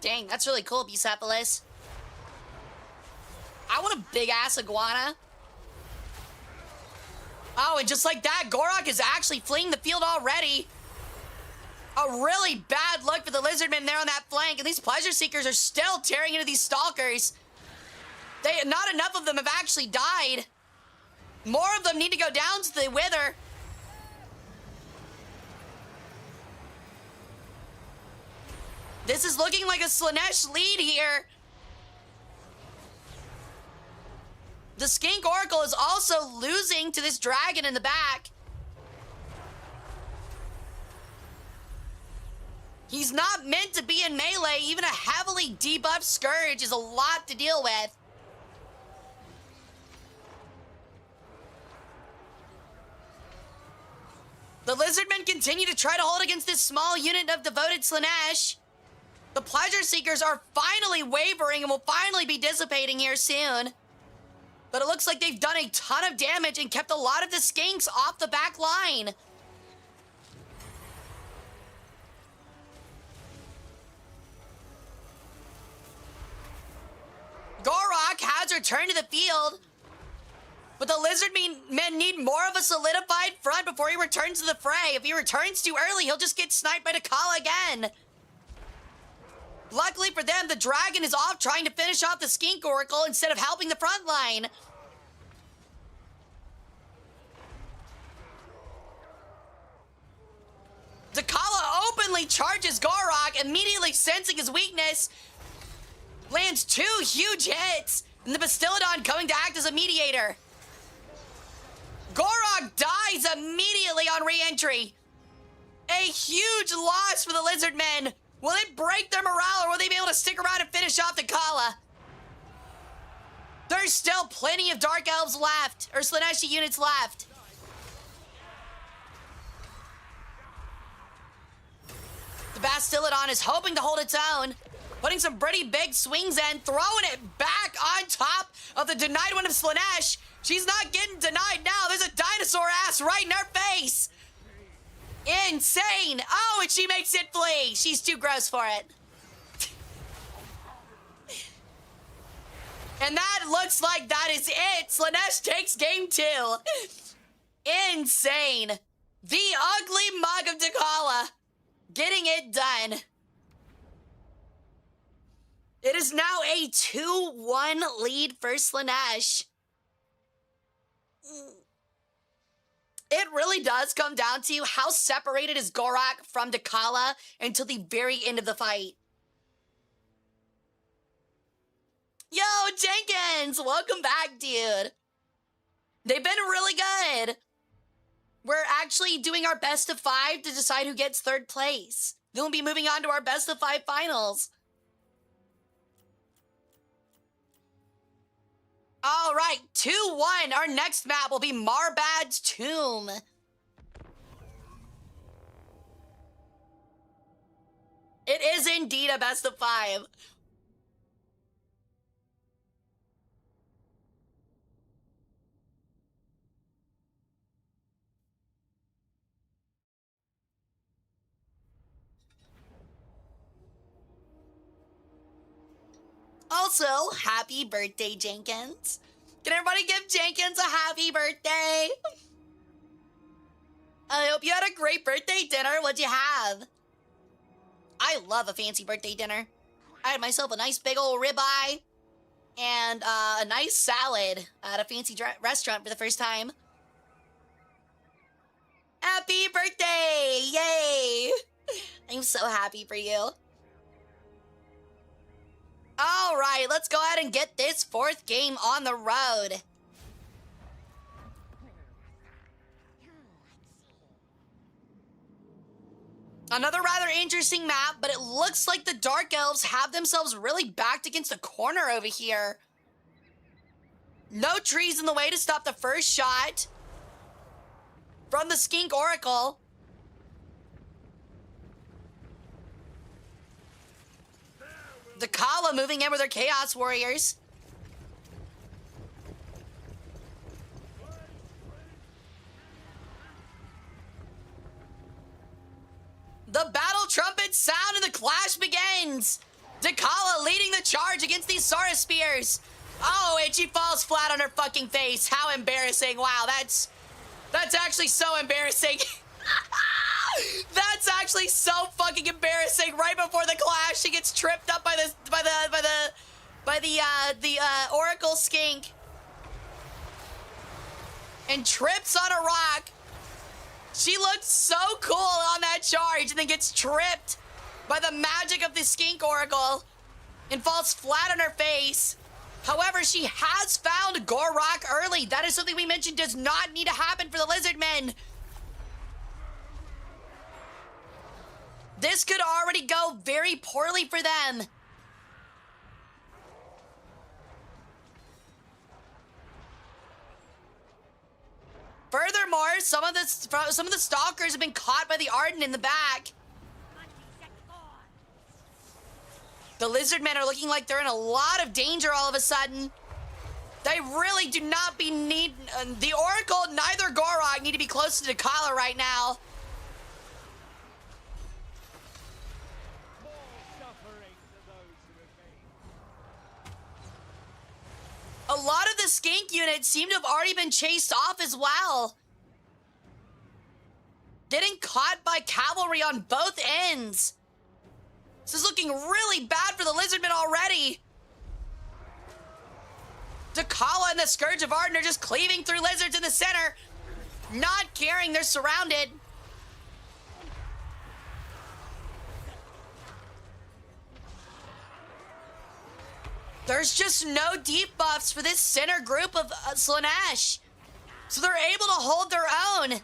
Dang, that's really cool, Bucephalus. I want a big-ass iguana. Oh, and just like that, Gorok is actually fleeing the field already. A really bad look for the lizardmen there on that flank, and these pleasure seekers are still tearing into these stalkers. Not enough of them have actually died. More of them need to go down so they wither. This is looking like a Slanesh lead here. The Skink Oracle is also losing to this dragon in the back. He's not meant to be in melee. Even a heavily debuffed Scourge is a lot to deal with. The Lizardmen continue to try to hold against this small unit of devoted Slaanesh. The Pleasure Seekers are finally wavering and will finally be dissipating here soon. But it looks like they've done a ton of damage and kept a lot of the Skinks off the back line. Gorok has returned to the field, but the Lizardmen need more of a solidified front before he returns to the fray. If he returns too early, he'll just get sniped by Dakala again. Luckily for them, the dragon is off trying to finish off the Skink Oracle instead of helping the front line. Dakala openly charges Gorok, immediately sensing his weakness. Lands 2 huge hits, and the Bastiladon coming to act as a mediator. Gorok dies immediately on re-entry. A huge loss for the Lizardmen. Will it break their morale, or will they be able to stick around and finish off Dakala? There's still plenty of Dark Elves left, or Slaaneshi units left. The Bastiladon is hoping to hold its own, putting some pretty big swings in, throwing it back on top of the denied one of Slaanesh. She's not getting denied now. There's a dinosaur ass right in her face. Insane. Oh, and she makes it flee. She's too gross for it. And that looks like that is it. Slaanesh takes game 2. Insane. The ugly mug of Dakala getting it done. It is now a 2-1 lead for Slaanesh. It really does come down to how separated is Gorok from Dakala until the very end of the fight. Yo, Jenkins! Welcome back, dude. They've been really good. We're actually doing our best of 5 to decide who gets 3rd place. Then we'll be moving on to our best of 5 finals. All right, 2-1. Our next map will be Marbad's Tomb. It is indeed a best of 5. Also, happy birthday, Jenkins. Can everybody give Jenkins a happy birthday? I hope you had a great birthday dinner. What'd you have? I love a fancy birthday dinner. I had myself a nice big old ribeye and a nice salad at a fancy restaurant for the first time. Happy birthday! Yay! I'm so happy for you. All right, let's go ahead and get this 4th game on the road. Another rather interesting map, but it looks like the Dark Elves have themselves really backed against a corner over here. No trees in the way to stop the first shot from the Skink Oracle. Dakala moving in with her Chaos Warriors. The battle trumpets sound and the clash begins. Dakala leading the charge against these Saurus Spears. Oh, and she falls flat on her fucking face. How embarrassing. Wow, that's actually so embarrassing. That's actually so fucking embarrassing. Right before the clash, she gets tripped up by the Oracle Skink and trips on a rock. She looks so cool on that charge and then gets tripped by the magic of the Skink Oracle and falls flat on her face. However, she has found Gorok early. That is something we mentioned does not need to happen for the Lizardmen. This could already go very poorly for them. Furthermore, some of the stalkers have been caught by the Ardent in the back. The lizard men are looking like they're in a lot of danger all of a sudden. They really do not need the Oracle, neither Gorog need to be close to Dakala right now. A lot of the skink units seem to have already been chased off as well. Getting caught by cavalry on both ends. This is looking really bad for the lizardmen already. Dakala and the Scourge of Arden are just cleaving through lizards in the center, not caring they're surrounded. There's just no debuffs for this center group of Slaanesh, so they're able to hold their own.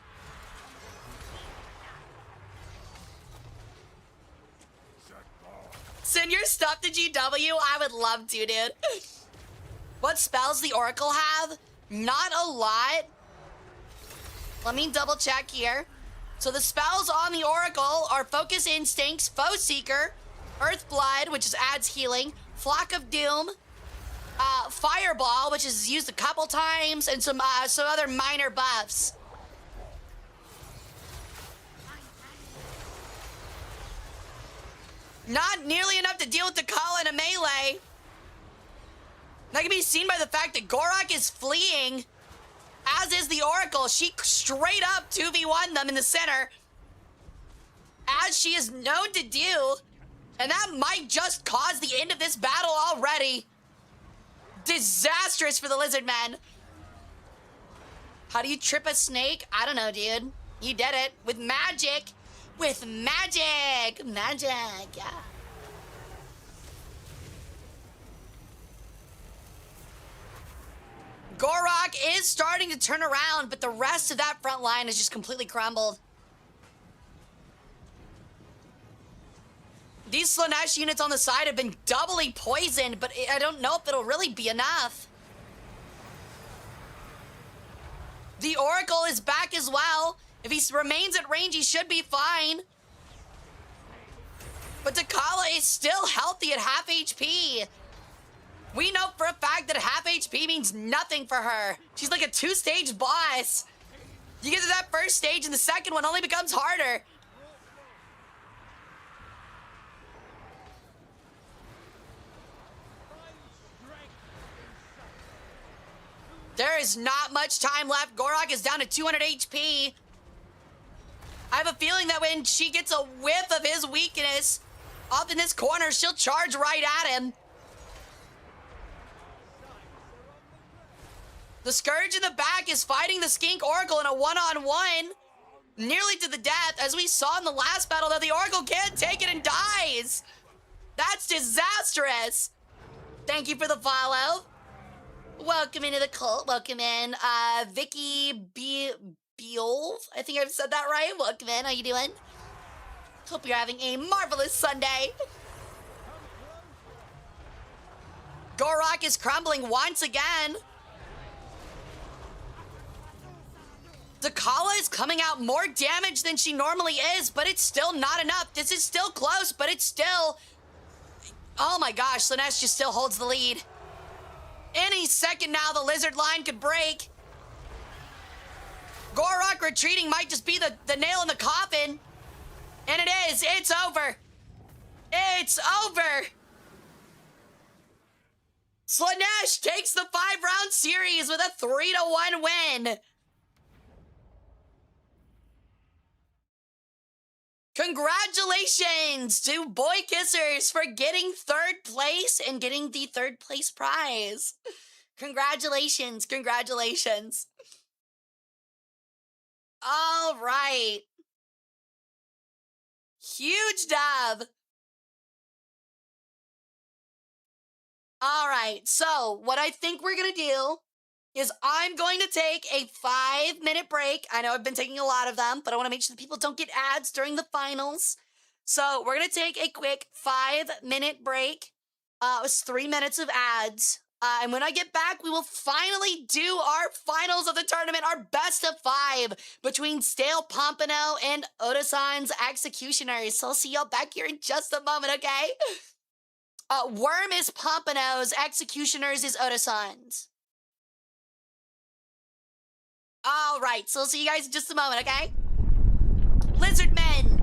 Send your stuff to GW. I would love to, dude. What spells the Oracle have? Not a lot. Let me double check here. So the spells on the Oracle are Focus Instincts, Foe Seeker, Earthblood, which adds healing, Flock of Doom, Fireball, which is used a couple times, and some other minor buffs. Not nearly enough to deal with Dakala in a melee. That can be seen by the fact that Gorok is fleeing, as is the Oracle. She straight up 2v1 them in the center, as she is known to do, and that might just cause the end of this battle already. Disastrous for the lizard men. How do you trip a snake? I don't know, dude. You did it with magic. With magic. Magic, yeah. Gorok is starting to turn around, but the rest of that front line is just completely crumbled. These Slaanesh units on the side have been doubly poisoned, but I don't know if it'll really be enough. The Oracle is back as well. If he remains at range, he should be fine. But Dakala is still healthy at half HP. We know for a fact that half HP means nothing for her. She's like a 2-stage boss. You get to that first stage and the second one only becomes harder. There is not much time left. Gorok is down to 200 HP. I have a feeling that when she gets a whiff of his weakness up in this corner, she'll charge right at him. The Scourge in the back is fighting the Skink Oracle in a one-on-one, nearly to the death, as we saw in the last battle that the Oracle can't take it and dies. That's disastrous. Thank you for the follow. Welcome into the cult. Welcome in, Vicky Beolv. I think I've said that right. Welcome in. How you doing? Hope you're having a marvelous Sunday. Gorok is crumbling once again. Dakala is coming out more damage than she normally is, but it's still not enough. This is still close, but it's still... Oh my gosh, Slaanesh just still holds the lead. Any second now, the lizard line could break. Gorok retreating might just be the nail in the coffin. And it is. It's over. It's over. Slaanesh takes the 5-round series with a 3-1 win. Congratulations to Boy Kissers for getting 3rd place and getting the 3rd place prize. Congratulations, congratulations. All right. Huge dub. All right, so what I think we're gonna do is I'm going to take a 5-minute break. I know I've been taking a lot of them, but I want to make sure that people don't get ads during the finals. So we're gonna take a quick 5-minute break. It was 3 minutes of ads. And when I get back, we will finally do our finals of the tournament, our best of 5 between Stale Pompano and Otosan's Executioners. So I'll see y'all back here in just a moment, okay? Worm is Pompano's, Executioners is Otosan's. All right, so I'll see you guys in just a moment, okay? Lizard Men!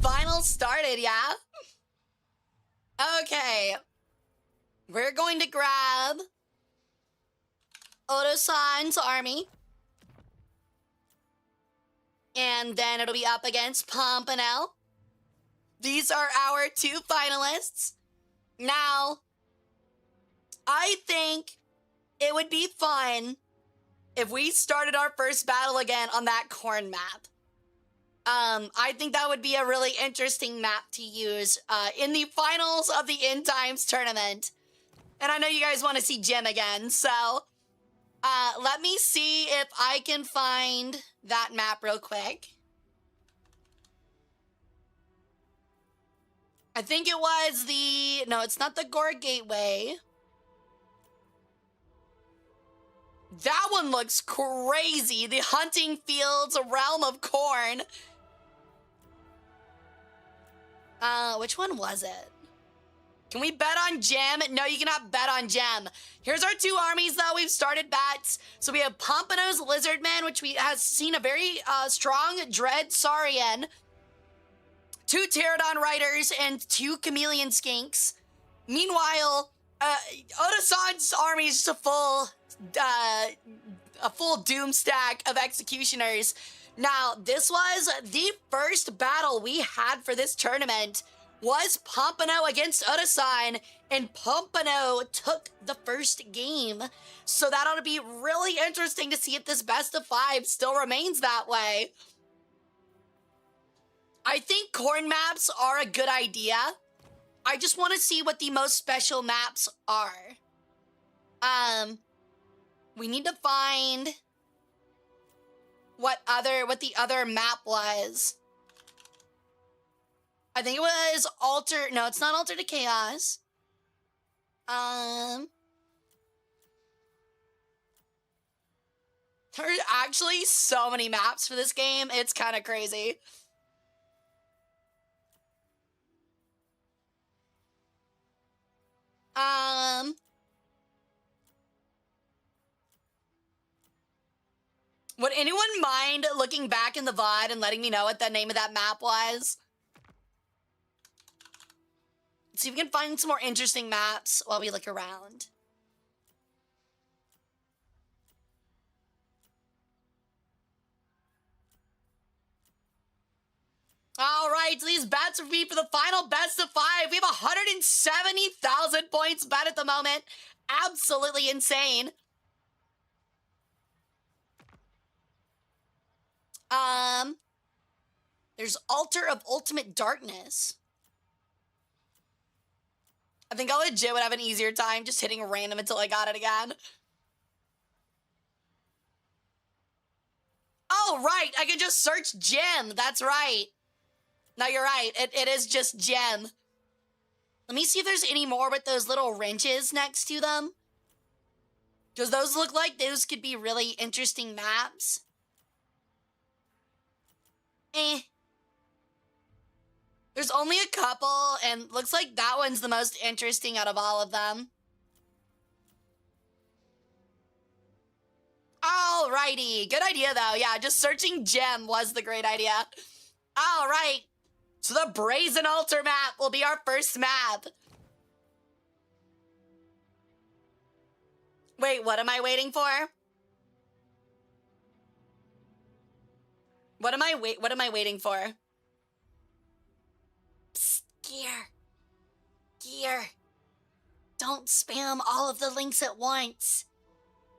Finals started, yeah? Okay. We're going to grab Odo-san's army. And then it'll be up against Pompano. These are our 2 finalists. Now, I think it would be fun if we started our first battle again on that corn map. I think that would be a really interesting map to use in the finals of the End Times tournament. And I know you guys want to see Jim again, so let me see if I can find that map real quick. I think it was the... No, it's not the Gore Gateway. That one looks crazy. The Hunting Fields, a Realm of Corn. Which one was it? Can we bet on Gem? No, you cannot bet on Gem. Here's our 2 armies, though. We've started bats. So we have Pompano's Lizardmen, which has seen a very strong Dread Saurian. 2 Pterodon Riders and 2 Chameleon Skinks. Meanwhile, Odo-san's army is just a full doom stack of executioners. Now, this was the first battle we had for this tournament, was Pompano against Odo-san, and Pompano took the first game. So that ought to be really interesting to see if this best of 5 still remains that way. I think corn maps are a good idea. I just want to see what the most special maps are. We need to find what the other map was. I think it was Alter. No, it's not Alter to Chaos. There's actually so many maps for this game. It's kind of crazy. Would anyone mind looking back in the VOD and letting me know what the name of that map was? See if we can find some more interesting maps while we look around. All right, so these bets are me for the final best of 5. We have 170,000 points bet at the moment. Absolutely insane. There's Altar of Ultimate Darkness. I think I legit would have an easier time just hitting random until I got it again. Oh, right, I can just search Gem. That's right. No, you're right. It is just Gem. Let me see if there's any more with those little wrenches next to them. Because those look like those could be really interesting maps. There's only a couple, and looks like that one's the most interesting out of all of them. Alrighty, good idea though. Yeah, just searching Gem was the great idea. All right, so the Brazen Altar map will be our first map. Wait, what am I waiting for? What am I waiting for? Psst, Gear. Don't spam all of the links at once.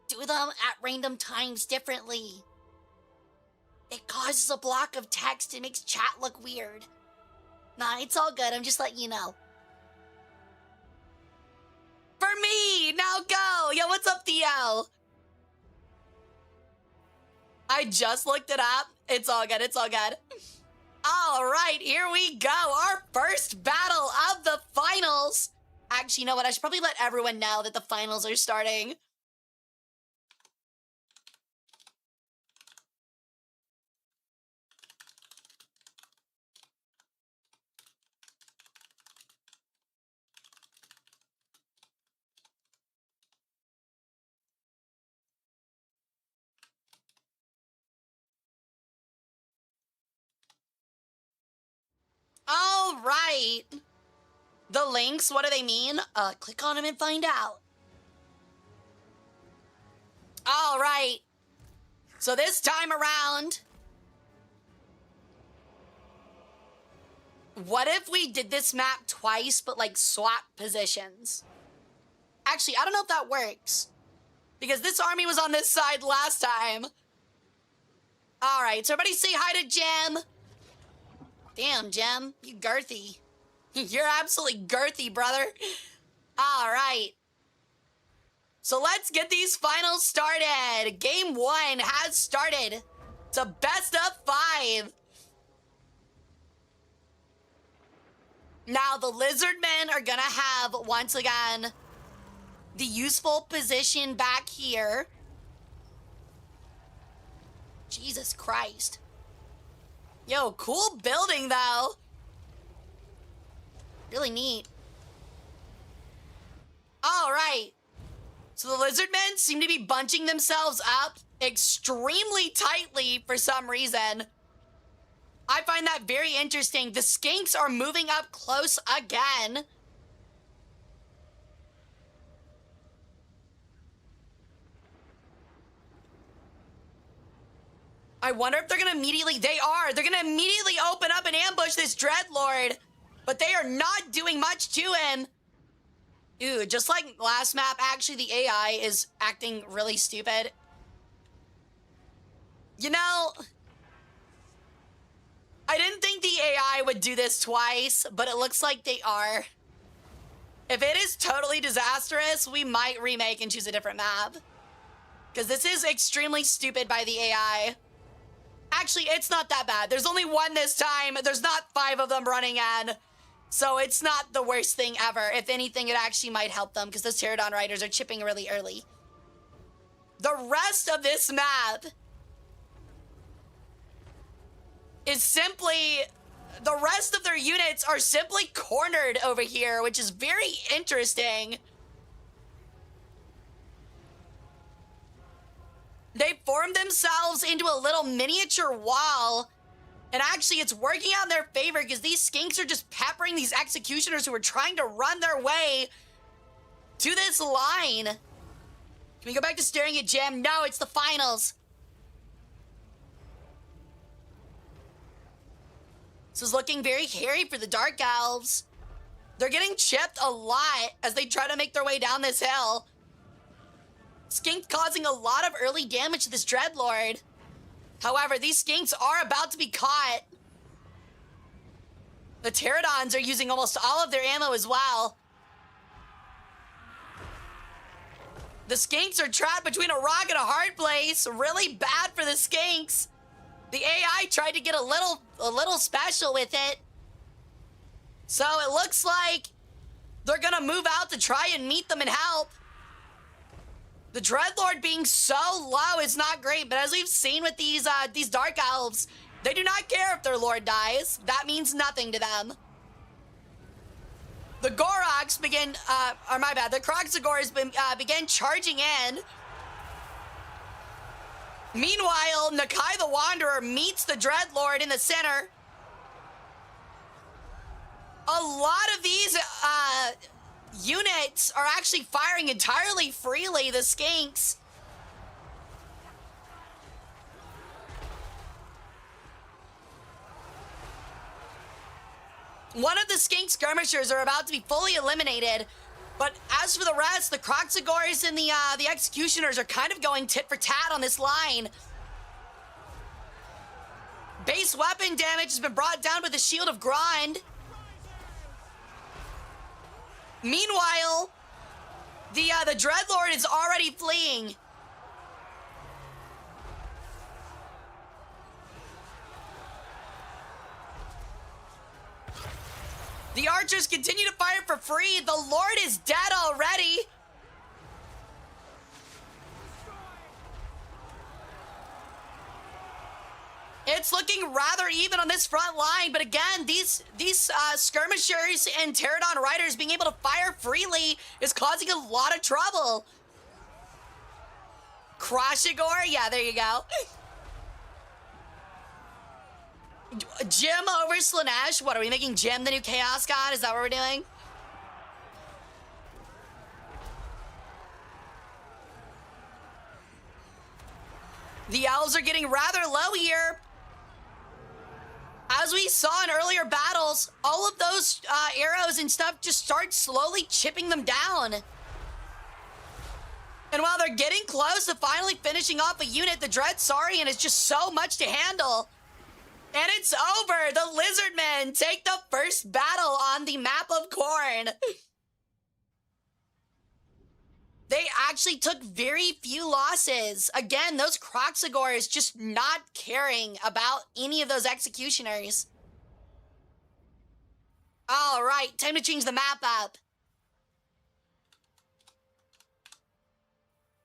Do them at random times differently. It causes a block of text and makes chat look weird. Nah, it's all good. I'm just letting you know. For me! Now go! Yo, what's up, Theo? I just looked it up. It's all good. It's all good. All right, here we go. Our first battle of the finals. Actually, you know what? I should probably let everyone know that the finals are starting. All right. The links, what do they mean? Click on them and find out. All right. So this time around, what if we did this map twice, but like swap positions? Actually, I don't know if that works, because this army was on this side last time. All right, so everybody say hi to Jem. Damn, Jem, you girthy. You're absolutely girthy, brother. All right. So let's get these finals started. Game 1 has started. It's a best of 5. Now, the Lizardmen are gonna have, once again, the useful position back here. Jesus Christ. Yo, cool building, though. Really neat. All right. So the Lizardmen seem to be bunching themselves up extremely tightly for some reason. I find that very interesting. The Skinks are moving up close again. I wonder if they're gonna immediately, they're gonna immediately open up and ambush this Dreadlord, but they are not doing much to him. Ooh, just like last map, actually the AI is acting really stupid. You know, I didn't think the AI would do this twice, but it looks like they are. If it is totally disastrous, we might remake and choose a different map. Because this is extremely stupid by the AI. Actually, it's not that bad. There's only one this time. There's not 5 of them running in. So it's not the worst thing ever. If anything, it actually might help them because those Pterodon Riders are chipping really early. The rest of this map is simply, the rest of their units are simply cornered over here, which is very interesting. They formed themselves into a little miniature wall. And actually, it's working out in their favor because these Skinks are just peppering these Executioners who are trying to run their way to this line. Can we go back to staring at Jem? No, it's the finals. This is looking very hairy for the Dark Elves. They're getting chipped a lot as they try to make their way down this hill. Skink causing a lot of early damage to this Dreadlord. However, these Skinks are about to be caught. The Pterodons are using almost all of their ammo as well. The Skinks are trapped between a rock and a hard place. Really bad for the Skinks. The AI tried to get a little special with it. So it looks like they're gonna move out to try and meet them and help. The Dreadlord being so low is not great, but as we've seen with these Dark Elves, they do not care if their lord dies. That means nothing to them. The Goroks begin, the Kroxigors begin charging in. Meanwhile, Nakai the Wanderer meets the Dreadlord in the center. A lot of these units are actually firing entirely freely, the Skinks. One of the Skink skirmishers are about to be fully eliminated, but as for the rest, the Kroxigors and the Executioners are kind of going tit for tat on this line. Base weapon damage has been brought down with the Shield of Grond. Meanwhile, the Dreadlord is already fleeing. The archers continue to fire for free. The Lord is dead already. It's looking rather even on this front line, but again, these skirmishers and Pterodon Riders being able to fire freely is causing a lot of trouble. Kroxigor, yeah, there you go. Jim over Slanesh. What, are we making Jim the new Chaos God? Is that what we're doing? The elves are getting rather low here. As we saw in earlier battles, all of those arrows and stuff just start slowly chipping them down. And while they're getting close to finally finishing off a unit, the Dread Saurian is just so much to handle. And it's over. The Lizardmen take the first battle on the map of Khorne. They actually took very few losses. Again, those Kroxigors just not caring about any of those executioners. All right, time to change the map up.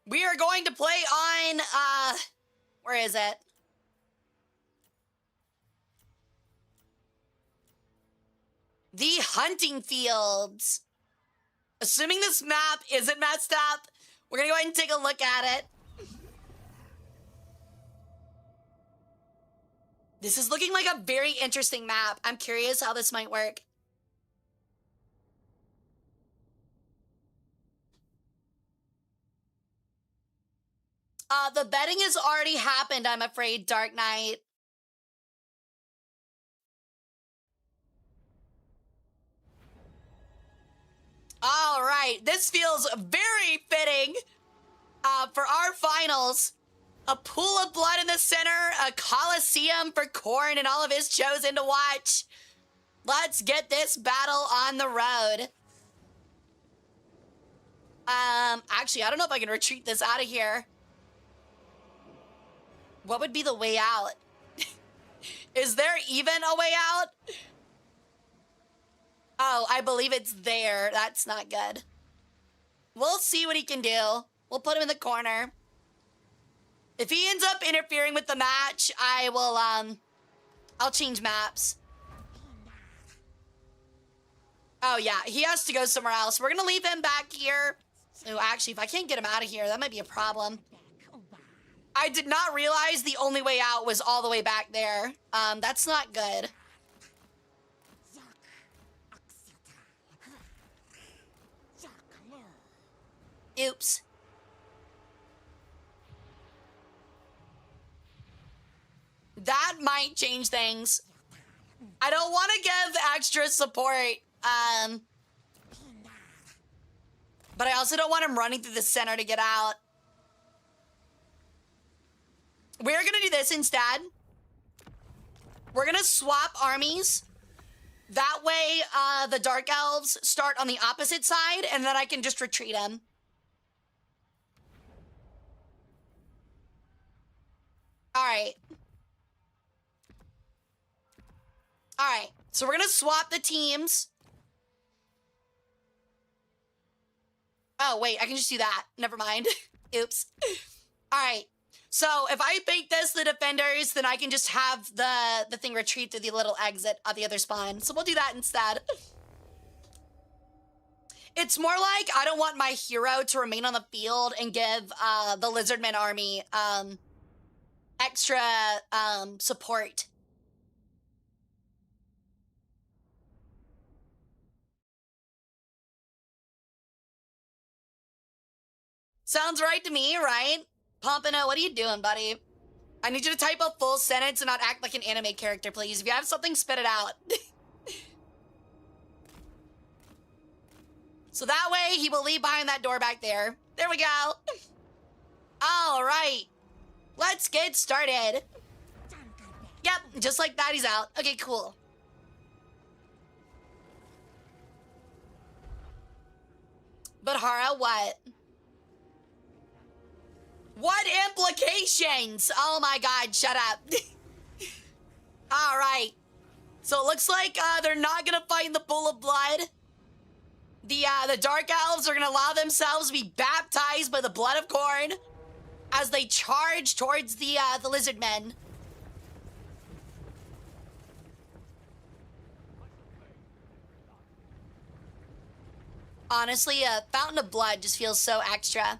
We are going to play on, where is it? The hunting fields. Assuming this map isn't messed up, we're gonna go ahead and take a look at it. This is looking like a very interesting map. I'm curious how this might work. The betting has already happened, I'm afraid, Dark Knight. All right, this feels very fitting for our finals. A pool of blood in the center, a coliseum for Khorne and all of his chosen to watch. Let's get this battle on the road. Actually, I don't know if I can retreat this out of here. What would be the way out? Is there even a way out? Oh, I believe it's there. That's not good. We'll see what he can do. We'll put him in the corner. If he ends up interfering with the match, I will, I'll change maps. Oh, yeah, he has to go somewhere else. We're gonna leave him back here. Oh, actually, if I can't get him out of here, that might be a problem. I did not realize the only way out was all the way back there. That's not good. Oops. That might change things. I don't want to give extra support, but I also don't want him running through the center to get out. We're gonna do this instead. We're gonna swap armies. That way, the Dark Elves start on the opposite side, and then I can just retreat them. All right. All right, so we're gonna swap the teams. Oh, wait, I can just do that. Never mind. Oops. All right, so if I make this the defenders, then I can just have the thing retreat through the little exit of the other spawn. So we'll do that instead. It's more like I don't want my hero to remain on the field and give the Lizardman army extra support. Sounds right to me, right? Pompano, what are you doing, buddy? I need you to type a full sentence and not act like an anime character, please. If you have something, spit it out. So that way, he will leave behind that door back there. There we go. All right. Let's get started. Yep, just like that, he's out. Okay, cool. But Hara, what? What implications? Oh my god, shut up. All right. So it looks like they're not gonna fight in the pool of blood. The Dark Elves are gonna allow themselves to be baptized by the blood of Khorne as they charge towards the Lizardmen. Honestly, a fountain of blood just feels so extra.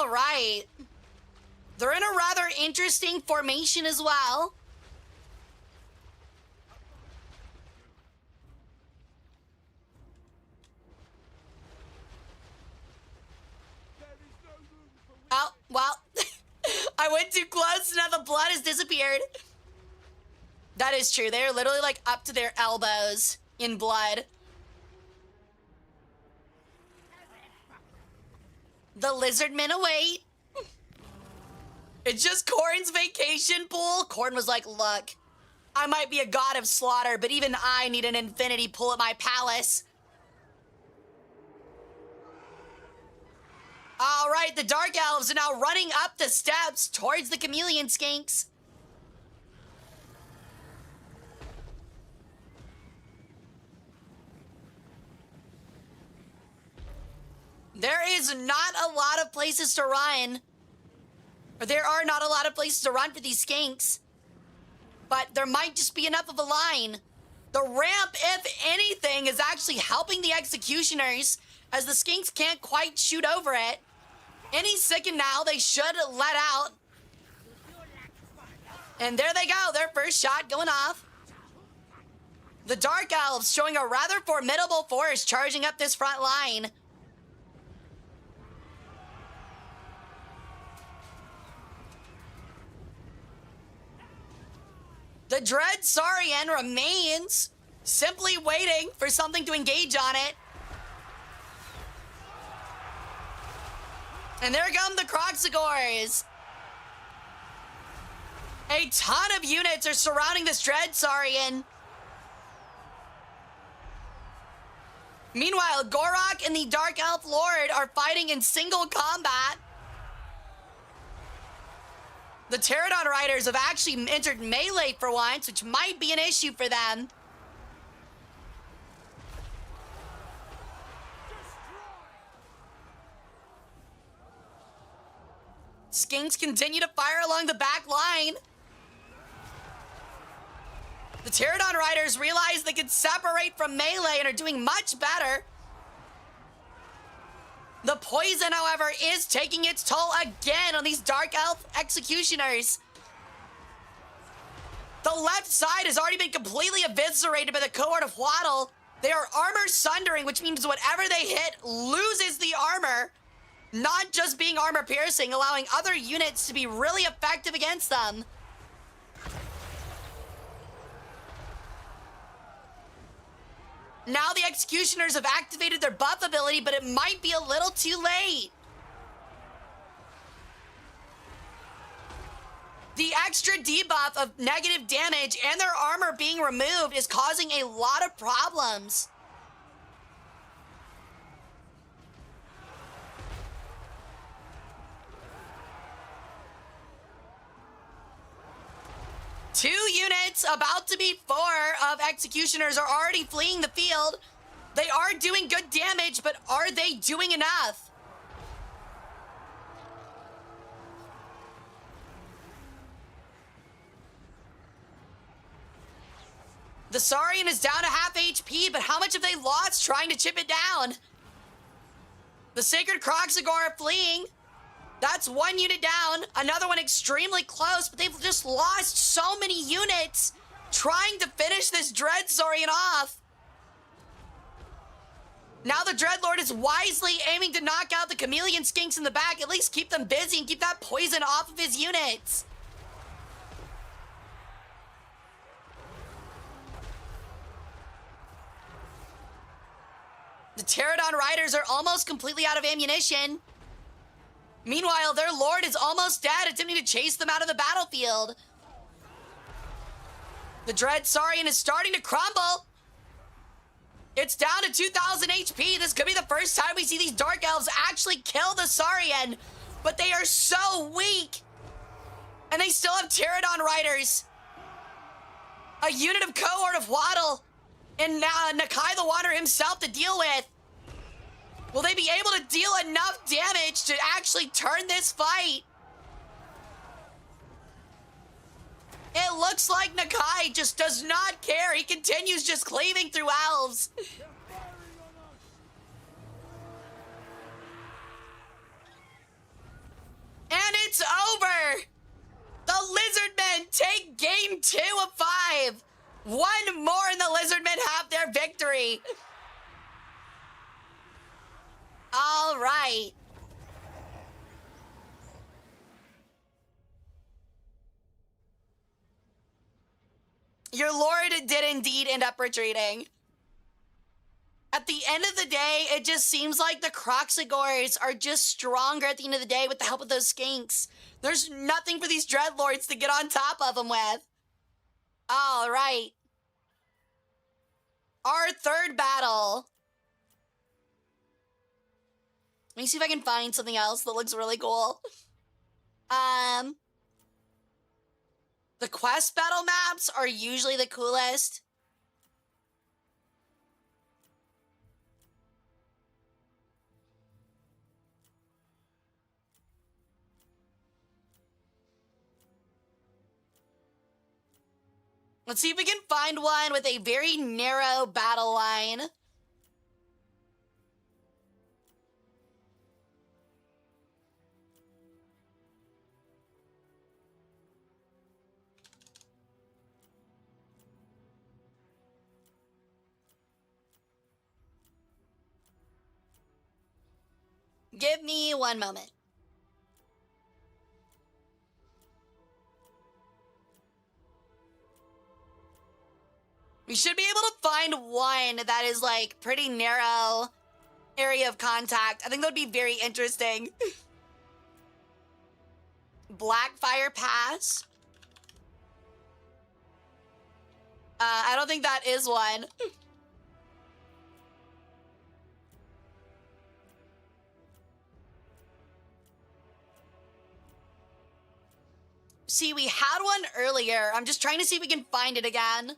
All right. They're in a rather interesting formation as well. Oh, well, I went too close and now the blood has disappeared. That is true. They're literally like up to their elbows in blood. The lizardmen await. It's just Corn's vacation pool. Corn was like, look, I might be a god of slaughter, but even I need an infinity pool at my palace. All right, the Dark Elves are now running up the steps towards the chameleon skinks. There is not a lot of places to run. Or there are not a lot of places to run for these skinks. But there might just be enough of a line. The ramp, if anything, is actually helping the executioners, as the skinks can't quite shoot over it. Any second now, they should let out. And there they go, their first shot going off. The Dark Elves showing a rather formidable force charging up this front line. The Dread Saurian remains, simply waiting for something to engage on it. And there come the Croxagores. A ton of units are surrounding this Dread Saurian. Meanwhile, Gorok and the Dark Elf Lord are fighting in single combat. The Pterodon Riders have actually entered melee for once, which might be an issue for them. Skinks continue to fire along the back line. The Pterodon Riders realize they can separate from melee and are doing much better. The poison, however, is taking its toll again on these Dark Elf executioners. The left side has already been completely eviscerated by the cohort of Waddle. They are armor sundering, which means whatever they hit loses the armor. Not just being armor piercing, allowing other units to be really effective against them. Now the executioners have activated their buff ability, but it might be a little too late. The extra debuff of negative damage and their armor being removed is causing a lot of problems. Two units, about to be 4 of executioners, are already fleeing the field. They are doing good damage, but are they doing enough? The Saurian is down to half HP, but how much have they lost trying to chip it down? The Sacred Croxagore are fleeing. That's one unit down, another one extremely close, but they've just lost so many units trying to finish this Dread Saurian off. Now the Dreadlord is wisely aiming to knock out the chameleon skinks in the back, at least keep them busy and keep that poison off of his units. The Pterodon Riders are almost completely out of ammunition. Meanwhile, their lord is almost dead, attempting to chase them out of the battlefield. The Dread Saurian is starting to crumble. It's down to 2,000 HP. This could be the first time we see these Dark Elves actually kill the Saurian, but they are so weak. And they still have Pterodon Riders. A unit of cohort of Waddle, and Nakai the Wanderer himself to deal with. Will they be able to deal enough damage to actually turn this fight? It looks like Nakai just does not care. He continues just cleaving through elves. going 2 of 5. One more and the Lizardmen have their victory. All right. Your lord did indeed end up retreating. At the end of the day, it just seems like the Croxigors are just stronger at the end of the day with the help of those skinks. There's nothing for these Dreadlords to get on top of them with. All right. Our third battle. Let me see if I can find something else that looks really cool. The quest battle maps are usually the coolest. Let's see if we can find one with a very narrow battle line. Give me one moment. We should be able to find one that is like pretty narrow area of contact. I think that would be very interesting. Blackfire Pass. I don't think that is one. See, we had one earlier. I'm just trying to see if we can find it again.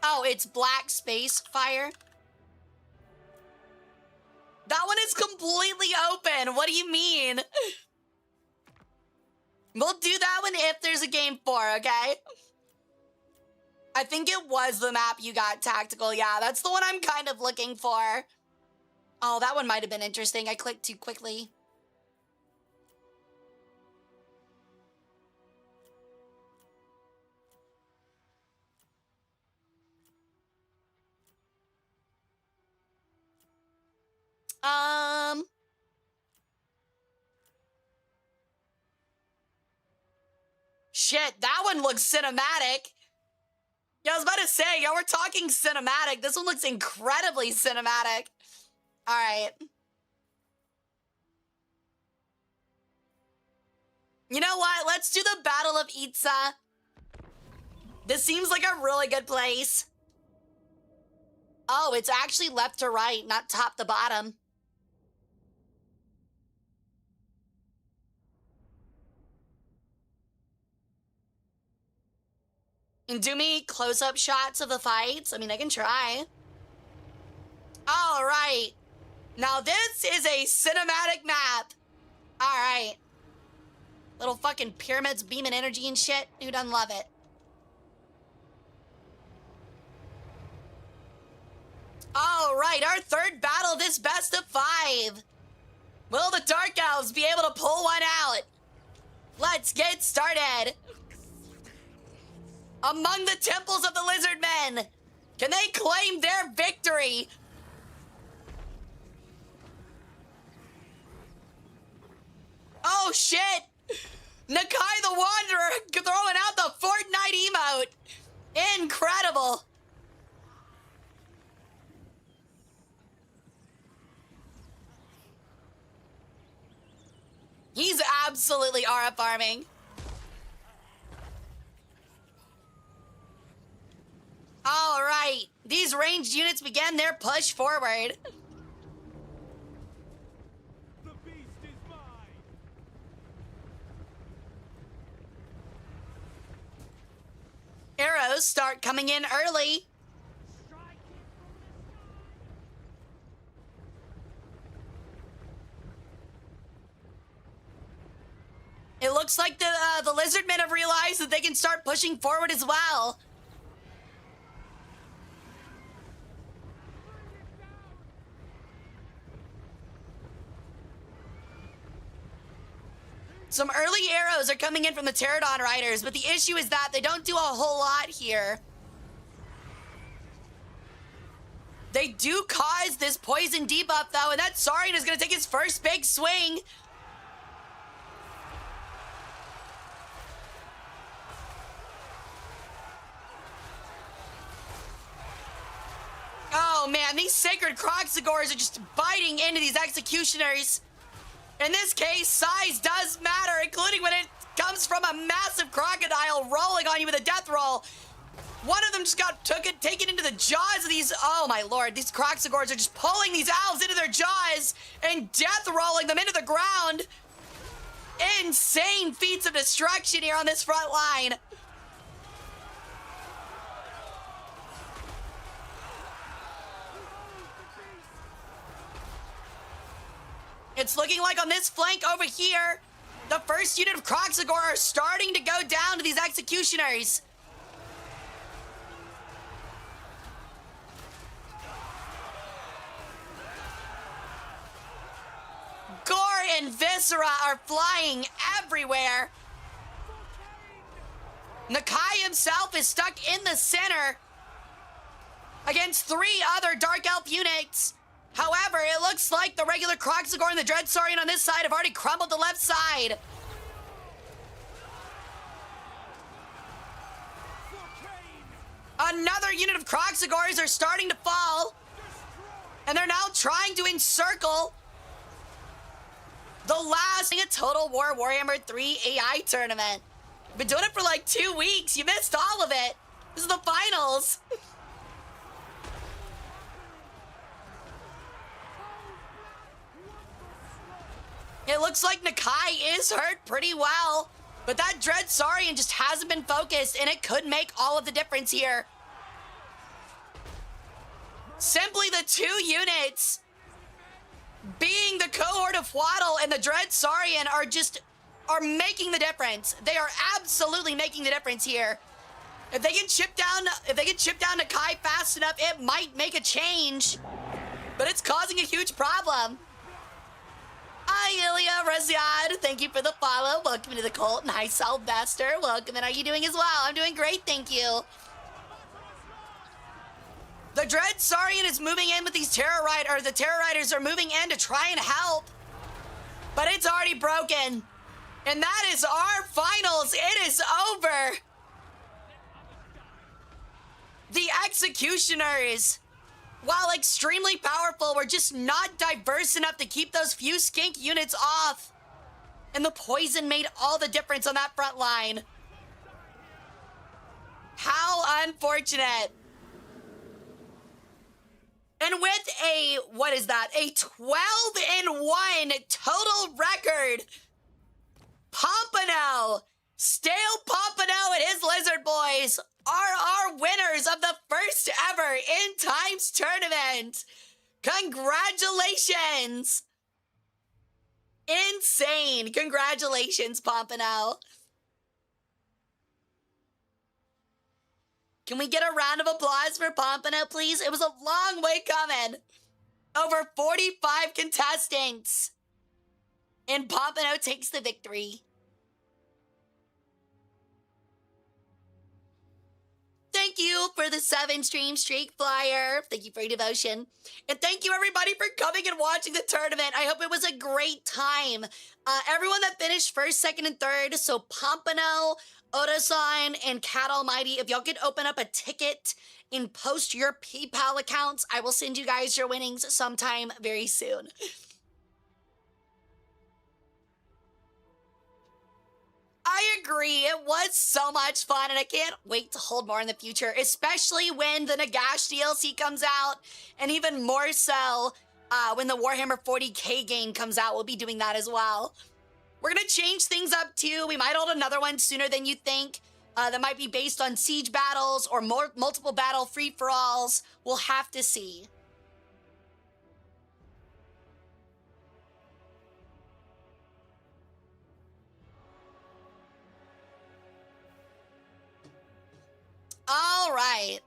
Oh, it's Black Space Fire. That one is completely open. What do you mean? We'll do that one if there's a game for, okay? I think it was the map you got, Tactical. Yeah, that's the one I'm kind of looking for. Oh, that one might have been interesting. I clicked too quickly. Shit, that one looks cinematic. Yeah, I was about to say, yeah, we're talking cinematic. This one looks incredibly cinematic. All right. You know what? Let's do the Battle of Itza. This seems like a really good place. Oh, it's actually left to right, not top to bottom. And do me close-up shots of the fights? I mean, I can try. All right. Now this is a cinematic map. All right. Little fucking pyramids beaming energy and shit. Who doesn't love it? All right, our third battle of this best of 5. Will the Dark Elves be able to pull one out? Let's get started. Among the temples of the Lizardmen, can they claim their victory? Oh shit! Nakai the Wanderer throwing out the Fortnite emote. Incredible. He's absolutely aura farming. All right, these ranged units began their push forward. The beast is mine. Arrows start coming in early. It looks like the Lizardmen have realized that they can start pushing forward as well. Some early arrows are coming in from the Pterodon Riders, but the issue is that they don't do a whole lot here. They do cause this poison debuff, though, and that Saurian is going to take his first big swing. Oh, man, these Sacred Croxagores are just biting into these Executioners. In this case, size does matter, including when it comes from a massive crocodile rolling on you with a death roll. One of them just got taken into the jaws of these, oh my lord, these Croxagores are just pulling these owls into their jaws and death rolling them into the ground. Insane feats of destruction here on this front line. It's looking like on this flank over here, the first unit of Croxagore are starting to go down to these Executioners. Gore and Viscera are flying everywhere. Nakai himself is stuck in the center against 3 other Dark Elf units. However, it looks like the regular Croxagore and the Dread Saurian on this side have already crumbled the left side. Another unit of Croxagores are starting to fall. And they're now trying to encircle the last thing, a Total War Warhammer 3 AI tournament. Been doing it for like 2 weeks. You missed all of it. This is the finals. It looks like Nakai is hurt pretty well, but that Dread Saurian just hasn't been focused, and it could make all of the difference here. Simply the 2 units, being the cohort of Waddle and the Dread Saurian, are making the difference. They are absolutely making the difference here. If they can chip down Nakai fast enough, it might make a change, but it's causing a huge problem. Hi, Ilya Reziad. Thank you for the follow. Welcome to the cult. And hi, Sylvester. Welcome. And how are you doing as well? I'm doing great, thank you. The Dread Saurian is moving in with these Terror Riders, or the Terror Riders are moving in to try and help. But it's already broken. And that is our finals. It is over. The Executioners, while extremely powerful, were just not diverse enough to keep those few skink units off. And the poison made all the difference on that front line. How unfortunate. And with a 12-1 total record, Pompano, Stale Pompano and his Lizard Boys are our winners of the first ever In Times tournament. Congratulations. Insane. Congratulations, Pompano. Can we get a round of applause for Pompano, please? It was a long way coming. Over 45 contestants. And Pompano takes the victory. Thank you for the 7-stream streak flyer. Thank you for your devotion. And thank you, everybody, for coming and watching the tournament. I hope it was a great time. Everyone that finished first, second, and third, so Pompano, Odasan, and Cat Almighty, if y'all could open up a ticket and post your PayPal accounts, I will send you guys your winnings sometime very soon. I agree. It was so much fun, and I can't wait to hold more in the future, especially when the Nagash DLC comes out, and even more so when the Warhammer 40k game comes out. We'll be doing that as well. We're going to change things up, too. We might hold another one sooner than you think that might be based on siege battles or multiple battle free-for-alls. We'll have to see. All right.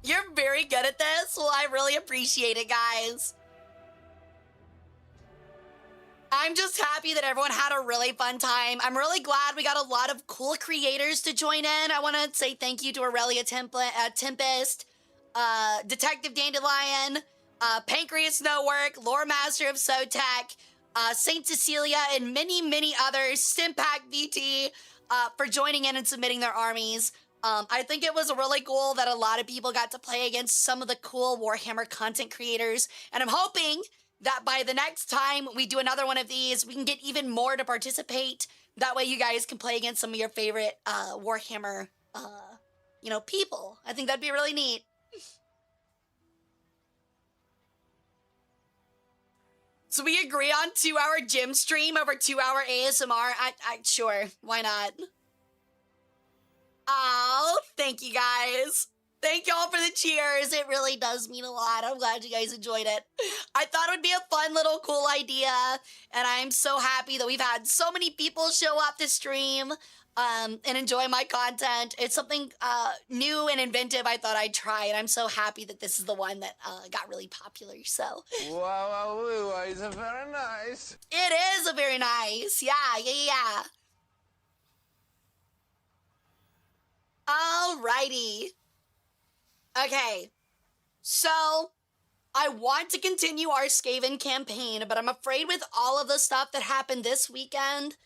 You're very good at this. Well, I really appreciate it, guys. I'm just happy that everyone had a really fun time. I'm really glad we got a lot of cool creators to join in. I want to say thank you to Aurelia Tempest, Detective Dandelion, Pancreas No Work, Lore Master of Sotech, Saint Cecilia, and many, many others, Stimpack VT, for joining in and submitting their armies. I think it was really cool that a lot of people got to play against some of the cool Warhammer content creators, and I'm hoping that by the next time we do another one of these, we can get even more to participate. That way you guys can play against some of your favorite Warhammer, people. I think that'd be really neat. So we agree on 2-hour gym stream over 2-hour ASMR? Sure, why not? Oh, thank you guys. Thank y'all for the cheers. It really does mean a lot. I'm glad you guys enjoyed it. I thought it would be a fun little cool idea, and I'm so happy that we've had so many people show up to stream and enjoy my content. It's something new and inventive I thought I'd try, and I'm so happy that this is the one that got really popular, so. Wow, it's a very nice. It is a very nice. Yeah. Alrighty. Okay, so I want to continue our Skaven campaign, but I'm afraid with all of the stuff that happened this weekend,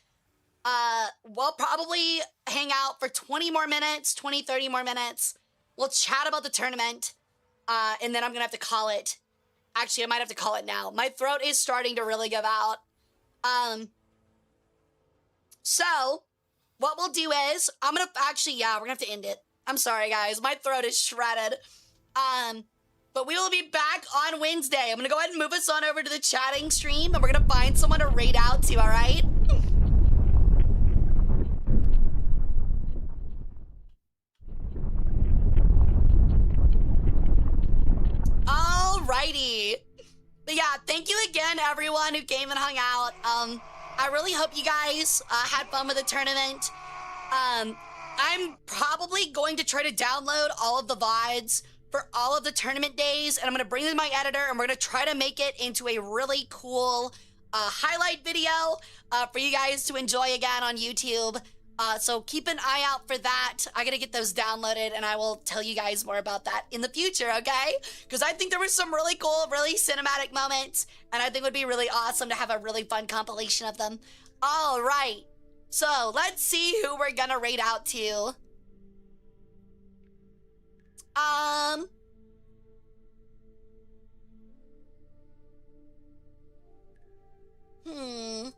we'll probably hang out for 20 more minutes, 20, 30 more minutes. We'll chat about the tournament, and then I'm gonna have to call it. Actually, I might have to call it now. My throat is starting to really give out. So what we'll do is, we're gonna have to end it. I'm sorry, guys. My throat is shredded. But we will be back on Wednesday. I'm gonna go ahead and move us on over to the chatting stream, and we're gonna find someone to raid out to, all right? Alrighty. But yeah, thank you again, everyone who came and hung out. I really hope you guys had fun with the tournament. I'm probably going to try to download all of the VODs for all of the tournament days, and I'm going to bring in my editor, and we're going to try to make it into a really cool highlight video for you guys to enjoy again on YouTube. So keep an eye out for that. I got to get those downloaded, and I will tell you guys more about that in the future, okay? Because I think there was some really cool, really cinematic moments, and I think it would be really awesome to have a really fun compilation of them. All right. So let's see who we're gonna raid out to. Who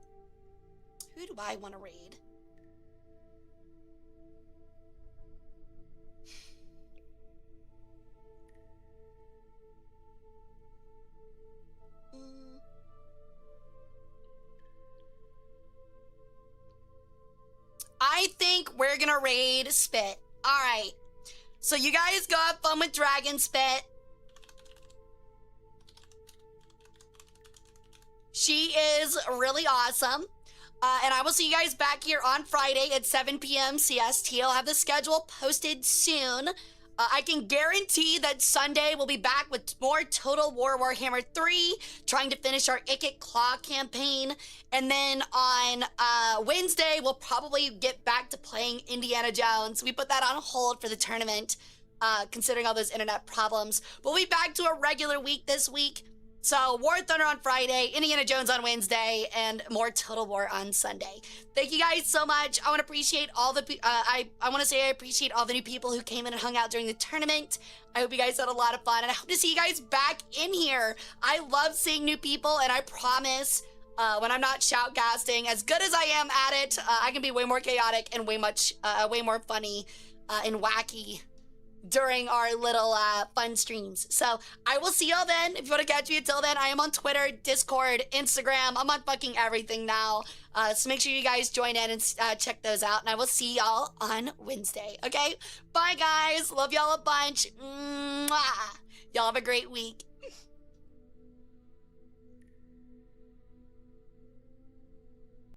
do I want to raid? I think we're gonna raid Spit. All right. So you guys go have fun with Dragon Spit. She is really awesome. And I will see you guys back here on Friday at 7 p.m. CST. I'll have the schedule posted soon. I can guarantee that Sunday we'll be back with more Total War Warhammer 3, trying to finish our Ikit Claw campaign. And then on Wednesday, we'll probably get back to playing Indiana Jones. We put that on hold for the tournament, considering all those internet problems. We'll be back to a regular week this week. So War Thunder on Friday, Indiana Jones on Wednesday, and more Total War on Sunday. Thank you guys so much. I want to appreciate all the I want to say I appreciate all the new people who came in and hung out during the tournament. I hope you guys had a lot of fun, and I hope to see you guys back in here. I love seeing new people, and I promise when I'm not shoutcasting, as good as I am at it, I can be way more chaotic and way more funny and wacky during our little fun streams. So I will see y'all then. If you want to catch me until then, I am on Twitter, Discord, Instagram. I'm on fucking everything now. So make sure you guys join in and check those out. And I will see y'all on Wednesday. Okay? Bye, guys. Love y'all a bunch. Mwah. Y'all have a great week.